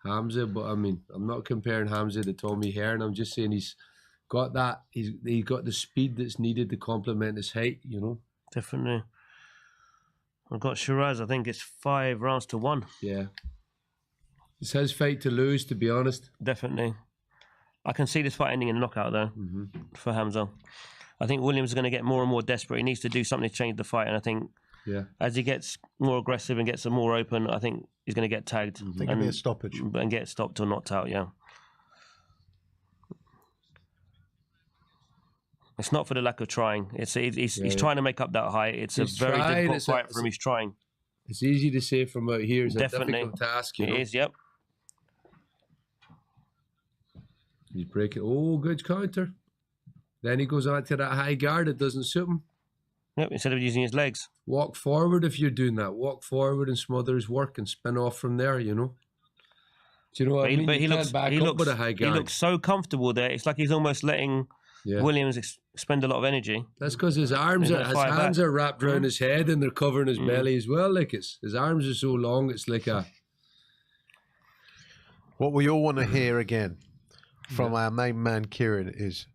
Hamza, but I mean, I'm not comparing Hamza to Tommy Hearn. I'm just saying he's got that. He's got the speed that's needed to complement his height. You know, Definitely. I've got Shiraz. I think it's 5 rounds to 1. Yeah, it's his fight to lose, to be honest. Definitely. I can see this fight ending in a knockout though for Hamza. I think Williams is going to get more and more desperate. He needs to do something to change the fight, and I think as he gets more aggressive and gets more open, I think he's going to get tagged. I think it'll be a stoppage. And get stopped or knocked out, yeah. It's not for the lack of trying. He's trying to make up that height. It's a very difficult fight for him. He's trying. It's easy to say from out here. It's Definitely. a difficult task. You know? It is, yep. He's breaking. Oh, good counter. Then he goes on to that high guard. It doesn't suit him. Yep, instead of using his legs. Walk forward if you're doing that. Walk forward and smother his work and spin off from there, you know. Do you know what I mean? But he looks with a high guard. He looks so comfortable there. It's like he's almost letting Williams expend a lot of energy. That's because his hands are wrapped around his head and they're covering his belly as well. Like his arms are so long, it's like a... What we all want to hear again from our main man Kieran is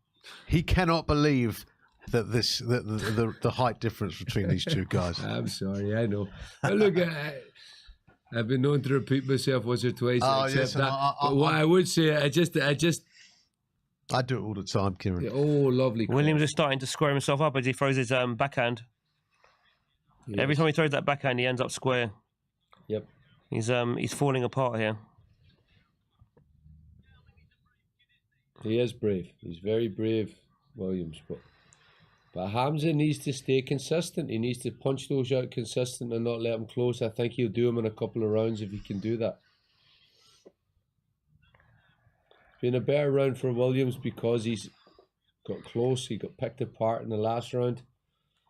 he cannot believe that the height difference between these two guys. I'm sorry, I know. But look, I've been known to repeat myself once or twice. But what I would say, I do it all the time, Kieran. Oh, lovely. Williams is starting to square himself up as he throws his backhand. Yes. Every time he throws that backhand, he ends up square. Yep. He's falling apart here. He is brave. He's very brave, Williams. But Hamza needs to stay consistent. He needs to punch those out consistent and not let them close. I think he'll do them in a couple of rounds if he can do that. It's been a better round for Williams because he's got close. He got picked apart in the last round.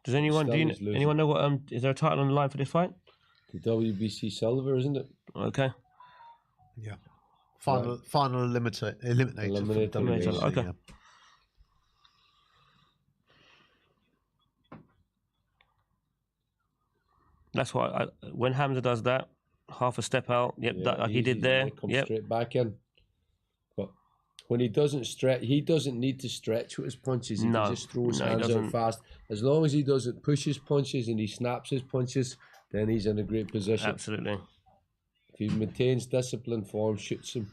Does anyone know what is there a title on the line for this fight? The WBC silver, isn't it? Okay. Yeah. Final eliminator. Okay. Yeah. That's why when Hamza does that, half a step out. Yep, like he did there. Yep. Straight back in. But when he doesn't stretch, he doesn't need to stretch with his punches. He can just throw his hands out fast. As long as he doesn't push his punches and he snaps his punches, then he's in a great position. Absolutely. If he maintains discipline, form, shoots him.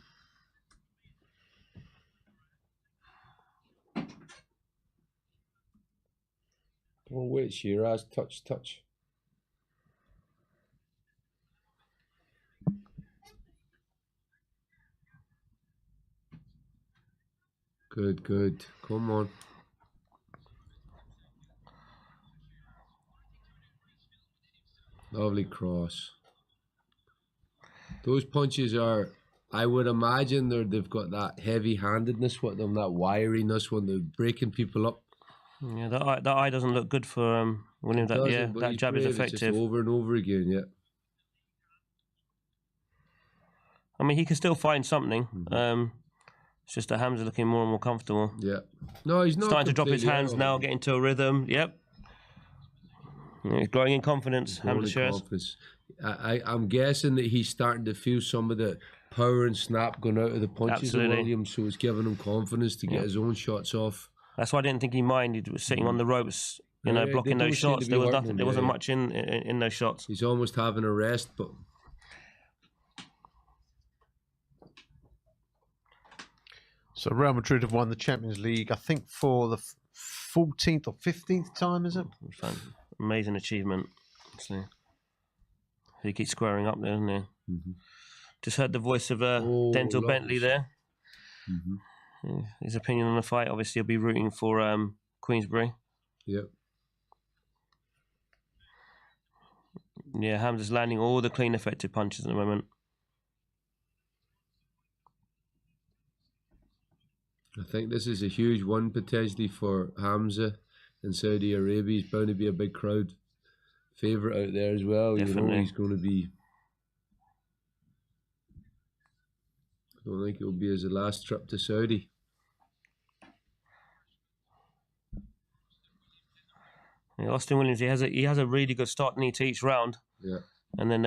Oh wait, Shiraz, touch. Good. Come on. Lovely cross. Those punches are, I would imagine they've got that heavy-handedness with them, that wiriness when they're breaking people up. Yeah, that eye doesn't look good for Williams. That jab is effective. It's just over and over again, yeah. I mean, he can still find something. It's just that Hamza looking more and more comfortable. Yeah. No, he's not starting to drop his hands now, get into a rhythm. Yep. Yeah, he's growing in confidence. Hamza I'm guessing that he's starting to feel some of the power and snap going out of the punches of Williams, so it's giving him confidence to get his own shots off. That's why I didn't think he minded. He was sitting on the ropes, blocking those shots. There was nothing. There wasn't much in those shots. He's almost having a rest, but. So Real Madrid have won the Champions League, I think, for the 14th or 15th time, is it? Amazing achievement. So, he keeps squaring up there, doesn't he? Just heard the voice of Dental Bentley there. His opinion on the fight. Obviously, he'll be rooting for Queensberry. Yep. Yeah, Hamza's landing all the clean, effective punches at the moment. I think this is a huge one potentially for Hamza in Saudi Arabia. He's bound to be a big crowd favourite out there as well. Definitely. You know, he's going to be. I don't think it'll be his last trip to Saudi. Yeah, Austin Williams, he has a really good start to each round. Yeah. And then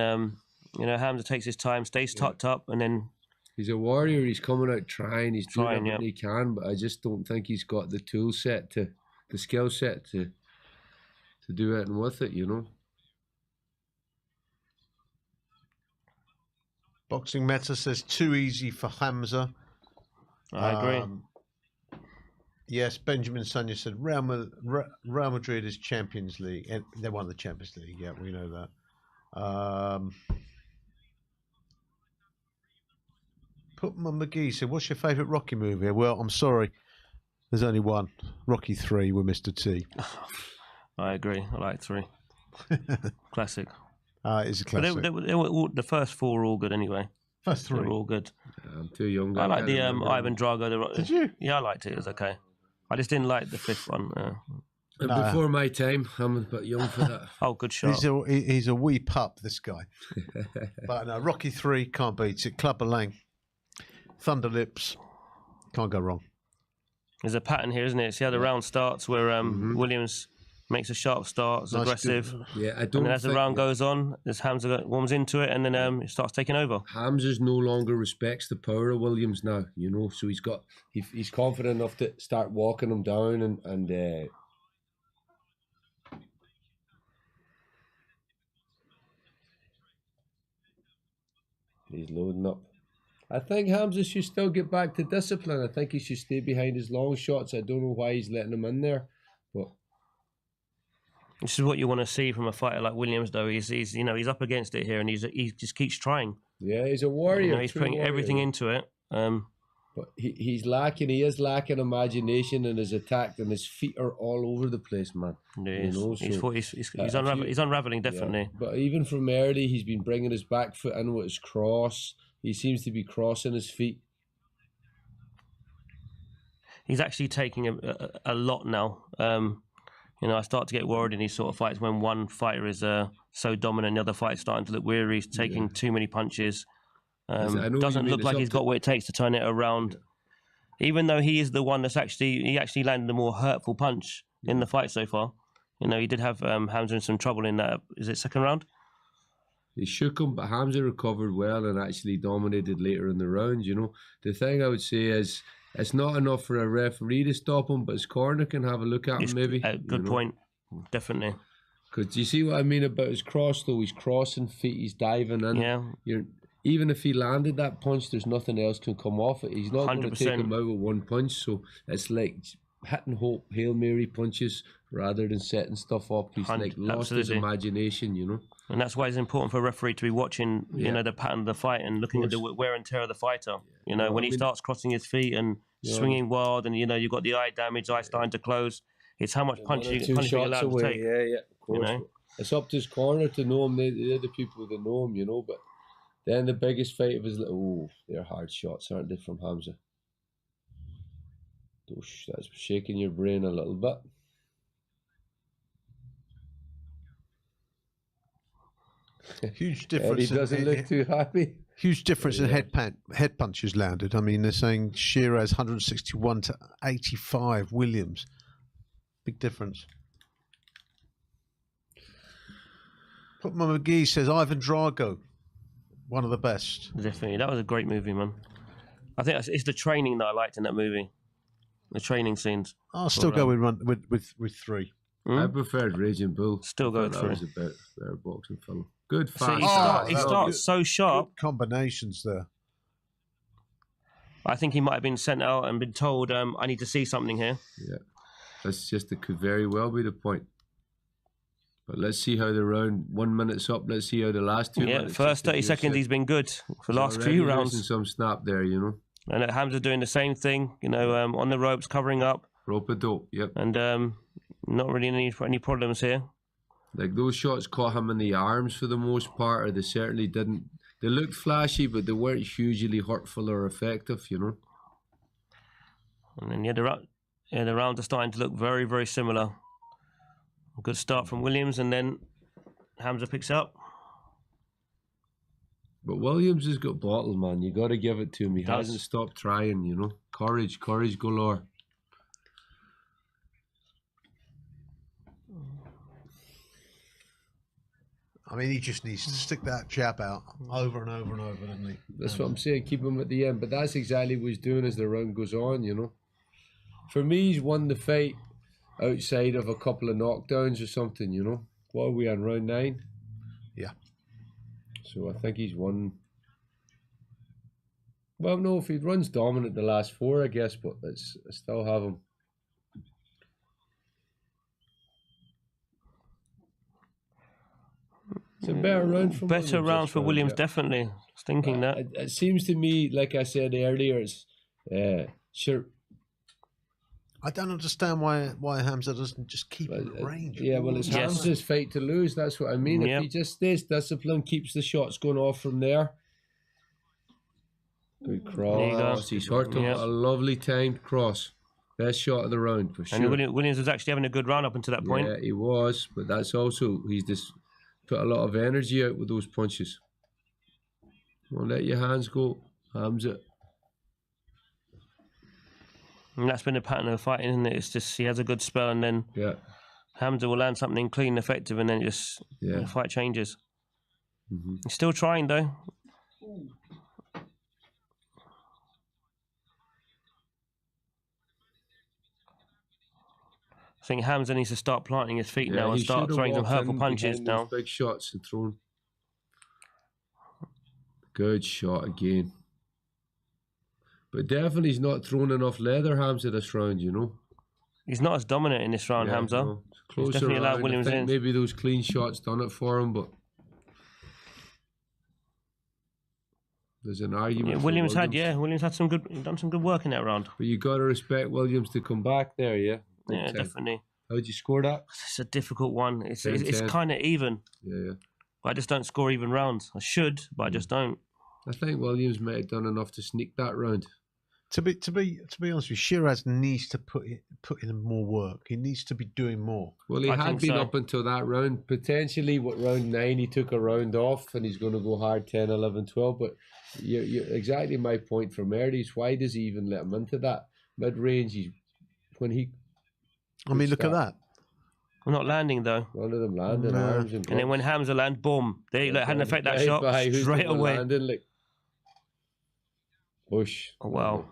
Hamza takes his time, stays tucked up, and then he's a warrior. He's coming out trying. He's doing Trying, everything he can, but I just don't think he's got the tool set the skill set to do anything with it. You know. Boxing Meta says too easy for Hamza. I agree. Yes, Benjamin Sonia said Real Madrid is Champions League. And they won the Champions League. Yeah, we know that. Putman McGee said, "What's your favourite Rocky movie?" Well, I'm sorry, there's only one. Rocky 3 with Mr. T. I agree. I like 3. Classic. It's a classic. The first 4 were all good anyway. First 3 were all good. I'm too young. I like the Ivan Drago. Did you? Yeah, I liked it. It was okay. I just didn't like the 5th one. Before my time, I'm a bit young for that. Oh, good shot. He's a wee pup, this guy. But no, Rocky 3 can't beat it. Clubber Lang, Thunder Lips, can't go wrong. There's a pattern here, isn't it? See how the round starts where Williams makes a sharp start, it's Nice, aggressive. good. Yeah, I And don't then as the think- round goes on, as Hamza warms into it, and then it starts taking over. Hamza's no longer respects the power of Williams now, you know, so he's confident enough to start walking him down and he's loading up. I think Hamza should still get back to discipline. I think he should stay behind his long shots. I don't know why he's letting him in there, but This is what you want to see from a fighter like Williams, though. He's up against it here, and he just keeps trying. yeah, he's a warrior. He's true putting warrior. everything into it. But he is lacking imagination in his attack, and his feet are all over the place, man. He's he's unraveling, definitely. But even from early, he's been bringing his back foot in with his cross. He seems to be crossing his feet. He's actually taking a lot now. I start to get worried in these sort of fights when one fighter is so dominant, the other fighter's starting to look weary. He's taking too many punches. I know what you Doesn't mean. look It's like up he's to- got what it takes to turn it around. Even though he is the one that's he actually landed the more hurtful punch in the fight so far. He did have Hamza in some trouble in that. Is it second round? He shook him, but Hamza recovered well and actually dominated later in the round. You know, the thing I would say is it's not enough for a referee to stop him, but his corner can have a look at him maybe. Good point, definitely. Because you see what I mean about his cross, though? He's crossing feet, he's diving in. Yeah. Even if he landed that punch, there's nothing else can come off it. He's not going to take 100%. him out with one punch. So it's like hitting Hail Mary punches rather than setting stuff up. He's like lost his Absolutely. imagination, you know. And that's why it's important for a referee to be watching, Yeah. the pattern of the fight and looking at the wear and tear of the fighter. When he starts crossing his feet and Yeah. swinging wild, and you've got the eye damage, eye starting to close. It's how much punch One or you two punch you're shots allowed to away. take. Yeah, of course. It's up to his corner to know him. They're the people that know him, you know. But then the biggest fight of his they're hard shots, aren't they, from Hamza? That's shaking your brain a little bit. Huge difference. He doesn't look too happy. Huge difference in head punches landed. I mean, they're saying Shiraz 161 to 85. Williams, big difference. Putman McGee says Ivan Drago, one of the best. Definitely, that was a great movie, man. I think it's the training that I liked in that movie. The training scenes. I'll still go with 3. I preferred Raging Bull. Still go That with was a better boxing film. Good See, fast. he starts so sharp. Good combinations there. I think he might have been sent out and been told, I need to see something here. Yeah, it could very well be the point. But let's see how the round 1 minute's up. Let's see how the last 2 minutes. First 30 seconds he's been good. For the last few rounds. Some snap there, you know. And Hamza doing the same thing, on the ropes, covering up. Rope-a-dope, yep. And not really any problems here. Like those shots caught him in the arms for the most part, or they certainly didn't. They looked flashy, but they weren't hugely hurtful or effective, you know. And then the rounds are starting to look very, very similar. A good start from Williams, and then Hamza picks up. But Williams has got bottle, man. You got to give it to him. He hasn't stopped trying, you know. Courage galore. I mean, he just needs to stick that jab out over and over and over, doesn't he? That's what I'm saying. Keep him at the end. But that's exactly what he's doing as the round goes on, you know. For me, he's won the fight outside of a couple of knockdowns or something, you know. What are we on, round 9? Yeah. So I think he's won. Well, no, if he runs dominant the last 4, I guess, but I still have him. It's a better round for Better round for Williams, definitely. I was thinking that. It seems to me, like I said earlier, it's sure. I don't understand why Hamza doesn't just keep in range. Yeah, well, it's Hamza's fight to lose. That's what I mean. If he just stays disciplined, keeps the shots going off from there. Good cross. He's hurt him. A lovely timed cross. Best shot of the round for sure. And Williams was actually having a good round up until that point. Yeah, he was, but that's also he's just put a lot of energy out with those punches. Won't let your hands go, Hamza. And that's been the pattern of the fight, isn't it? It's just he has a good spell, and then Hamza will land something clean and effective, and then just the fight changes. He's still trying though. I think Hamza needs to start planting his feet now and start throwing some hurtful punches now. Big shots and thrown. Good shot again. But definitely he's not throwing enough leather, Hamza, this round, you know. He's not as dominant in this round, Hamza. No. He's definitely allowed Williams in. Maybe those clean shots done it for him, but there's an argument. Williams had some good, done some good work in that round. But you got to respect Williams to come back there, yeah. Yeah, definitely. How'd you score that? It's a difficult one. It's 10-10. kind of even. Yeah. But I just don't score even rounds. I should, but I just don't. I think Williams might have done enough to sneak that round. To be honest with you, Shiraz needs to put in more work. He needs to be doing more. Well, he had been up until that round. Potentially, round 9, he took a round off, and he's going to go hard 10, 11, 12. But you're exactly my point from earlier. Why does he even let him into that mid-range? I mean, look at that. We're not landing though. None of them landing. Arms and then when Hamza land, boom! They had an effect that shot straight away. Push. Oh, wow.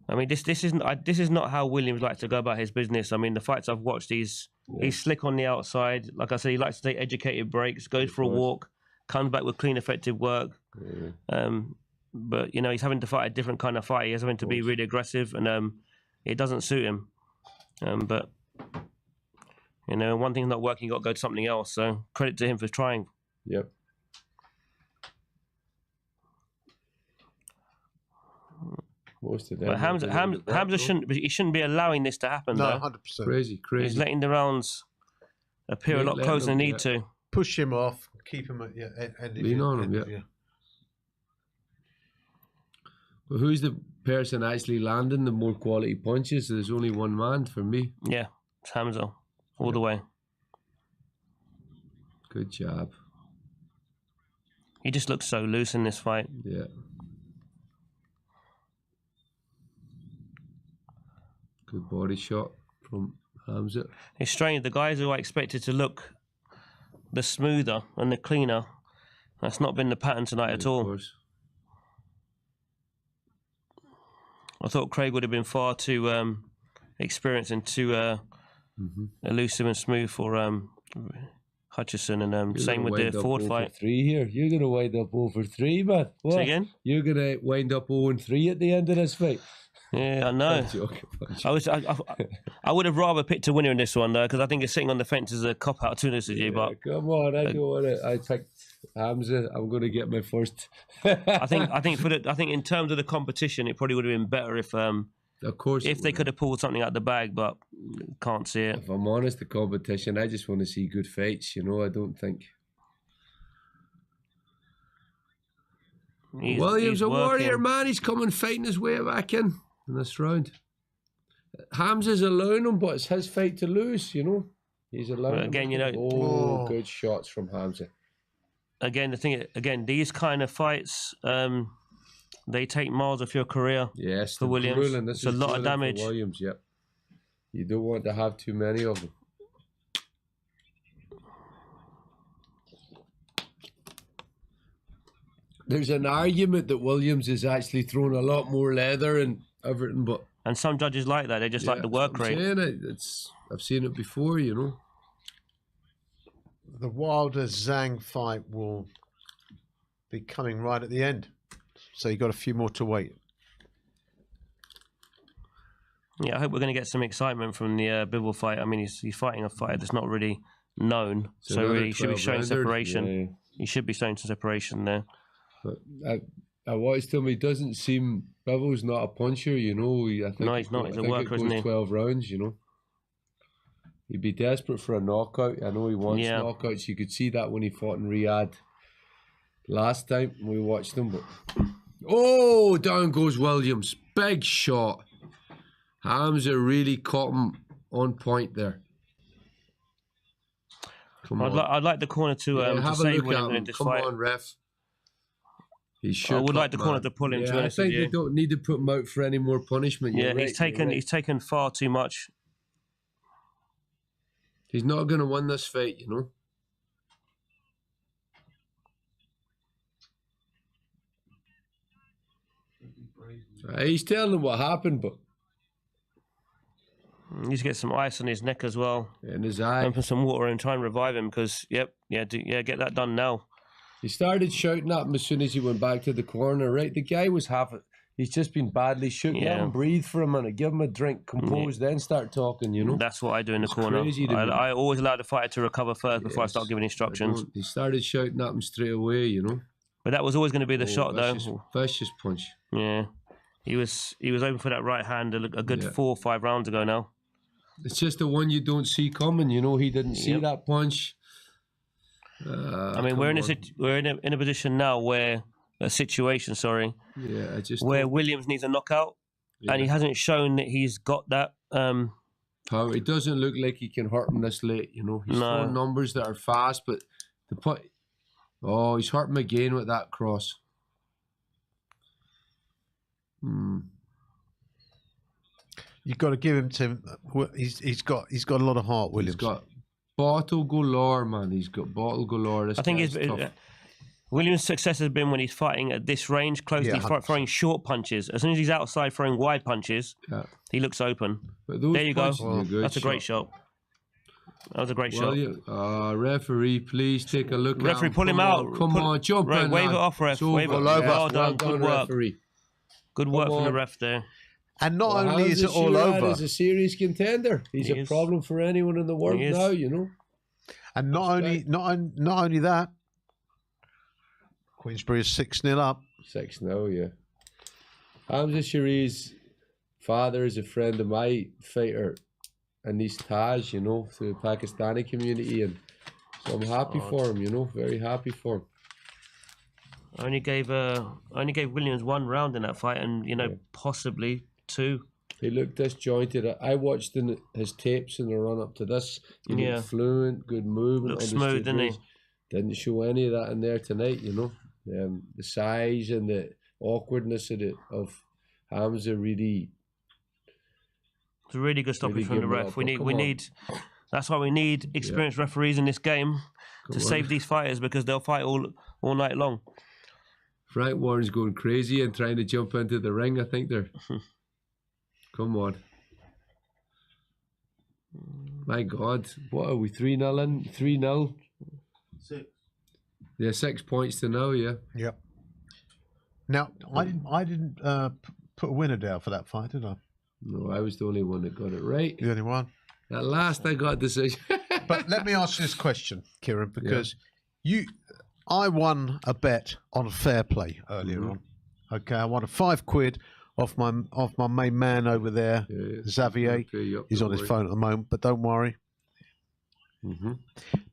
I mean, this is not how Williams likes to go about his business. I mean, the fights I've watched, he's slick on the outside. Like I said, he likes to take educated breaks, goes for a walk, comes back with clean, effective work. But you know, he's having to fight a different kind of fight. He's having to be really aggressive, and it doesn't suit him. But you know, one thing's not working, you got to go to something else. So credit to him for trying. Yep. Most of them. But Hamza shouldn't be allowing this to happen. No, though. 100%. Crazy. He's letting the rounds appear a lot closer than they need to. Push him off, keep him at lean on him, yeah. But who's the person actually landing the more quality punches? There's only one man for me. Yeah, it's Hamza, all the way. Good job. He just looks so loose in this fight. Yeah. Good body shot from Hamza. It's strange. The guys who are expected to look the smoother and the cleaner, that's not been the pattern tonight at all. I thought Craig would have been far too experienced and too elusive and smooth for Hutchison, and same with the Ford fight. 3 here. You're going to wind up 0-3, man. What? Say again? You're going to wind up 0-3 at the end of this fight. Yeah, I know. I would have rather picked a winner in this one though, because I think it's sitting on the fence as a cop out to this with you. But come on, I don't want it. I picked Hamza. I'm going to get my first. I think in terms of the competition, it probably would have been better if of course if they could have pulled something out the bag, but can't see it. If I'm honest, the competition, I just want to see good fights. You know, I don't think. Williams a warrior, man. He's coming fighting his way back in this round. Hamza's allowing him, but it's his fight to lose, you know. He's allowing again, him. you know. Oh, good shots from Hamza. Again, these kind of fights, they take miles off your career. Yes, for Williams. This it's a lot of damage. Williams, yep. You don't want to have too many of them. There's an argument that Williams is actually throwing a lot more leather and everything, but and some judges like that. They just like the work rate. I've seen it before, you know. The Wilder ZHANG fight will be coming right at the end, so you got a few more to wait. Yeah, I hope we're going to get some excitement from the Bivol fight. I mean, he's fighting a fighter that's not really known, so really he should be showing separation. Yeah. He should be showing some separation there. But I watched him. He doesn't seem. Bivol's not a puncher, you know. I think no, he's not. He's a worker, isn't he? 12 rounds, you know. He'd be desperate for a knockout. I know he wants knockouts. You could see that when he fought in Riyadh last time we watched him. But oh, down goes Williams. Big shot. Hamza really caught him on point there. Come on. I'd like the corner to have a save look at Williams him. in this Come fight. on, ref. I would like the corner to pull him. Yeah, to I think they don't need to put him out for any more punishment. Yeah, You're he's right. taken far too much. He's not going to win this fight, you know. He's telling him what happened, but he needs to get some ice on his neck as well. And his eye. And put some water and try and revive him because, get that done now. He started shouting at him as soon as he went back to the corner, right? The guy was he's just been badly shook. Let him breathe for a minute, give him a drink, compose, then start talking, you know? That's what I do in the corner. I always allow the fighter to recover first before I start giving instructions. He started shouting at him straight away, you know? But that was always going to be the shot, though. Vicious punch. Yeah. He was open for that right hand a good 4 or 5 rounds ago now. It's just the one you don't see coming, you know? He didn't see that punch. I mean, we're in a position now where where Williams needs a knockout, and he hasn't shown that he's got that. It doesn't look like he can hurt him this late. You know, he's throwing numbers that are fast, but he's hurt him again with that cross. You've got to give him to. He's got a lot of heart. Williams. He's got bottle galore, man. He's got bottle galore. I think Williams' success has been when he's fighting at this range, closely throwing short punches. As soon as he's outside throwing wide punches, he looks open. There you go. That's a great shot. That was a great shot. Referee, please take a look. Referee, pull him out. Come on, jump in. Wave it off, ref. Wave it. Well done. Good work. Good work from the ref there. And not only is it all over, he's a serious contender. He's a problem for anyone in the world now, you know. And not only that, Queensberry is 6-0 up. 6-0, yeah. Hamza Shari's father is a friend of my fighter, Anis Taj, you know, through the Pakistani community, and so I'm happy for him, you know, very happy for him. I only gave Williams 1 round in that fight, and possibly 2. He looked disjointed. I watched his tapes in the run up to this. He looked fluent, good movement. Looks smooth, didn't he? Didn't show any of that in there tonight, you know. The size and the awkwardness of Hamza really. It's a really good stoppage from the ref. We need. That's why we need experienced referees in this game to save these fighters, because they'll fight all night long. Frank Warren's going crazy and trying to jump into the ring. I think they're. Come on. My God. What are we, 3-0 in? 3-0? 6. Yeah, 6 points to 0, yeah. Yep. Now, I didn't put a winner down for that fight, did I? No, I was the only one that got it right. The only one? At last I got decision. But let me ask you this question, Kieran, because I won a bet on fair play earlier on. Okay, I won a £5 off my main man over there, Xavier. He's on his phone at the moment, but don't worry.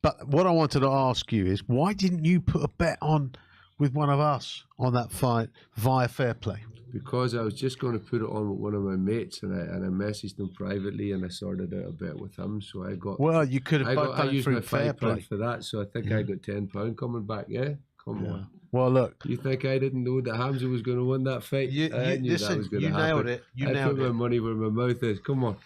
But what I wanted to ask you is, why didn't you put a bet on with one of us on that fight via fair play? Because I was just going to put it on with one of my mates, and I messaged him privately, and I sorted out a bet with him. So I got. Well, you could have both done I it used through my fair play. £5 for that, so I think I got £10 coming back. Yeah, come on. Well, look. You think I didn't know that Hamza was going to win that fight? I knew listen, that was going to you happen. nailed it. You I nailed put it. my money where my mouth is. Come on,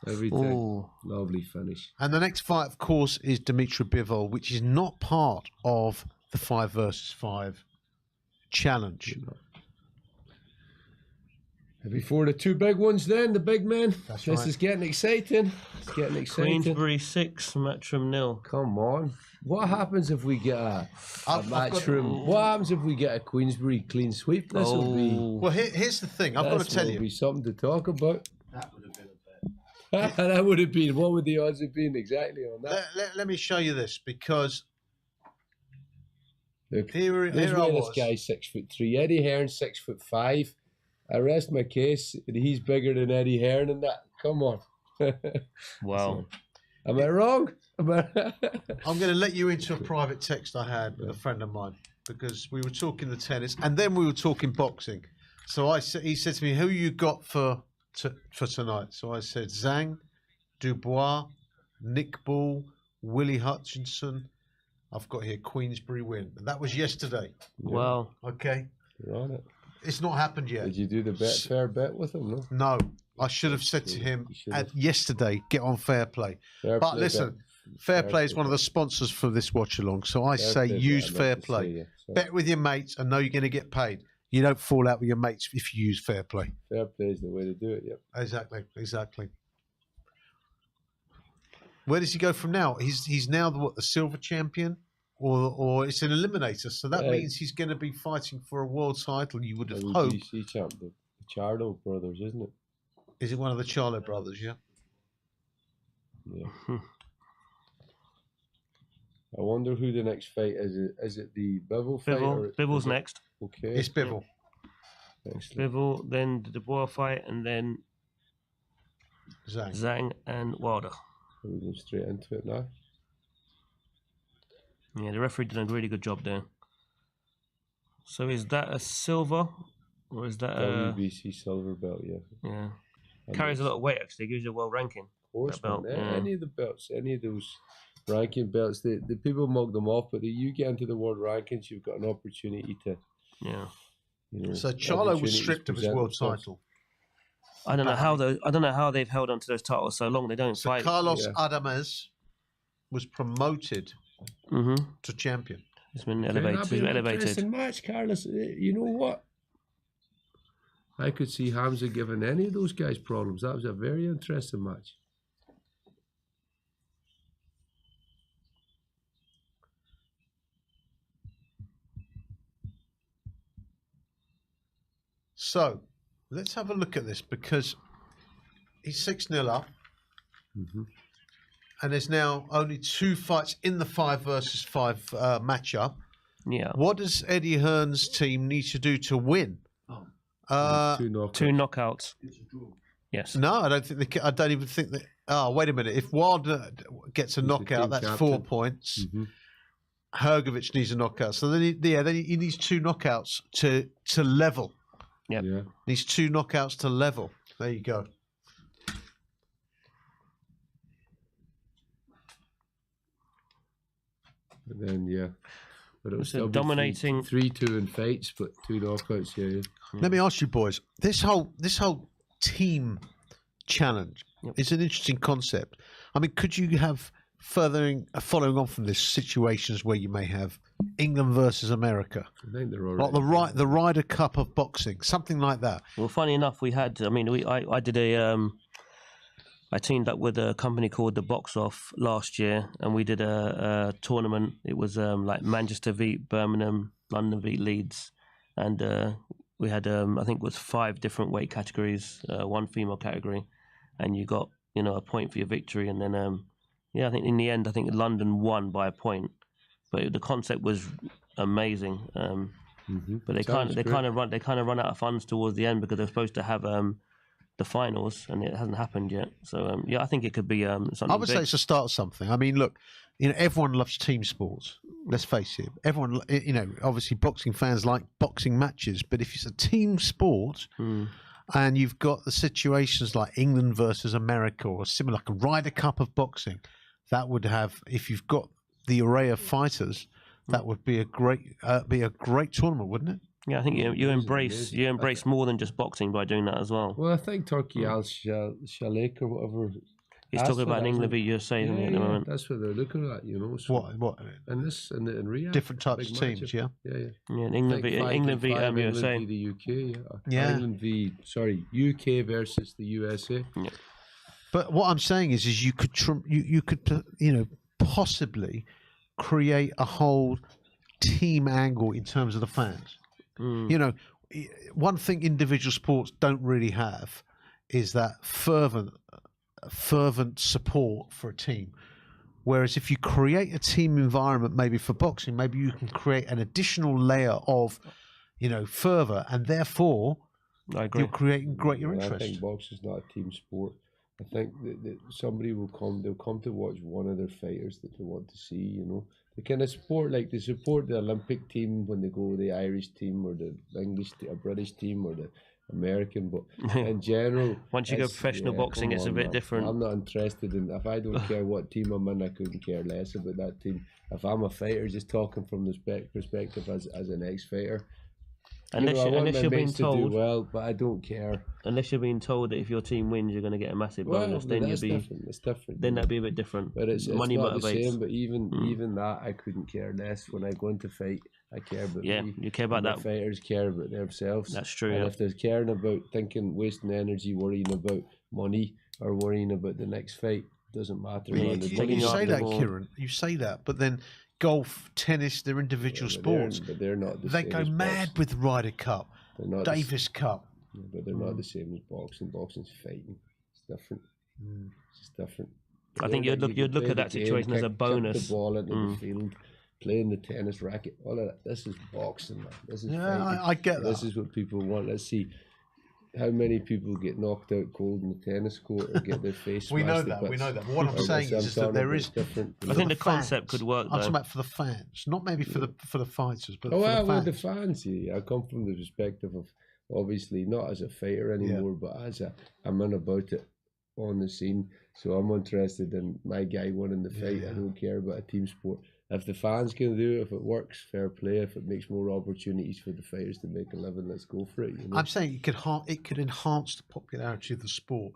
everything. Ooh. Lovely finish. And the next fight, of course, is Dimitri Bivol, which is not part of the 5 versus 5 challenge. Before the 2 big ones, then the big men. That's this right. is getting exciting. It's getting exciting. Queensberry 6, Matchroom 0. Come on. What happens if we get a Matchroom? What happens if we get a Queensberry clean sweep? This will be. Well, here's the thing. I've got to tell you. Be something to talk about. That would have been a bet. That would have been. What would the odds have been exactly on that? Let me show you this, because Look, here this I was. guy's 6'3". Eddie Hearn's 6'5". I rest my case. He's bigger than Eddie Hearn and that. Come on. Wow. Am I wrong? I'm going to let you into a private text I had with a friend of mine, because we were talking the tennis and then we were talking boxing. So he said to me, "Who you got for tonight?" So I said, Zhang, Dubois, Nick Ball, Willie Hutchinson. I've got here Queensberry win. And that was yesterday. Wow. Okay. You're on it. It's not happened yet. Did you do the fair bet with him? No. No. I should have said to him yesterday, get on fair play. Fair but play listen, bet. fair Fair play is play one of the sponsors for this watch along. So I Fair say play use bet, I'd fair love to play. see you. So- Bet with your mates and know you're going to get paid. You don't fall out with your mates if you use fair play. Fair play is the way to do it, yep. Exactly. Where does he go from now? He's now the silver champion, or it's an eliminator. So that means he's going to be fighting for a world title. You would have hoped. WBC champ, the Charlo brothers, isn't it? Is it one of the Charlo brothers? Yeah. Yeah. I wonder who the next fight is. Is it the Bivol fight? Bivol's next. Okay. It's Bivol. Excellent. Bivol, then the Dubois fight, and then Zhang and Wilder. We're going straight into it now. Yeah, the referee did a really good job there. So is that a silver, or is that a WBC silver belt? Yeah. Yeah. Carries a lot of weight, actually. Gives you a world ranking. Of course, that belt. man. Yeah. Any of the belts, any of those ranking belts, the people mug them off, but you get into the world rankings, you've got an opportunity to. Yeah. You know, So Charlo was stripped of his world title. I don't know how they've held on to those titles so long. They don't So fight. Carlos Adames was promoted to champion. He's been Could elevated. that be He's been an elevated. interesting match, Carlos. You know what? I could see Hamza giving any of those guys problems. That was a very interesting match. So let's have a look at this, because he's 6-0 up. And there's now only 2 fights in the 5 versus 5 matchup. Yeah. What does Eddie Hearn's team need to do to win? Two knockouts. Yes. No, I don't think I don't even think that. Oh, wait a minute. If Wilder gets a knockout, that's 4 points. Hergovich needs a knockout, so then he needs 2 knockouts to level. Yep. Yeah. Needs 2 knockouts to level. There you go. And then but it was So still dominating 3-2 in fights, but 2 knockouts. Yeah. Let me ask you, boys. This whole team challenge is an interesting concept. I mean, could you have following on from this, situations where you may have England versus America, I think they're all like the Ryder Cup of boxing, something like that? Well, funny enough, we had. I mean, I did I teamed up with a company called The Box Off last year, and we did a tournament. It was like Manchester beat Birmingham, London beat Leeds, and we had I think it was 5 different weight categories, 1 female category, and you got a point for your victory, and then I think in the end London won by a point, but the concept was amazing. But they kind of run out of funds towards the end, because they're supposed to have the finals, and it hasn't happened yet. So I think it could be something. I would say big. it's the start of something. I mean, look, everyone loves team sports, Let's face it. Everyone, you know, obviously boxing fans like boxing matches, but if it's a team sport and you've got the situations like England versus America or similar, like a Ryder Cup of boxing, that would have, if you've got the array of fighters, that would be a great tournament, wouldn't it? Yeah, I think you embrace more than just boxing by doing that as well. Well, I think Turkey Al-Shalik or whatever. He's talking about an England v USA at the moment. That's what they're looking at, you know. So what? And this in Riyadh. Different types of teams, yeah. Yeah. England v USA. England v the UK. Yeah. England v UK versus the USA. Yeah. But what I'm saying is you could possibly create a whole team angle in terms of the fans. You know, one thing individual sports don't really have is that fervent support for a team. Whereas if you create a team environment, maybe for boxing, maybe you can create an additional layer of, you know, fervor, and therefore you're creating greater interest. I think boxing's not a team sport. I think that somebody they'll come to watch one of their fighters that they want to see, you know. They kind of support, like they support the Olympic team when they go, the Irish team or the English, or British team or the American, but in general, once you go professional boxing, it's a bit different. I'm not interested in. If I don't care what team I'm in, I couldn't care less about that team. If I'm a fighter, just talking from the perspective as an ex-fighter, unless you're being told do well, but I don't care. Unless you're being told that if your team wins, you're going to get a massive bonus, then you'll be different. It's different. Then that'd be a bit different. But it's money not motivates. the same. But even that, I couldn't care less. When I go into fight, I care about me. You care about that. The fighters care about themselves. That's true. And if they're caring about wasting energy, worrying about money or worrying about the next fight, it doesn't matter. You say that, Kieran. You say that, but then golf, tennis, they're individual sports. But they're not. They go mad with Ryder Cup, Davis Cup. But they're not the same as boxing. Boxing's fighting. It's different. It's just different. I think you'd look at that situation as a bonus. Kick the ball into the field, playing the tennis racket. All of that. This is boxing. Man. This is fighting. I get that. This is what people want. Let's see how many people get knocked out cold in the tennis court or get their face. We know that. But what I'm saying is that there is different. I think the concept could work. I'm talking about for the fans, not maybe for the fighters, but for the fans. I come from the perspective of, obviously not as a fighter anymore, but as I'm in about it on the scene. So I'm interested in my guy winning the fight. I don't care about a team sport. If the fans can do it, if it works, fair play. If it makes more opportunities for the fighters to make a living, let's go for it. You know? I'm saying it could enhance the popularity of the sport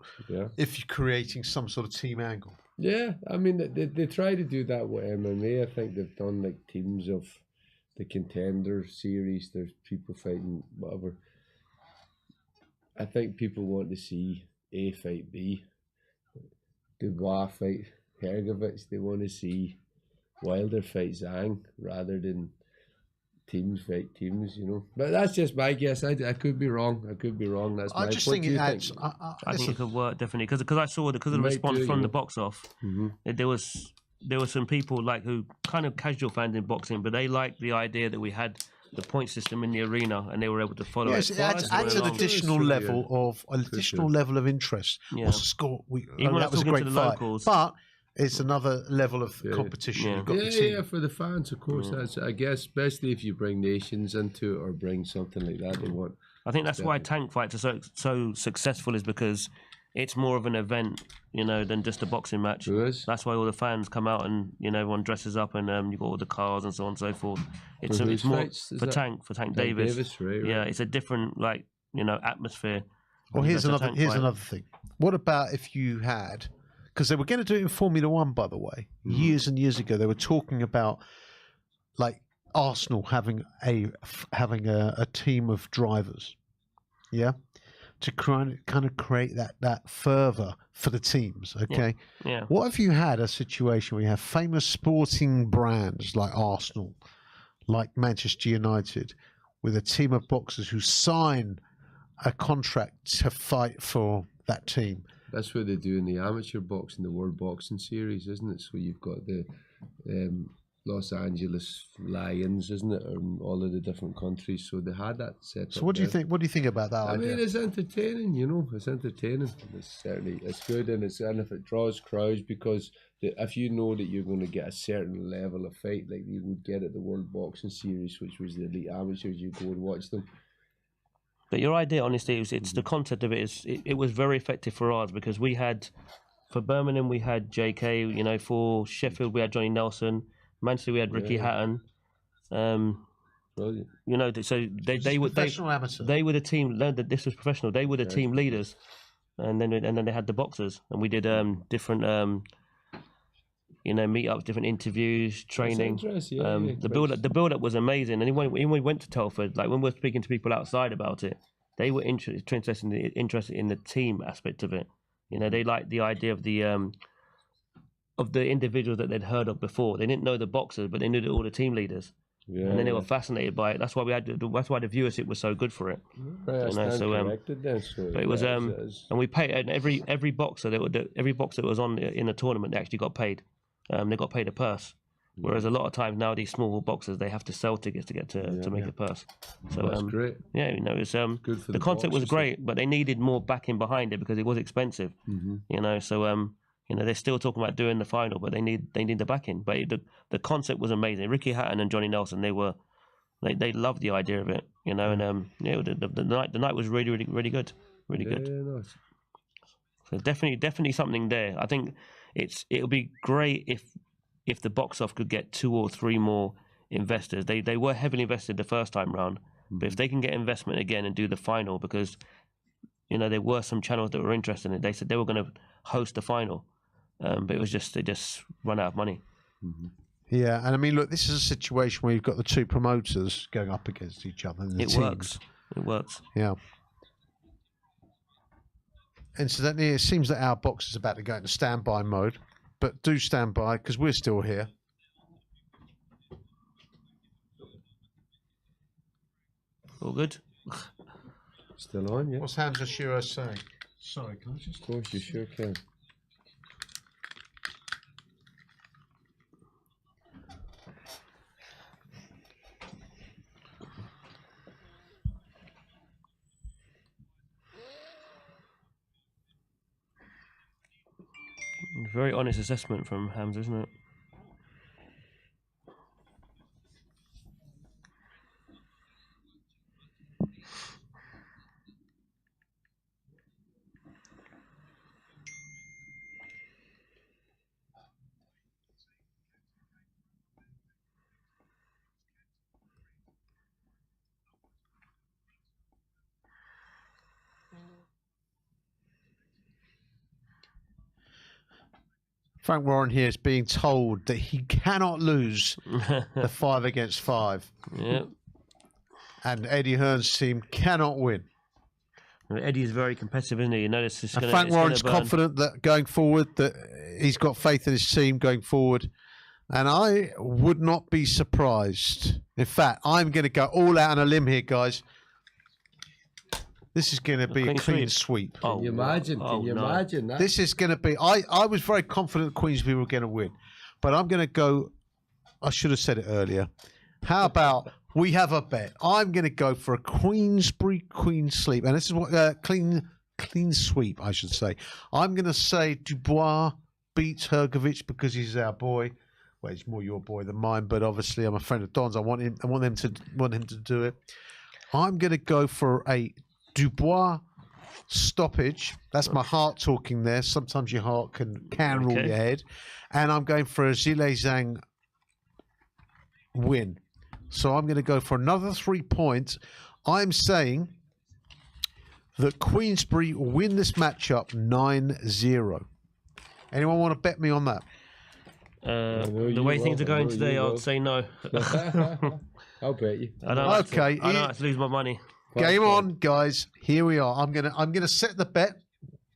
if you're creating some sort of team angle. Yeah, I mean they try to do that with MMA. I think they've done like teams of the Contender series. There's people fighting whatever. I think people want to see A fight B. Dubois fight Hergovich. They want to see Wilder fight Zhang rather than teams fight teams, you know. But that's just my guess. I could be wrong. I could be wrong. That's my. I just think it adds. I think it could work definitely because I saw because of the response from the box off. There was some people like who kind of casual fans in boxing, but they liked the idea that we had the point system in the arena and they were able to follow it. It adds an additional level of interest. Yeah. What's the score? Even that was a great fight, locals, but it's another level of competition. You've got the team. For the fans, of course. That's, I guess, especially if you bring nations into it or bring something like that. They want. I think that's why tank fights are so successful, is because it's more of an event, you know, than just a boxing match. That's why all the fans come out and, you know, everyone dresses up and you've got all the cars and so on and so forth. It's more for Tank Davis. Right. Yeah, it's a different, like, you know, atmosphere. Well, here's another thing. What about if you had, because they were going to do it in Formula One, by the way, years and years ago. They were talking about like Arsenal having a team of drivers, to kind of create that fervour for the teams. Okay, yeah. What if you had a situation where you have famous sporting brands like Arsenal, like Manchester United, with a team of boxers who sign a contract to fight for that team? That's what they do in the amateur boxing, the World Boxing Series, isn't it? So you've got the Los Angeles Lions, isn't it, and all of the different countries. So they had that set. So what do you think? What do you think about that I idea? mean, it's entertaining. You know, it's entertaining. It's certainly good, and if it draws crowds, because if you know that you're going to get a certain level of fight like you would get at the World Boxing Series, which was the elite amateurs, you go and watch them. But your idea, honestly, it's the concept of it is it was very effective for ours because we had for Birmingham we had JK, you know, for Sheffield we had Johnny Nelson, Manchester we had Ricky Hatton. Brilliant. You know, so they were professional amateur. They were the team. No, this was professional. They were the team leaders, and then they had the boxers, and we did different. You know, meetups, different interviews, training. The build up was amazing. And when we went to Telford, like when we were speaking to people outside about it, they were interested in the team aspect of it. You know, they liked the idea of the individuals that they'd heard of before. They didn't know the boxers, but they knew all the team leaders. Yeah, and then they were fascinated by it. That's why that's why the viewership was so good for it. Right, you know, so but it was and we paid and every boxer every boxer that was on in the tournament they actually got paid. They got paid a purse, whereas a lot of times now these small boxers they have to sell tickets to get to make a purse. So that's great. Yeah, you know, it's good for the concept was great, but they needed more backing behind it because it was expensive. You know, so you know they're still talking about doing the final, but they need the backing. But the concept was amazing. Ricky Hatton and Johnny Nelson they loved the idea of it. You know, and yeah, the night was really good, really good. Yeah, nice. So definitely something there. I think it'll be great if the box off could get 2 or 3 more investors. They were heavily invested the first time round, but if they can get investment again and do the final, because you know there were some channels that were interested in it. They said they were going to host the final, but it was they just run out of money. Yeah, and I mean, look, this is a situation where you've got the 2 promoters going up against each other. And the teams. Works. It works. Yeah. Incidentally, it seems that our box is about to go into standby mode, but do stand by because we're still here. All good. Still on, yeah. What's Hamza Shiro saying? Sorry, can I just? Of course, you sure can. Very honest assessment from Hamza, isn't it? Frank Warren here is being told that he cannot lose the 5 against 5. Yeah. And Eddie Hearn's team cannot win. Eddie is very competitive, isn't he? You notice And Frank Warren's confident that going forward, that he's got faith in his team going forward. And I would not be surprised. In fact, I'm going to go all out on a limb here, guys. This is going to be a clean sweep. Can you imagine? Can you imagine that? This is going to be... I was very confident Queensberry were going to win. But I'm going to go... I should have said it earlier. How about we have a bet? I'm going to go for a Queensberry Queen Sleep. And this is what... clean sweep, I should say. I'm going to say Dubois beats Hergovich because he's our boy. Well, he's more your boy than mine, but obviously I'm a friend of Don's. I want him to do it. I'm going to go for a Dubois stoppage. That's my heart talking there. Sometimes your heart can rule your head. And I'm going for a ZHILEI ZHANG win. So I'm going to go for another 3 points. I'm saying that Queensberry win this matchup 9-0. Anyone want to bet me on that? The way things are going today, I would say no. I'll bet you. I don't have to lose my money. Game on, guys. Here we are. I'm gonna set the bet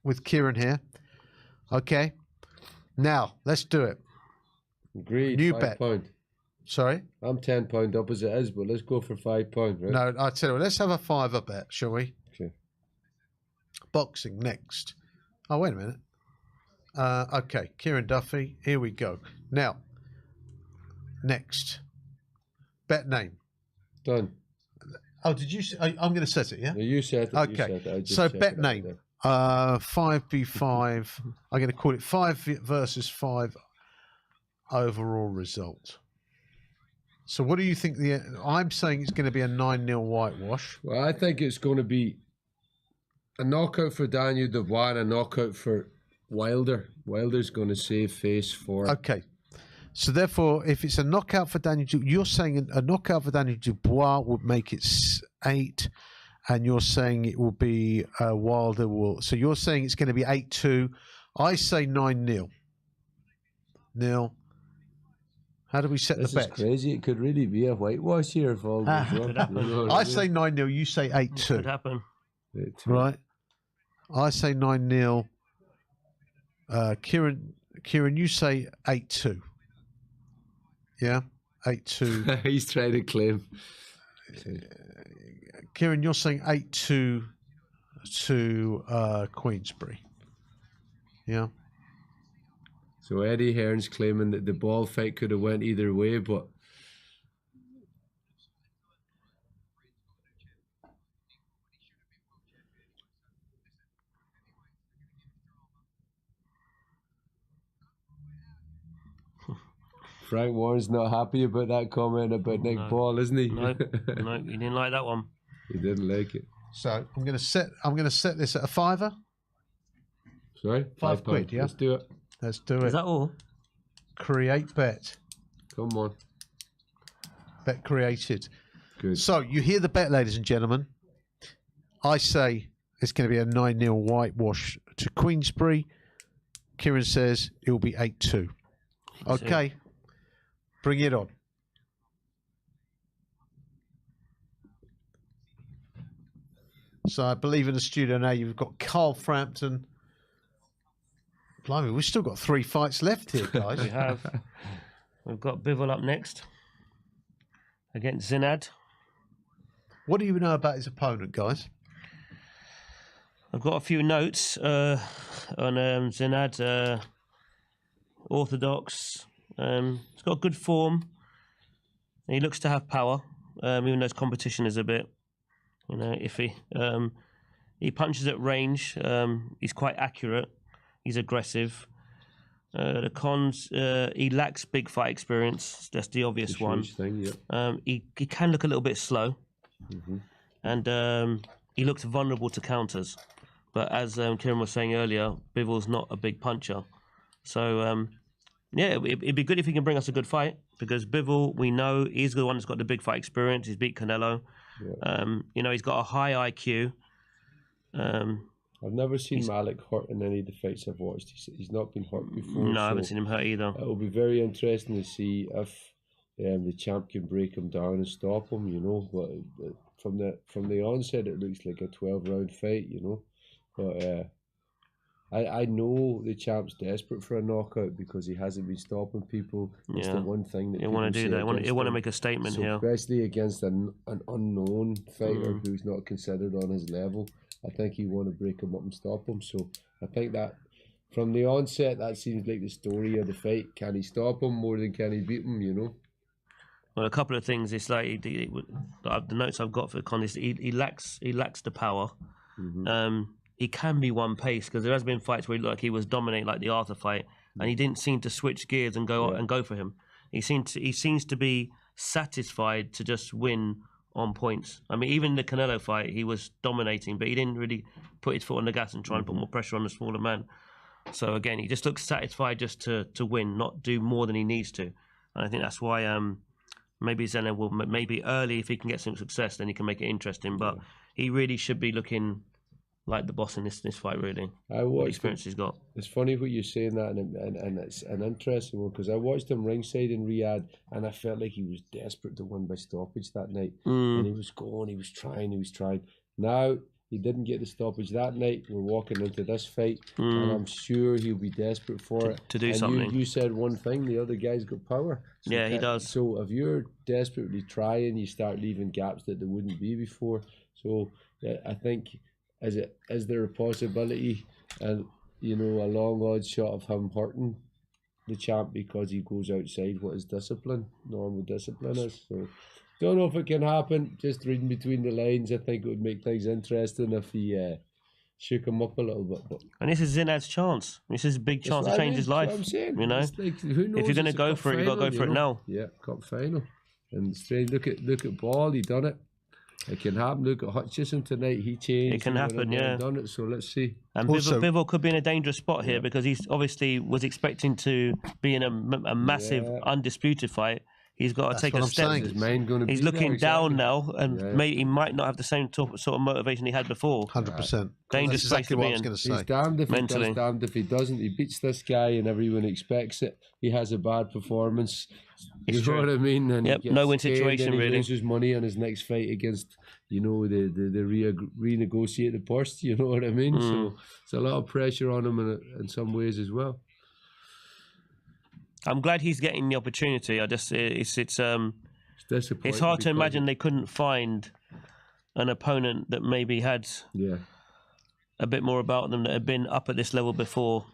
with Kieran here. Okay. Now let's do it. Agreed. New £5 bet. Pound. Sorry. I'm £10 up as it is, but let's go for £5. Right? No, I tell you what. Let's have a $5 bet, shall we? Okay. Boxing next. Oh, wait a minute. Okay, Kieran Duffy. Here we go. Now, Next. Bet name. Done. Oh, did you? I'm going to set it. Yeah. No, you said it. Okay. You said it. I just So checked bet it out name. there. 5v5. I'm going to call it 5 versus 5 overall result. So what do you think? I'm saying it's going to be a 9-0 whitewash. Well, I think it's going to be a knockout for Daniel Dubois and a knockout for Wilder. Wilder's going to save face for it. Okay. So therefore, if it's a knockout for Daniel Dubois, you're saying a knockout for Daniel Dubois would make it 8, and you're saying it will be Wilder will. So you're saying it's going to be 8-2. I say 9-0. Nil. How do we set This the is bet? crazy. It could really be a whitewash here if all goes well. Could happen. You know what I mean? say 9-0. You say 8-2. Could happen. Right. I say 9-0. Kieran, you say 8-2. Yeah, 8-2. He's trying to claim. Kieran, you're saying 8-2 to Queensberry. Yeah. So Eddie Hearn's claiming that the ball fight could have went either way, but Frank Warren's not happy about that comment about Nick Ball, isn't he? No, no, he didn't like that one. He didn't like it. So I'm going to set this at a $5. Sorry, £5. £5. Yeah. Let's do it. Let's do it. Is that all? Create bet. Come on. Bet created. Good. So you hear the bet, ladies and gentlemen. I say it's going to be a 9-0 whitewash to Queensberry. Kieran says it will be 8-2. Okay. Bring it on. So I believe in the studio now you've got Carl Frampton. Blimey, we've still got 3 fights left here, guys. We have. We've got Bivol up next against Zinad. What do you know about his opponent, guys? I've got a few notes on Zinad. Orthodox. He's got good form. He looks to have power, even though his competition is a bit, iffy. He punches at range. He's quite accurate. He's aggressive. The cons, he lacks big fight experience. That's the obvious one. Thing, yeah. He can look a little bit slow, and he looks vulnerable to counters. But as Kieran was saying earlier, Bivol's not a big puncher. So, it'd be good if he can bring us a good fight, because Bivol, we know, he's the one that's got the big fight experience. He's beat Canelo. Yeah. He's got a high IQ. I've never seen Malik hurt in any of the fights I've watched. He's not been hurt before. No, I haven't seen him hurt either. It'll be very interesting to see if the champ can break him down and stop him, But from the onset, it looks like a 12-round fight, But I know the champ's desperate for a knockout because he hasn't been stopping people. It's the one thing that He'll want to do that. He'll want to make a statement here. Especially against an unknown fighter who's not considered on his level. I think he want to break him up and stop him. So I think that from the onset, that seems like the story of the fight. Can he stop him more than can he beat him, Well, a couple of things. It's like the notes I've got for Con is he lacks the power. He can be one pace, because there has been fights where he looked like he was dominating, like the Arthur fight, and he didn't seem to switch gears and go for him. He seems to be satisfied to just win on points. I mean, even the Canelo fight, he was dominating, but he didn't really put his foot on the gas and try and put more pressure on the smaller man. So again, he just looks satisfied just to win, not do more than he needs to. And I think that's why maybe Zena will, maybe early, if he can get some success, then he can make it interesting. But he really should be looking like the boss in this fight, really. What experience he's got. It's funny what you're saying that, and it's an interesting one, because I watched him ringside in Riyadh, and I felt like he was desperate to win by stoppage that night. And he was going, he was trying. Now, he didn't get the stoppage that night. We're walking into this fight, and I'm sure he'll be desperate for it. To do something. You said one thing, the other guy's got power. So yeah, he does. So if you're desperately trying, you start leaving gaps that there wouldn't be before. So I think... Is there a possibility, and a long odd shot of him hurting the champ because he goes outside what his normal discipline is. So don't know if it can happen. Just reading between the lines, I think it would make things interesting if he shook him up a little bit. But And this is Zinad's chance. This is a big chance to change his life. That's what I'm saying. You know, It's like, who knows? if you're going to It's a go cup for it, you've got to go final, for it you know? now. Yeah, cup final. And straight, look at Ball, he done it. It can happen. Look at Hutchison tonight, he changed. It can he happen, went yeah. and done it. So let's see. And Bivol could be in a dangerous spot here because he's obviously was expecting to be in a massive, undisputed fight. He's got to take a step. His mind gonna He's be looking there, down exactly. now, and he might not have the same sort of motivation he had before. 100%. Dangerous That's place exactly to what be I was in. going to say. He's damned if Mentally. he does, damned if he doesn't. He beats this guy and everyone expects it. He has a bad performance. It's You true. know what I mean? And Yep, he gets no-win scared, situation, and he really. loses money on his next fight against, the renegotiated purse. You know what I mean? So it's a lot of pressure on him in some ways as well. I'm glad he's getting the opportunity. It's hard to imagine they couldn't find an opponent that maybe had a bit more about them that had been up at this level before.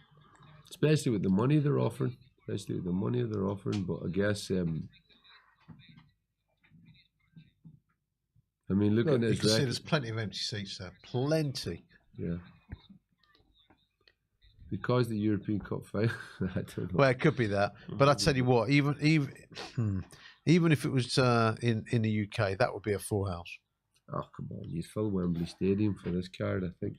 Especially with the money they're offering. But I guess, looking at you his can see record. there's plenty of empty seats there. Plenty. Yeah. Because the European Cup final, I don't know. Well, it could be that, but I tell you what, even if it was in the UK, that would be a full house. Oh come on, you'd fill Wembley Stadium for this card, I think.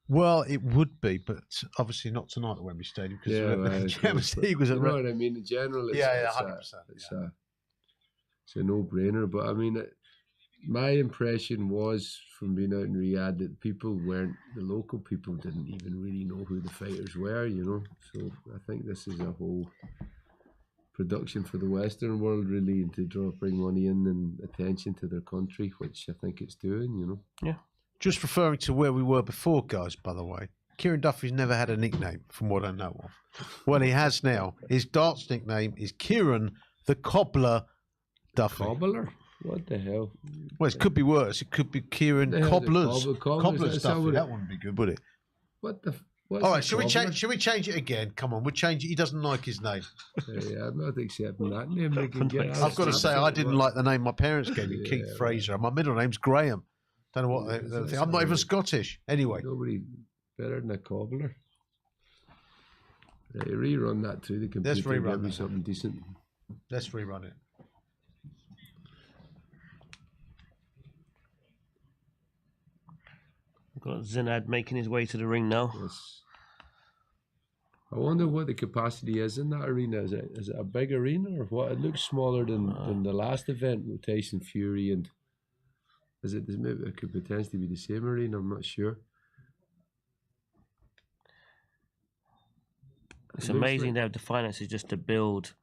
Well, it would be, but obviously not tonight at Wembley Stadium because the Champions League was at. You know what I mean? In general, it's, 100%. It's a no-brainer. But I mean, my impression was from being out in Riyadh that the local people didn't even really know who the fighters were, you know. So I think this is a whole production for the Western world, really, to bring money in and attention to their country, which I think it's doing, you know. Yeah. Just referring to where we were before, guys, by the way, Kieran Duffy's never had a nickname, from what I know of. Well, he has now. His darts nickname is Kieran the Cobbler Duffy. Cobbler? What the hell? Well, it could be worse. It could be Kieran Cobblers. Cobblers Duffy. That wouldn't be good, would it? What the... All right, should we change it again? Come on, we'll change it. He doesn't like his name. Yeah, I'm not accepting that name. I've got to say, I didn't like the name my parents gave me, Keith Fraser. My middle name's Graham. Don't know what they think. I'm not even Scottish. Anyway. Nobody better than a cobbler. Rerun that through the computer. Let's rerun Give me that. something decent. Let's rerun it. We've got Zinad making his way to the ring now. Yes. I wonder what the capacity is in that arena. Is it a big arena or what? It looks smaller than the last event with Tyson Fury, and maybe it could potentially be the same arena. I'm not sure. It's amazing they have the finances just to build,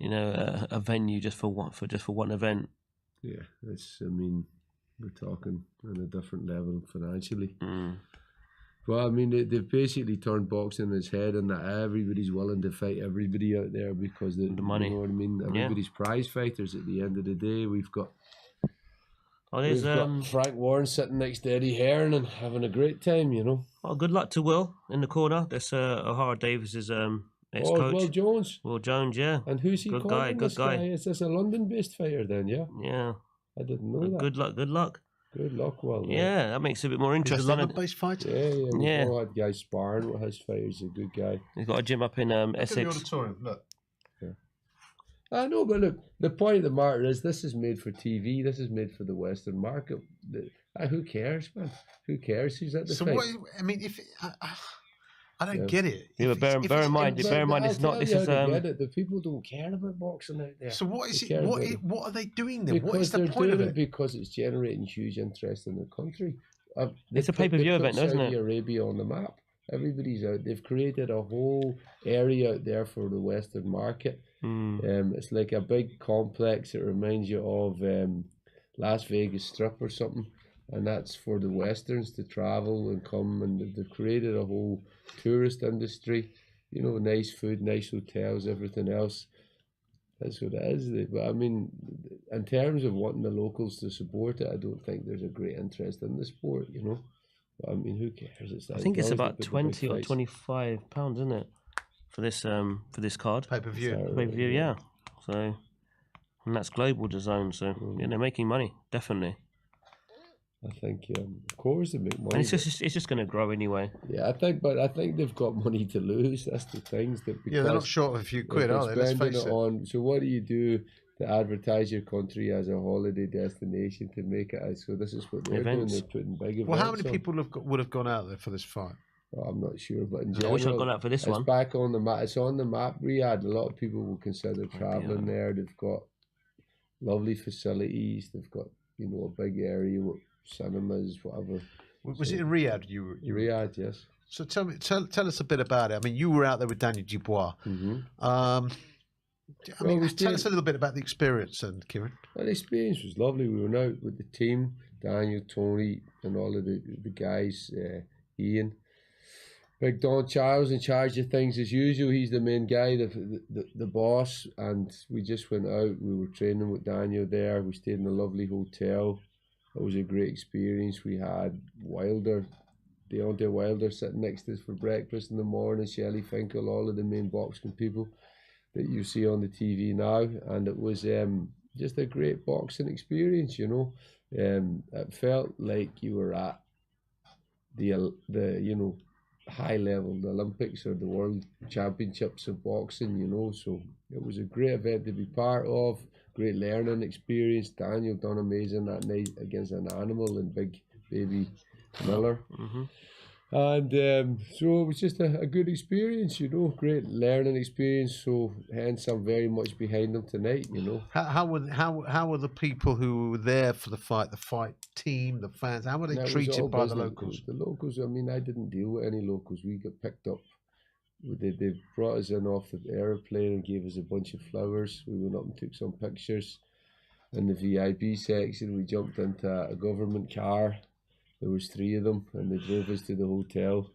a venue just for one event. Yeah, we're talking on a different level financially. Well, they've basically turned boxing on its head, and that everybody's willing to fight everybody out there because the money. You know what I mean? Everybody's prize fighters at the end of the day. We've got Frank Warren sitting next to Eddie Hearn and having a great time, you know. Well, good luck to Will in the corner. That's O'Hara Davis's ex-coach. Will Jones. Will Jones, yeah. And who's he good calling guy, this guy? Is this a London-based fighter then, yeah? Yeah. I didn't know that. Good luck. Good luck, Will. Yeah, that makes it a bit more interesting. He's a London-based fighter? Yeah. We've all had guys sparring with his fighters. He's a good guy. He's got a gym up in Essex. Look. I know, but look, the point of the matter is this is made for TV. This is made for the Western market. Who cares, man? Who cares who's at the fight? I don't get it. Yeah, but bear in mind, it's not. This is The people don't care about boxing out there. So what is it? What are they doing then? Because what is the they're point of doing it? Because it's generating huge interest in the country. It's a pay-per-view event, isn't it? Saudi Arabia on the map. Everybody's out. They've created a whole area out there for the Western market. It's like a big complex. It reminds you of Las Vegas Strip or something, and that's for the Westerns to travel and come. And they've created a whole tourist industry. Nice food, nice hotels, everything else. That's what it is. But in terms of wanting the locals to support it, I don't think there's a great interest in the sport. But who cares? I think it's about £20 or £25, isn't it? for this card. Pay-per-view. Pay-per-view, yeah. So, and that's global to Zone. So yeah, they're making money, definitely. I think, of course, they make money. And it's just going to grow anyway. Yeah, I think they've got money to lose. That's the things that Yeah, they're not short of a few quid, are they? Let's face it. So what do you do to advertise your country as a holiday destination to make it? So this is what they're doing. They're putting big events. Well, how many people would have gone out there for this fight? I'm not sure, but in I general, wish I'd gone out for this one. It's back on the map. It's on the map, Riyadh. A lot of people will consider travelling there. They've got lovely facilities. They've got a big area with cinemas, whatever. Was it in Riyadh? You Riyadh, yes. So tell us a bit about it. I mean, you were out there with Daniel Dubois. Tell us a little bit about the experience, and Kieran. Well, the experience was lovely. We were out with the team, Daniel, Tony, and all of the guys. Ian, Big Don Charles in charge of things as usual. He's the main guy, the boss. And we just went out. We were training with Daniel there. We stayed in a lovely hotel. It was a great experience. We had Wilder, Deontay Wilder, sitting next to us for breakfast in the morning. Shelley Finkel, all of the main boxing people that you see on the TV now. And it was just a great boxing experience, It felt like you were at the high level, the Olympics or the World Championships of boxing, so it was a great event to be part of, great learning experience. Daniel done amazing that night against an animal and Big Baby Miller. And so it was just a good experience, great learning experience. So hence I'm very much behind them tonight, How were the people who were there for the fight team, the fans? How were they treated by the locals? The locals, I mean, I didn't deal with any locals. We got picked up. They brought us in off the aeroplane and gave us a bunch of flowers. We went up and took some pictures. In the VIP section, we jumped into a government car. There was 3 of them, and they drove us to the hotel,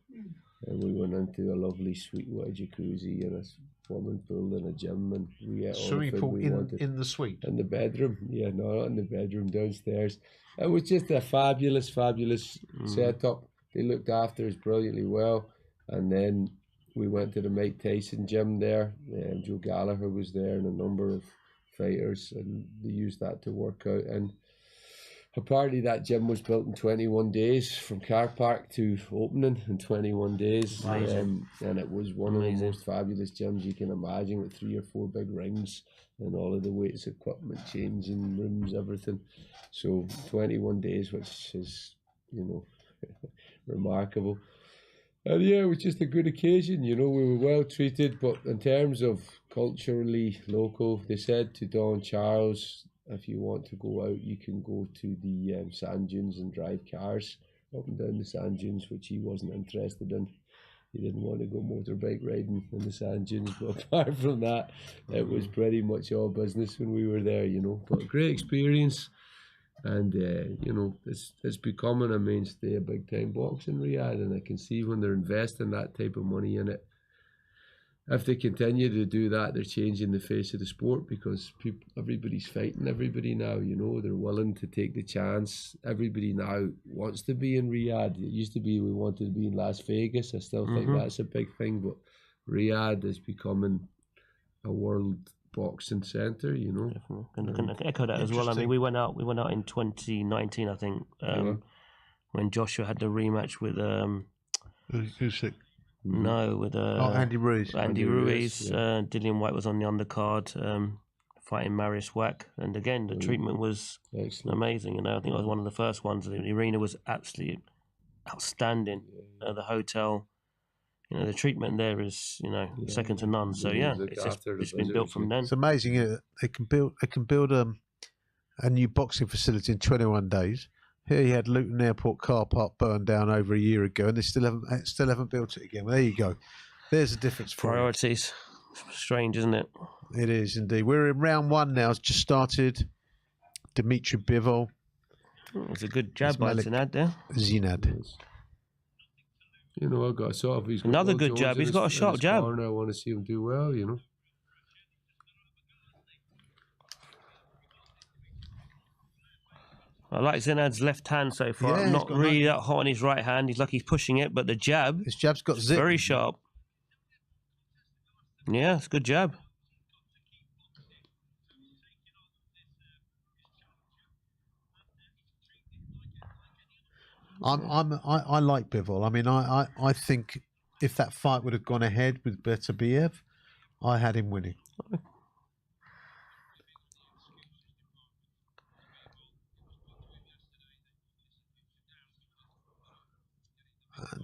and we went into a lovely suite with a jacuzzi and a swimming pool and a gym, and we ate all the food we wanted. In the suite? In the bedroom, yeah, no, not in the bedroom, downstairs. It was just a fabulous setup. They looked after us brilliantly well, and then we went to the Mike Tyson gym there. Joe Gallagher was there, and a number of fighters, and they used that to work out. And apparently that gym was built in 21 days, from car park to opening in 21 days. And it was one of the most fabulous gyms you can imagine, with 3 or 4 big rings and all of the weights, equipment, changing rooms, everything. So 21 days, which is, remarkable. And yeah, it was just a good occasion, we were well treated. But in terms of culturally local, they said to Don Charles, if you want to go out, you can go to the sand dunes and drive cars up and down the sand dunes, which he wasn't interested in. He didn't want to go motorbike riding in the sand dunes. But apart from that, it was pretty much all business when we were there, But a great experience. And, it's becoming a mainstay of big-time boxing, Riyadh. And I can see when they're investing that type of money in it, if they continue to do that, they're changing the face of the sport, because everybody's fighting everybody now, they're willing to take the chance. Everybody now wants to be in Riyadh. It used to be we wanted to be in Las Vegas. I still think that's a big thing, but Riyadh is becoming a world boxing centre, Definitely. Can echo that as well. I mean, we went out in 2019, I think, when Joshua had the rematch with who's sick? No, with Andy Ruiz. Andy Ruiz. Dillian White was on the undercard, fighting Marius Wack, and again the treatment was amazing. I think it was one of the first ones. The arena was absolutely outstanding. The hotel, the treatment there is second to none. So it's been built from then. It's amazing. They can build a new boxing facility in 21 days. Here you had Luton Airport car park burned down over a year ago, and they still haven't built it again. Well, there you go. There's a difference. Priorities. Strange, isn't it? It is indeed. We're in round 1 now. It's just started. Dimitri Bivol. It's a good jab by Zinad there. Zinad. I've got sort of. He's got another good jab. He's got a sharp jab. I want to see him do well. I like Zinad's left hand so far. Yeah, not really that hot on his right hand. He's pushing it, but the jab. His jab's got zip. Very sharp. Yeah, it's a good jab. I like Bivol. I mean, I think if that fight would have gone ahead with Beterbiev, I had him winning.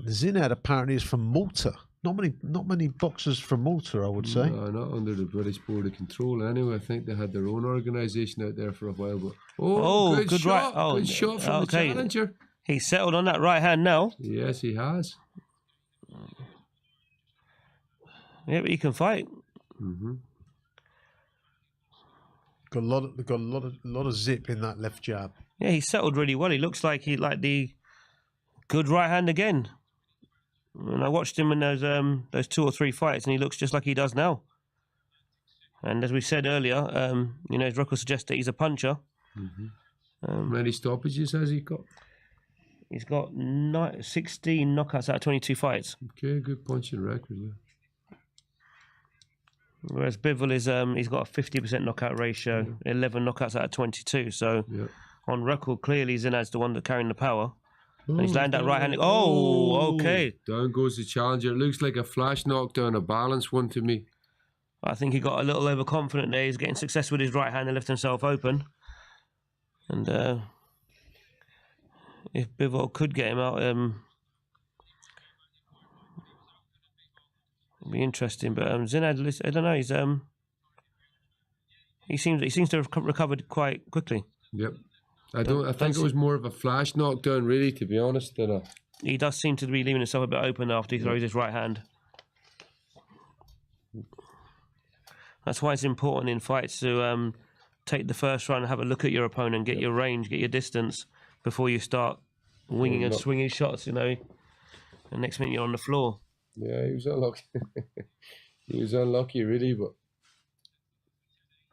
Zinad apparently is from Malta. Not many boxers from Malta, I would say. No, not under the British Board of Control. Anyway, I think they had their own organisation out there for a while. But good shot! Right. Good shot from the challenger. He's settled on that right hand now. Yes, he has. Yeah, but he can fight. Got a lot of zip in that left jab. Yeah, he settled really well. He looks like he like the good right hand again. And I watched him in those 2 or 3 fights, and he looks just like he does now. And as we said earlier, his record suggests that he's a puncher. How many stoppages has he got? He's got 16 knockouts out of 22 fights. Okay, good punching record, yeah. Whereas Bivol is he's got a 50% knockout ratio, 11 knockouts out of 22. So on record, clearly Zinad's the one that's carrying the power. And he's landed that right hand. Oh, okay. Down goes the challenger. It looks like a flash knockdown, a balanced one to me. I think he got a little overconfident there. He's getting success with his right hand and left himself open. And if Bivol could get him out, it'd be interesting. But Zinad, I don't know. He seems to have recovered quite quickly. Yep. I think it was more of a flash knockdown, really, to be honest. He does seem to be leaving himself a bit open after he throws his right hand. That's why it's important in fights to take the first round and have a look at your opponent, get your range, get your distance before you start winging and swinging shots, And next minute you're on the floor. Yeah, he was unlucky. He was unlucky, really, but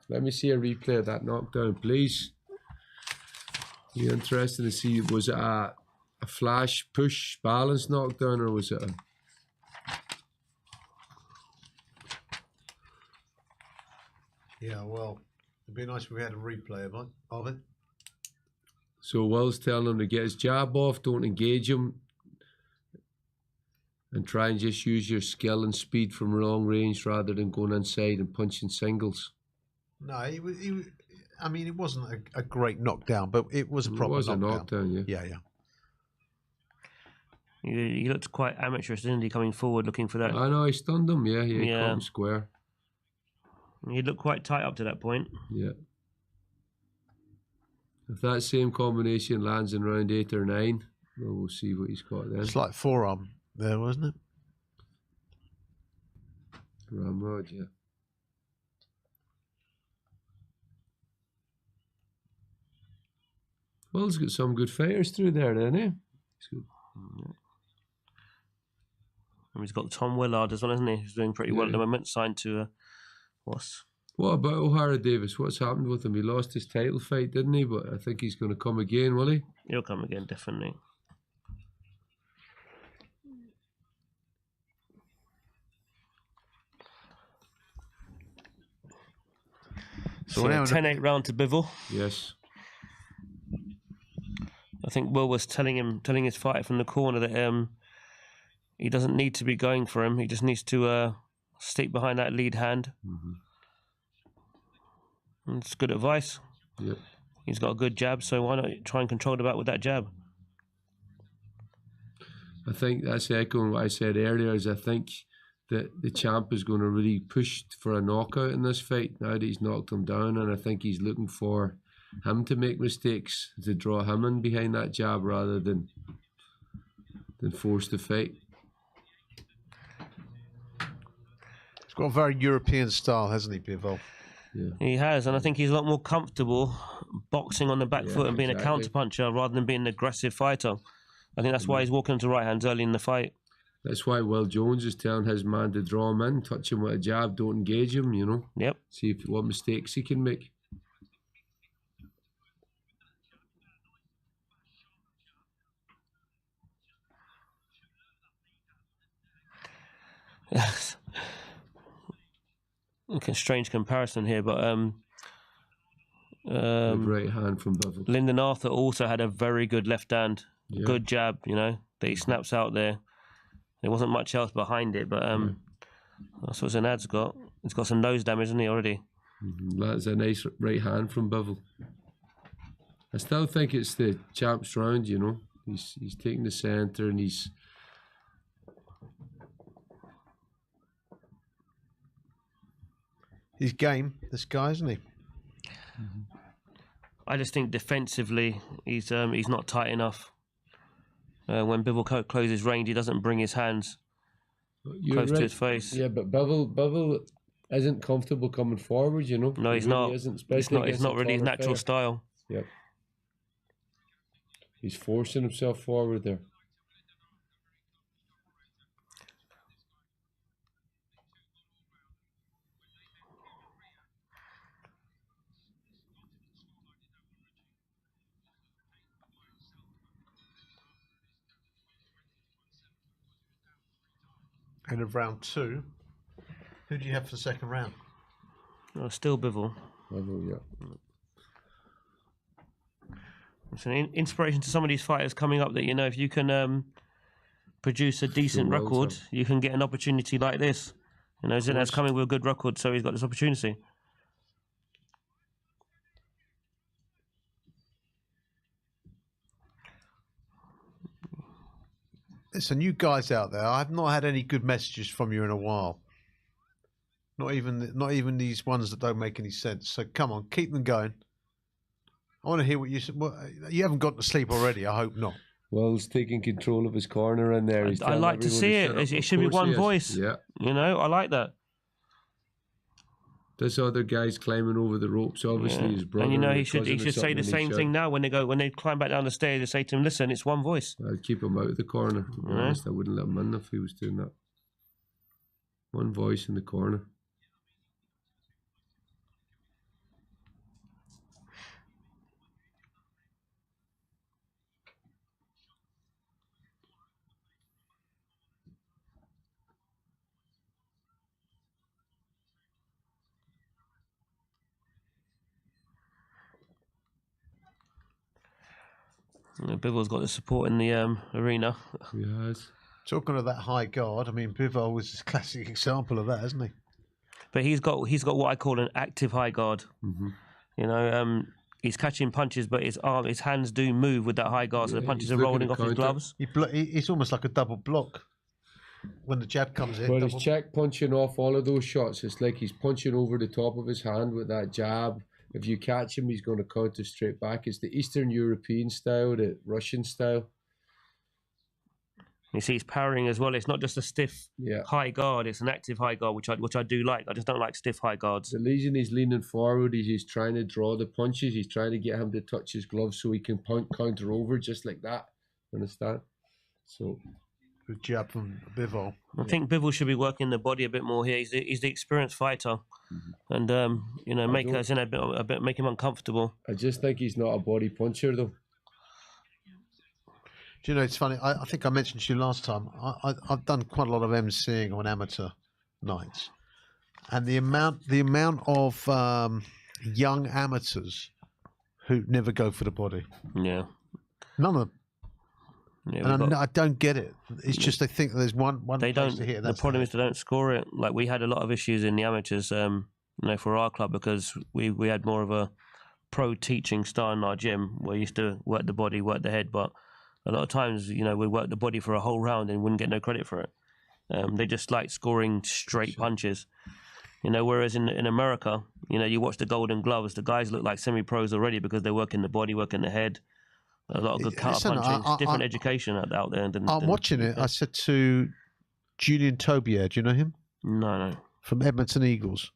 let me see a replay of that knockdown, please. Be interesting to see, was it a flash push balance knockdown, or was it a... Yeah, well, it'd be nice if we had a replay of it. So Will's telling him to get his jab off, don't engage him, and try and just use your skill and speed from long range rather than going inside and punching singles. No, I mean, it wasn't a great knockdown, but it was a proper knockdown. It was a knockdown, yeah. He looked quite amateurish, didn't he, coming forward looking for that? I know, he stunned him, yeah. He caught him square. He looked quite tight up to that point. Yeah. If that same combination lands in round 8 or 9, well, we'll see what he's got then. It's like forearm there, wasn't it? Ramrod, yeah. Well, he's got some good fighters through there, then, eh? He's good. And he's got Tom Willard as well, isn't he? He's doing pretty well at the moment, signed to What about O'Hara Davis? What's happened with him? He lost his title fight, didn't he? But I think he's going to come again, will he? He'll come again, definitely. So 10-8 round to Bivol. Yes. I think Will was telling his fighter from the corner that he doesn't need to be going for him. He just needs to stick behind that lead hand. And it's good advice. Yep. He's got a good jab, so why not try and control the back with that jab? I think that's echoing what I said earlier, is I think that the champ is going to really push for a knockout in this fight now that he's knocked him down, and I think he's looking for him to make mistakes, to draw him in behind that jab rather than force the fight. He's got a very European style, hasn't he, Bivol? Yeah. He has, and I think he's a lot more comfortable boxing on the back foot and being a counter puncher rather than being an aggressive fighter. I think that's why he's walking into right hands early in the fight. That's why Will Jones is telling his man to draw him in, touch him with a jab, don't engage him, Yep. See what mistakes he can make. strange comparison here, but right hand from Bevell. Lyndon Arthur also had a very good left hand, good jab, you know, that he snaps out there. There wasn't much else behind it, but that's what Zanad's got. He's got some nose damage, isn't he, already? That's a nice right hand from Bevell. I still think it's the champ's round, you know. He's taking the centre and he's game, this guy, isn't he? I just think defensively he's not tight enough. When Bivol closes range, he doesn't bring his hands close to his face. Yeah, but Bevell isn't comfortable coming forward, you know. No, he's really not. Isn't, it's not really his natural style. Yep. He's forcing himself forward there. End of round 2. Who do you have for the second round? Oh, still Bivol. Bivol, yeah. It's an inspiration to some of these fighters coming up that, you know, if you can produce a decent record, you can get an opportunity like this. You know, Zinad's coming with a good record, so he's got this opportunity. Listen, you guys out there, I've not had any good messages from you in a while. Not even these ones that don't make any sense. So come on, keep them going. I want to hear what you said. Well, you haven't gone to sleep already. I hope not. Well, he's taking control of his corner in there. I like to see it. It should be one voice. Yeah. You know, I like that. This other guy's climbing over the ropes. Obviously, his brother. And you know, he should say the same thing now when they climb back down the stairs. They say to him, "Listen, it's one voice." I'd keep him out of the corner. To be honest, I wouldn't let him in if he was doing that. One voice in the corner. Bivol's got the support in the arena. He has. Talking of that high guard, I mean, Bivol was a classic example of that, hasn't he? But he's got what I call an active high guard. Mm-hmm. You know, he's catching punches, but his hands do move with that high guard, so the punches are rolling off his gloves. It's almost like a double block when the jab comes in. Well, he's check punching off all of those shots. It's like he's punching over the top of his hand with that jab. If you catch him, he's going to counter straight back. It's the Eastern European style, the Russian style. You see, he's parrying as well. It's not just a stiff high guard. It's an active high guard, which I do like. I just don't like stiff high guards. The reason he's leaning forward is he's trying to draw the punches. He's trying to get him to touch his gloves so he can counter over just like that. Understand? So, good jab from Bivol. I think Bivol should be working the body a bit more here. He's the experienced fighter, and you know, make us in a bit, make him uncomfortable. I just think he's not a body puncher though. Do you know, it's funny, I think I mentioned to you last time, I've done quite a lot of emceeing on amateur nights. And the amount of young amateurs who never go for the body. Yeah. None of them. Yeah, and I don't get it. It's just they think there's one they place don't, to hit. The problem is they don't score it. Like, we had a lot of issues in the amateurs, you know, for our club, because we had more of a pro teaching style in our gym where we used to work the body, work the head, but a lot of times, you know, we worked the body for a whole round and wouldn't get no credit for it. They just like scoring straight punches. You know, whereas in America, you know, you watch the Golden Gloves, the guys look like semi-pros already because they're working the body, working the head. A lot of good counter punching. It's different education out there. I'm watching it. I said to Julian Tobier, do you know him? No. From Edmonton Eagles.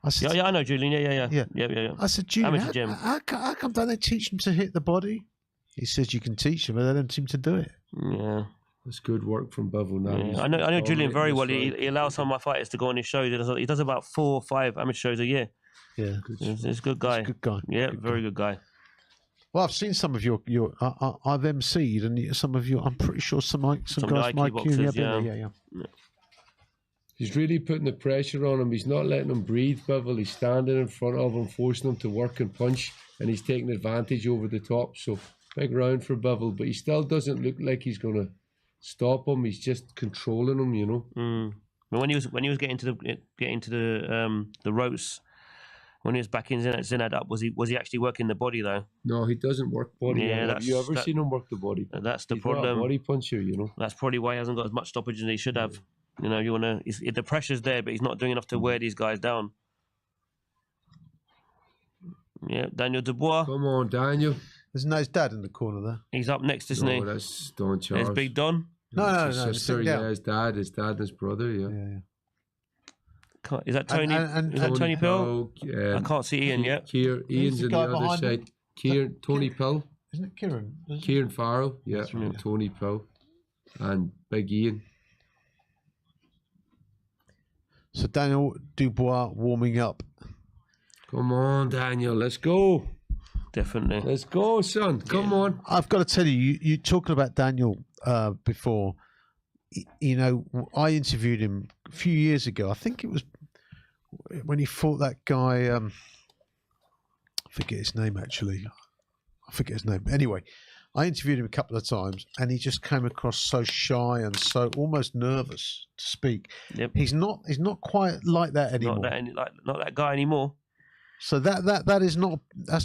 I said, yeah, I know Julian. Yeah. I said, Julian, Amateur gym. how come don't they teach them to hit the body? He says you can teach them, but they don't seem to do it. Yeah. That's good work from Bevell now. Yeah. I know Julian very well. He allows some of my fighters to go on his shows. He does about 4 or 5 amateur shows a year. Yeah. He's a good guy. He's a good guy. Yeah, very good guy. Well, I've seen some of your I've emceed, and some of your, I'm pretty sure some guys might boxers, yeah. He's really putting the pressure on him. He's not letting him breathe, Bivol. He's standing in front of him, forcing him to work and punch, and he's taking advantage over the top. So big round for Bivol, but he still doesn't look like he's going to stop him. He's just controlling him, you know. But when he was getting to the ropes, when he was backing Zinad up, was he actually working the body though? No, he doesn't work body. Yeah, Have you ever seen him work the body? That's the He's problem. not a body puncher, you know. That's probably why he hasn't got as much stoppage as he should have. You know, the pressure's there, but he's not doing enough to wear these guys down. Yeah, Daniel Dubois. Come on, Daniel. Isn't that his dad in the corner there? He's up next, isn't he? No, that's Don Charles. There's Big Don. No, His sister, yeah, his dad and his brother, yeah. Is that Tony? Is that Tony Pill? I can't see Ian yet. Ian's on the other side. Tony Pill. Isn't it Kieran? Kieran Farrell, yeah, and Tony Pill, and Big Ian. So Daniel Dubois warming up. Come on, Daniel, let's go. Definitely. Let's go, son. Come on. I've got to tell you talking about Daniel before. You know, I interviewed him a few years ago. I think it was when he fought that guy. I forget his name actually. Anyway, I interviewed him a couple of times, and he just came across so shy and so almost nervous to speak. Yep. He's not quite like that anymore. Not that guy anymore. So that's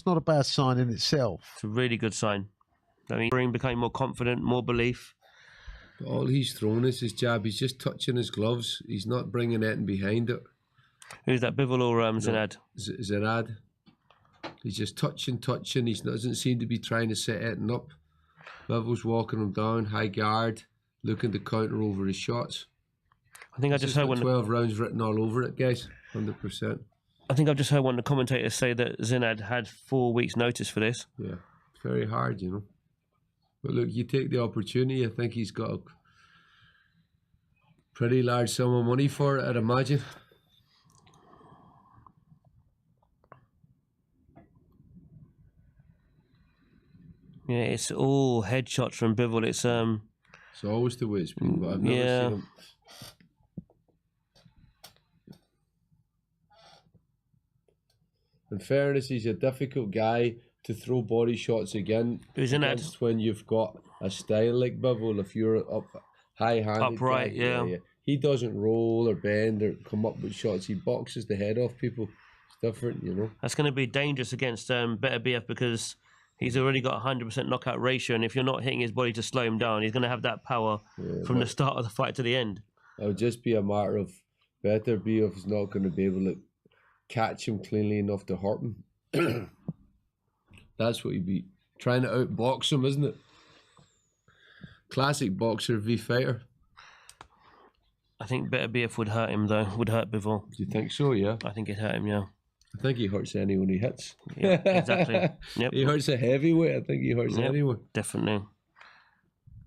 not a bad sign in itself. It's a really good sign. I mean, he became more confident, more belief. All he's thrown is his jab. He's just touching his gloves. He's not bringing anything behind it. Who's that, Bivol or Zinad? Zinad. He's just touching. He doesn't seem to be trying to set anything up. Bivol's walking him down, high guard, looking to counter over his shots. I think I just heard 12 rounds written all over it, guys. 100%. I think I've just heard one of the commentators say that Zinad had 4 weeks' notice for this. Yeah, it's very hard, you know. But look, you take the opportunity. I think he's got a pretty large sum of money for it, I'd imagine. Yeah, it's all headshots from Bivol. It's always the way it's been, but I've never seen him. In fairness, he's a difficult guy to throw body shots against when you've got a style like Bivol. If you're up high-handed, upright, yeah. He doesn't roll or bend or come up with shots. He boxes the head off people. It's different, you know. That's going to be dangerous against Better BF because he's already got a 100% knockout ratio, and if you're not hitting his body to slow him down, he's going to have that power from the start of the fight to the end. It would just be a matter of Better BF is not going to be able to catch him cleanly enough to hurt him. That's what he'd be trying to outbox him, isn't it? Classic boxer v fighter. I think Better BF would hurt him though. Would hurt Bivol. Do you think so? Yeah. I think it'd hurt him. Yeah. I think he hurts anyone he hits. Yeah, exactly. Yep. He hurts a heavyweight. I think he hurts anyone. Definitely.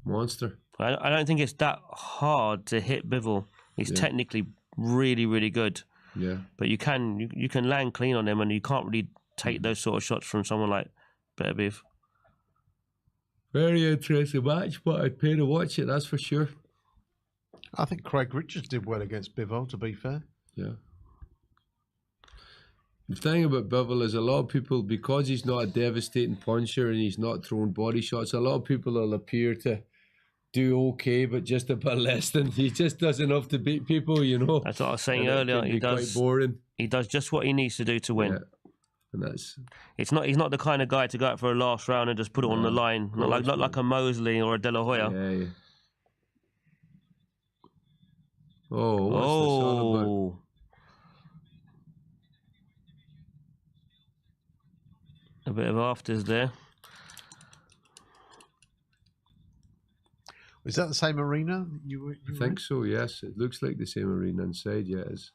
Monster. I don't think it's that hard to hit Bivol. He's technically really, really good. Yeah. But you can land clean on him, and you can't really take those sort of shots from someone like Better BF. Very interesting match, but I'd pay to watch it, that's for sure. I think Craig Richards did well against Bivol, to be fair. Yeah. The thing about Bivol is a lot of people, because he's not a devastating puncher and he's not throwing body shots, a lot of people will appear to do okay, but just a bit less than he just does enough to beat people, you know. That's what I was saying earlier. He does quite boring. He does just what he needs to do to win. Yeah. And that's he's not the kind of guy to go out for a last round and just put it on the line. Not like a Mosley or a De La Hoya. Yeah. Oh, what's this all about? A bit of afters there. Is that the same arena you I think so, yes. It looks like the same arena inside, yeah, it is.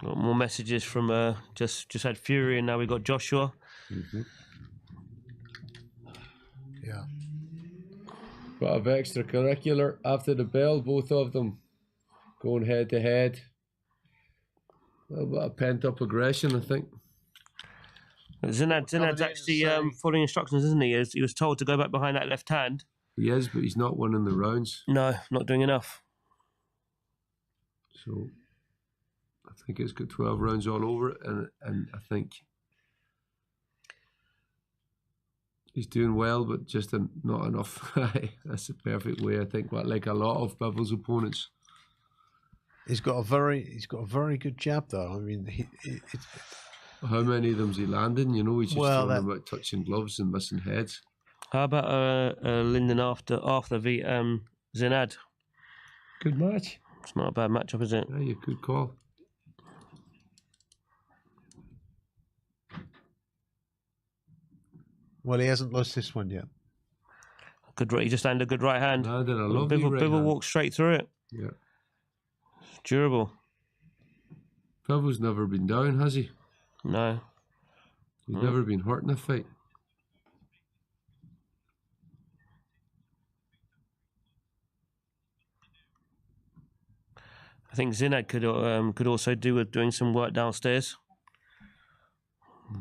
Got more messages from just had Fury, and now we've got Joshua. Yeah. Bit of extracurricular after the bell, both of them going head to head. A little bit of pent up aggression, I think. Zinad's actually following instructions, isn't he? He was told to go back behind that left hand. He is, but he's not winning the rounds. No, not doing enough. So I think it's got 12 rounds all over it, and I think he's doing well, but just not enough. That's the perfect way, I think, like a lot of Bivell's opponents. He's got a very good jab, though. I mean, how many of them's he landing? You know, he's just Well, throwing them out, touching gloves and missing heads. How about Linden after Zinad? Good match. It's not a bad matchup, is it? Yeah, good call. Well, he hasn't lost this one yet. He just landed a good right hand. Landed a lovely right Bivell hand. walked straight through it. Yeah. Durable. Bivell's never been down, has he? No. He's never been hurt in a fight. I think Zinad could also do with doing some work downstairs.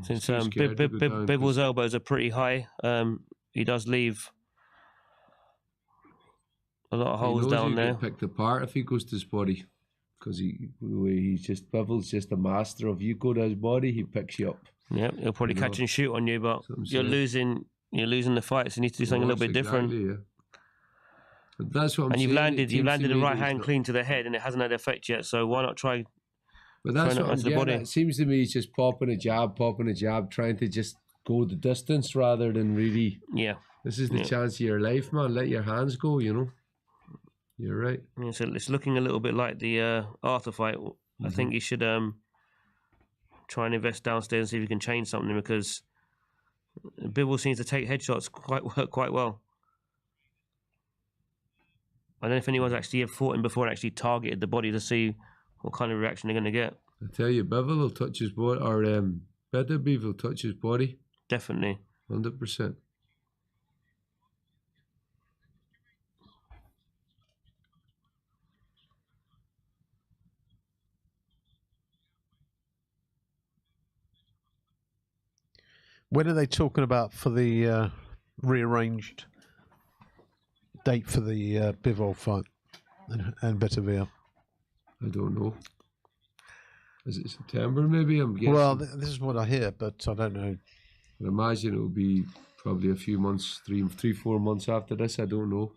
Since Bivell's elbows are pretty high, he does leave a lot of holes down there. He picked apart if he goes to his body, because Bivell's just a master of, you go to his body, he picks you up. Yeah, he'll probably catch and shoot on you, but you're losing the fight, so you need to do something a little bit different. Yeah. But that's what I'm and saying. you've landed a right hand clean to the head, and it hasn't had effect yet. So why not try? But that's what I'm the body. It seems to me he's just popping a jab, trying to just go the distance rather than really. Yeah. This is the chance of your life, man. Let your hands go, you know. You're right. Yeah, so it's looking a little bit like the Arthur fight. I think you should try and invest downstairs and see if you can change something, because Bivell seems to take headshots quite well. I don't know if anyone's actually fought him before and actually targeted the body to see what kind of reaction they're going to get. I tell you, Bivell will touch his body, or Beterbiev will touch his body. Definitely. 100%. When are they talking about for the rearranged date for the Bivol fight and Beterbiev? I don't know. Is it September maybe? I'm guessing. Well, this is what I hear, but I don't know. I imagine it will be probably a few months, 4 months after this. I don't know.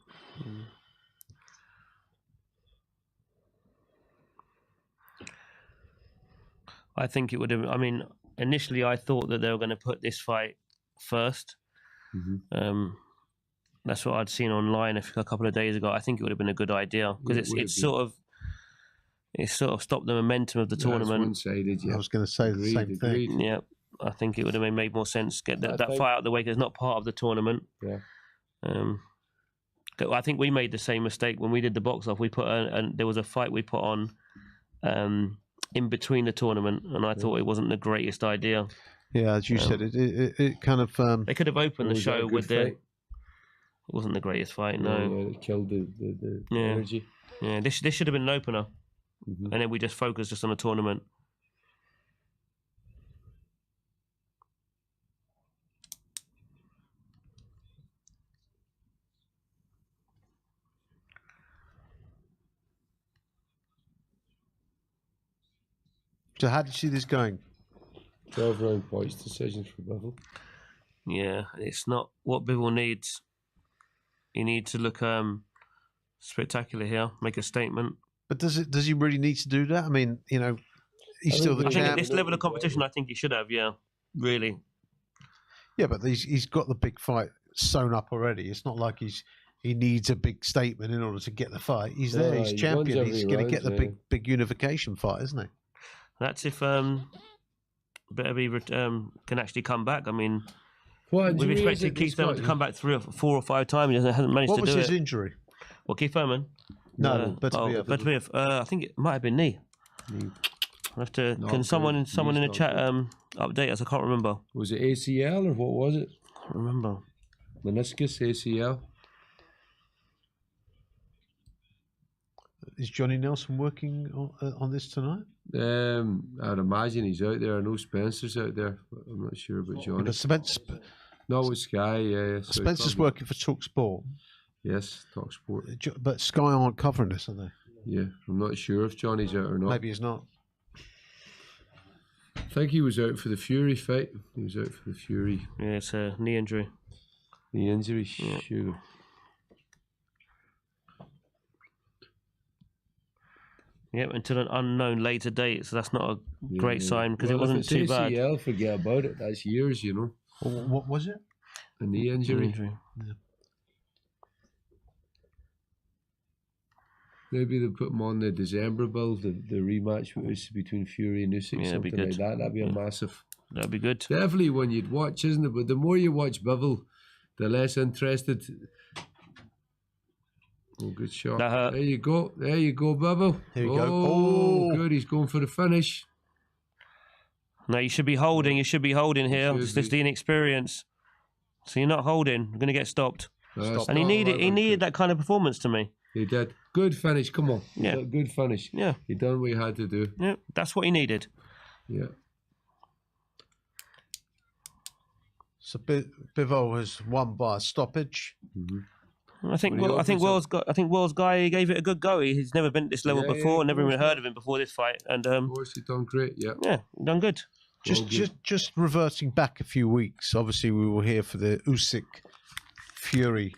I think it would have. I mean, initially I thought that they were going to put this fight first. That's what I'd seen online a couple of days ago. I think it would have been a good idea, because it's sort of stopped the momentum of the tournament. One-sided, yeah. I was going to say the same thing. Yeah, I think it would have made more sense to get that fight out of the way, because it's not part of the tournament. Yeah. I think we made the same mistake when we did the box off. We put there was a fight we put on in between the tournament, and I thought it wasn't the greatest idea. Yeah, as you said, it kind of. They could have opened the show with the. It wasn't the greatest fight, no. Yeah, it killed the energy. Yeah, this should have been an opener, and then we just focused just on the tournament. So how did you see this going? 12 round points decisions for Bivell. Yeah, it's not what Bivell needs. He needs to look spectacular here, make a statement. But does he really need to do that? I mean, you know, he's still the champ. I think at this level of competition, I think he should have. Yeah, really. Yeah, but he's got the big fight sewn up already. It's not like he needs a big statement in order to get the fight. He's there. He's champion. He's going to get the big unification fight, isn't he? That's if Beterbiev can actually come back. I mean, we've expected Keith Thurman to come back 3 or 4 or 5 times. He hasn't managed to do it. What was his injury? Well, Keith Thurman? No, Beterbiev. Beterbiev. I think it might have been knee. I have to. No, Can good. someone in the Not chat good. update us? I can't remember. Was it ACL or what was it? I can't remember. Meniscus, ACL. Is Johnny Nelson working on this tonight? I'd imagine he's out there. I know Spencer's out there. But I'm not sure about Johnny. But Spencer, No, with Sky, yeah. So Spencer's working for TalkSport. Yes, TalkSport. But Sky aren't covering this, are they? Yeah, I'm not sure if Johnny's out or not. Maybe he's not. I think he was out for the Fury fight. He was out for the Fury. Yeah, it's a knee injury. Knee injury, sure. Yep, until an unknown later date, so that's not a great sign because it wasn't if too it's bad. ACL, forget about it. That's years, you know. What was it? A knee injury. Yeah. Maybe they'll put him on the December build, the rematch between Fury and Usyk, Yeah, that'd be something like good. that. That'd be a massive. That'd be good. Definitely one you'd watch, isn't it? But the more you watch Bivol, the less interested. Oh, good shot. That hurt. There you go. There you go, Bivol. Here you go. Oh, Oh. good. He's going for the finish. No, you should be holding. You should be holding here. should It's just the inexperience. So you're not holding. You're going to get stopped. Stop. And he needed that kind of performance to me. He did. Good finish. Come on. Yeah. Good finish. Yeah. He done what he had to do. Yeah, that's what he needed. Yeah. So Bivol has won by a stoppage. I think Well, he World's guy he gave it a good go. He's never been at this level Yeah, before. yeah, Never of even course. heard of him before this fight. And Of course, he done great. Yeah. yeah, done good. Just reverting back a few weeks. Obviously, we were here for the Usyk Fury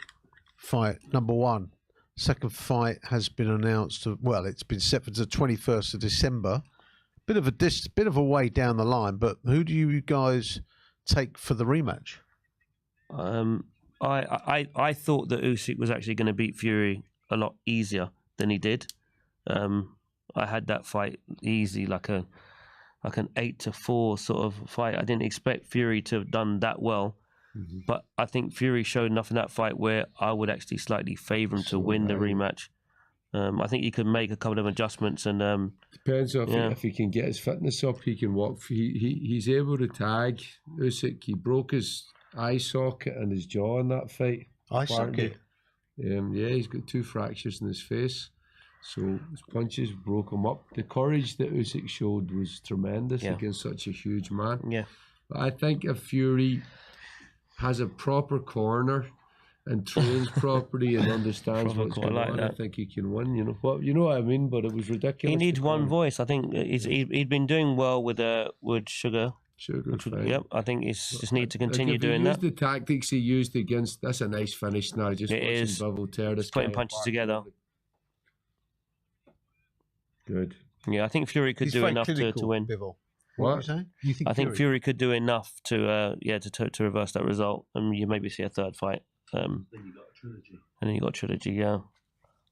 fight number 1. Second fight has been announced. Well, it's been set for the 21st of December. Bit of a way down the line. But who do you guys take for the rematch? I thought that Usyk was actually going to beat Fury a lot easier than he did. I had that fight easy, like an 8-4 sort of fight. I didn't expect Fury to have done that well, but I think Fury showed enough in that fight where I would actually slightly favour him to win the rematch. I think he could make a couple of adjustments and Depends on yeah. if he can get his fitness up. He can walk. He's able to tag Usyk. He broke his eye socket and his jaw in that fight. Eye socket? Yeah, he's got 2 fractures in his face. So his punches broke him up. The courage that Usyk showed was tremendous against such a huge man. Yeah. But I think if Fury has a proper corner and trains properly and understands Proper what's corner, going like on, I that. think he can win. You know what I mean. But it was ridiculous. he needs the one corner. voice. I think he'd been doing well with Sugar. Sugar, fine. Yep, I think he's just need to Like, continue if he doing used that. the tactics he used against, that's a nice finish now. Just It watching is. Bivol tear this Just putting guy punches apart. together. Good. Yeah, I think Fury could He's do very enough to clinical, win. Bivol. What? are you saying? You think I think Fury could do enough to reverse that result, and you maybe see a third fight. Then you got a trilogy. And then you got trilogy. Yeah,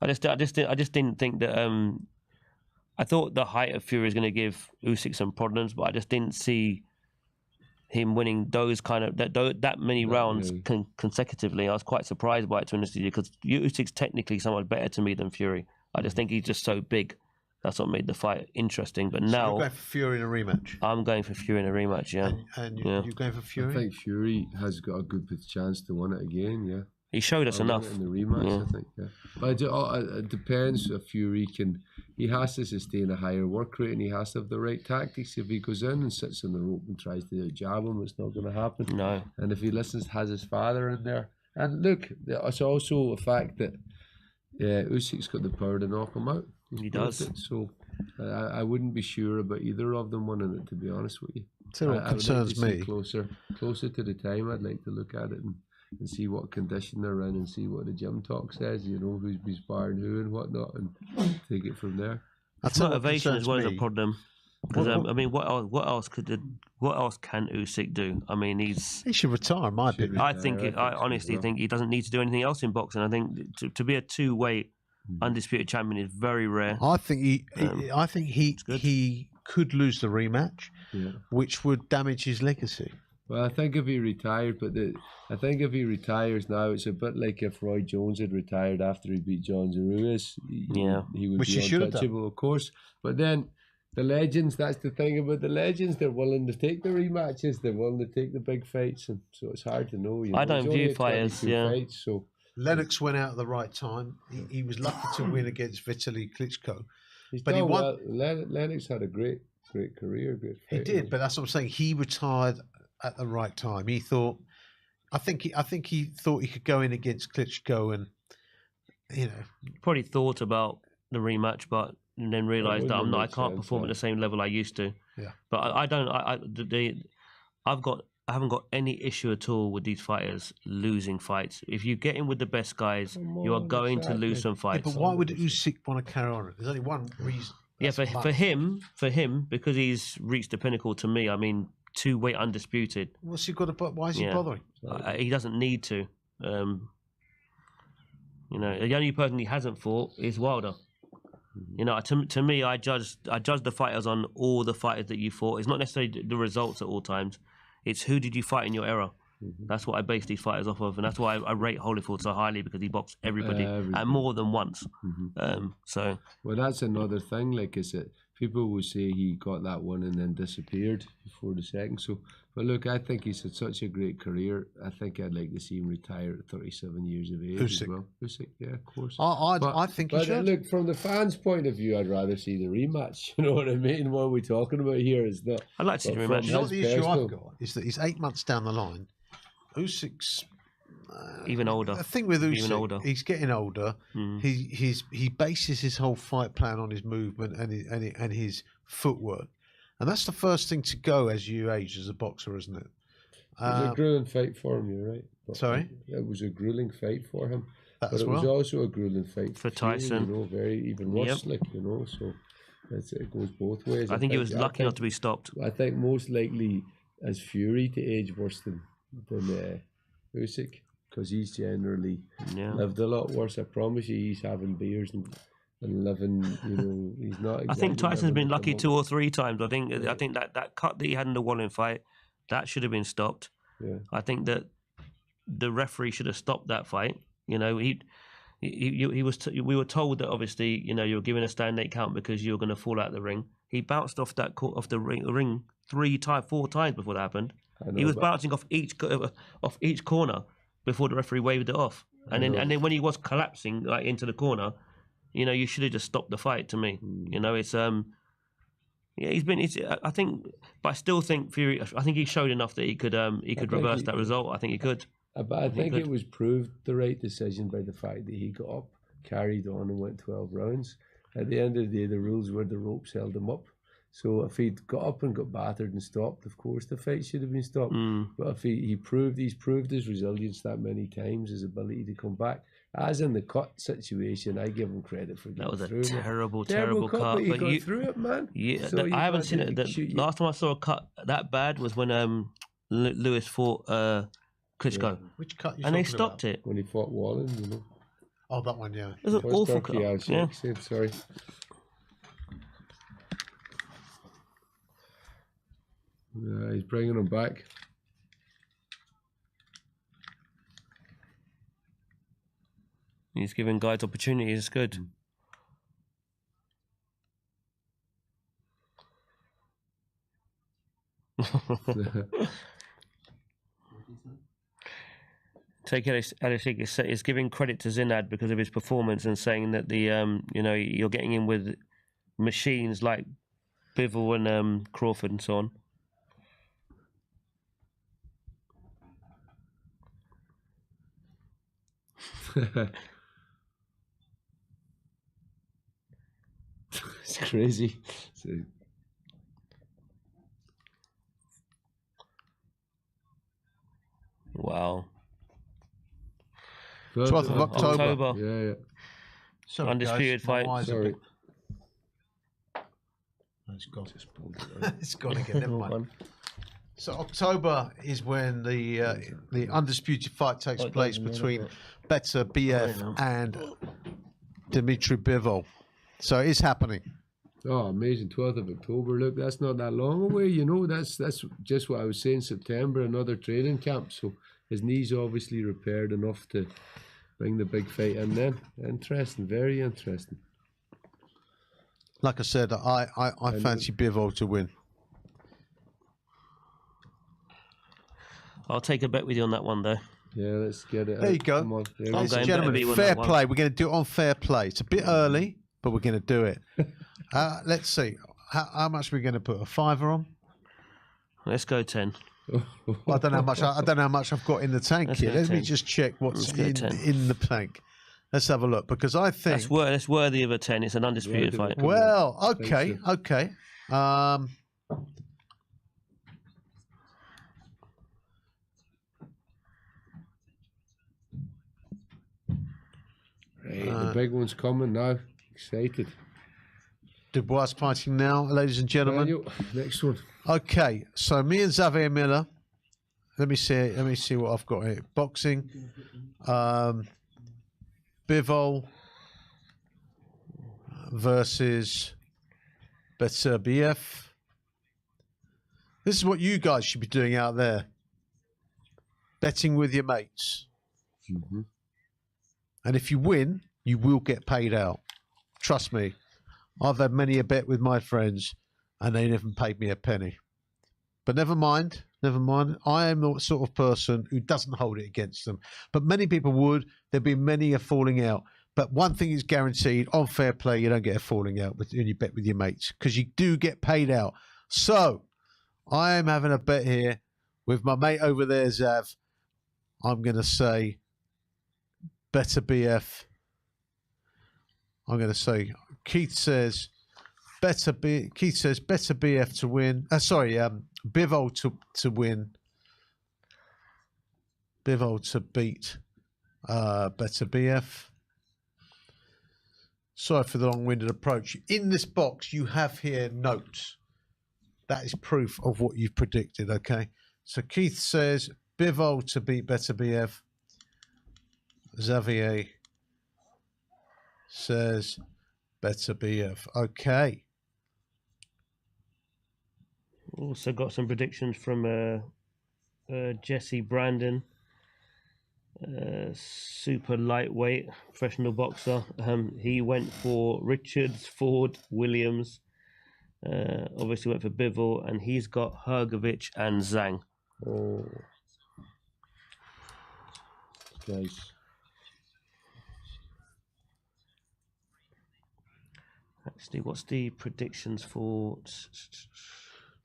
I just didn't think that. I thought the height of Fury was going to give Usyk some problems, but I just didn't see him winning those kind of that many rounds consecutively. I was quite surprised by it, to be honest with you, because Usyk's technically somewhat better to me than Fury. I just think he's just so big. That's what made the fight interesting. But So now you're going for Fury in a rematch. I'm going for Fury in a rematch. Yeah, And yeah. you're going for Fury? I think Fury has got a good chance to win it again. Yeah. He showed us I'll win enough. it in the rematch. Yeah. I think. Yeah. But it depends if Fury can. He has to sustain a higher work rate, and he has to have the right tactics. If he goes in and sits on the rope and tries to jab him, it's not going to happen. No. And if he listens, has his father in there. And look, it's also a fact that Usyk's got the power to knock him out. He does. So I wouldn't be sure about either of them winning it, to be honest with you. Tell you what I would concerns like to see me. Closer to the time, I'd like to look at it and see what condition they're in and see what the gym talk says, who's been sparring who and whatnot, and take it from there. It's motivation as well as a problem. Because I mean, what else can Usyk do? I mean, He should retire, in my opinion. I honestly think he doesn't need to do anything else in boxing. I think to be a two-weight undisputed champion is very rare. I think he could lose the rematch, which would damage his legacy. Well, I think if he retired, I think if he retires now, it's a bit like if Roy Jones had retired after he beat John Ruiz. He would Which be he should have done. untouchable, of course. But then The legends, that's the thing about the legends. They're willing to take the rematches. They're willing to take the big fights, and so it's hard to know. You know? I don't It's only view a fighters, 22 yeah. fights, so Lennox went out at the right time. He was lucky to win against Vitaly Klitschko. he's But done he won. well. Lennox had a great career. Great He fighter. did, but that's what I'm saying. He retired at the right time. He thought, I think he thought he could go in against Klitschko, and you know, Probably thought about the rematch, but and then realised that I can't perform at the same level I used to. Yeah. But I don't. I haven't got any issue at all with these fighters losing fights. If you get in with the best guys, you are going to lose some yeah, fights. but why would Usyk want to carry on? There's only one reason. Yeah, That's for him, because he's reached the pinnacle. To me, I mean, 2-weight undisputed. What's he got to? Why is he Yeah. bothering? He doesn't need to. You know, the only person he hasn't fought is Wilder. You know, to me, I judge the fighters on all the fighters that you fought. It's not necessarily the results at all times. It's who did you fight in your era. That's what I base these fighters off of, and that's why I rate Holyfield so highly, because he boxed everybody and more than once. So well, that's another thing. Like, is it people will say he got that one and then disappeared before the second. So, but look, I think he's had such a great career. I think I'd like to see him retire at 37 years of age as Usyk. well. Usyk, yeah, of course. I think he but should. look, from the fans' point of view, I'd rather see the rematch. You know what I mean? What we're talking about here is not. I'd like to see the but rematch. from You know his what the issue personal- I've got is that he's 8 months down the line. Usyk's even older. The thing with Even older. Usyk, he's getting older. He bases his whole fight plan on his movement and his footwork, and that's the first thing to go as you age as a boxer, isn't it? It was a grueling fight for him, you're right. But Sorry? It was a grueling fight for him. That but as it was well. also a grueling fight For Fury, Tyson. You know, very even worse, Yep. like, you know, so it goes both ways. I think he was lucky not to be stopped. I think most likely as Fury to age worse than Usyk, because he's generally lived a lot worse. I promise you, he's having beers and living, you know, he's not. I think exactly Tyson's living been at the lucky moment. 2 or 3 times. I think that cut that he had in the Wallen fight, that should have been stopped. Yeah. I think that the referee should have stopped that fight. You know, he was. We were told that obviously, you know, you were given a stand 8 count because you were going to fall out of the ring. He bounced off the ring 4 times before that happened. I know, He was but- bouncing off each corner before the referee waved it off. And then when he was collapsing like into the corner, you know, you should have just stopped the fight. To me, you know, it's yeah, I think, but I still think Fury. I think he showed enough that he could reverse that result. I think he could. But I think it was proved the right decision by the fact that he got up, carried on, and went 12 rounds. At the end of the day, the rules were the ropes held him up. So if he'd got up and got battered and stopped, of course the fight should have been stopped. But if he's proved his resilience that many times, his ability to come back. As in the cut situation, I give him credit for getting That was a through it. terrible cut. But he But got through it, man. Yeah, So I haven't you seen had it. to The shoot you. last time I saw a cut that bad was when Lewis fought Klitschko. Which cut? And they stopped it. When he fought Wallen, you know. Oh, that one, yeah. It was an First awful Turkey, cut. I'll Yeah. say, sorry. Yeah, he's bringing him back. He's giving guys opportunities. It's good. Take it is giving credit to Zinad because of his performance and saying that the you know, you're getting in with machines like Bivol and Crawford and so on. It's crazy. So, Wow. 12th of October. Yeah, yeah. Sorry, Undisputed guys, my fight. eyes are Sorry. big. Oh, it's gone. It's gone again. Never mind. So October is when the undisputed fight takes place between Better BF and Dmitry Bivol. So it's happening. Oh, amazing. 12th of October. Look, that's not that long away, you know. That's just what I was saying. September, another training camp. So his knee's obviously repaired enough to bring the big fight in then. Interesting. Very interesting. Like I said, I fancy Bivol to win. I'll take a bet with you on that one, though. Yeah, let's get it. There you go. Come on. Yeah, Ladies and gentlemen, fair play. We're going to do it on fair play. It's a bit early, but we're going to do it. Let's see. How much are we going to put? A fiver on? Let's go 10. Well, I don't know how much. I don't know how much I've got in the tank Let's here. go Let me 10. just check what's Let's go 10. in the tank. Let's have a look, because I think that's worthy of a 10. It's an undisputed fight. Well, okay. Right, the big one's coming now. Excited. Dubois fighting now, ladies and gentlemen. Daniel, next one. Okay, so me and Xavier Miller. Let me see what I've got here. Boxing. Bivol versus Beterbiev. This is what you guys should be doing out there. Betting with your mates. Mm-hmm. And if you win, you will get paid out. Trust me. I've had many a bet with my friends and they never paid me a penny. But never mind. I am the sort of person who doesn't hold it against them. But many people would. There'd be many a falling out. But one thing is guaranteed, on fair play, you don't get a falling out when you bet with your mates, because you do get paid out. So I am having a bet here with my mate over there, Zav. I'm going to say better BF. I'm going to say Keith says better BF to win. Bivol to win. Bivol to beat better BF. Sorry for the long-winded approach. In this box, you have here notes. That is proof of what you've predicted, okay? So Keith says Bivol to beat better BF. Xavier says better BF. Okay. Also got some predictions from Jesse Brandon, super lightweight professional boxer. He went for Richards, Ford, Williams. Obviously went for Bivol, and he's got Hrgovic and Zhang. Oh, nice. Actually, what's the predictions for?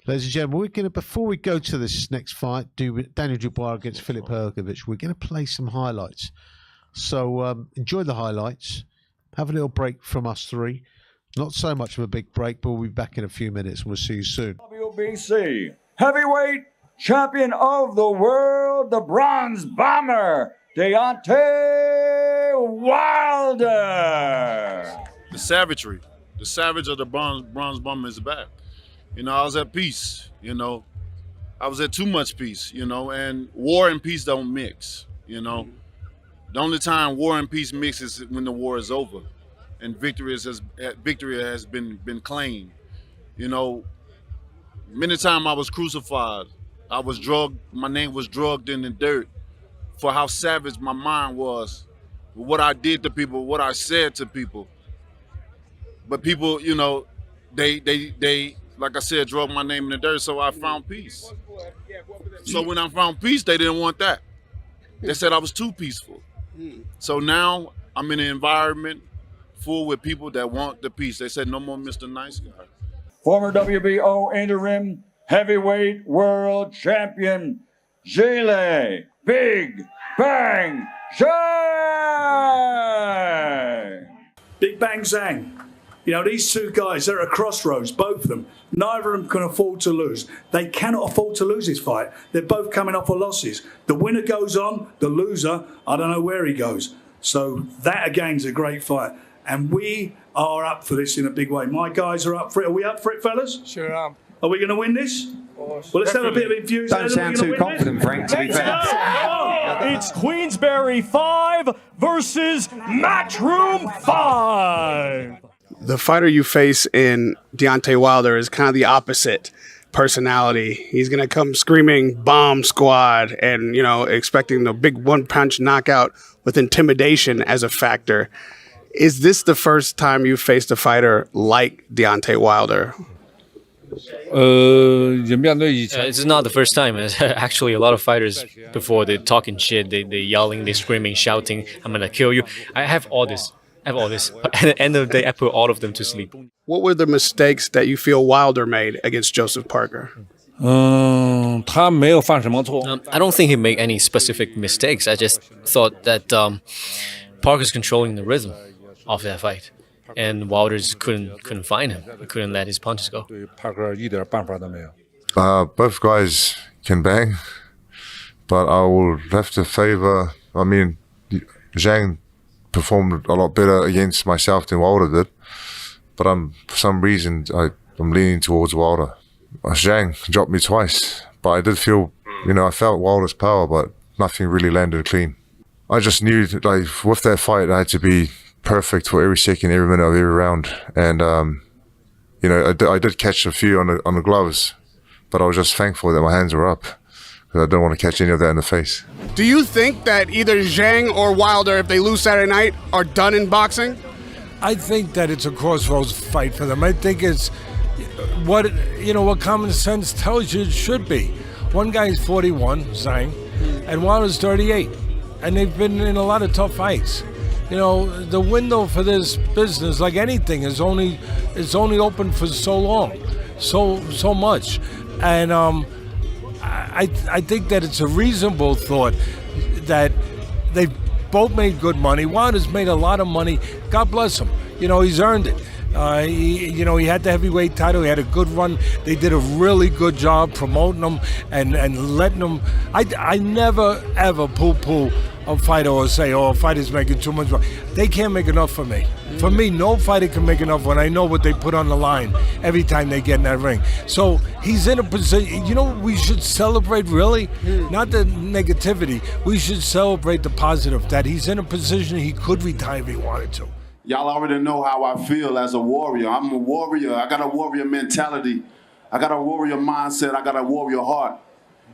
Ladies and gentlemen, we're going to, before we go to this next fight, Daniel Dubois against Filip Hrgovic, we're going to play some highlights. So enjoy the highlights. Have a little break from us three. Not so much of a big break, but we'll be back in a few minutes and we'll see you soon. WBC heavyweight champion of the world, the bronze bomber, Deontay Wilder. The savagery. The savage of the bronze bomber is back. You know, I was at peace, you know. I was at too much peace, you know, and war and peace don't mix, you know. The only time war and peace mix is when the war is over and victory has been claimed. You know, many times I was crucified. I was drugged, my name was drugged in the dirt for how savage my mind was, what I did to people, what I said to people. But people, you know, they like I said, drug my name in the dirt, so I found peace. So when I found peace, they didn't want that. They said I was too peaceful. So now I'm in an environment full with people that want the peace. They said, no more Mr. Nice Guy. Former WBO interim heavyweight world champion, ZHILEI Big Bang Zhang. Big Bang Zhang. You know, these two guys, they're at a crossroads, both of them. Neither of them can afford to lose. They cannot afford to lose this fight. They're both coming off of losses. The winner goes on, the loser, I don't know where he goes. So that, again, is a great fight. And we are up for this in a big way. My guys are up for it. Are we up for it, fellas? Sure am. Are we going to win this? Well, let's have a bit of enthusiasm. Don't sound too confident, Frank, to be fair. It's Queensberry 5 versus Matchroom 5. The fighter you face in Deontay Wilder is kind of the opposite personality. He's going to come screaming bomb squad and, you know, expecting the big one-punch knockout with intimidation as a factor. Is this the first time you faced a fighter like Deontay Wilder? It's not the first time. Actually, a lot of fighters before they talking shit, they yelling, they screaming, shouting, "I'm gonna kill you." I have all this. But at the end of the day, I put all of them to sleep. What were the mistakes that you feel Wilder made against Joseph Parker? I don't think he made any specific mistakes. I just thought that Parker's controlling the rhythm of that fight, and Wilder's couldn't find him. He couldn't let his punches go. Both guys can bang, but I will have to favor. I mean, Zhang performed a lot better against myself than Wilder did, but for some reason I'm leaning towards Wilder. Zhang dropped me twice, but I did feel, I felt Wilder's power, but nothing really landed clean. I just knew that, with that fight, I had to be perfect for every second, every minute of every round, and I did catch a few on the gloves, but I was just thankful that my hands were up, because I don't want to catch any of that in the face. Do you think that either Zhang or Wilder, if they lose Saturday night, are done in boxing? I think that it's a crossroads fight for them. I think it's what common sense tells you it should be. One guy's 41, Zhang, and Wilder's 38, and they've been in a lot of tough fights. The window for this business, like anything, is only open for so long, so much, and I think that it's a reasonable thought that they've both made good money. Wilder's made a lot of money. God bless him. He's earned it. He had the heavyweight title. He had a good run. They did a really good job promoting him and letting him. I never ever poo-poo a fighter or say, "Oh, a fighter's making too much money." They can't make enough for me. For me, no fighter can make enough when I know what they put on the line every time they get in that ring. So he's in a position. We should celebrate, really, not the negativity. We should celebrate the positive, that he's in a position he could retire if he wanted to. Y'all already know how I feel as a warrior. I'm a warrior. I got a warrior mentality. I got a warrior mindset. I got a warrior heart.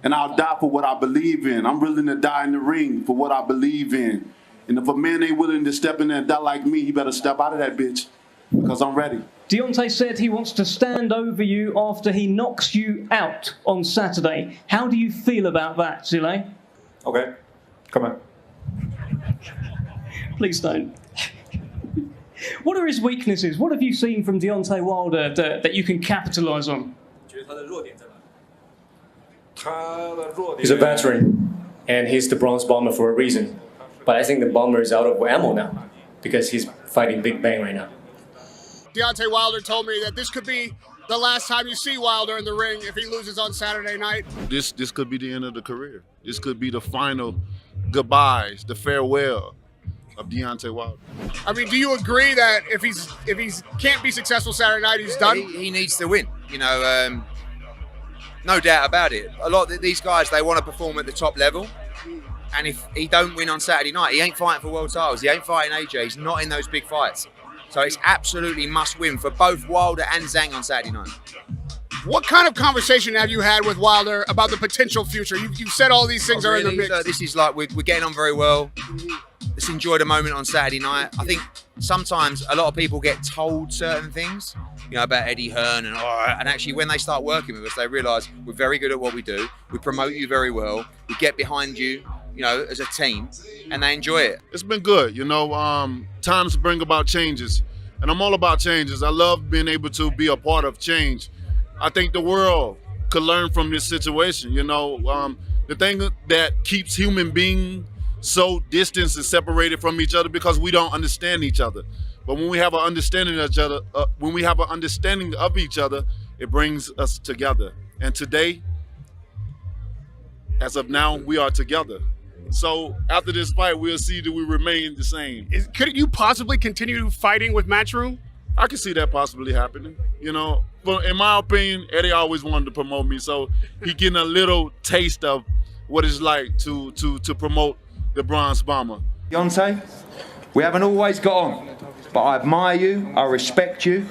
And I'll die for what I believe in. I'm willing to die in the ring for what I believe in. And if a man ain't willing to step in there and die like me, he better step out of that bitch, because I'm ready. Deontay said he wants to stand over you after he knocks you out on Saturday. How do you feel about that, ZHILEI? Okay, come on. Please don't. What are his weaknesses? What have you seen from Deontay Wilder that you can capitalise on? He's a veteran, and he's the bronze bomber for a reason. But I think the bomber is out of ammo now, because he's fighting Big Bang right now. Deontay Wilder told me that this could be the last time you see Wilder in the ring if he loses on Saturday night. This could be the end of the career. This could be the final goodbyes, the farewell of Deontay Wilder. I mean, do you agree that if he's can't be successful Saturday night, he's done? He needs to win. No doubt about it. A lot of these guys, they want to perform at the top level. And if he don't win on Saturday night, he ain't fighting for world titles. He ain't fighting AJ. He's not in those big fights. So it's absolutely must win for both Wilder and Zhang on Saturday night. What kind of conversation have you had with Wilder about the potential future? You've said all these things are in the mix. Look, this is like we're getting on very well. Let's enjoy the moment on Saturday night. I think sometimes a lot of people get told certain things, about Eddie Hearn and actually when they start working with us, they realise we're very good at what we do. We promote you very well. We get behind you, as a team, and they enjoy it. It's been good, times bring about changes, and I'm all about changes. I love being able to be a part of change. I think the world could learn from this situation, the thing that keeps human beings so distant and separated from each other because we don't understand each other. But when we have an understanding of each other, it brings us together. And today, as of now, we are together. So after this fight, we'll see do we remain the same. Could you possibly continue fighting with Matchroom? I can see that possibly happening. But in my opinion, Eddie always wanted to promote me, so he getting a little taste of what it's like to promote the bronze bomber. Deontay, we haven't always got on, but I admire you, I respect you,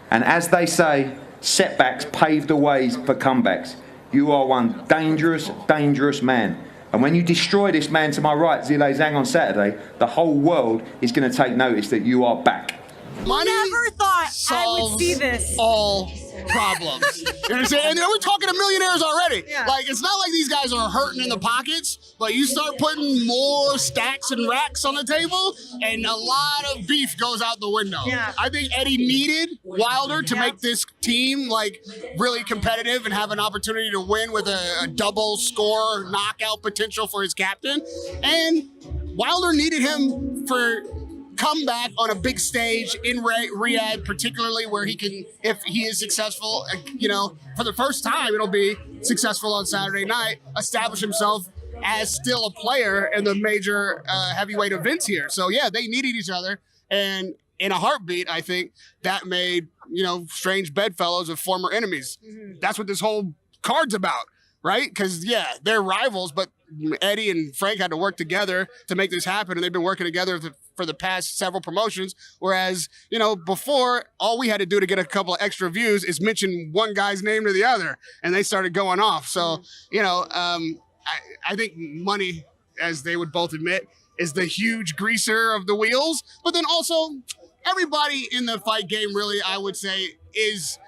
and as they say, setbacks pave the ways for comebacks. You are one dangerous, dangerous man. And when you destroy this man to my right, ZHILEI ZHANG, on Saturday, the whole world is going to take notice that you are back. Money never thought I would see this. All problems. You know what I'm saying? And we're talking to millionaires already. Yeah. Like, it's not like these guys are hurting in the pockets, but you start putting more stacks and racks on the table, and a lot of beef goes out the window. Yeah. I think Eddie needed Wilder to make this team, like, really competitive and have an opportunity to win with a double score knockout potential for his captain. And Wilder needed him for comeback on a big stage in Riyadh, particularly where he can, if he is successful, you know, for the first time, it'll be successful on Saturday night, establish himself as still a player in the major heavyweight events here. So yeah, they needed each other, and in a heartbeat, I think that made, you know, strange bedfellows of former enemies. That's what this whole card's about, right? Because yeah, they're rivals, but Eddie and Frank had to work together to make this happen, and they've been working together for the past several promotions. Whereas, you know, before, all we had to do to get a couple of extra views is mention one guy's name to the other, and they started going off. So, you know, I think money, as they would both admit, is the huge greaser of the wheels. But then also, everybody in the fight game, really, I would say, is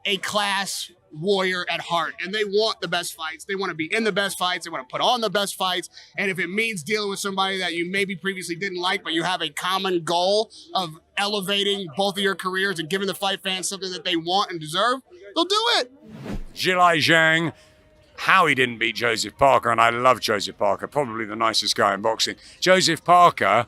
a class warrior at heart, and they want the best fights. They want to be in the best fights. They want to put on the best fights. And if it means dealing with somebody that you maybe previously didn't like, but you have a common goal of elevating both of your careers and giving the fight fans something that they want and deserve, they'll do it. ZHILEI ZHANG, how he didn't beat Joseph Parker, and I love Joseph Parker, probably the nicest guy in boxing. Joseph Parker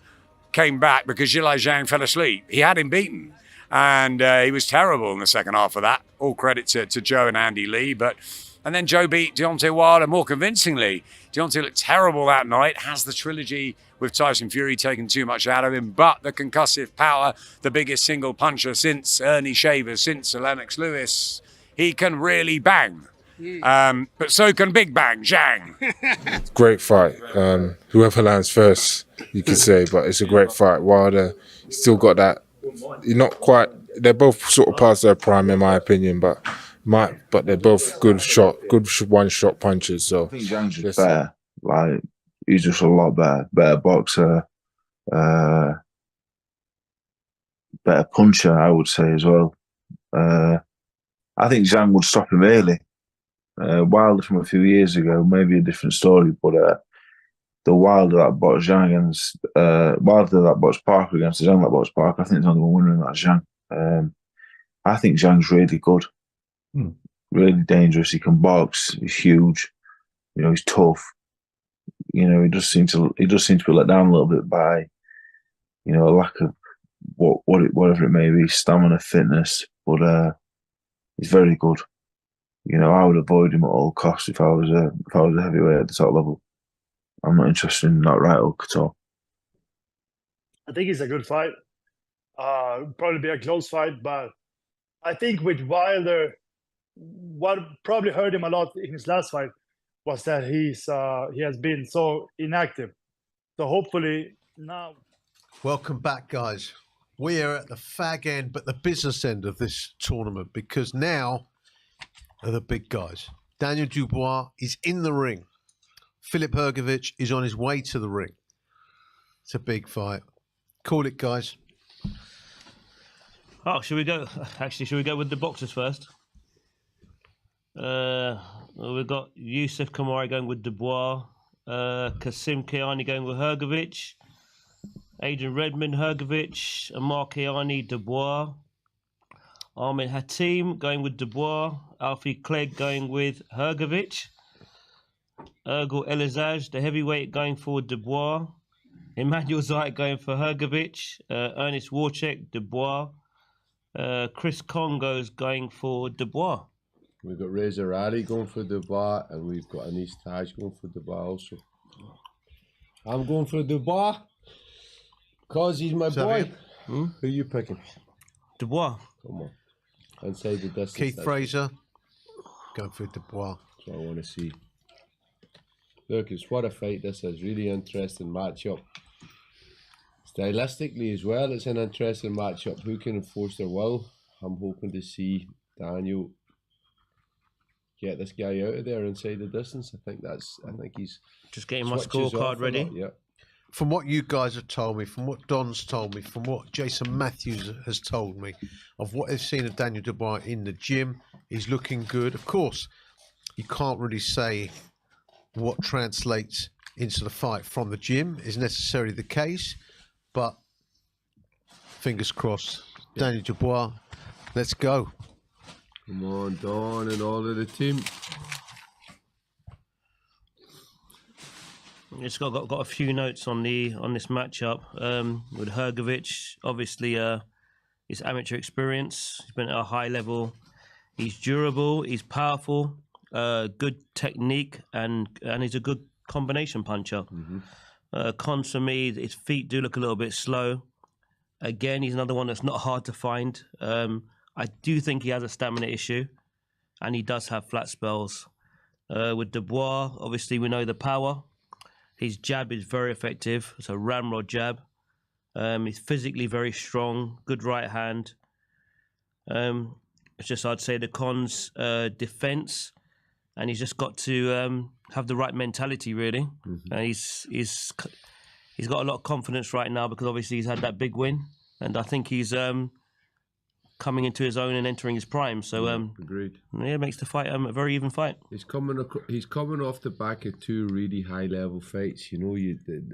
came back because ZHILEI ZHANG fell asleep. He had him beaten. And he was terrible in the second half of that. All credit to Joe and Andy Lee. And then Joe beat Deontay Wilder more convincingly. Deontay looked terrible that night. Has the trilogy with Tyson Fury taken too much out of him? But the concussive power, the biggest single puncher since Ernie Shavers, since Lennox Lewis, he can really bang. But so can Big Bang Zhang. Great fight. Whoever lands first, you could say, but it's a great fight. Wilder still got that. You're not quite. They're both sort of past their prime, in my opinion, but they're both good one-shot punches. So I think Zhang's just better. Like, he's just a lot better boxer, better puncher, I would say as well. I think Zhang would stop him early. Wilder from a few years ago, maybe a different story, but the Wilder that boxed Zhang against Wilder that boxed Parker against the Zhang that boxed Parker, I think there's only one winner in that Zhang. I think Zhang's really good, really dangerous. He can box. He's huge. You know, he's tough. You know, he does seem to be let down a little bit by, you know, a lack of whatever it may be, stamina, fitness. But he's very good. You know, I would avoid him at all costs if I was a heavyweight at the top level. I'm not interested in that right hook at all. I think it's a good fight. Probably be a close fight, but I think with Wilder, what probably hurt him a lot in his last fight was that he has been so inactive. So hopefully now. Welcome back, guys. We are at the fag end, but the business end of this tournament, because now are the big guys. Daniel Dubois is in the ring. Filip Hrgović is on his way to the ring. It's a big fight. Call it, guys. Oh, should we go? Actually, should we go with the boxers first? We've got Yusuf Kamari going with Dubois, Kasim Kiani going with Hrgović, Adrian Redmond, Hrgović, Amar Kiani, Dubois, Ahmed Hatim going with Dubois, Alfie Clegg going with Hrgović, Ergul Elizaj, the heavyweight, going for Dubois, Emmanuel Zayat going for Hrgović, Ernest Warchek, Dubois, Chris Congo's going for Dubois. We've got Reza Ali going for Dubois, and we've got Anis Taj going for Dubois also. I'm going for Dubois because he's my boy. Who are you picking? Dubois. Come on. Inside the distance. Keith Fraser going for Dubois. That's what I want to see. Look, it's what a fight this is. Really interesting matchup. Stylistically as well, it's an interesting matchup. Who can enforce their will? I'm hoping to see Daniel get this guy out of there inside the distance. I think he's just getting my switches scorecard off a ready. lot, yeah. From what you guys have told me, from what Don's told me, from what Jason Matthews has told me, of what they've seen of Daniel Dubois in the gym, he's looking good. Of course, you can't really say what translates into the fight from the gym is necessarily the case, but fingers crossed. Daniel Dubois, let's go. Come on, Don and all of the team. Just got a few notes on this matchup with Hrgović. Obviously, his amateur experience. He's been at a high level. He's durable. He's powerful. Good technique, and he's a good combination puncher. Cons for me, his feet do look a little bit slow. Again, he's another one that's not hard to find. I do think he has a stamina issue, and he does have flat spells. With Dubois, obviously we know the power. His jab is very effective. It's a ramrod jab. He's physically very strong. Good right hand. It's just, I'd say, the cons, defense, and he's just got to have the right mentality, really. He's got a lot of confidence right now because obviously he's had that big win, and I think he's coming into his own and entering his prime. So agreed. Yeah, it makes the fight a very even fight. He's coming off the back of two really high level fights. You know,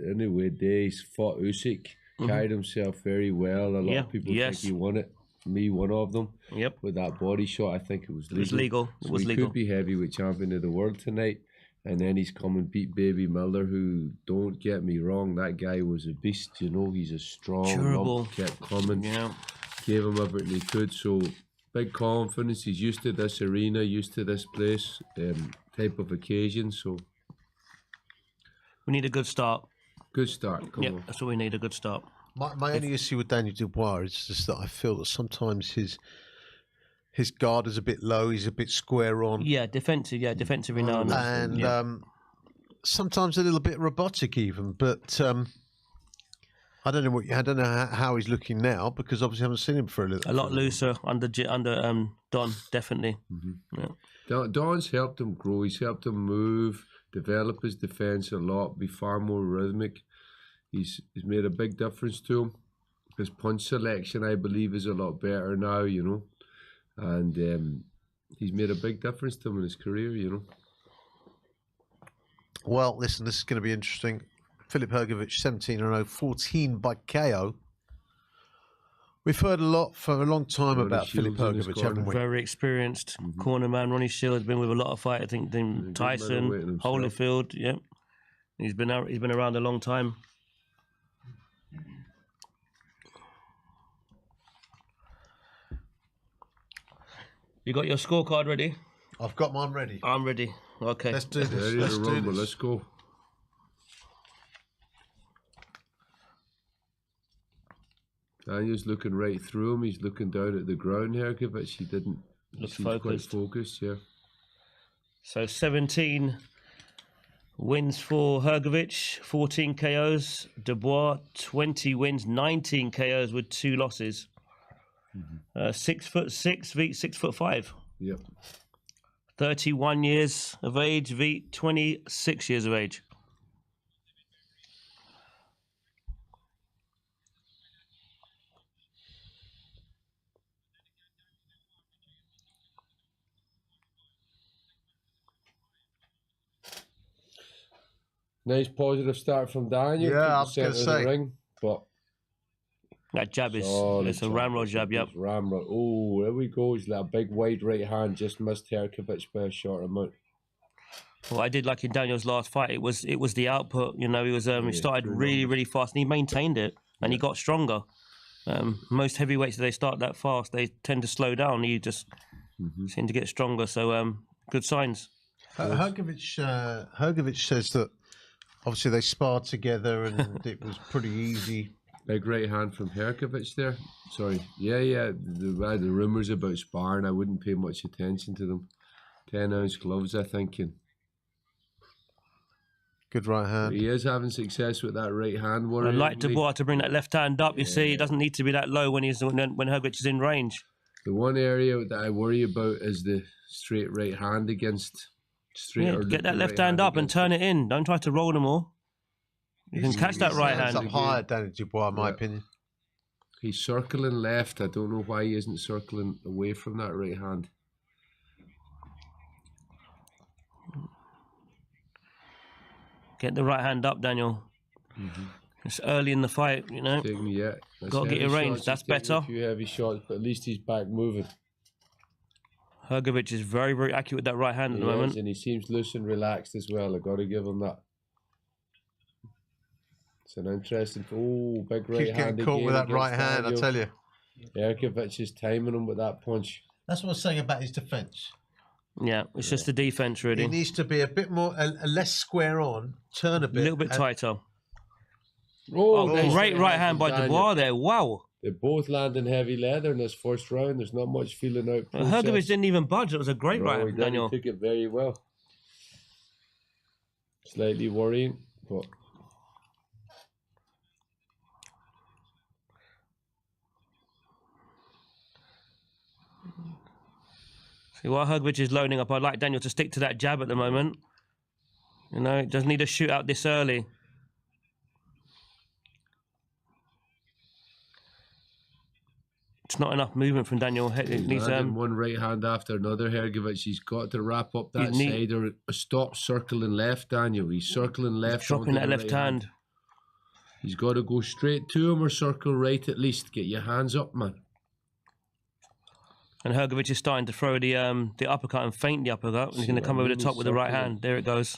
anyway, he's fought Usyk, carried himself very well. A lot of people think he won it. Me, one of them. Yep. With that body shot, I think it was legal. It was legal. So he could be heavyweight champion of the world tonight. And then he's come and beat Baby Miller, who, don't get me wrong, that guy was a beast. You know, he's a strong lump, kept coming. Yeah. Gave him everything he could. So big confidence. He's used to this arena, used to this place, type of occasion. So we need a good start. Good start. Come on. That's what we need, a good start. My only issue with Daniel Dubois is just that I feel that sometimes his guard is a bit low. He's a bit square on. Yeah, defensive. Yeah, defensive now and sometimes a little bit robotic even. But I don't know how he's looking now because obviously I haven't seen him for a little. A lot looser under Don, definitely. Yeah. Don's helped him grow. He's helped him move, develop his defense a lot, be far more rhythmic. He's made a big difference to him. His punch selection, I believe, is a lot better now, you know. And he's made a big difference to him in his career, you know. Well, listen, this is going to be interesting. Filip Hrgović, 17-0, 14 by KO. We've heard a lot for a long time about Filip Hrgović, haven't we? Very experienced cornerman. Ronnie Shield's been with a lot of fight. I think Tyson, Holyfield. Yep, he's been around a long time. You got your scorecard ready? I've got mine ready. I'm ready. Okay. Let's do this. Ready to rumble. Let's go. Daniel's looking right through him. He's looking down at the ground, Hrgović. He didn't look focused. Quite focused, yeah. So 17 wins for Hrgović, 14 KOs. Dubois, 20 wins, 19 KOs with 2 losses. 6'6", Veet 6'5". Yep. 31 years of age, Veet 26 years of age. Nice positive start from Daniel. Yeah, I was going to say. Ring, but that jab is it's a ramrod jab, yep. Ramrod. Oh, there we go. He's like a big wide right hand, just missed Hrgović by a short amount. Well, I did like in Daniel's last fight. It was the output. You know, he started really fast, and he maintained it, and he got stronger. Most heavyweights, if they start that fast, they tend to slow down. He just seemed to get stronger. So good signs. Hrgović says that obviously they sparred together and it was pretty easy. Big right hand from Hrgović there. Sorry. Yeah. The rumours about sparring, I wouldn't pay much attention to them. 10-ounce gloves, I think. And good right hand. He is having success with that right hand. I like Dubois to bring that left hand up. You see, it doesn't need to be that low when Hrgović is in range. The one area that I worry about is the straight right hand against straight. Yeah, or get that the left right hand up and against turn it in. Don't try to roll them all. You can catch that right hand. Up higher, Danny Dubois, in my opinion. He's circling left. I don't know why he isn't circling away from that right hand. Get the right hand up, Daniel. It's early in the fight, you know. Got to get your range. That's better. A few heavy shots, but at least he's back moving. Hrgović is very, very accurate with that right hand at the moment. And he seems loose and relaxed as well. I've got to give him that. It's an interesting. Oh, big right Keeps hand. getting caught again with that against right hand, I Daniel. tell you. Hrgović is timing him with that punch. That's what I was saying about his defence. Yeah, it's just the defence, really. He needs to be a bit more, a less square on, turn a bit. A little bit tighter. Oh, nice great right hand by Daniel. Dubois there. Wow. They're both landing heavy leather in this first round. There's not much feeling out. Hrgović didn't even budge. It was a great right hand, He Daniel. took it very well. Slightly worrying, but See, while Hrgović is loading up, I'd like Daniel to stick to that jab at the moment. You know, it doesn't need a shootout this early. It's not enough movement from Daniel. It needs one right hand after another. Hrgović, he's got to wrap up that side or stop circling left, Daniel. He's circling left. dropping onto that the left right hand. He's got to go straight to him or circle right at least. Get your hands up, man. And Hrgović is starting to throw the uppercut and feint the uppercut. And he's going to come over the top with the right hand. There it goes.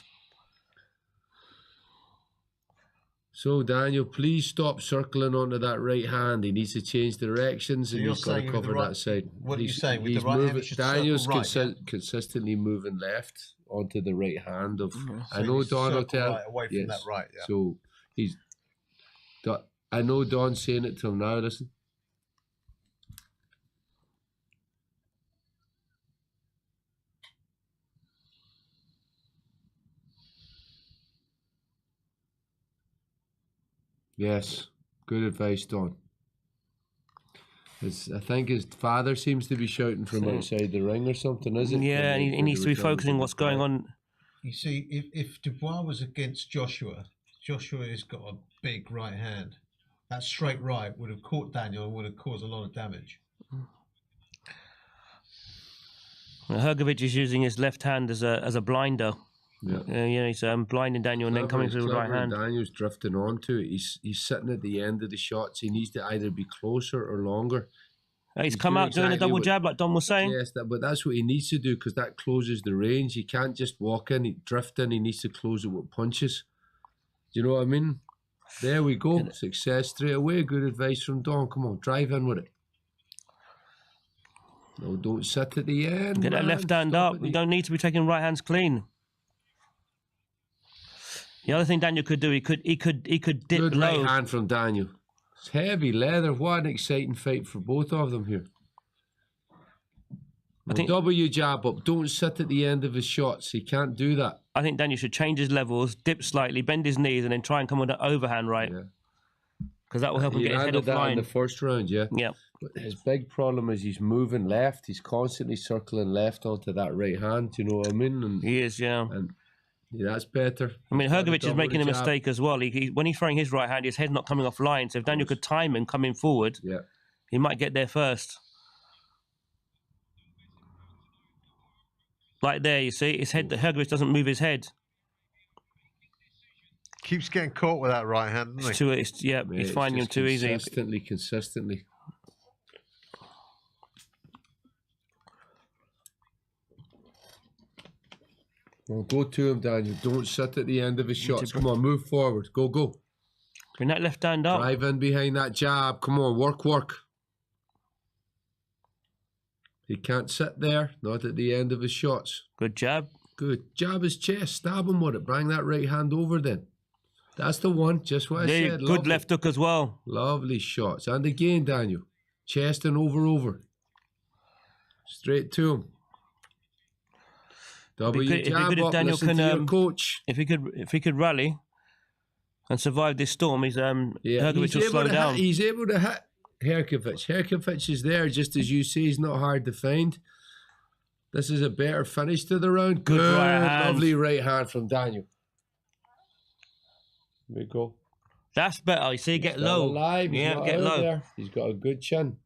So, Daniel, please stop circling onto that right hand. He needs to change directions and he's got to cover that side. What are you He's- saying? With the he's right hand, moving- he should Daniel's circle right, consistently moving left onto the right hand of. So I know he's Don will circle tell. right away from that right, yeah. So he's. I know Don's saying it to him now. Listen. Yes, good advice, Don. I think his father seems to be shouting from outside the ring or something, is it? Yeah, and he needs to be focusing what's going on. You see, if Dubois was against Joshua, Joshua has got a big right hand. That straight right would have caught Daniel and would have caused a lot of damage. Hrgović is using his left hand as a blinder. Yeah. He's blinding Daniel and then coming through the right hand. Daniel's drifting onto it. He's sitting at the end of the shots. He needs to either be closer or longer. He's come out doing a double jab like Don was saying. Yes, but that's what he needs to do because that closes the range. He can't just walk in, drift in. He needs to close it with punches. Do you know what I mean? There we go. Success straight away. Good advice from Don. Come on, drive in with it. No, don't sit at the end. Get that left hand up. We don't need to be taking right hands clean. The other thing Daniel could do, he could dip Good low. right hand from Daniel. It's heavy leather. What an exciting fight for both of them here. I think double your jab up. Don't sit at the end of his shots. He can't do that. I think Daniel should change his levels, dip slightly, bend his knees, and then try and come with an overhand right. Because that will help him He get his head landed off that in line. the first round, yeah. Yeah. But his big problem is he's moving left. He's constantly circling left onto that right hand. You know what I mean? And he is, yeah. And yeah, that's better. I mean, Hrgović is making a Double jab. mistake as well. When he's throwing his right hand, his head's not coming off line. So if Daniel could time him coming forward, he might get there first. Like there, you see, his head. Hrgović doesn't move his head. Keeps getting caught with that right hand, doesn't he? He's finding him too easy. Consistently. Well, go to him, Daniel. Don't sit at the end of his shots. Come on, move forward. Go. Bring that left hand up. Drive in behind that jab. Come on, work. He can't sit there, not at the end of his shots. Good jab. Good. Jab his chest. Stab him with it. Bring that right hand over then. That's the one. Just what I said. Good Lovely. left hook as well. Lovely shots. And again, Daniel. Chest and over. Straight to him. Double your It'd be jab good if up. Daniel Listen to your can, coach. if he could rally and survive this storm, Hrgović will he's slow able to down. hit. He's able to hit Herkovic. Herkovic is there, just as you say, he's not hard to find. This is a better finish to the round. Good right hand. Lovely right hand from Daniel. There we go. That's better. You see, get Still low. alive. He's Yeah, not get out low. there. He's got a good chin.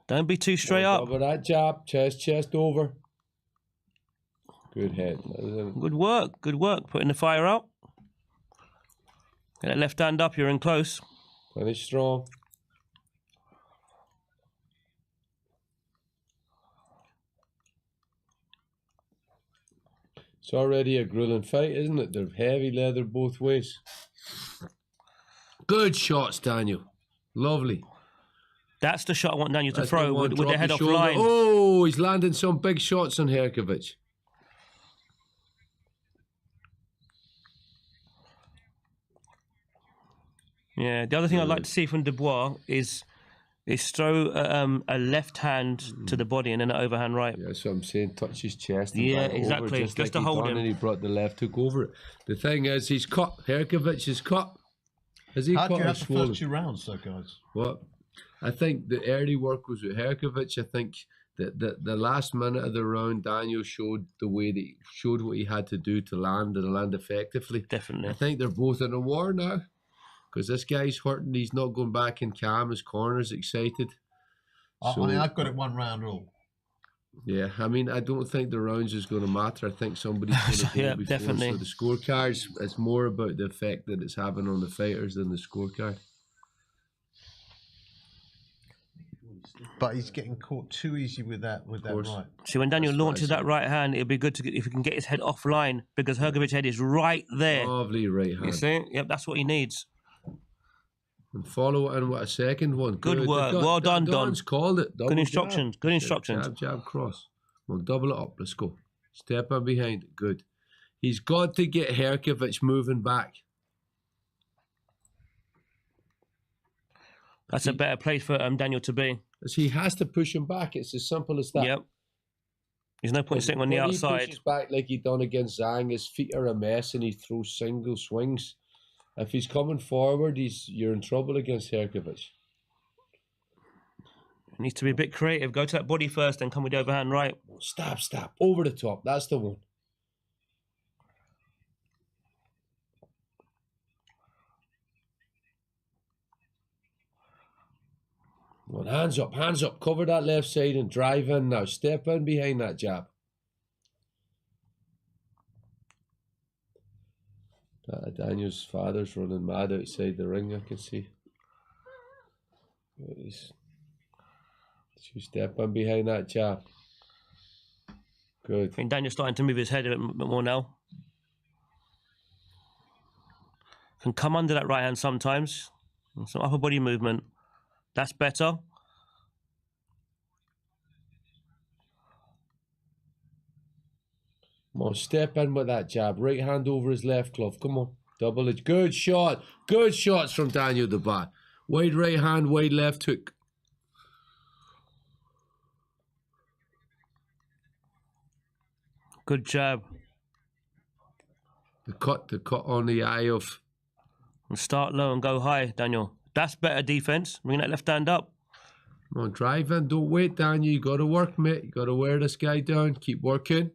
Don't be too straight up. Over that jab, chest over. Good head. Good work. Good work. Putting the fire out. Get that left hand up. You're in close. Finish strong. It's already a grueling fight, isn't it? They're heavy leather both ways. Good shots, Daniel. Lovely. That's the shot I want Daniel to That's throw the one, with drop the head the off shoulder. line. Oh, he's landing some big shots on Herkovic. Yeah, the other thing I'd like to see from Dubois is throw a left hand to the body and then an overhand right. Yeah, that's what I'm saying. Touch his chest. And Yeah, back exactly. Over, Just like to he hold done, him. And he brought the left hook over it. The thing is, he's cut. Herkovic is cut. Has he How cut do you or have the swollen? first 2 rounds, though, guys? What? I think the early work was with Herkovic. I think that the last minute of the round, Daniel showed the way that showed what he had to do to land and land effectively. Definitely. I think they're both in a war now because this guy's hurting. He's not going back in calm. His corner's excited. I mean, I've got it 1 round all. Yeah, I mean, I don't think the rounds is going to matter. I think somebody's going to go Yeah, before. definitely. So the scorecards, it's more about the effect that it's having on the fighters than the scorecard. But he's getting caught too easy with that right. See, when Daniel launches that right hand, it'll be good to if he can get his head offline because Herkovic's head is right there. Lovely right hand. You see? Yep, that's what he needs. And follow it in with a second one. Good work. Well done, Don. Don's called it. Double Good instructions. jab. Good instructions. Jab, jab, cross. We'll double it up. Let's go. Step in behind it. Good. He's got to get Herkovic moving back. That's a better place for Daniel to be. He has to push him back. It's as simple as that. Yep. There's no point sitting on the When outside. He pushes back like he done against Zhang. His feet are a mess and he throws single swings. If he's coming forward, you're in trouble against Herkovic. He needs to be a bit creative. Go to that body first, then come with the overhand right. Stab. Over the top. That's the one. Well, hands up. Cover that left side and drive in now. Step in behind that jab. Daniel's father's running mad outside the ring, I can see. You step in behind that jab. Good. I think Daniel's starting to move his head a bit more now. Can come under that right hand sometimes. Some upper body movement. That's better. Come on, step in with that jab. Right hand over his left glove. Come on. Double it. Good shot. Good shots from Daniel Dubois. Wide right hand, wide left hook. Good jab. The cut on the eye of. And start low and go high, Daniel. That's better defense. Bring that left hand up. Come on, drive in. Don't wait, Daniel. You got to work, mate. You got to wear this guy down. Keep working.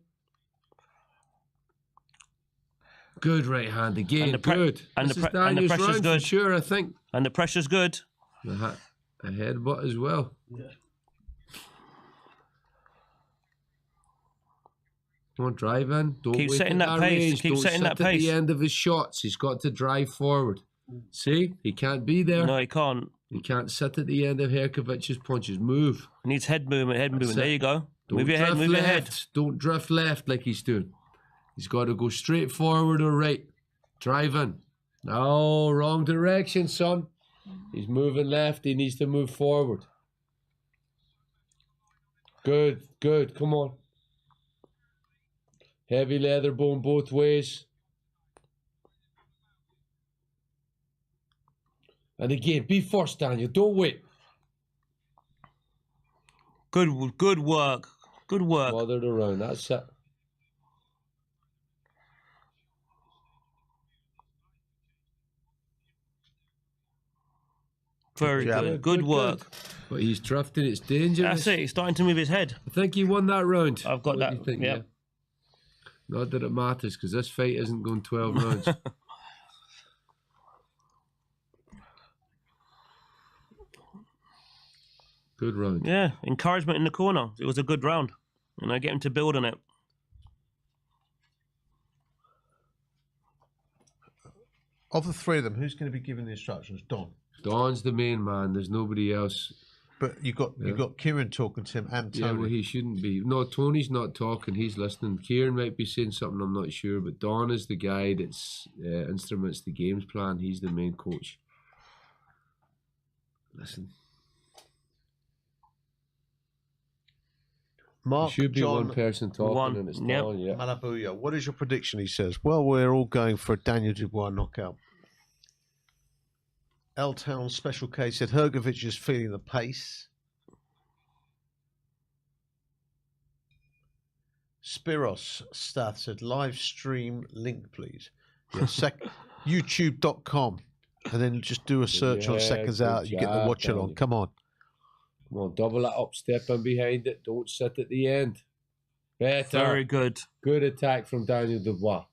Good right hand again. Good. And this the, is and the Daniel's pressure's round good. for sure, I think. And the pressure's good. A headbutt as well. Yeah. Come on, drive in. Don't Keep wait setting at that pace. range. Keep Don't setting sit that at pace. the end of his shots. He's got to drive forward. See? He can't be there. No, he can't. He can't sit at the end of Herkovic's punches. Move. He needs head movement, There you go. Don't Move your head, drift move your left. head. Don't drift left like he's doing. He's got to go straight forward or right. Drive in. No, wrong direction, son. He's moving left. He needs to move forward. Good, good. Come on. Heavy leather bone both ways. And again, be first, Daniel. Don't wait. Good work. Good work. Mothered around. That's it. Very good. Good work. But he's drifting. It's dangerous. That's it. He's starting to move his head. I think he won that round. I've got What that. do you think, Yeah. yeah? Not that it matters, because this fight isn't going 12 rounds. Good round. Yeah, encouragement in the corner. It was a good round. You know, get him to build on it. Of the three of them, who's going to be giving the instructions? Don. Don's the main man. There's nobody else. But you've got Kieran talking to him and Tony. Yeah, well, he shouldn't be. No, Tony's not talking. He's listening. Kieran might be saying something. I'm not sure. But Don is the guy that's instruments the games plan. He's the main coach. Listen. Mark, There should be John, one person talking, and it's Don. Yeah. Malabuya. What is your prediction? He says. Well, we're all going for a Daniel Dubois knockout. L-Town Special K said Hrgovic is feeling the pace. Spiros Stath said live stream link, please. Yeah, YouTube.com, and then just do a search on Seconds Out. You get the watch along. Come on. Come on, double it up, step in behind it. Don't sit at the end. Better. Very good. Good attack from Daniel Dubois.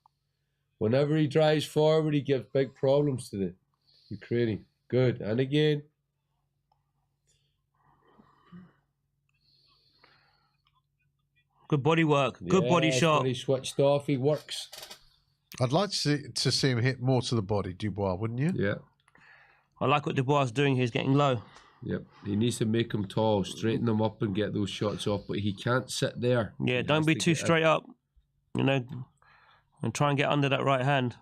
Whenever he drives forward, he gives big problems to the Ukrainian. Good. And again. Good body work. Good body shot. When he switched off, he works. I'd like to see him hit more to the body, Dubois, wouldn't you? Yeah. I like what Dubois is doing. He's getting low. Yep. He needs to make him tall, straighten him up and get those shots off, but he can't sit there. Yeah, He don't has be to too get straight up, you know, and try and get under that right hand.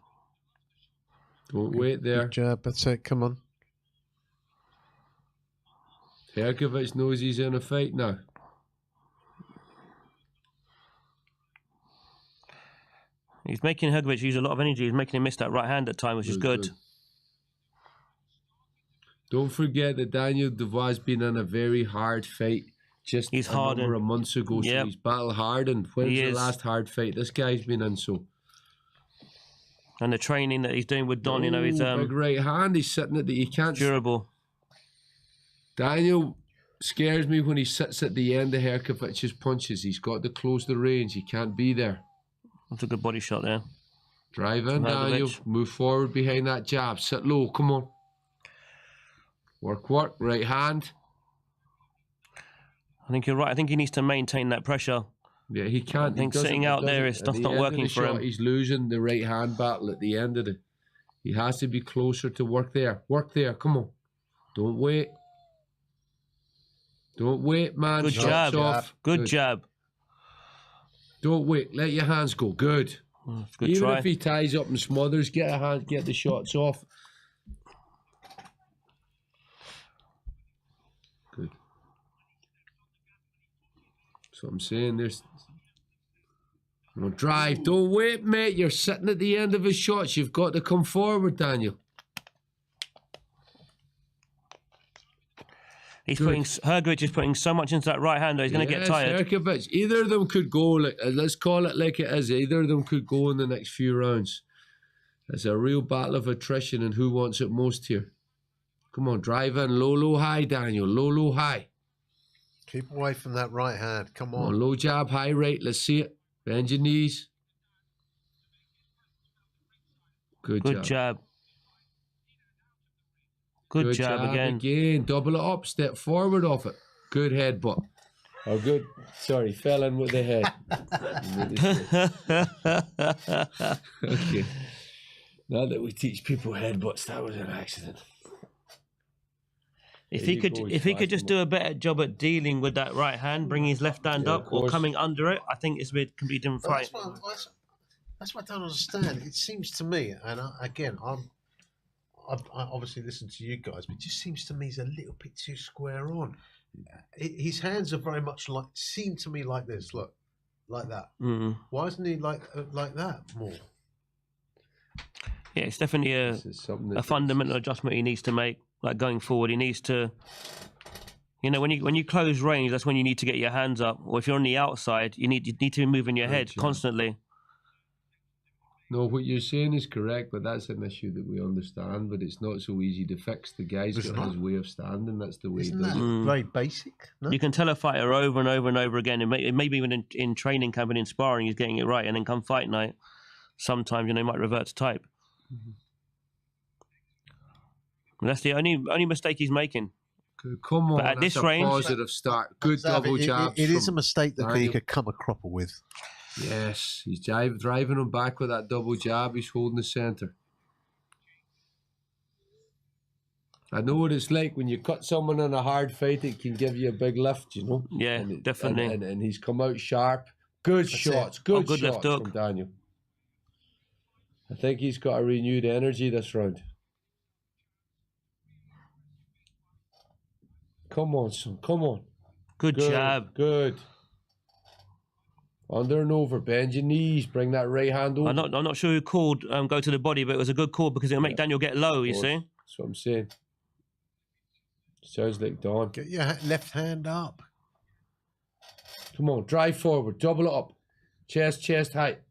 Don't wait there. Good jab. That's it. Come on. Hrgovic knows he's in a fight now. He's making Hrgovic use a lot of energy. He's making him miss that right hand at time, which is good. Don't forget that Daniel Dubois has been in a very hard fight just He's a number hardened. of months ago. So Yep. he's battle hardened. When's He the is. last hard fight this guy's been in? So And the training that he's doing with Don, you know, he's big right hand. He's sitting at the. He can't. durable. Daniel scares me when he sits at the end of Hrgovic's punches. He's got to close the range. He can't be there. That's a good body shot there. Drive in, Daniel. Hrgovic. Move forward behind that jab. Sit low. Come on. Work, work. Right hand. I think you're right. I think he needs to maintain that pressure. Yeah, he can't. I think he sitting out there is At that's the not end of working the for shot, him. He's losing the right hand battle at the end of it. He has to be closer to work there. Work there. Come on. Don't wait. Don't wait, man. Good Shots jab. off. Good jab. Don't wait. Let your hands go. Good. Good Even try. if he ties up and smothers, get a hand, get the shots off. Good. So I'm saying there's no drive. Don't wait, mate. You're sitting at the end of his shots. You've got to come forward, Daniel. Hrgovic is putting so much into that right hand, though, he's going to get tired. Hrgovic. Either of them could go. Like, let's call it like it is. Either of them could go in the next few rounds. It's a real battle of attrition, and who wants it most here? Come on, drive in. Low, low, high, Daniel. Low, low, high. Keep away from that right hand. Come Come on. on, low jab, high right. Let's see it. Bend your knees. Good jab. Good jab again. Again. Double it up. Step forward off it. Good headbutt. Oh, good. Sorry, fell in with the head. Okay. Now that we teach people headbutts, that was an accident. If he could just do a better job at dealing with that right hand, bringing his left hand up or coming under it, I think it's a complete different But fight. that's what I don't understand. It seems to me, and I obviously listen to you guys, but it just seems to me he's a little bit too square on. His hands are very much seem to me like this. Look, like that. Mm. Why isn't he like that more? Yeah, it's definitely a fundamental adjustment he needs to make. Like going forward, he needs to, you know, when you close range, that's when you need to get your hands up. Or if you're on the outside, you need to be moving your head constantly. No, what you're saying is correct, but that's an issue that we understand, but it's not so easy to fix. The guy's got his way of standing, that's the way he does it. Very basic. No? You can tell a fighter over and over and over again, and maybe even in training camp and in sparring, he's getting it right, and then come fight night, sometimes he might revert to type. That's the only mistake he's making. Come on, but at that's this a range, positive start. Good double jabs. It is a mistake that he could come a cropper with. Yes, he's driving him back with that double jab. He's holding the centre. I know what it's like when you cut someone in a hard fight. It can give you a big lift, you know. Yeah, definitely. And he's come out sharp. Good shots. Good good shots left hook from Daniel. I think he's got a renewed energy this round. Come on, son. Come on. Good jab. Good. Under and over. Bend your knees. Bring that right hand over. I'm not sure who called go to the body, but it was a good call because it'll make Daniel get low, you see? That's what I'm saying. Sounds like Don. Get your left hand up. Come on. Drive forward. Double it up. Chest height.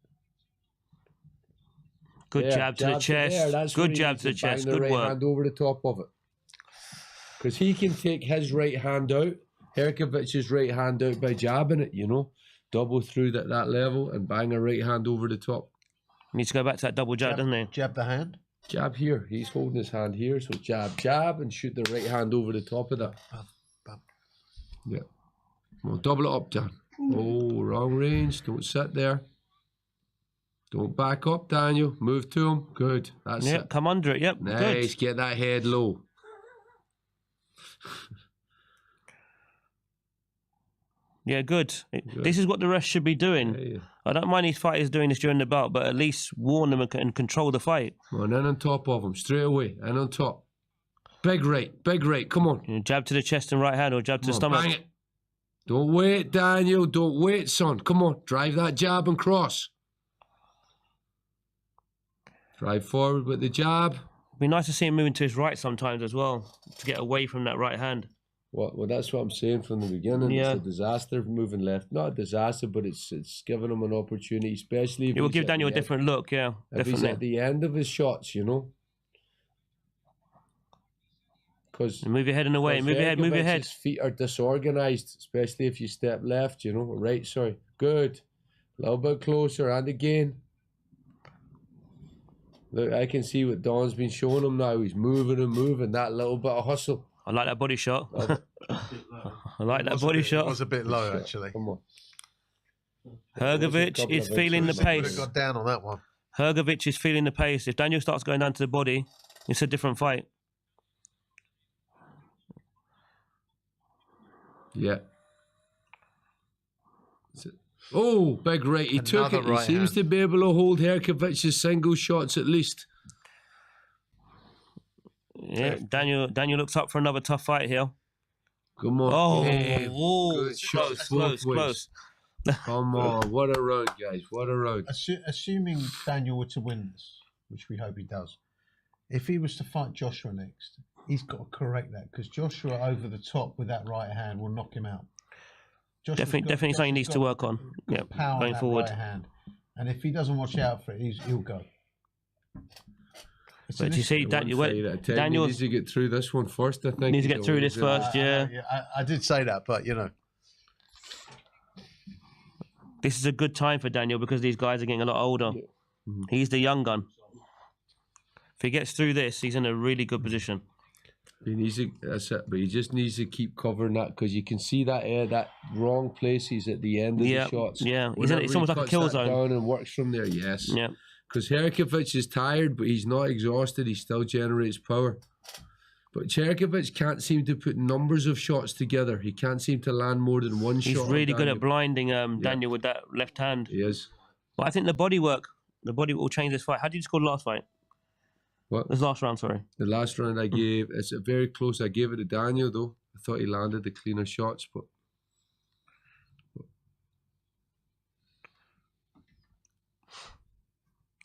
Good jab to the chest. Good jab to the chest. Good right work. Hand over the top of it. Because he can take his right hand out, Herkovic's right hand out by jabbing it, you know. Double through that level and bang a right hand over the top. Needs to go back to that double jab, doesn't he? Jab the hand. Jab here. He's holding his hand here, so jab, and shoot the right hand over the top of that. Yeah. Come on, double it up, Dan. Oh, wrong range. Don't sit there. Don't back up, Daniel. Move to him. Good. That's it. Come under it. Yep. Nice. Good. Get that head low. Yeah, good. This is what the rest should be doing. Yeah. I don't mind these fighters doing this during the bout, but at least warn them and control the fight. Come on, in on top of him, straight away, in on top. Big right, come on. Jab to the chest and right hand, or jab to the stomach. Bang it. Don't wait, Daniel, don't wait, son. Come on, drive that jab and cross. Drive forward with the jab. It'd be nice to see him moving to his right sometimes as well, to get away from that right hand. Well, that's what I'm saying from the beginning. Yeah. It's a disaster moving left. Not a disaster, but it's giving him an opportunity, especially if it will give Daniel a different look, yeah, if he's at the end of his shots, you know. Because move your head in the way, move your head, move your head. His feet are disorganized, especially if you step left, you know. Right, sorry. Good. A little bit closer, and again. Look, I can see what Don's been showing him now. He's moving and moving. That little bit of hustle. I like that body shot. I like that body shot. It was a bit low, actually. Come on. Hrgovic is feeling the pace. Would have got down on that one. Hrgovic is feeling the pace. If Daniel starts going down to the body, it's a different fight. Yeah. Oh, big right. He took it. He seems to be able to hold Hrgovic's single shots at least. Yeah, Daniel looks up for another tough fight here. Come on. Oh, yeah. Good shots, close. Come on. What a round, guys. What a round. Assuming Daniel were to win this, which we hope he does, if he was to fight Joshua next, he's got to correct that, because Joshua over the top with that right hand will knock him out. Definitely something he needs to work on. Yeah, going forward. Right hand. And if he doesn't watch out for it, he'll go. But you see, Daniel needs to get through this one first, I think. Needs to get through this first, yeah. I did say that, but you know. This is a good time for Daniel because these guys are getting a lot older. He's the young gun. If he gets through this, he's in a really good position. He needs to, that's it, but he just needs to keep covering that, because you can see that that wrong place he's at the end of the shots. Yeah, it's almost like a kill zone. Down and works from there, yes. Yeah. Because Hrgovic is tired, but he's not exhausted. He still generates power. But Hrgovic can't seem to put numbers of shots together. He can't seem to land more than one shot. He's really good at blinding Daniel with that left hand. He is. But I think the body will change this fight. How did you score the last fight? What? This last round, sorry. The last round I gave, it's very close. I gave it to Daniel, though. I thought he landed the cleaner shots, but...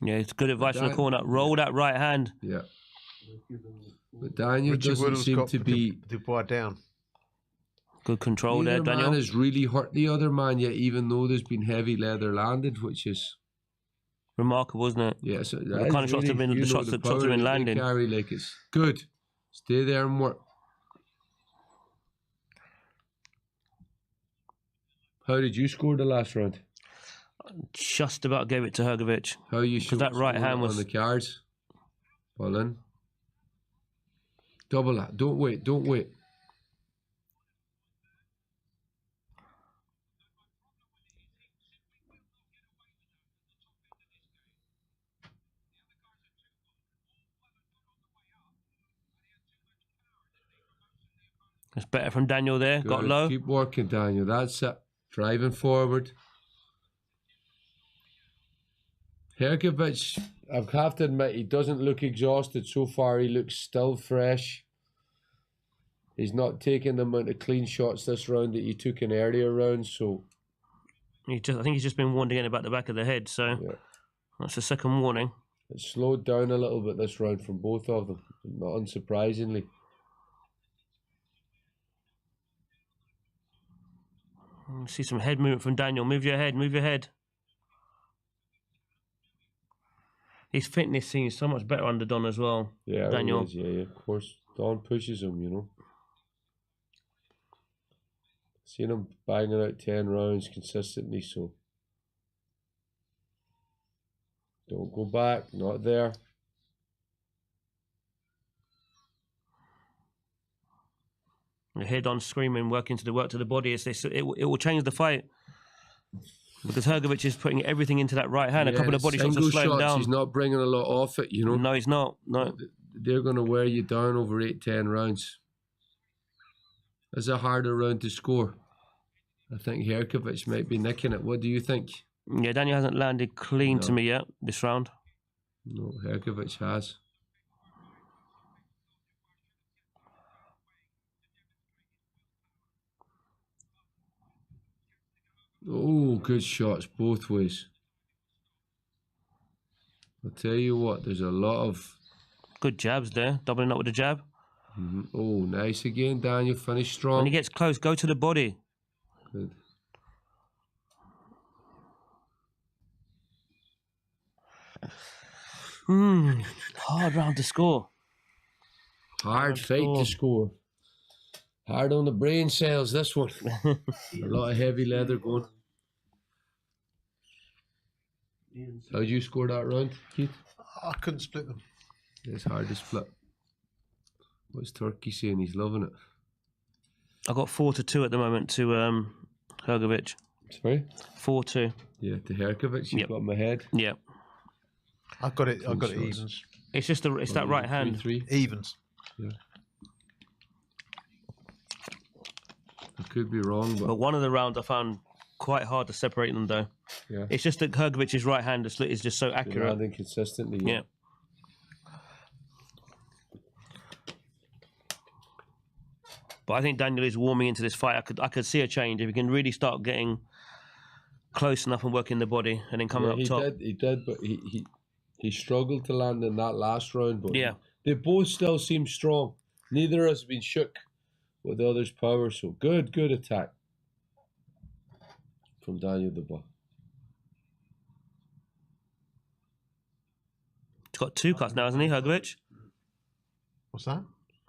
Yeah, it's good advice from the corner. Roll that right hand. Yeah. But Daniel doesn't seem to be... Dubois down. Good control there, Daniel. Neither man has really hurt the other man yet, even though there's been heavy leather landed, which is... Remarkable, isn't it? Yeah, so the kind of shots have been the shots that have been landing. Carry, like, it's good. Stay there and work. How did you score the last round? Just about gave it to Hrgović. How you Because that right hand was on the cards. Ball in. Double that. Don't wait. Don't wait. It's better from Daniel there. Good. Got low. Keep working, Daniel. That's it. Driving forward. Hrgović, I have to admit, he doesn't look exhausted so far. He looks still fresh. He's not taking the amount of clean shots this round that he took in earlier rounds. So I think he's just been warned again about the back of the head. So that's the second warning. It slowed down a little bit this round from both of them, not unsurprisingly. See some head movement from Daniel. Move your head. Move your head. His fitness seems so much better under Don as well. Yeah, Daniel. It is, yeah, of course. Don pushes him, you know. Seen him banging out 10 rounds consistently, so don't go back. Not there. The head on screaming, working to the work to the body. It will change the fight. Because Hrgović is putting everything into that right hand. A couple of body shots are slowing down. He's not bringing a lot off it, you know. No, he's not. No. They're going to wear you down over 8-10 rounds. It's a harder round to score. I think Hrgović might be nicking it. What do you think? Yeah, Daniel hasn't landed clean to me yet this round. No, Hrgović has. Oh, good shots both ways. I'll tell you what, there's a lot of... Good jabs there, doubling up with the jab. Oh, nice again, Daniel. Finish strong. When he gets close, go to the body. Good. Hard round to score. Hard fight to score. Hard on the brain cells, this one. A lot of heavy leather going. How'd you score that round, Keith? I couldn't split them. It's hard to split. What's Turkey saying? He's loving it. I got 4-2 at the moment to Hrgović. Sorry? 4-2. Yeah, to Hrgović. You've got my head. Yeah. I've got it evens. It's just it's that right hand. 3-3. Evens. Yeah. I could be wrong, But one of the rounds I found quite hard to separate them though. Yeah. It's just that Hrgovic's right hand is just so accurate. Landing consistently. Yeah. But I think Daniel is warming into this fight. I could see a change if he can really start getting close enough and working the body and then coming up top. He did, but he struggled to land in that last round. But yeah, they both still seem strong. Neither has been shook with the other's power. So good attack from Daniel Dubois. He's got 2 cuts now, hasn't he, Hrgović? What's that?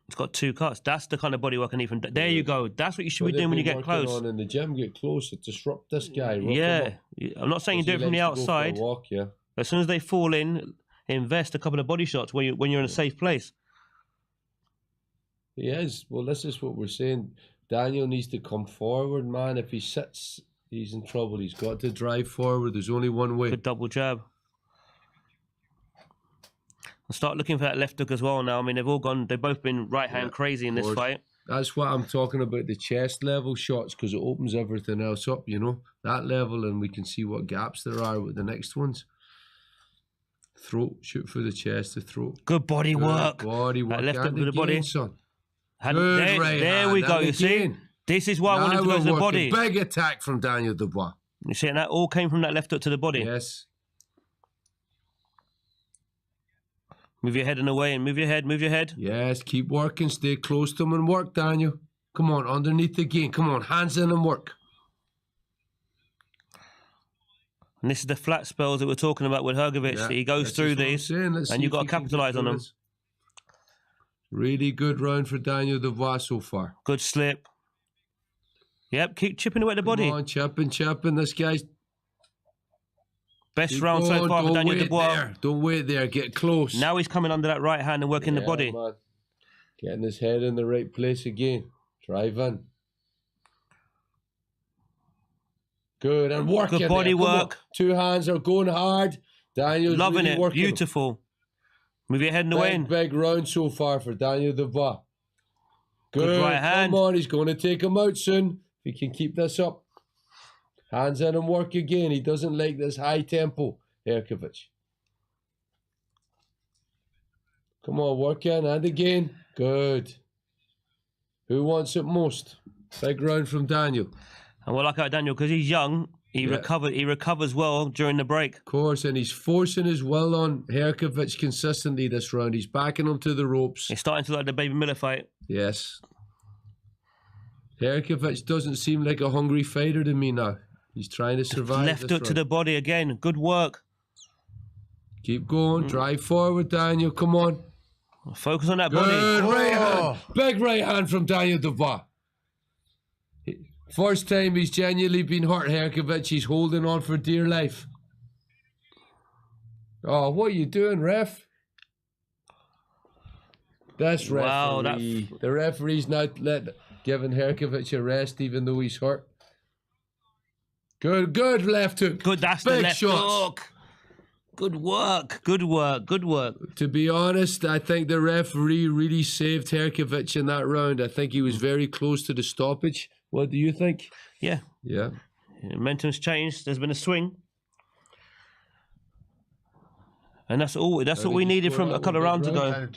It's got 2 cuts. That's the kind of body work I need from. There you go. That's what you should be doing when you get close. On in the gym, get closer, disrupt this guy. Yeah, I'm not saying you do it from the outside. Walk, yeah. As soon as they fall in, invest a couple of body shots when you're in a safe place. He is. Well, this is what we're saying. Daniel needs to come forward, man. If he sits, he's in trouble. He's got to drive forward. There's only one way. Good double jab. I'll start looking for that left hook as well now. I mean, they've both been right hand crazy in this fight. That's what I'm talking about, the chest level shots, because it opens everything else up, you know, that level, and we can see what gaps there are with the next ones. Throat, shoot for the chest, the throat. Good body work. Body work. Left hook with the body. Son. There we go, you see? This is why I wanted to go to the body. Big attack from Daniel Dubois. You see, and that all came from that left hook to the body. Yes. Move your head in the way and move your head. Yes, keep working. Stay close to him and work, Daniel. Come on, underneath the game. Come on, hands in and work. And this is the flat spells that we're talking about with Hrgovic. Yeah, He goes that's through just what I'm these, saying. Let's and see you've if got he to can capitalise get on through them. this. Really good round for Daniel Dubois so far. Good slip. Yep, keep chipping away at the body. Come on, chipping. This guy's... Best Keep round so going, far for don't Daniel wait Dubois. there. Don't wait there. Get close. Now he's coming under that right hand and working the Yeah, body. man. Getting his head in the right place again. Drive in. Good, and working Good body there. Come on. work. 2 hands are going hard. Daniel's Loving really it. working. Beautiful. Move your head in the way. Big round so far for Daniel Dubois. Good. right hand. Come on, he's going to take him out soon. If he can keep this up. Hands in and work again. He doesn't like this high tempo, Hrgovic. Come on, work in and again. Good. Who wants it most? Big round from Daniel. And we'll like out Daniel because he's young. He recovers well during the break. Of course, and he's forcing his will on Hrgovic consistently this round. He's backing him to the ropes. It's starting to look like the Baby Miller fight. Yes. Hrgovic doesn't seem like a hungry fighter to me now. He's trying to survive. Left hook to the body again. Good work. Keep going. Drive forward, Daniel. Come on. Focus on that Good body. right hand. Big right hand from Daniel Dubois. First time he's genuinely been hurt, Hrgovic. He's holding on for dear life. Oh, what are you doing, ref? That's referee. Wow, The referee's now giving Hrgovic a rest even though he's hurt. Good left hook. Good, that's Big the left shots. hook. Good work. To be honest, I think the referee really saved Hrgovic in that round. I think he was very close to the stoppage. What do you think? Yeah. Yeah. Momentum's changed. There's been a swing. And that's all we needed from a couple of rounds ago.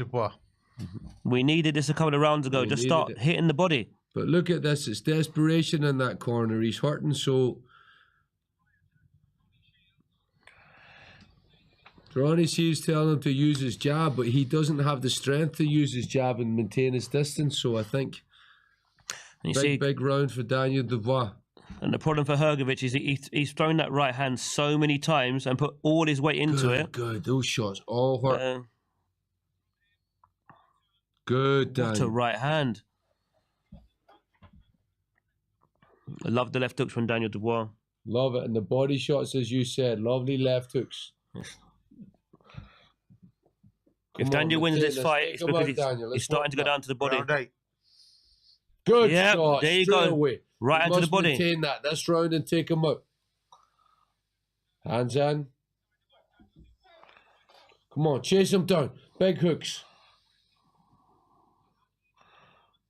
We needed this a couple of rounds ago. Just start hitting the body. But look at this. It's desperation in that corner. He's hurting, so... Ronnie She's telling him to use his jab, but he doesn't have the strength to use his jab and maintain his distance, so I think... Big round for Daniel Dubois. And the problem for Hrgovic is he's thrown that right hand so many times and put all his weight into it. Good, those shots all hurt. Good, Daniel. What a right hand. I love the left hooks from Daniel Dubois. Love it. And the body shots, as you said, lovely left hooks. If Daniel wins this fight, it's because he's starting to go down to the body. Good yep, shot. there you Straight go. Away. Right into the body. Maintain that this round and take him out. Hands in. Come on, chase him down. Big hooks.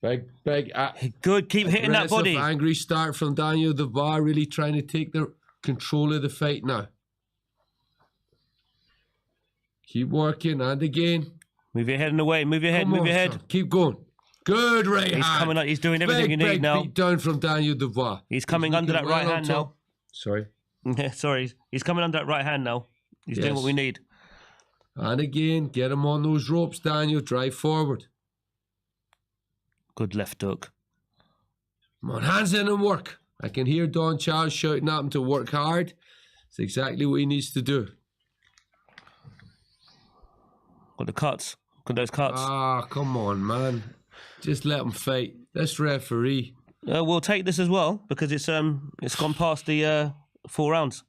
Big. Good, keep hitting that body. Angry start from Daniel Dubois, really trying to take the control of the fight now. Keep working, and again. Move your head in the way, move your head, move your head. Son. Keep going. Good right hand. He's coming up, he's doing everything you need now. Big down from Daniel Dubois. He's coming under that right hand now. Sorry. Yeah, sorry. He's coming under that right hand now. He's doing what we need. And again, get him on those ropes, Daniel. Drive forward. Good left hook. Come on, hands in and work. I can hear Don Charles shouting at him to work hard. It's exactly what he needs to do. Got the cuts. Got those cuts. Ah, come on, man. Just let him fight. This referee. We'll take this as well because it's gone past the 4 rounds.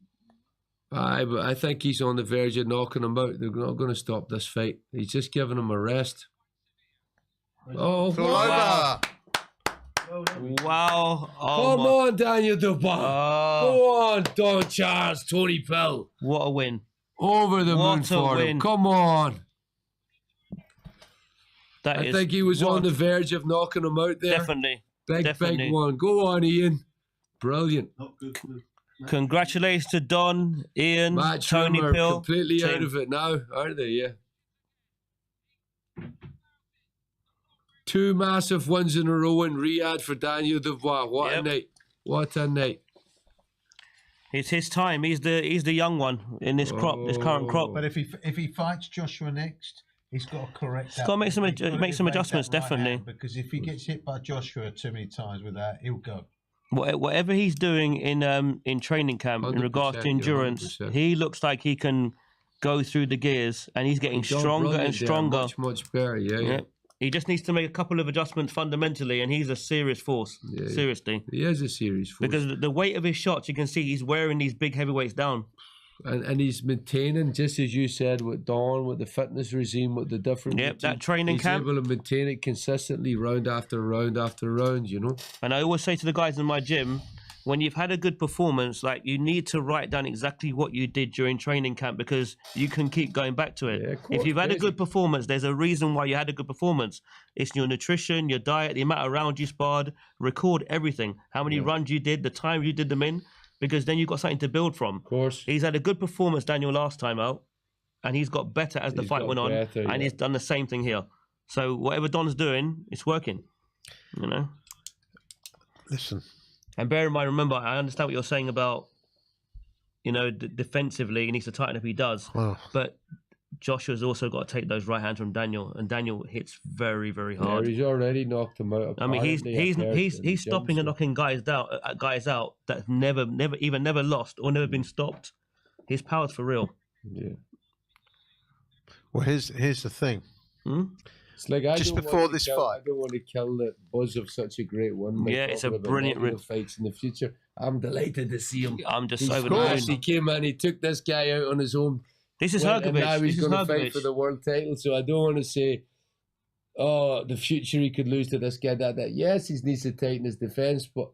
Aye, but I think he's on the verge of knocking him out. They're not going to stop this fight. He's just giving him a rest. Oh, wow. Wow. Oh, come on, Daniel Dubois. Go on, Don Charles, Tony Pill. What a win. Over the moon for him. Come on. I think he was on the verge of knocking him out there. Definitely. Big one. Go on, Ian. Brilliant. Congratulations to Don, Ian, Tony are Pill. Completely out of it now, aren't they? Yeah. 2 massive wins in a row in Riyadh for Daniel Dubois. What a night. What a night. It's his time. He's the young one in this crop, this current crop. But if he fights Joshua next, he's got to correct that. He's got to make some adjustments, definitely. Because if he gets hit by Joshua too many times with that, he'll go. Whatever he's doing in training camp in regards to 100%, endurance, 100%. he looks like he can go through the gears, and he's getting He's done stronger and brilliant there, stronger. much better. Yeah. He just needs to make a couple of adjustments fundamentally, and he's a serious force. Yeah, Seriously, he is a serious force. because the weight of his shots, you can see he's wearing these big heavyweights down. And he's maintaining, just as you said, with Dawn, with the fitness regime, with the different that training camp. He's able to maintain it consistently round after round after round, you know. And I always say to the guys in my gym, when you've had a good performance, like, you need to write down exactly what you did during training camp, because you can keep going back to it. If you've had a good performance, there's a reason why you had a good performance. It's your nutrition, your diet, the amount of rounds you sparred. Record everything. How many runs you did, the time you did them in, because then you've got something to build from. Of course. He's had a good performance, Daniel, last time out, and he's got better as the fight went on, and he's done the same thing here. So whatever Don's doing, it's working, you know? Listen. And bear in mind, remember, I understand what you're saying about, you know, defensively, he needs to tighten up, he does. But Joshua's also got to take those right hands from Daniel, and Daniel hits very, very hard. Yeah, he's already knocked him out. I mean, he's stopping and knocking guys out that never lost or never been stopped. His power's for real. Yeah. Well, here's the thing. It's like Just before this fight, I don't want to kill the buzz of such a great one. Yeah, it's a brilliant fights in the future. I'm delighted to see him. I'm just Of over the course, moon. he came in, he took this guy out on his own. This is And Hrgović. now he's This is going to fight Hrgović. for the world title. So I don't want to say, oh, the future he could lose to this guy. That yes, he needs to tighten his defense, but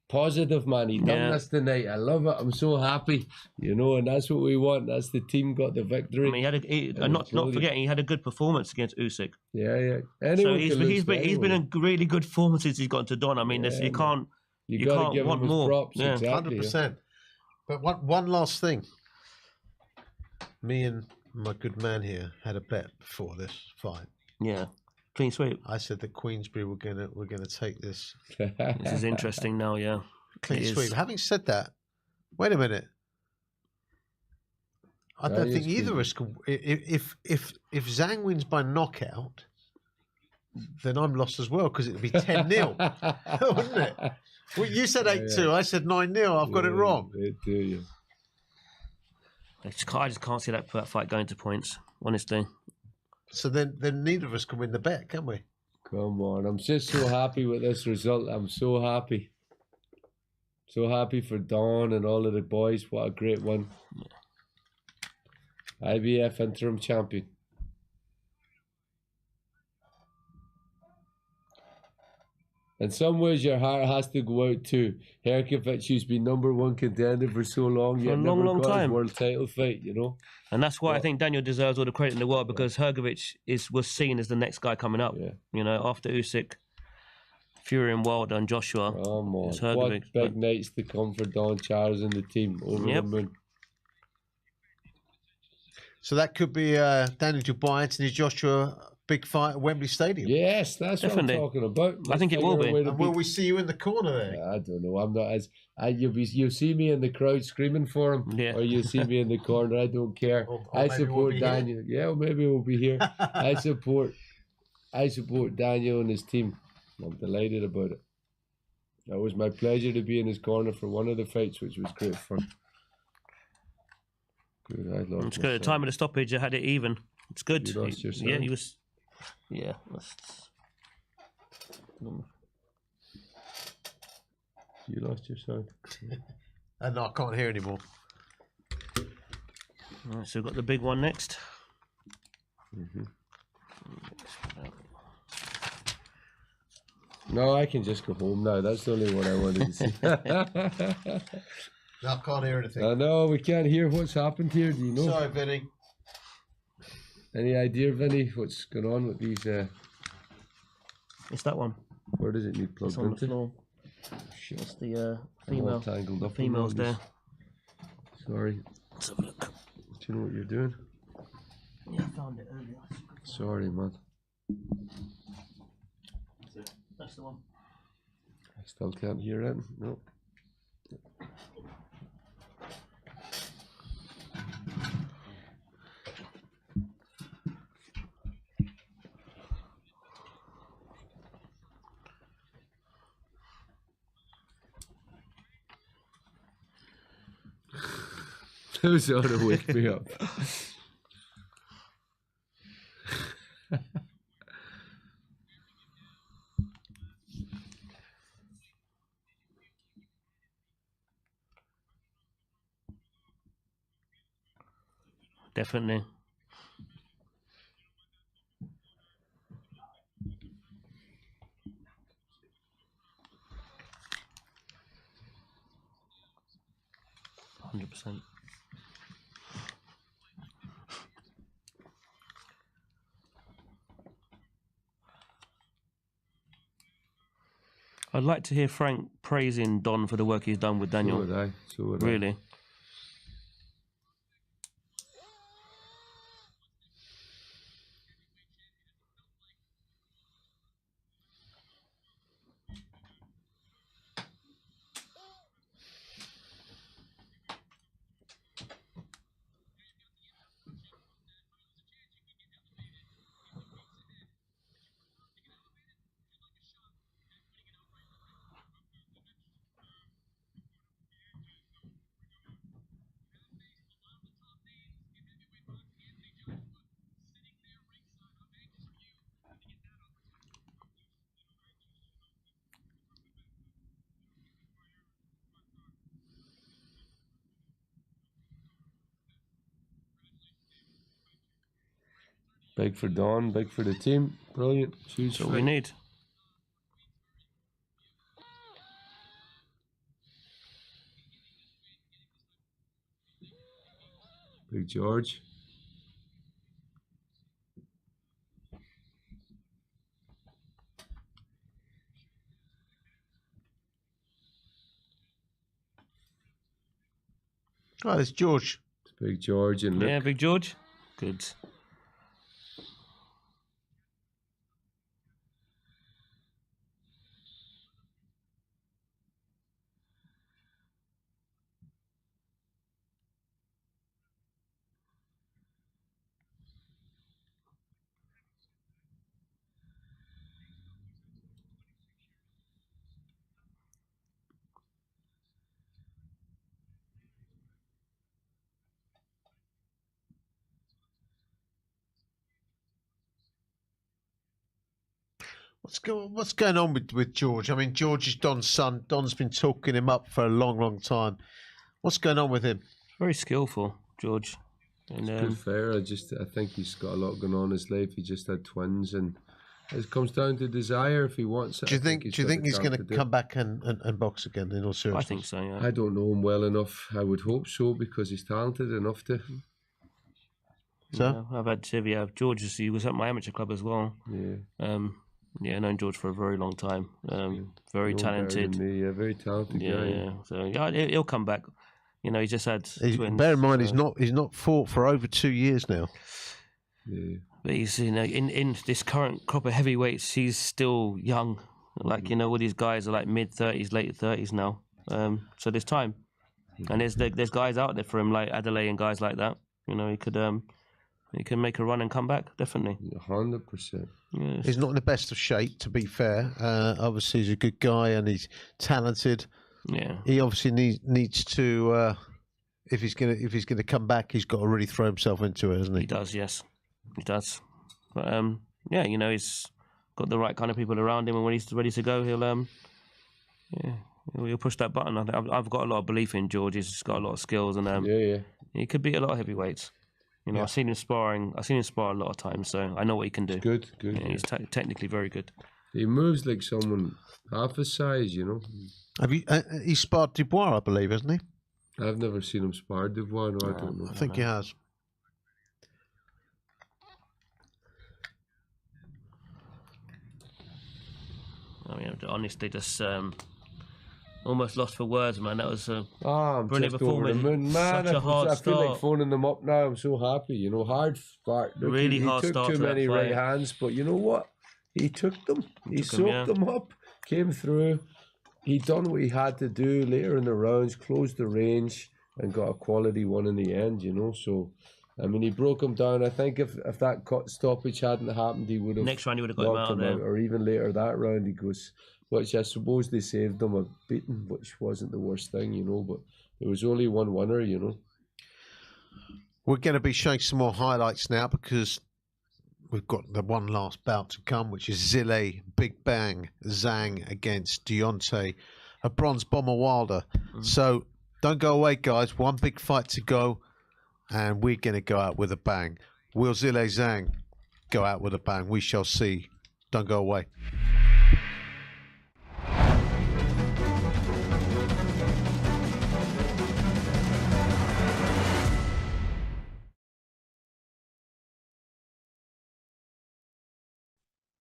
positive, man. He done this tonight. I love it. I'm so happy, you know, and that's what we want. That's the team got the victory. I mean, not forgetting, he had a good performance against Usyk. Yeah. So Anyone he's can lose to been a anyone. really good performance since he's got to Don. I mean, you can't gotta give want him his more. props, Yeah. exactly. 100%. But one last thing. Me and my good man here had a bet before this fight. Yeah, clean sweep. I said that Queensberry we're gonna take this. This is interesting now. Yeah, Clean It sweep. is. Having said that, wait a minute. I don't think either of us can. If Zhang wins by knockout, then I'm lost as well, because it'd be 10-0, wouldn't it? Well, you said 8-2. I said 9-0. I've got it wrong. I just can't see that fight going to points. Honestly. So then neither of us can win the bet, can we? Come on, I'm just so happy with this result. I'm so happy. So happy for Dawn and all of the boys. What a great one. IBF interim champion. In some ways, your heart has to go out to Hrgović, who's been #1 contender for so long, yet For a never long got time. his world title fight, you know? And that's why I think Daniel deserves all the credit in the world, because Hrgović was seen as the next guy coming up. You know, after Usyk, Fury and Wilder and Joshua. Come on. It's What Hrgović. big nights to come for Don Charles and the team over Yep. the moon. So that could be Daniel Dubois, Anthony Joshua, big fight at Wembley Stadium. Yes, that's Definitely. what I'm talking about. I think it will be. And will we see you in the corner there? I don't know. I'm not as you'll see me in the crowd screaming for him, or you'll see me in the corner. I don't care. I maybe we'll support be here. Daniel. Yeah, well, maybe we'll be here. I support Daniel and his team. I'm delighted about it. It was my pleasure to be in his corner for one of the fights, which was great fun. Good, I lost It's good. At the time of the stoppage, I had it even. It's good. You lost your Yeah, sound? he was. Yeah. You lost your sound. And I can't hear anymore. Right, so we've got the big one next. No, I can just go home now. That's the only one I wanted to see. No, I can't hear anything. I know, we can't hear what's happened here. Do you know? Sorry, Vinny. Any idea, Vinny, what's going on with these? It's that one. Where does it need It's plugged on the into? floor. It's the I'm all female. tangled up in Female's all there. this. Sorry. Let's have a look. Do you know what you're doing? Yeah, I found it earlier. Sorry, man. That's the one. I still can't hear it. No. Those ought to wake me up. Definitely. %. I'd like to hear Frank praising Don for the work he's done with Daniel. So would I. So would I. Really? Big for Don, big for the team. Brilliant. Huge. That's what we need. Big George. Oh, there's George. It's Big George and Luke. Yeah, Big George. Good. What's going on with George? I mean, George is Don's son. Don's been talking him up for a long, long time. What's going on with him? Very skillful, George. And, Good fair. I think he's got a lot going on in his life. He just had twins, and it comes down to desire if he wants it. Do you think he's going to come back and box again? In all seriousness, I think so. Yeah. I don't know him well enough. I would hope so because he's talented enough to. So yeah, I've had George. He was at my amateur club as well. Yeah. Yeah, known George for a very long time. Very talented. Yeah, very talented guy. Yeah. So yeah, he'll come back. You know, he just had twins. Bear in mind, he's not fought for over 2 years now. Yeah. But he's in this current crop of heavyweights, he's still young. Like all these guys are like mid-30s, late 30s now. So there's time, and there's guys out there for him like Adelaide and guys like that. He can make a run and come back, definitely. 100%. Yes. He's not in the best of shape, to be fair. Obviously, he's a good guy and he's talented. Yeah. He obviously needs to. If he's gonna come back, he's got to really throw himself into it, hasn't he? He does, yes, he does. But yeah, he's got the right kind of people around him, and when he's ready to go, he'll push that button. I've got a lot of belief in George. He's got a lot of skills, and he could beat a lot of heavyweights. I've seen him sparring. I've seen him spar a lot of times, so I know what he can do. Good. Yeah, he's technically very good. He moves like someone half his size, Have you? He sparred Dubois, I believe, hasn't he? I've never seen him spar Dubois. No, I don't know. I think he has. I mean, honestly, just almost lost for words, man. That was a I'm brilliant just over the performance. moon, man. Such a hard I feel like start. phoning them up now. I'm so happy. Hard start. Look, Really he hard took start too to that many fight. right hands, but you know what? He took them. He Took 'em, soaked them up, came through. He done what he had to do later in the rounds, closed the range, and got a quality one in the end. So, I mean, he broke him down. I think if that stoppage hadn't happened, he would have Next round, he would have got him knocked out there. or even later that round, he goes. Which I suppose they saved him a beating, which wasn't the worst thing, but there was only one winner, We're going to be showing some more highlights now because we've got the one last bout to come, which is ZHILEI, Big Bang, ZHANG against DEONTAY, a bronze bomber Wilder. So don't go away, guys. One big fight to go, and we're going to go out with a bang. Will ZHILEI ZHANG go out with a bang? We shall see. Don't go away.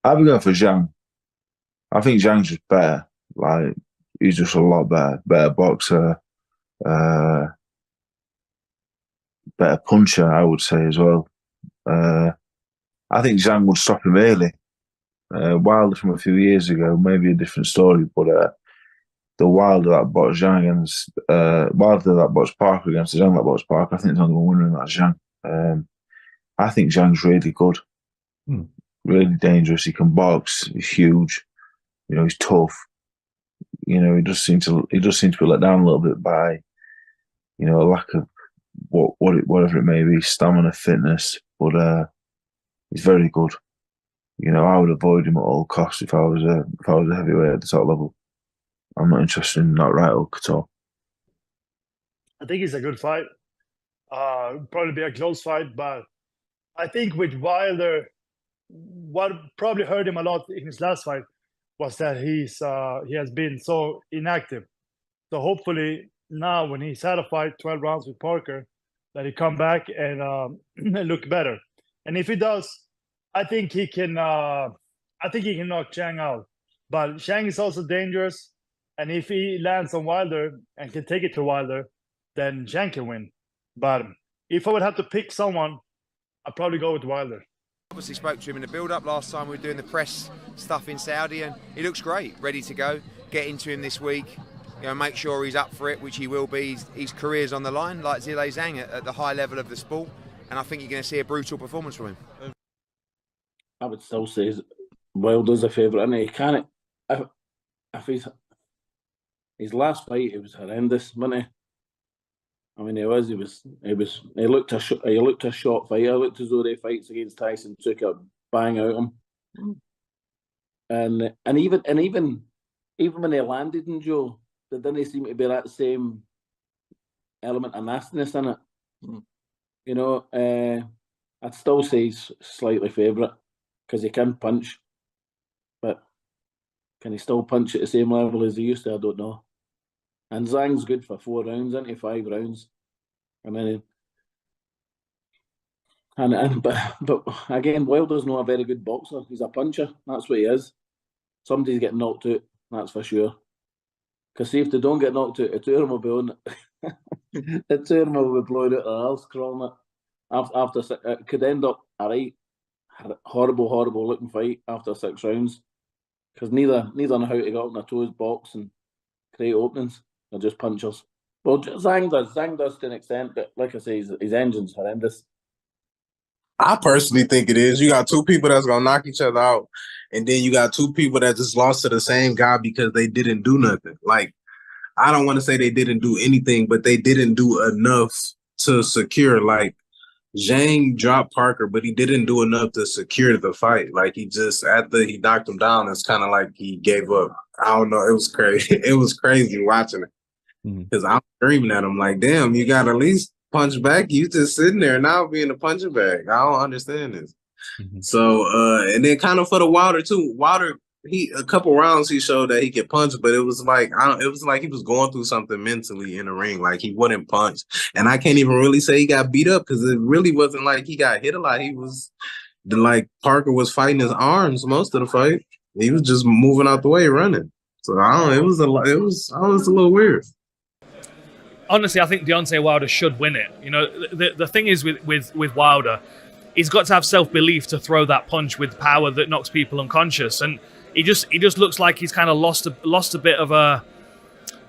I'd be going for Zhang. I think Zhang's just better. Like, he's just a lot better boxer, better puncher, I would say as well. I think Zhang would stop him early. Wilder from a few years ago, maybe a different story, but the Wilder that boxed Zhang and Wilder that boxed Parker against the Zhang that boxed Parker, I think there's only one winner in that Zhang. I think Zhang's really good. Really dangerous. He can box. He's huge. You know, he's tough. You know, he does seem to be let down a little bit by, you know, a lack of whatever it may be, stamina, fitness. But he's very good. You know, I would avoid him at all costs if I was a heavyweight at the top level. I'm not interested in that right hook at all. I think it's a good fight. Probably be a close fight, but I think with Wilder, what probably hurt him a lot in his last fight was that he has been so inactive. So hopefully now when he's had a fight, 12 rounds with Parker, that he come back and look better. And if he does, I think he can knock Zhang out. But Zhang is also dangerous, and if he lands on Wilder and can take it to Wilder, then Zhang can win. But if I would have to pick someone, I'd probably go with Wilder. Obviously spoke to him in the build-up last time we were doing the press stuff in Saudi, and he looks great, ready to go. Get into him this week, you know, make sure he's up for it, which he will be. His career's on the line, like ZHILEI ZHANG at the high level of the sport, and I think you're going to see a brutal performance from him. I would still say Wilder's a favourite, and he can't. If his last fight, he was horrendous, wasn't he? I mean, he looked a shot fighter. He looked as though they fights against Tyson took a bang out of him. And even when he landed in Joe, there didn't seem to be that same element of nastiness in it. You know, I'd still say he's slightly favourite because he can punch, but can he still punch at the same level as he used to? I don't know. And Zhang's good for 4 rounds, isn't he? 5 rounds. I mean, but again, Wilder's not a very good boxer. He's a puncher. That's what he is. Somebody's getting knocked out. That's for sure. Because see, if they don't get knocked out, the two of them will be on. The two of them will be blowing out their arse, crawling it. After it could end up a right horrible looking fight after 6 rounds. Because neither know how to get on their toes, box and create openings. They're just punchers. Well, Zhang does to an extent, but like I say, his engine's horrendous. I personally think it is. You got 2 people that's gonna knock each other out, and then you got 2 people that just lost to the same guy because they didn't do nothing. Like, I don't want to say they didn't do anything, but they didn't do enough to secure. Like, Zhang dropped Parker, but he didn't do enough to secure the fight. Like, he just, after he knocked him down, it's kind of like he gave up. I don't know. It was crazy. It was crazy watching it. Because I'm screaming at him like, damn, you got to at least punch back. You just sitting there now being a punching bag. I don't understand this. So, and then kind of for the Wilder too. Wilder, a couple rounds he showed that he could punch, but it was like he was going through something mentally in the ring. Like, he wouldn't punch. And I can't even really say he got beat up because it really wasn't like he got hit a lot. He was like, Parker was fighting his arms most of the fight. He was just moving out the way, running. So I don't know. It was a little weird. Honestly, I think Deontay Wilder should win it. You know, the thing is with Wilder, he's got to have self-belief to throw that punch with power that knocks people unconscious. And he just looks like he's kind of lost a bit of a.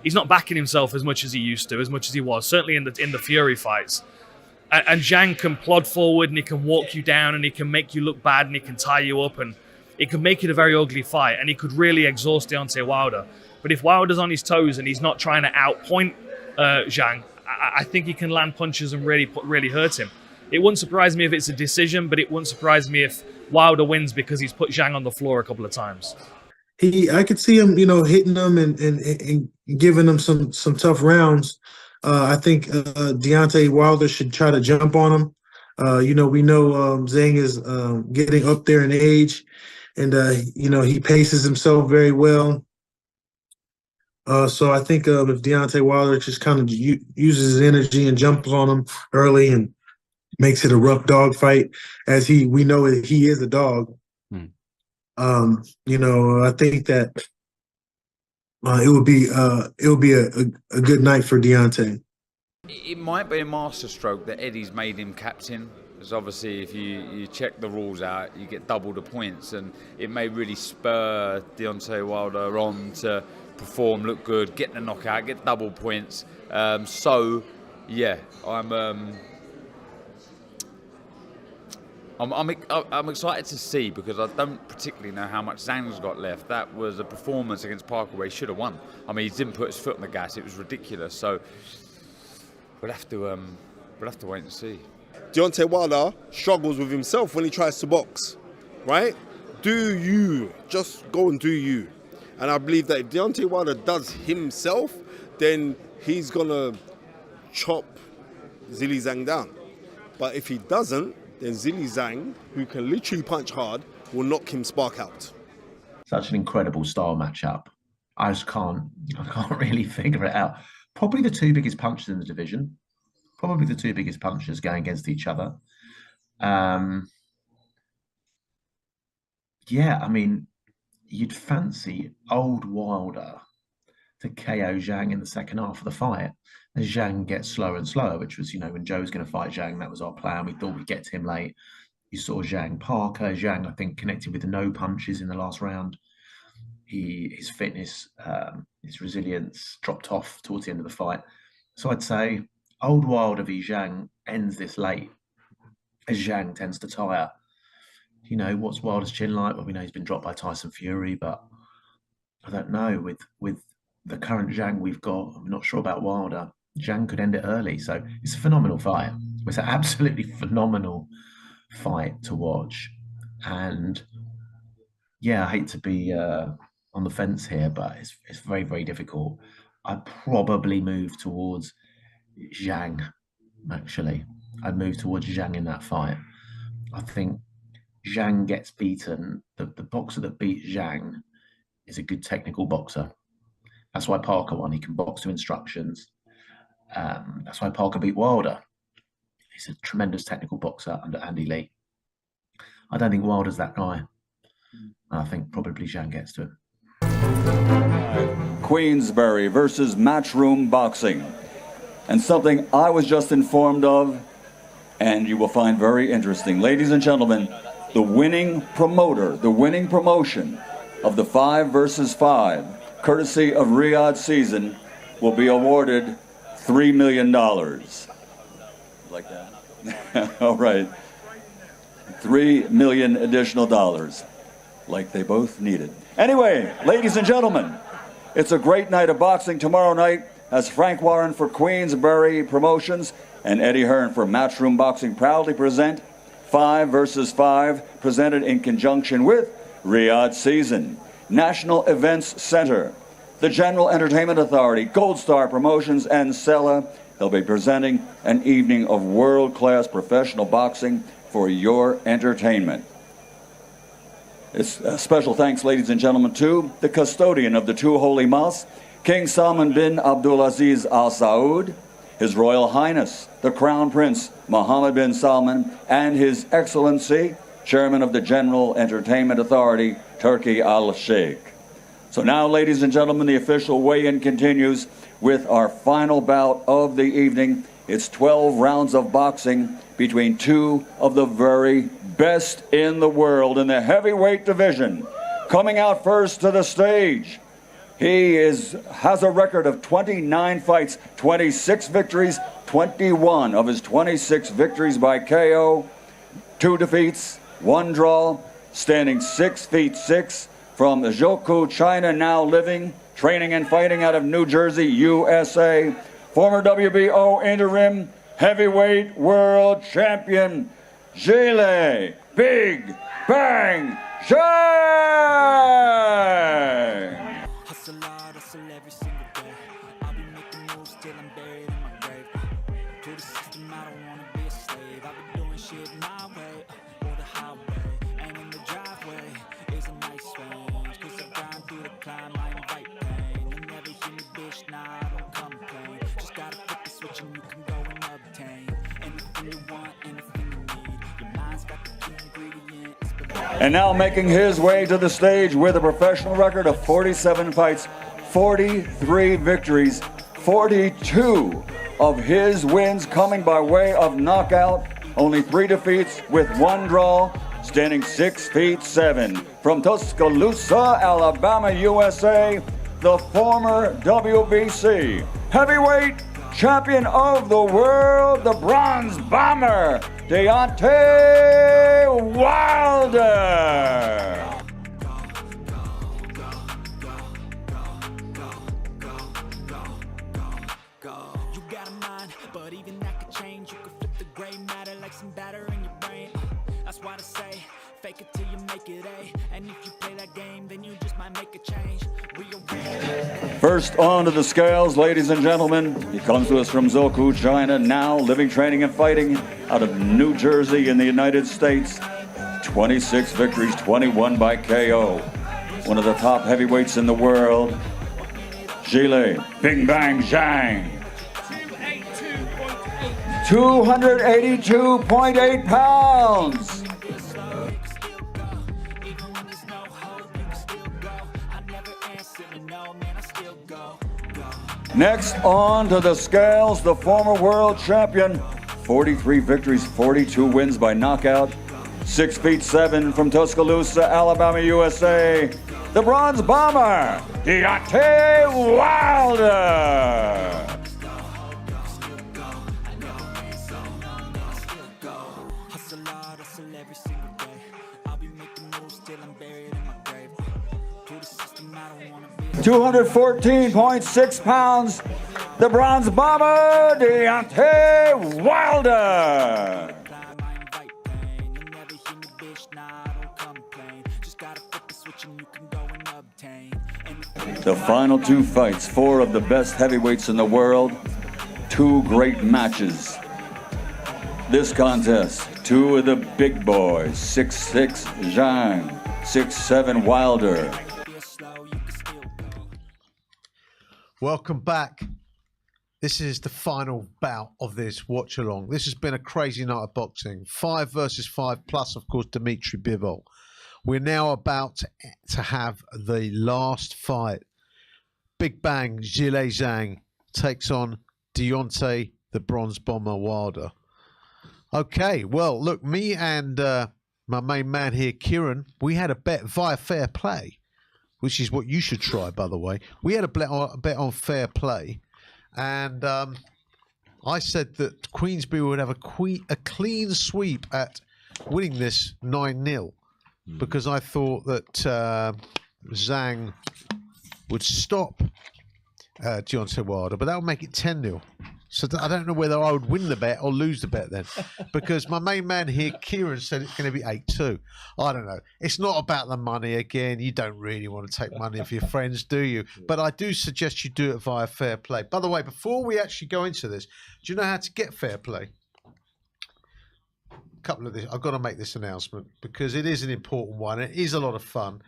He's not backing himself as much as he used to, as much as he was. Certainly in the Fury fights. And Zhang can plod forward and he can walk you down and he can make you look bad and he can tie you up and it can make it a very ugly fight and he could really exhaust Deontay Wilder. But if Wilder's on his toes and he's not trying to outpoint Zhang, I think he can land punches and really hurt him. It wouldn't surprise me if it's a decision, but it wouldn't surprise me if Wilder wins because he's put Zhang on the floor a couple of times. I could see him, hitting them and giving them some tough rounds. I think Deontay Wilder should try to jump on him. We know Zhang is getting up there in age, and he paces himself very well. So I think if Deontay Wilder just kind of uses his energy and jumps on him early and makes it a rough dog fight, as we know that he is a dog. I think that it would be a good night for Deontay. It might be a masterstroke that Eddie's made him captain, because obviously if you check the rules out, you get double the points, and it may really spur Deontay Wilder on to perform, look good, get the knockout, get double points. I'm excited to see, because I don't particularly know how much Zhang's got left. That was a performance against Parker where he should have won. I mean, he didn't put his foot on the gas. It was ridiculous. So we'll have to wait and see. Deontay Wilder struggles with himself when he tries to box, right? Do you. Just go and do you. And I believe that if Deontay Wilder does himself, then he's going to chop ZHILEI ZHANG down. But if he doesn't, then ZHILEI ZHANG, who can literally punch hard, will knock him spark out. Such an incredible style matchup. I can't really figure it out. Probably the two biggest punchers in the division. Probably the two biggest punchers going against each other. You'd fancy old Wilder to KO Zhang in the second half of the fight. As Zhang gets slower and slower, which was, when Joe was going to fight Zhang, that was our plan. We thought we'd get to him late. You saw Zhang Parker. Zhang, I think, connected with the no punches in the last round. His fitness, his resilience dropped off towards the end of the fight. So I'd say old Wilder v Zhang ends this late, as Zhang tends to tire. What's Wilder's chin like? Well, we know he's been dropped by Tyson Fury, but I don't know. With the current Zhang we've got, I'm not sure about Wilder. Zhang could end it early. So it's a phenomenal fight. It's an absolutely phenomenal fight to watch. And I hate to be on the fence here, but it's very, very difficult. I'd probably move towards Zhang, actually. I'd move towards Zhang in that fight. I think Zhang gets beaten. The boxer that beat Zhang is a good technical boxer. That's why Parker won. He can box to instructions. That's why Parker beat Wilder. He's a tremendous technical boxer under Andy Lee. I don't think Wilder's that guy. I think probably Zhang gets to him. Queensberry versus Matchroom Boxing. And something I was just informed of, and you will find very interesting. Ladies and gentlemen, the winning promoter, the winning promotion of the 5 versus 5, courtesy of Riyadh Season, will be awarded $3 million. Like that? All right. $3 million additional dollars. Like they both needed. Anyway, ladies and gentlemen, it's a great night of boxing tomorrow night as Frank Warren for Queensberry Promotions and Eddie Hearn for Matchroom Boxing proudly present 5 versus 5, presented in conjunction with Riyadh Season, National Events Center, the General Entertainment Authority, Gold Star Promotions, and Sella. They'll be presenting an evening of world-class professional boxing for your entertainment. It's a special thanks, ladies and gentlemen, to the custodian of the two holy mosques, King Salman bin Abdulaziz Al Saud, His Royal Highness, the Crown Prince Mohammed bin Salman, and His Excellency, Chairman of the General Entertainment Authority, Turki Al Sheikh. So now, ladies and gentlemen, the official weigh-in continues with our final bout of the evening. It's 12 rounds of boxing between two of the very best in the world in the heavyweight division. Coming out first to the stage, he has a record of 29 fights, 26 victories, 21 of his 26 victories by KO, 2 defeats, 1 draw, standing 6 feet 6, from Zhoku, China, now living, training and fighting out of New Jersey, USA. former WBO interim heavyweight world champion, ZHILEI Big Bang ZHANG. Hustle hard, hustle every single day. I'll be making moves till I'm buried in my grave. To the system, I don't wanna be a slave. I've been doing shit my way, or the highway. And in the driveway is a nice range. Cause I grind through the climb, I invite pain. You'll never hear me, bitch, nah, I don't complain. Just gotta flip the switch and you can go and obtain anything you want, anything you need. Your mind's got the key ingredient. And now making his way to the stage with a professional record of 47 fights, 43 victories, 42 of his wins coming by way of knockout, only 3 defeats with 1 draw, standing 6'7" from Tuscaloosa, Alabama, USA, the former WBC heavyweight champion of the world, the Bronze Bomber, Deontay Wilder. You got a mind, but even that could change. You could flip the gray matter like some batter in your brain. That's why I say, fake it till you make it A. And if you play that game, then you just might make a change. First onto the scales, ladies and gentlemen. He comes to us from Zhou, China, now living, training, and fighting out of New Jersey in the United States. 26 victories, 21 by KO. One of the top heavyweights in the world, ZHILEI Big Bang ZHANG. 282.8 pounds. Next on to the scales, the former world champion. 43 victories, 42 wins by knockout. 6'7" from Tuscaloosa, Alabama, USA. The Bronze Bomber, Deontay Wilder. Hustle hard, hustle every single day. I'll be making moves till I'm buried in my grave. To the system, I don't wanna be 214.6 pounds, the Bronze Bomber, Deontay Wilder. The final 2 fights, 4 of the best heavyweights in the world, 2 great matches. This contest, 2 of the big boys, 6'6" ZHANG, 6'7" Wilder. Welcome back. This is the final bout of this watch along. This has been a crazy night of boxing. 5 versus 5 plus, of course, Dimitri Bivol. We're now about to have the last fight. Big Bang ZHILEI ZHANG takes on Deontay the Bronze Bomber Wilder. Okay, well, look, me and my main man here, Kieran, we had a bet via Fair Play, which is what you should try, by the way. We had a bet on Fair Play, and I said that Queensberry would have a clean sweep at winning this 9-0 because I thought that ZHANG would stop Deontay Wilder, but that would make it 10-0. So I don't know whether I would win the bet or lose the bet then, because my main man here, Kieran, said it's going to be 8-2. I don't know. It's not about the money again. You don't really want to take money off your friends, do you? But I do suggest you do it via Fair Play. By the way, before we actually go into this, do you know how to get Fair Play? Couple of this. I've got to make this announcement because it is an important one. It is a lot of fun.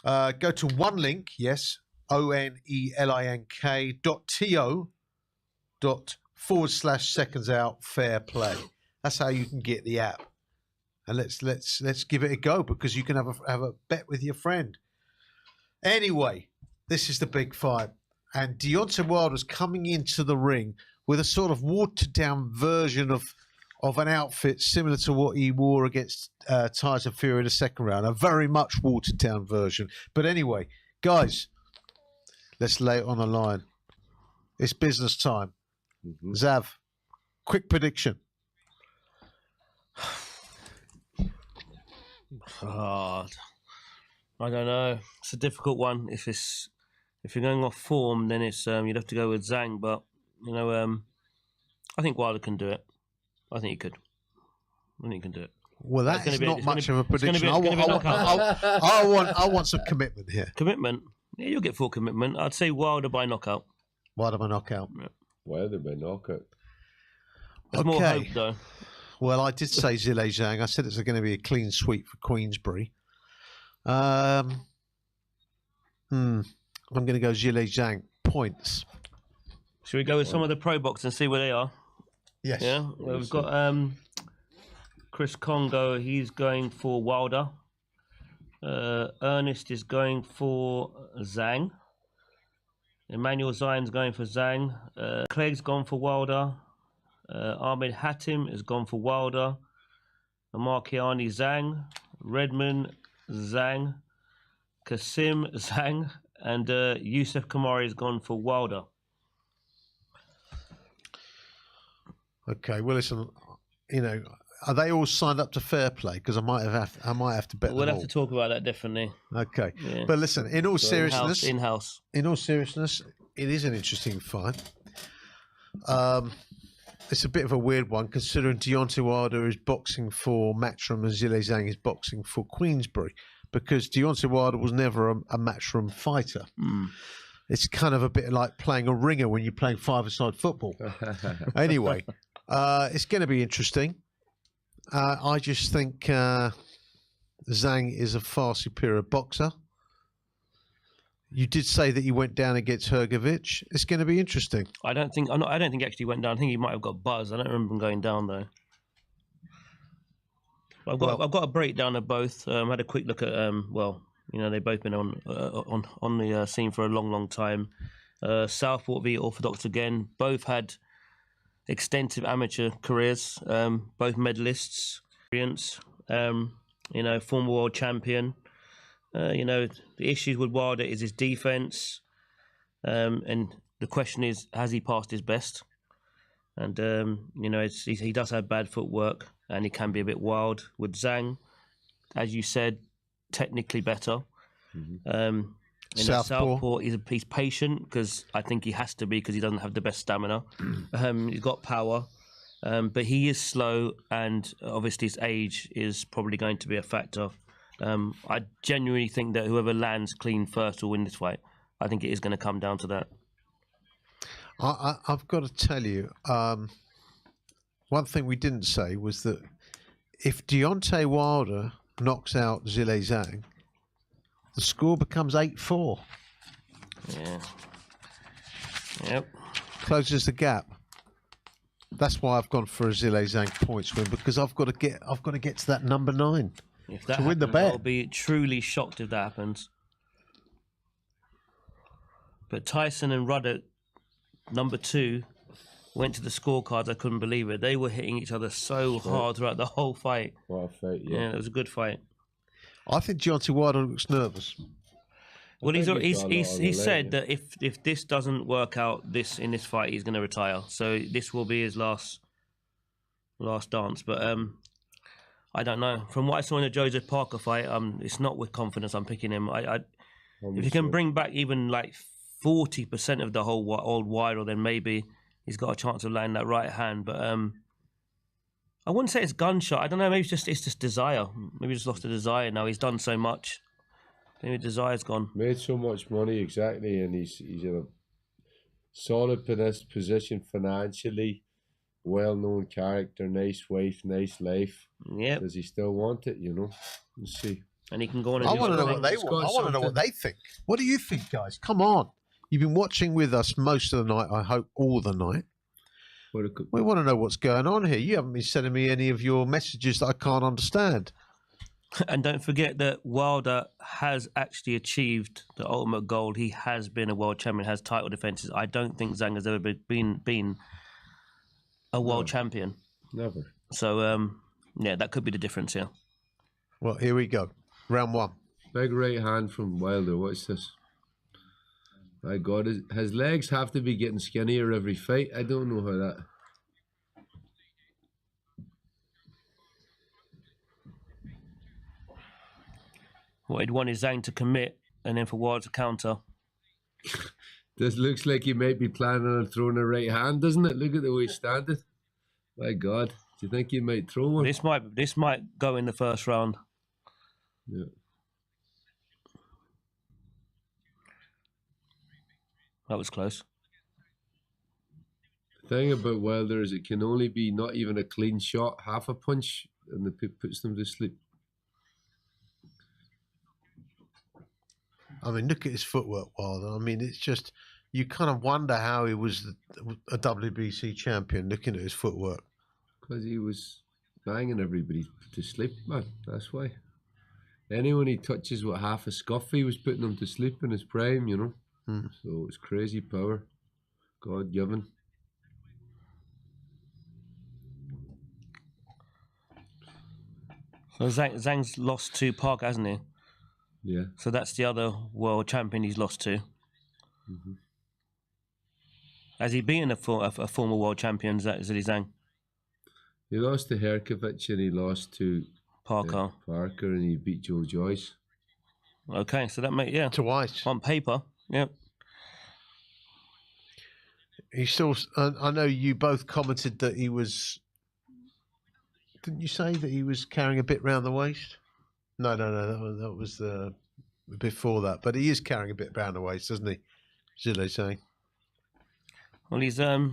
Go to one link, yes, onelink.to./SecondsOut Fair Play. That's how you can get the app. And let's give it a go because you can have a bet with your friend. Anyway, this is the big fight, and Deontay Wilder's coming into the ring with a sort of watered down version of an outfit similar to what he wore against Tyson Fury in the second round. A very much watered down version. But anyway, guys, let's lay it on the line. It's business time. Zav, quick prediction. Hard. I don't know. It's a difficult one. If you're going off form, then it's you'd have to go with ZHANG. But You know, I think Wilder can do it. I think he could. I think he can do it. Well, that It's is gonna be- not it's gonna much be- of a it's gonna be- prediction. it's gonna be a knockout. I want some commitment here. Commitment? Yeah, you'll get full commitment. I'd say Wilder by knockout. Wilder by knockout. Wilder by knockout. There's more hope, though. Well, I did say ZHILEI ZHANG. I said it's going to be a clean sweep for Queensberry. I'm going to go ZHILEI ZHANG points. Should we go with some of the pro box and see where they are? Yes. Yeah. Well, we've got Chris Congo. He's going for Wilder. Ernest is going for Zhang. Emmanuel Zain's going for Zhang. Clegg's gone for Wilder. Ahmed Hatim has gone for Wilder. Markiani Zhang. Redmond Zhang. Kasim Zhang. And Youssef Kamari has gone for Wilder. Okay. Well, listen. You know, are they all signed up to fair play? Because I might have to bet. We'll them have all. to talk about that definitely. Okay. Yeah. But listen, in all So seriousness, in-house. In all seriousness, it is an interesting fight. It's a bit of a weird one considering Deontay Wilder is boxing for Matchroom and ZHILEI ZHANG is boxing for Queensberry, because Deontay Wilder was never a Matchroom fighter. It's kind of a bit like playing a ringer when you're playing five-a-side football. Anyway, it's going to be interesting. I just think Zhang is a far superior boxer. You did say that he went down against Hrgovic. It's going to be interesting. I don't think he actually went down. I think he might have got buzzed. I don't remember him going down though. I've got a breakdown of both. I had a quick look at they've both been on the scene for a long time. Southport v Orthodox again. Both had extensive amateur careers. Both medalists. Former world champion. The issues with Wilder is his defense, and the question is, has he passed his best? And he does have bad footwork, and he can be a bit wild. With Zhang, as you said, technically better. Southpaw, he's patient because I think he has to be because he doesn't have the best stamina. He's got power, but he is slow, and obviously his age is probably going to be a factor. I genuinely think that whoever lands clean first will win this fight. I think it is going to come down to that. I've got to tell you, one thing we didn't say was that if Deontay Wilder knocks out ZHILEI ZHANG, the score becomes 8-4. Yeah. Yep. Closes the gap. That's why I've gone for a ZHILEI ZHANG points win, because I've got to get to that number 9. If that to win the happens, bet. I'll be truly shocked if that happens. But Tyson and Ruddock, number 2, went to the scorecards. I couldn't believe it. They were hitting each other so hard throughout the whole fight. What a fight, Yeah, it was a good fight. I think Deontay Wilder looks nervous. Well, think he's got a lot on he the said leg. that if this doesn't work out in this fight, he's going to retire. So this will be his last dance. But I don't know. From what I saw in the Joseph Parker fight, it's not with confidence I'm picking him. If he can bring back even like 40% of the whole old Wilder, then maybe he's got a chance of landing that right hand. But I wouldn't say it's gunshot. I don't know. Maybe it's just desire. Maybe he's just lost the desire now. He's done so much. Maybe desire's gone. Made so much money, exactly, and he's in a solid position financially. Well-known character, nice wife, nice life. Yeah. Does he still want it? Let's see. And he can go on and I do want to know other what they things. want. I want to know what they think. What do you think, guys? Come on. You've been watching with us most of the night, I hope all the night. We want to know what's going on here. You haven't been sending me any of your messages that I can't understand. And don't forget that Wilder has actually achieved the ultimate goal. He has been a world champion, has title defenses. I don't think Zhang has ever been a world champion. Never. So, that could be the difference here. Well, here we go. Round 1. Big right hand from Wilder. What's this? My God, his legs have to be getting skinnier every fight. I don't know how that... What he'd want is Zhang to commit and then for Wilder to counter. This looks like he might be planning on throwing a right hand, doesn't it? Look at the way he's standing. My God, do you think he might throw one? This might go in the first round. Yeah. That was close. The thing about Wilder is it can only be not even a clean shot, half a punch, and it puts them to sleep. I mean, look at his footwork, Wilder. I mean, it's just, you kind of wonder how he was a WBC champion looking at his footwork. Because he was banging everybody to sleep, man. That's why. Anyone he touches with half a scuff, he was putting them to sleep in his prime, you know. So it's crazy power. God given. So Zhang's lost to Park, hasn't he? Yeah. So that's the other world champion he's lost to. Has he beaten a former world champion, ZHILEI Zhang? He lost to Herkovic and he lost to Parker. Parker, and he beat Joe Joyce. Okay, so that makes twice on paper. Yep. He still. I know you both commented that he was. Didn't you say that he was carrying a bit round the waist? No. That was before that. But he is carrying a bit round the waist, doesn't he? ZHILEI saying. Well, he's. I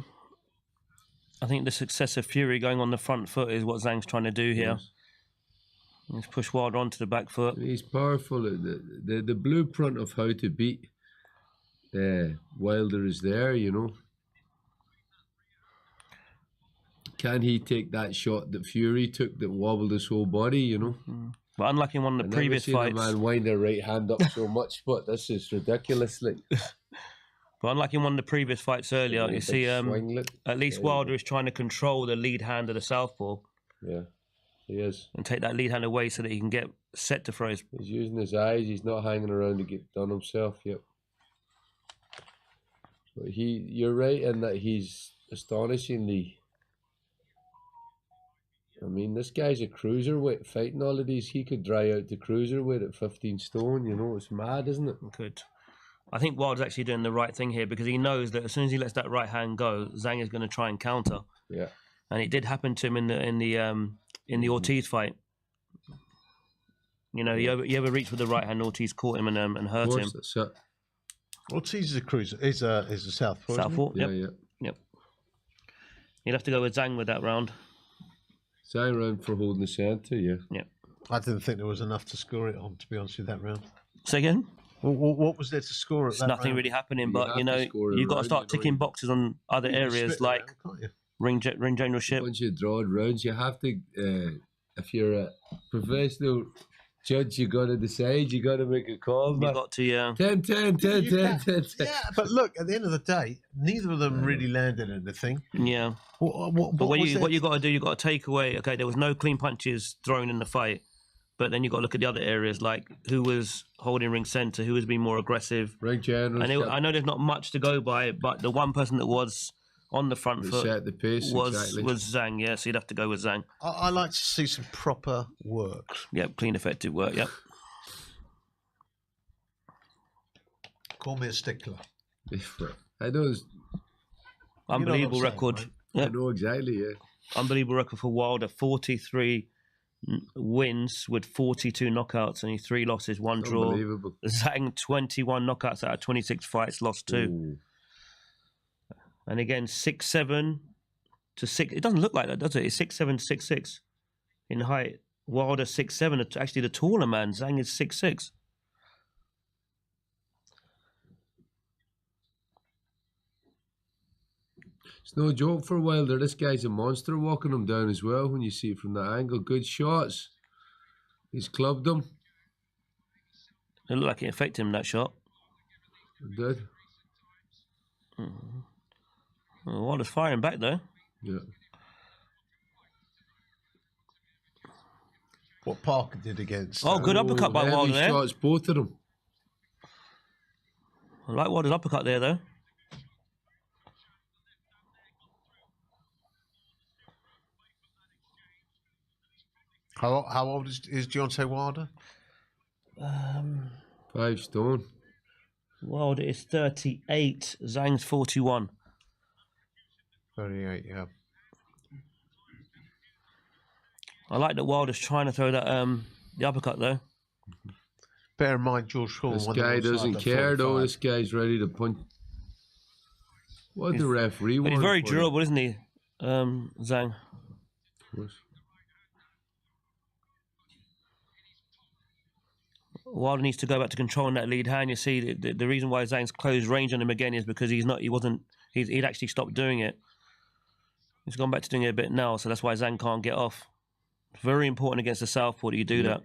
think the success of Fury going on the front foot is what Zhang's trying to do here. Yes. He's pushed Wilder onto the back foot. He's powerful. The blueprint of how to beat Wilder is there, you know. Can he take that shot that Fury took that wobbled his whole body, you know? But unlike in one of the previous fights, a man wind their right hand up so much, but this is ridiculous. Like. But unlike in one of the previous fights earlier, you see, at least Wilder is trying to control the lead hand of the southpaw. Yeah, he is. And take that lead hand away so that he can get set to throws. He's using his eyes. He's not hanging around to get done himself. Yep. But you're right in that he's astonishingly. I mean, this guy's a cruiserweight fighting all of these. He could dry out the cruiserweight at 15 stone. You know, it's mad, isn't it? Could. I think Wilder's actually doing the right thing here because he knows that as soon as he lets that right hand go, Zhang is going to try and counter. Yeah. And it did happen to him in the Ortiz fight. You know, he overreached with the right hand. Ortiz caught him and hurt him. That's it. Ortiz is a cruiser. Is a southpaw. Southpaw. Yeah. Yep. You'll have to go with Zhang with that round. Zhang round for holding the centre. Yeah. Yep. I didn't think there was enough to score it on, to be honest with that round. Say again? What was there to score at that nothing round? really happening, but you know, you've got to start ticking boxes on other areas like ring generalship. Once you draw rounds, you have to, if you're a professional judge, you got to decide, you got to make a call. You got to, 10, 10, 10, 10, 10. Yeah, but look, at the end of the day, neither of them really landed anything. Yeah. But what you got to do, you got to take away. Okay, there was no clean punches thrown in the fight. But then you got to look at the other areas, like who was holding ring centre, who was being more aggressive. Ring general. I know there's not much to go by, but the one person that was on the front foot set the pace, was exactly. Zhang. Yeah, so you'd have to go with Zhang. I like to see some proper work. Yep, clean, effective work. Yep. Call me a stickler. I know. Unbelievable record. Yep. I know exactly. Yeah. Unbelievable record for Wilder. 43 wins with 42 knockouts, only 3 losses, 1 draw. Unbelievable. Zhang 21 knockouts out of 26 fights, lost 2. Ooh. And again, 6'7" to 6. It doesn't look like that, does it? It's 6'7", 6'6" in height. Wilder 6'7". Actually, the taller man, Zhang, is 6'6". It's no joke for Wilder. This guy's a monster walking him down as well when you see it from that angle. Good shots. He's clubbed him. It looked like it affected him, that shot. It did. Well, Wilder's firing back, though. Yeah. What Parker did against... Oh, good uppercut by Wilder there. Shots, both of them. I like Wilder's uppercut there, though. How old is Deontay Wilder? 5 stone. Wilder is 38. Zhang's 41. 38, yeah. I like that Wilder's trying to throw that the uppercut though. Bear in mind, George Hall. This guy doesn't care though. This guy's ready to punch. What did the referee But want? he's very for durable, isn't he, Zhang? Of course. Wilder needs to go back to controlling that lead hand. You see, the reason why Zhang's closed range on him again is because he'd actually stopped doing it. He's gone back to doing it a bit now, so that's why Zhang can't get off. Very important against the southpaw that you do that.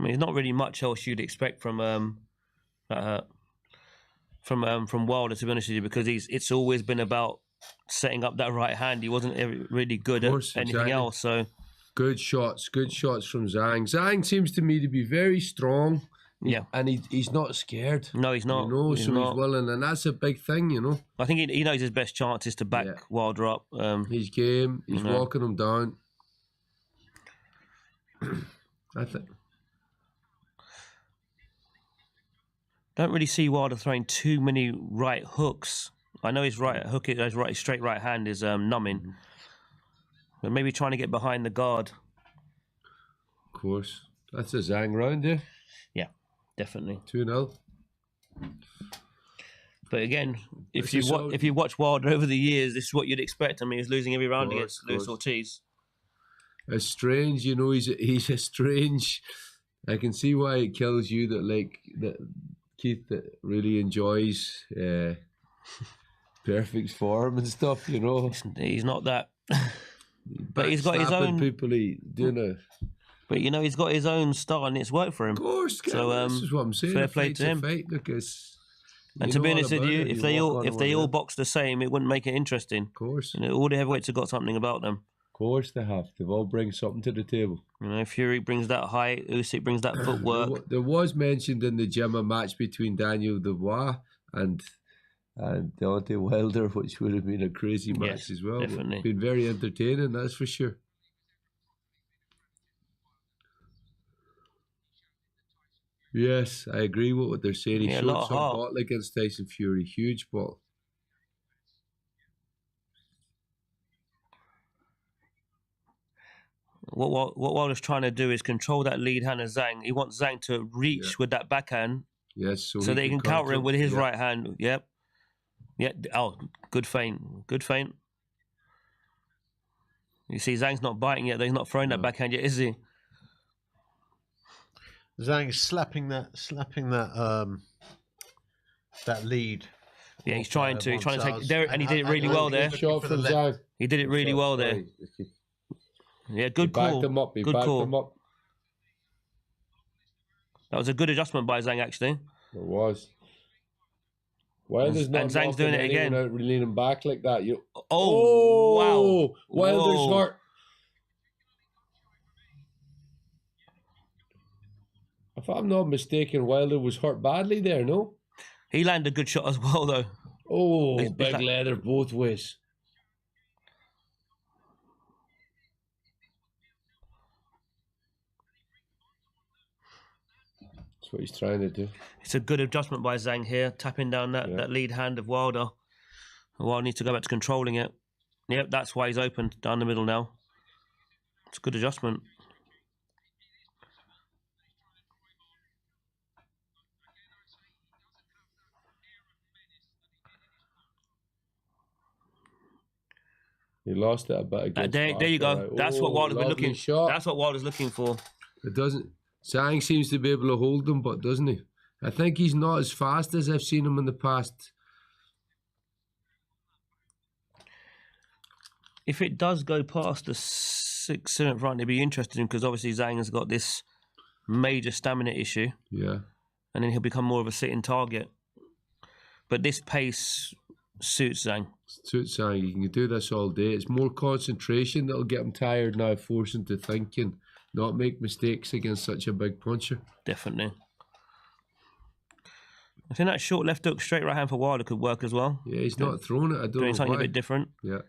I mean, there's not really much else you'd expect from Wilder, to be honest with you, because it's always been about setting up that right hand. He wasn't really good at anything else. So good shots from Zhang. Zhang seems to me to be very strong. Yeah, and he's not scared. No, he's not. You know, he's willing, and that's a big thing. You know, I think he knows his best chance is to back Wilder up. He's game. He's walking him down. I think. Don't really see Wilder throwing too many right hooks. I know his right hook, his straight right hand is numbing, but maybe trying to get behind the guard. Of course, that's a Zhang round, yeah. Yeah, definitely 2-0. But again, if you watch Wilder over the years, this is what you'd expect. I mean, he's losing every round against Luis Ortiz. It's strange, you know. He's a strange. I can see why it kills you that Keith that really enjoys perfect form and stuff, you know. He's not that, but he's got his own people. But you know, he's got his own style and it's worked for him. Of course, so this is what I'm saying. Fair play to him. And to be honest with you, if they all box the same, it wouldn't make it interesting. Of course, you know, all the heavyweights have got something about them. Of course, they have. They've all bring something to the table. You know, Fury brings that height, Usyk brings that footwork. There was mentioned in the gym a match between Daniel Dubois and Deontay Wilder, which would have been a crazy match as well. Definitely. Been very entertaining, that's for sure. Yes, I agree with what they're saying. He showed some bottle against Tyson Fury, huge bottle. What Wilder's trying to do is control that lead hand of Zhang. He wants Zhang to reach with that backhand. Yes, so that he can counter him with his right hand. Yep. Yeah. Oh, good feint. Good feint. You see, Zhang's not biting yet. He's not throwing that backhand yet, is he? Zhang's slapping that lead. Yeah, he's trying to take there, and he did it really well there. Shot from Zhang. He did it really well there. Yeah, good call. Good call. That was a good adjustment by Zhang, actually. It was. Wilder's not and Zhang's doing it again. Without leaning back like that. Wow. Wilder's hurt. If I'm not mistaken, Wilder was hurt badly there, no? He landed a good shot as well, though. Oh, big leather both ways. That's what he's trying to do. It's a good adjustment by Zhang here, tapping down that lead hand of Wilder. Wilder needs to go back to controlling it. Yep, that's why he's open down the middle now. It's a good adjustment. He lost it a bit against there you go. Right. That's what Wilder's been looking for. That's what Wilder's looking for. It doesn't. Zhang seems to be able to hold him, but doesn't he? I think he's not as fast as I've seen him in the past. If it does go past the 6th, 7th round, it'd be interesting because obviously Zhang has got this major stamina issue. Yeah. And then he'll become more of a sitting target. But this pace suits Zhang. Suits Zhang. You can do this all day. It's more concentration that'll get him tired now, forcing to thinking. not make mistakes against such a big puncher. Definitely. I think that short left hook, straight right hand for Wilder could work as well. Yeah, he's not throwing it. I don't know Doing something why. a bit different. Yeah.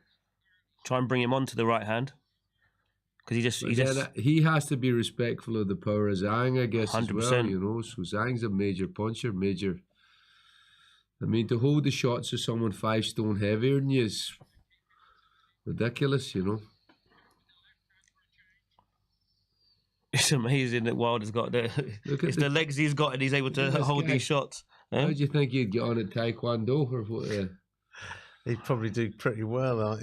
Try and bring him onto the right hand. Because he has to be respectful of the power of Zhang, I guess, 100%. As well, you know. So Zhang's a major puncher, I mean, to hold the shots of someone 5 stone heavier than you is ridiculous, you know. It's amazing that Wilder's got the legs he's got and he's able to hold these shots. How do you think he'd get on at Taekwondo or what? He'd probably do pretty well.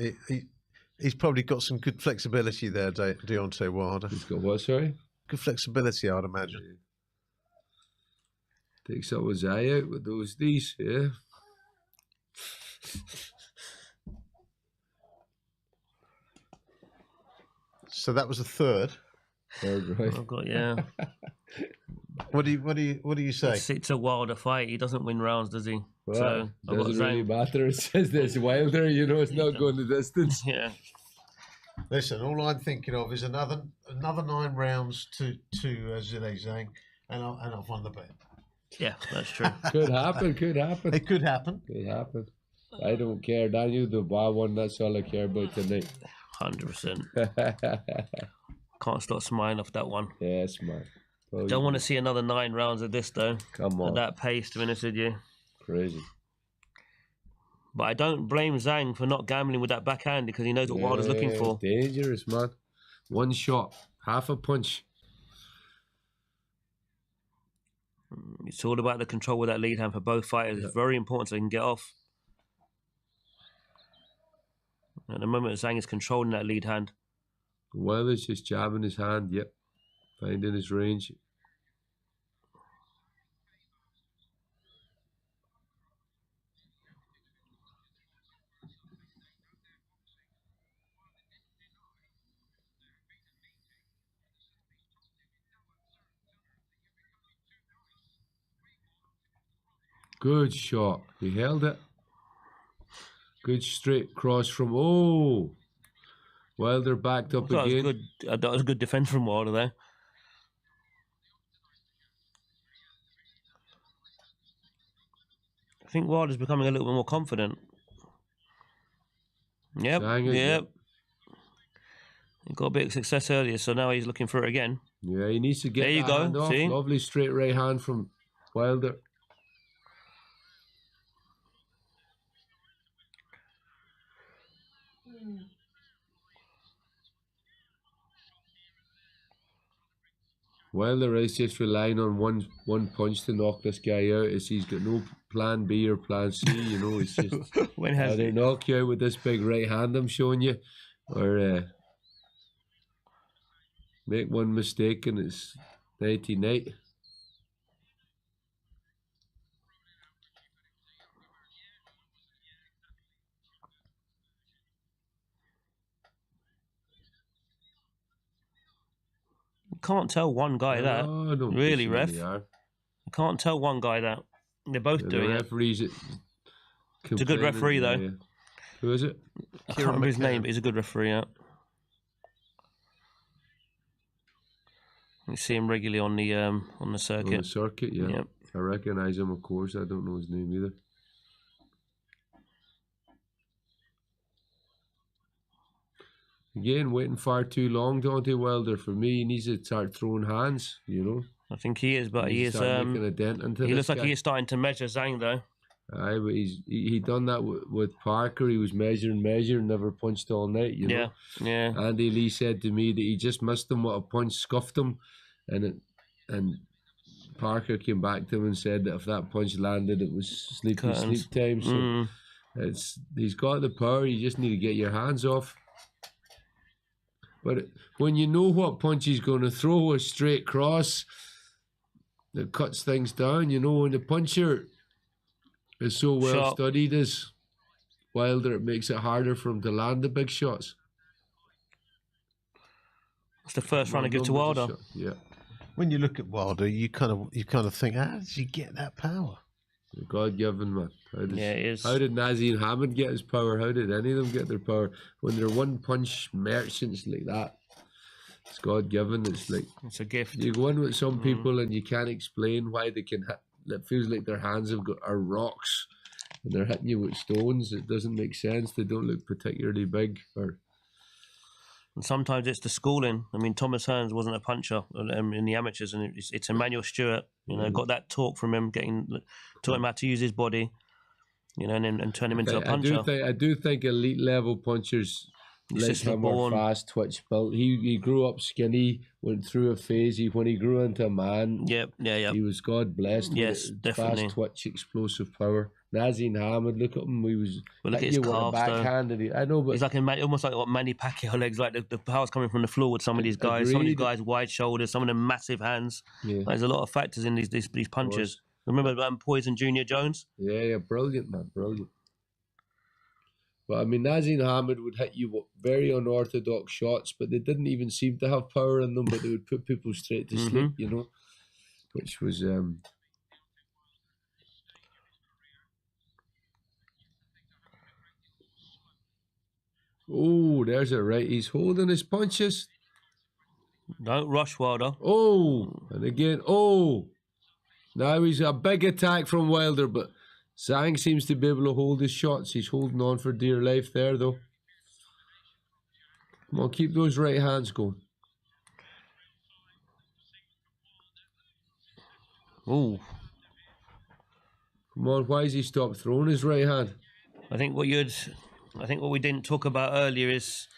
He's probably got some good flexibility there, Deontay Wilder. He's got what, sorry? Good flexibility, I'd imagine. Takes up his eye out with these, yeah. So that was a third. Third, right? I've got, yeah. What do you say? It's a Wilder fight. He doesn't win rounds, does he? Well, So I've got doesn't really Zhang. matter. It says there's Wilder, you know, it's not going the distance. Yeah. Listen, all I'm thinking of is another 9 rounds to ZHILEI Zhang, and I've won the bet. Yeah, that's true. Could happen. It could happen. Could happen. I don't care. Daniel Dubois won. That's all I care about tonight. 100%. Can't stop smiling off that one. Yeah, smile. Don't want to see another 9 rounds of this though. Come on. At that pace, to be honest with you. Crazy. But I don't blame Zhang for not gambling with that backhand because he knows what Wilder's looking for. Dangerous, man. One shot, half a punch. It's all about the control with that lead hand for both fighters. It's very important so they can get off. At the moment, Zhang is controlling that lead hand. Wilder's just jabbing his hand, yep. Finding his range. Good shot. He held it. Good straight cross from... Oh! Wilder backed up again. That was good defense from Wilder there. I think Wilder's becoming a little bit more confident. Yep, yep. He got a bit of success earlier, so now he's looking for it again. Yeah, he needs to get there you that go. hand off. See? Lovely straight right hand from Wilder. Wilder is just relying on one punch to knock this guy out. He's got no plan B or plan C, you know. It's just either knock you out with this big right hand I'm showing you, or make one mistake and it's nighty-night. Can't tell one guy that. don't Really, think ref. they are. You can't tell one guy that. They're both doing it. Referees It's a good referee, though. Yeah. Who is it? I can't remember his name, but he's a good referee, yeah. You see him regularly on the circuit. On the circuit, yeah. Yep. I recognise him, of course. I don't know his name either. Again, waiting far too long, Deontay Wilder. For me, he needs to start throwing hands, you know. I think he is, but he is. Making a dent into he this looks like guy. he is starting to measure Zhang, though. Aye, but he done that with Parker. He was measuring, never punched all night, you know. Yeah. Andy Lee said to me that he just missed him with a punch, scuffed him, and Parker came back to him and said that if that punch landed, it was sleep time. So he's got the power. You just need to get your hands off. But when you know what punch he's going to throw, a straight cross that cuts things down, you know, and the puncher is so well studied as Wilder, it makes it harder for him to land the big shots. It's the first round I give to Wilder. Yeah. When you look at Wilder, you kind of think, how did you get that power? God given, man. It is. How did Nazim Hammond get his power? How did any of them get their power when they're one punch merchants like that? It's God given. It's like it's a gift. You go in with some people and you can't explain why they can hit. It feels like their hands are rocks, and they're hitting you with stones. It doesn't make sense. They don't look particularly big. And sometimes it's the schooling. I mean, Thomas Hearns wasn't a puncher in the amateurs, and it's Emmanuel Stewart. You know, got that talk from him, taught him how to use his body. You know, and turn him into a puncher. I do think elite level punchers like him are fast twitch built. He grew up skinny, went through a phase. When he grew into a man, he was God blessed. Yes, definitely. Fast twitch, explosive power. Nazim Hamid, look at him. He was. But look at his calves, backhand. I know, but he's like almost like what Manny Pacquiao legs. Like the power's coming from the floor with some of these guys. Agreed. Some of these guys wide shoulders. Some of them massive hands. Yeah. There's a lot of factors in these punches. Remember Poison Junior Jones? Yeah, brilliant, man, brilliant. But I mean, Nazim Hamid would hit you with very unorthodox shots, but they didn't even seem to have power in them. But they would put people straight to sleep, you know, which was. Oh, there's a right. He's holding his punches. Don't rush, Wilder. Oh, and again, now he's a big attack from Wilder, but Zhang seems to be able to hold his shots. He's holding on for dear life there, though. Come on, keep those right hands going. Oh. Come on, why has he stopped throwing his right hand? I think what we didn't talk about earlier is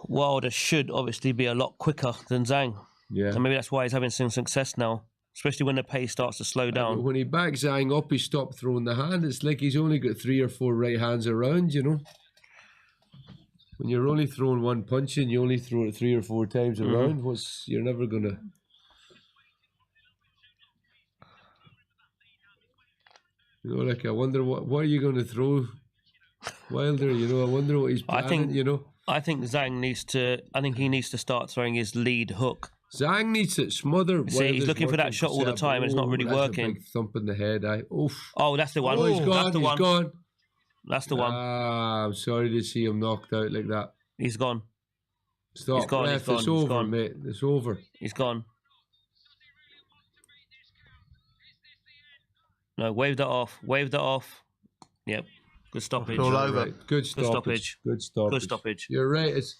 Wilder should obviously be a lot quicker than Zhang. Yeah. So maybe that's why he's having some success now, especially when the pace starts to slow down. When he backs Zhang up, he stopped throwing the hand. It's like he's only got 3 or 4 right hands around, you know. When you're only throwing one punch and you only throw it 3 or 4 times around, you're never gonna. You know, like I wonder what are you going to throw, Wilder? You know, I wonder what he's planning. I think Zhang needs to. I think he needs to start throwing his lead hook. Zhang needs to smother. See, he's looking for that shot all the time, and it's not really working. A big thump in the head. Oof. Oh, that's the one. Oh, he's gone. That's the one. He's gone. That's the one. I'm sorry to see him knocked out like that. He's gone. Stop. He's gone. Ref, He's gone. it's He's over, gone. mate. It's over. He's gone. No, wave that off. Wave that off. Yep. Good stoppage. It's all over. Right. Good stoppage. Good stoppage. Good stoppage. You're right. It's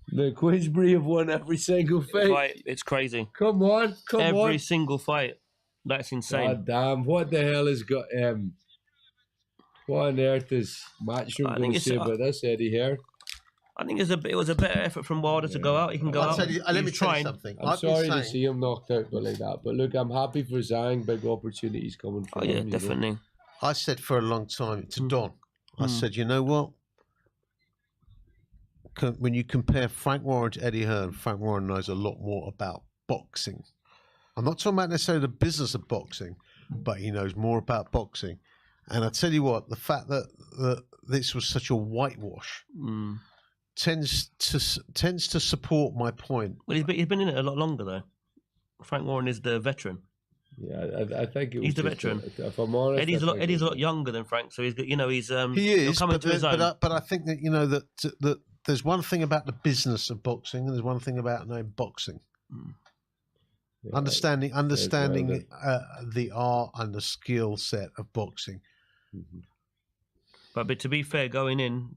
the Queensberry have won every single fight. It's crazy. Come on. Every single fight. That's insane. God damn. What the hell has got what on earth is Matchroom going to say about this, Eddie here? I think it was a better effort from Wilder to go out. He can go out. Let me try something. I'm sorry to see him knocked out like that, but look, I'm happy for Zhang. Big opportunities coming from him. Yeah, definitely. You know? I said for a long time to Don, I said, you know what? When you compare Frank Warren to Eddie Hearn, Frank Warren knows a lot more about boxing. I'm not talking about necessarily the business of boxing, but he knows more about boxing. And I tell you what, the fact that this was such a whitewash tends to support my point. Well, he's been in it a lot longer though. Frank Warren is the veteran. Yeah, I think he's the veteran. If I'm honest, Eddie's a lot younger than Frank, so he's he is coming to his own. But I think that that there's one thing about the business of boxing, and there's one thing about boxing. Yeah, understanding the art and the skill set of boxing. But to be fair, going in,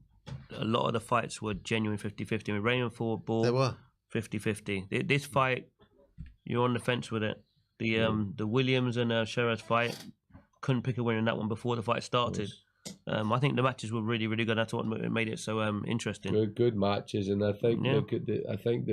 a lot of the fights were genuine 50-50. I mean, Raymond fought Ball. They were 50-50. This fight, you're on the fence with it. The Williams and Shiraz fight, couldn't pick a winner in that one before the fight started. I think the matches were really, really good. That's what made it so interesting. Good matches, and I think I think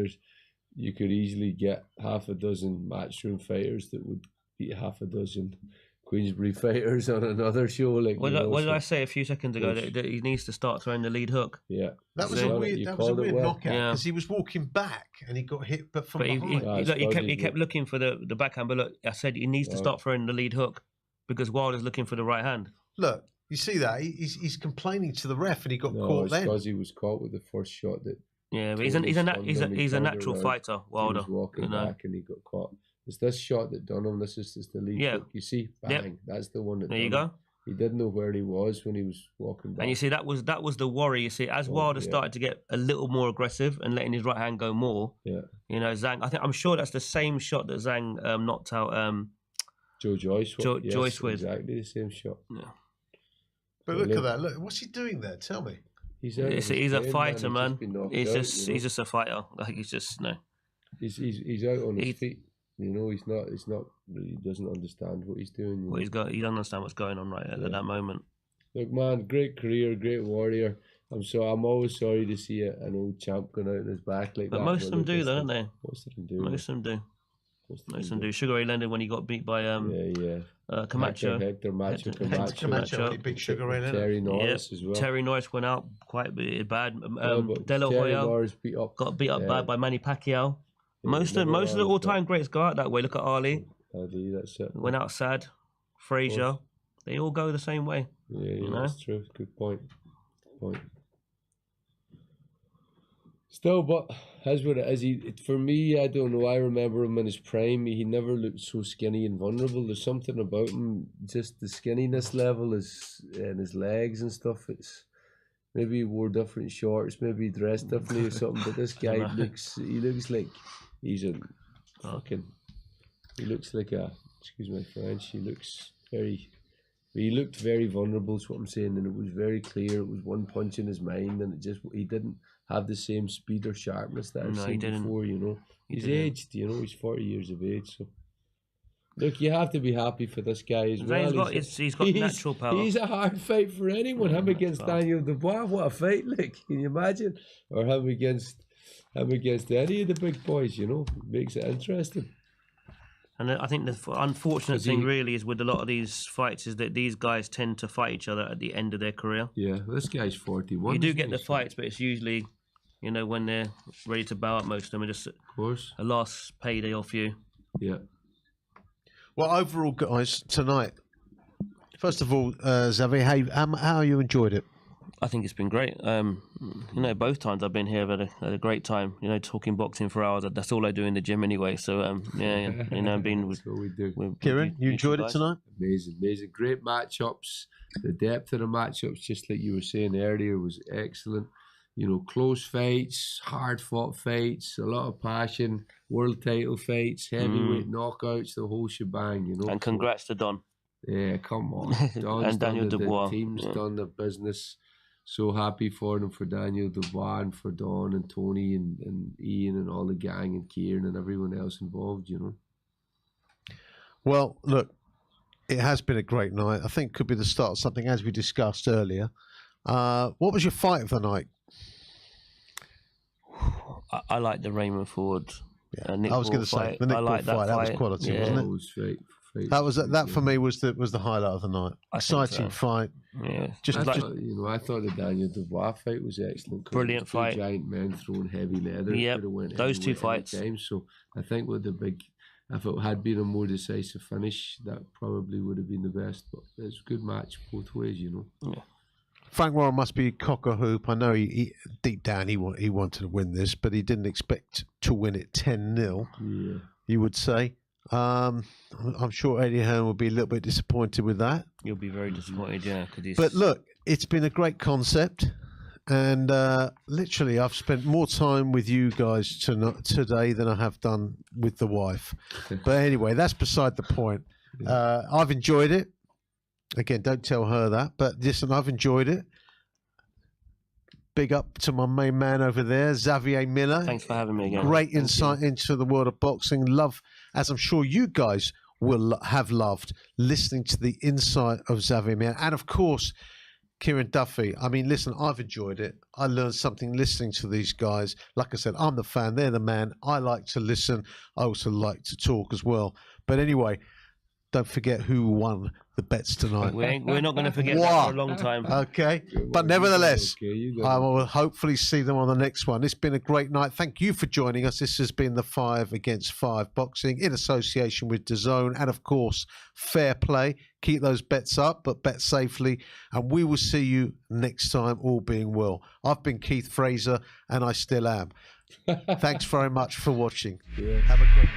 you could easily get half a dozen Matchroom fighters that would beat half a dozen Queensberry fighters on another show. Like what did I say a few seconds ago? That he needs to start throwing the lead hook. Yeah, that was a weird knockout because he was walking back and he got hit, but from behind. He kept looking for the backhand. But look, I said he needs to start throwing the lead hook because Wilder's looking for the right hand. Look, you see that he's complaining to the ref and he got caught then because he was caught with the first shot that. Yeah, but he's a natural fighter, Wilder. He was walking back and he got caught. It's this shot that done him. This is the lead hook. You see, bang. That's the one that. There you go. He didn't know where he was when he was walking back. And you see, that was the worry. You see, as Wilder yeah. started to get a little more aggressive and letting his right hand go more, you know, Zhang. I'm sure that's the same shot that Zhang knocked out Joe Joyce. Joyce with. Exactly the same shot. Yeah. But look at that. Look, what's he doing there? Tell me. He's a fighter, man. He's out, he's just a fighter. Like he's just no. He's out on his feet. You know, he's not. He doesn't understand what he's doing. Well, he doesn't understand what's going on right at that moment. Look, man, great career, great warrior. I'm always sorry to see an old champ going out on his back like that. But most of them do, though, don't they? Most of them do. Most of them do. Most of them do. Sugar Ray Leonard when he got beat by Camacho. Hector Camacho when he beat Sugar Ray Leonard. Terry Norris as well. Terry Norris went out quite bad. De La Terry Hoya Norris got beat up bad by Manny Pacquiao. Most of the all-time greats go out that way. Look at Ali. That's it. Went out sad. Frazier. They all go the same way. Yeah, you know? That's true. Good point. Still, but as what it is, for me, I don't know. I remember him in his prime. He never looked so skinny and vulnerable. There's something about him, just the skinniness level and his legs and stuff. It's maybe he wore different shorts, maybe he dressed differently or something. But this guy looks like he's a fucking. He looks like a. Excuse my French. He looked very vulnerable. Is what I'm saying, and it was very clear. It was one punch in his mind, and he didn't have the same speed or sharpness that I've seen before. You know, he's aged. You know, he's 40 years of age. So, look, you have to be happy for this guy as well. He's got natural power. He's a hard fight for anyone. Him against Daniel Dubois, what a fight! Like, can you imagine? Or him against any of the big boys. You know, makes it interesting. And I think the unfortunate thing really is with a lot of these fights is that these guys tend to fight each other at the end of their career. Yeah, this guy's 41. You do get the fights, but it's usually, you know, when they're ready to bow out. Most of them are just a last payday off you. Yeah. Well, overall, guys, tonight, first of all, Xavier, how you enjoyed it? I think it's been great. You know, both times I've been here, I've had a great time. You know, talking boxing for hours. That's all I do in the gym anyway. So, yeah. You know, being with. That's what we do. Kieran, you enjoyed it tonight? Amazing. Great matchups. The depth of the matchups, just like you were saying earlier, was excellent. You know, close fights, hard-fought fights, a lot of passion, world title fights, heavyweight knockouts, the whole shebang. You know. And congrats to Don. Yeah, come on. Don's and Daniel Dubois. The team's done the business. So happy for them, for Daniel Dubois and for Don and Tony and Ian and all the gang and Kieran and everyone else involved, you know. Well, look, it has been a great night. I think it could be the start of something, as we discussed earlier. What was your fight of the night? I like the Raymond Ford. Yeah, I was going to say the Nick Paul fight. That was quality, wasn't it? That for me was the highlight of the night. Exciting fight. Yeah, I thought the Daniel Dubois fight was excellent. Brilliant fight. Two giant men throwing heavy leather. Yep, those two fights. So I think with the big, if it had been a more decisive finish, that probably would have been the best. But it's a good match both ways, you know. Yeah. Frank Warren must be cock a hoop. I know he deep down he wanted to win this, but he didn't expect to win it 10-0. Yeah. You would say. I'm sure Eddie Hearn will be a little bit disappointed with that. You'll be very disappointed, yeah. But look, it's been a great concept, and literally I've spent more time with you guys today than I have done with the wife. But anyway, that's beside the point. I've enjoyed it. Again, don't tell her that, but listen, I've enjoyed it. Big up to my main man over there, Xavier Miller. Thanks for having me again. Great insight into the world of boxing. Love, as I'm sure you guys will have loved, listening to the insight of Xavier Miller. And of course, Kieran Duffy. I mean, listen, I've enjoyed it. I learned something listening to these guys. Like I said, I'm the fan. They're the man. I like to listen. I also like to talk as well. But anyway, don't forget who won the bets tonight. We're not going to forget that for a long time. Okay. But nevertheless, I will hopefully see them on the next one. It's been a great night. Thank you for joining us. This has been the 5 Against 5 boxing in association with DAZN and, of course, Fair Play. Keep those bets up, but bet safely. And we will see you next time, all being well. I've been Keith Fraser, and I still am. Thanks very much for watching. Yeah. Have a great